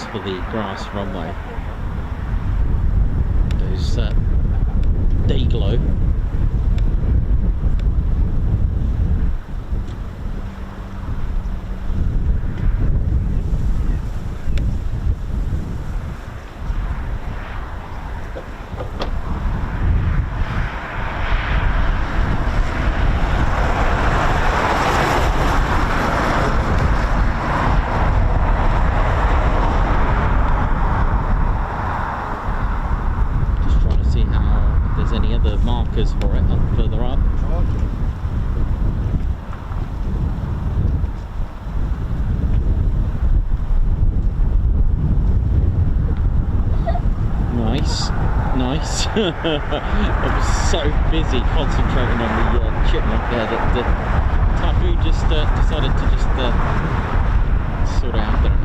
B: markers for the grass runway. Those day glow. For it up further up. Nice, nice. I was so busy concentrating on the Chipmunk there that the Typhoon just decided to just sort it out there.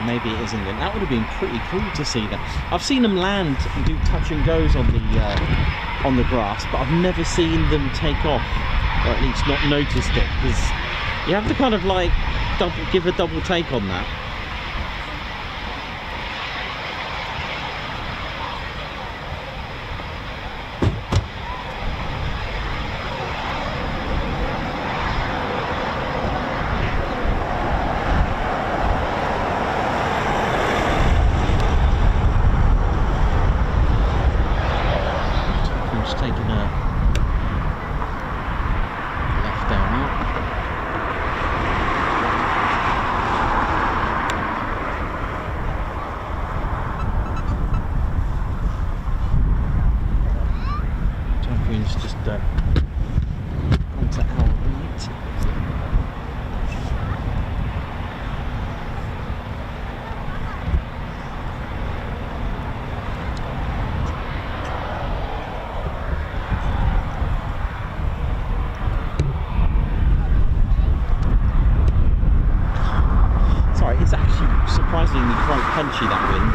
B: Maybe it is England. That would have been pretty cool to see that. I've seen them land and do touch and goes on the grass, but I've never seen them take off, or at least not noticed it, because you have to kind of like give a double take on that. Onto our right. Sorry, it's actually surprisingly quite punchy, that wind.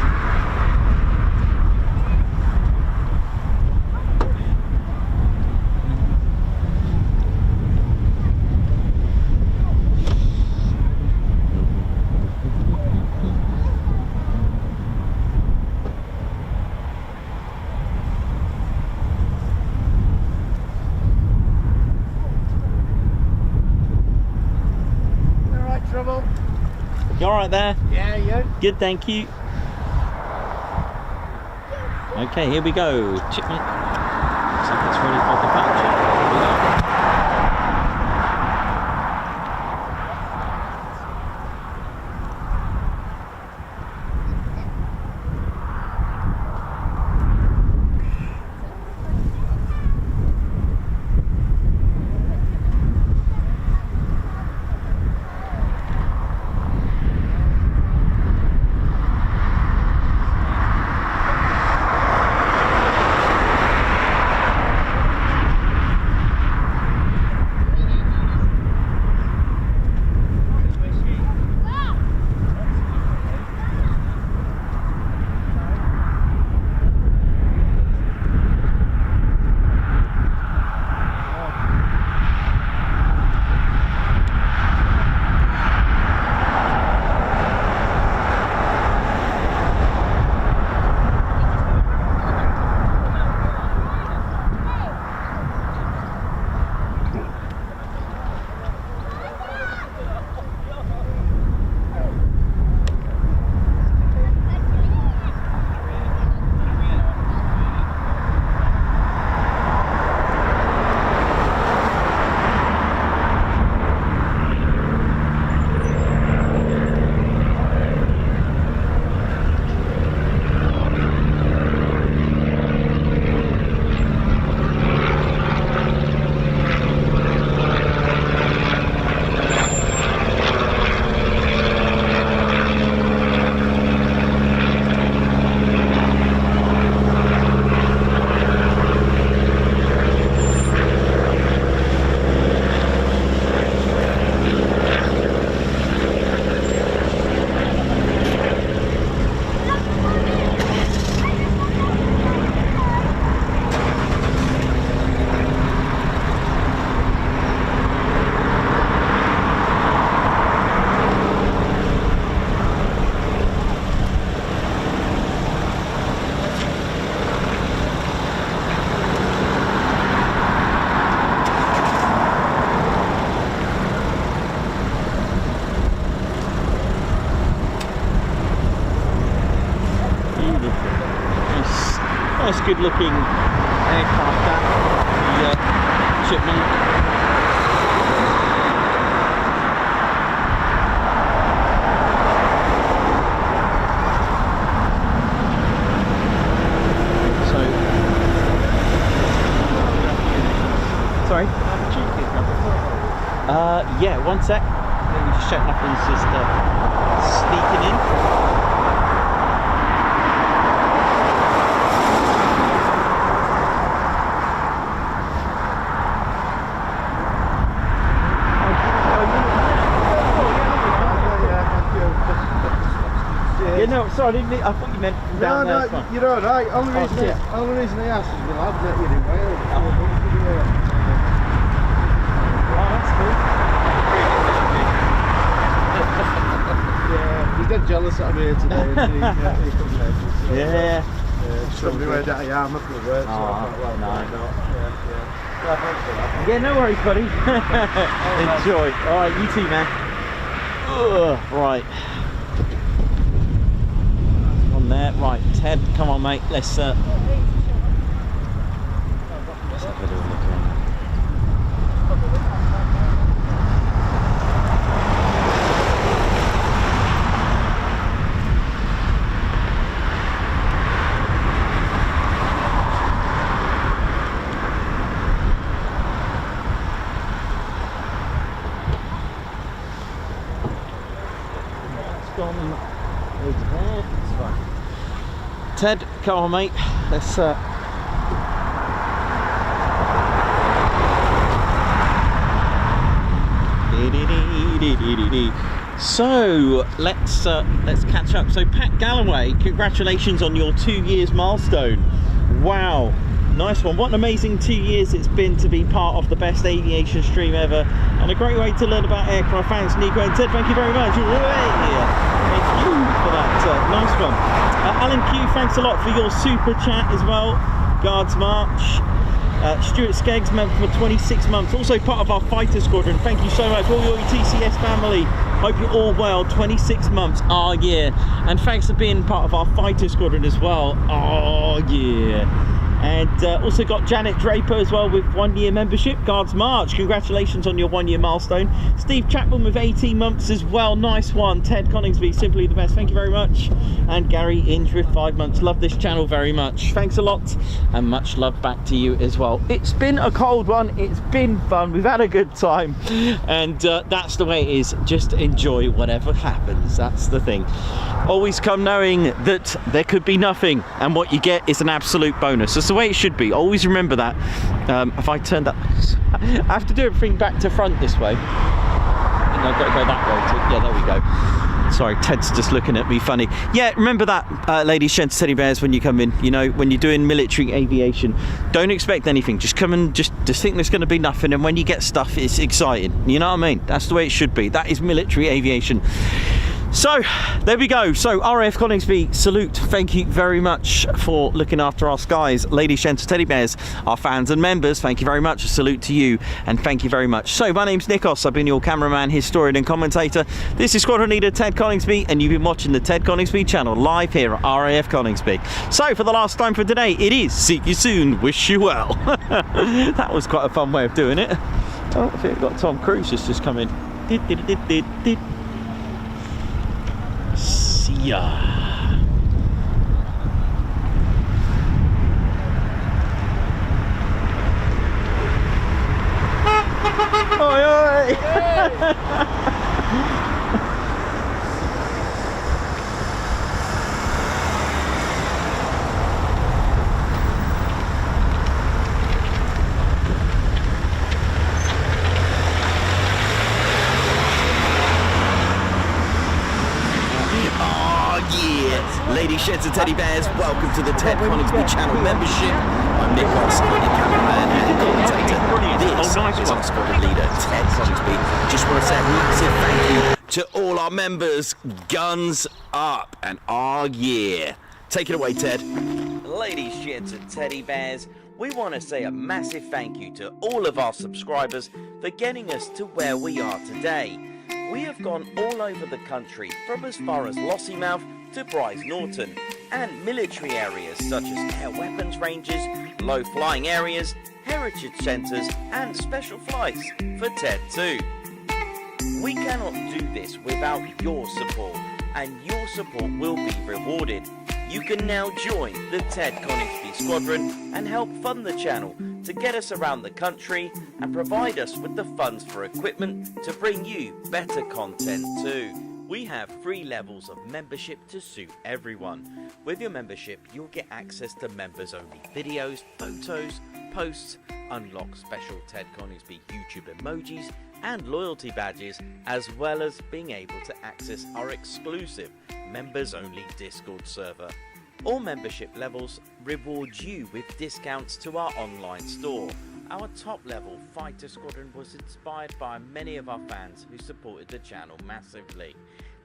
B: You alright there?
A: Yeah, you?
B: Good, thank you. Okay, here we go. Chipmunk. Looks like it's ready for departure. Here we go. Nice, good-looking aircraft, that the Chipmunk. Sorry? Yeah, one sec. Let me just check nothing's just sneaking in. Yeah, no, sorry, I thought you meant from down there.
F: No, you're alright. Only reason I asked is the lads that you didn't wear. Yeah, he's dead jealous that I'm here today. He couldn't make it, so,
B: Yeah.
F: Somebody wear that armour for work, so I thought, well, why not?
B: Yeah, no worries, buddy. Enjoy. Alright, you too, man. Ugh, right. On there. Right, Ted, come on, mate. Let's have a little look around. Ted, come on, mate. Let's So let's catch up. So Pat Galloway, congratulations on your 2 years milestone. Wow, nice one. What an amazing 2 years it's been to be part of the best aviation stream ever, and a great way to learn about aircraft. Thanks, Nico and Ted. Thank you very much. Thank you for that. Nice one. Alan Q, thanks a lot for your super chat as well. Guards March. Stuart Skeggs, member for 26 months, also part of our fighter squadron. Thank you so much, all your TCS family. Hope you're all well. 26 months, oh yeah. And thanks for being part of our fighter squadron as well, oh yeah. And also got Janet Draper as well with 1 year membership. Guards March, congratulations on your 1 year milestone. Steve Chapman with 18 months as well, nice one. Ted Coningsby, simply the best, thank you very much. And Gary Inge with 5 months, love this channel very much. Thanks a lot, and much love back to you as well. It's been a cold one, it's been fun, we've had a good time, and that's the way it is. Just enjoy whatever happens, that's the thing. Always come knowing that there could be nothing, and what you get is an absolute bonus. That's the way it should be. Always remember that. If I turn that, I have to do everything back to front this way. And I've got to go that way too. Yeah, there we go. Sorry, Ted's just looking at me funny. Yeah, remember that, ladies, gents, teddy bears, when you come in, you know, when you're doing military aviation, don't expect anything. Just come and just think there's going to be nothing, and when you get stuff, it's exciting. You know what I mean? That's the way it should be. That is military aviation. So there we go. So RAF Coningsby, salute. Thank you very much for looking after our skies. Ladies, gents, teddy bears, our fans and members, thank you very much. A salute to you, and thank you very much. So my name's Nikos. I've been your cameraman, historian and commentator. This is Squadron Leader Ted Coningsby, and you've been watching the Ted Coningsby channel live here at RAF Coningsby. So for the last time for today, it is see you soon, wish you well. That was quite a fun way of doing it. Oh, I think we've got Tom Cruise has just come in. See ya. Oi, oi. Ladies, sheds and teddy bears, welcome to the Ted Coningsby channel membership. I'm Nikos, your cameraman and commentator. This is our squadron leader, Ted Coningsby. Just want to say a massive thank you to all our members. Guns up, and yeah. Take it away, Ted. Ladies, sheds and teddy bears, we want to say a massive thank you to all of our subscribers for getting us to where we are today. We have gone all over the country, from as far as Lossiemouth to Bryce Norton,
G: and military areas such as air weapons ranges, low flying areas, heritage centres and special flights for TED 2. We cannot do this without your support, and your support will be rewarded. You can now join the TED Coningsby Squadron and help fund the channel to get us around the country and provide us with the funds for equipment to bring you better content too. We have 3 levels of membership to suit everyone. With your membership, you'll get access to members-only videos, photos, posts, unlock special TED Coningsby YouTube emojis and loyalty badges, as well as being able to access our exclusive members-only Discord server. All membership levels reward you with discounts to our online store. Our top level fighter squadron was inspired by many of our fans who supported the channel massively.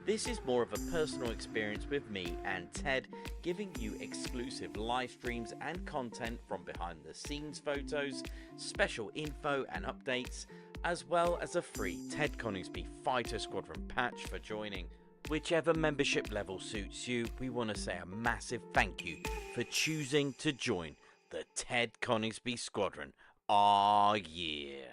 G: This is more of a personal experience with me and Ted, giving you exclusive live streams and content from behind the scenes photos, special info and updates, as well as a free Ted Coningsby Fighter Squadron patch for joining. Whichever membership level suits you, we want to say a massive thank you for choosing to join the Ted Coningsby Squadron. Ah, yeah.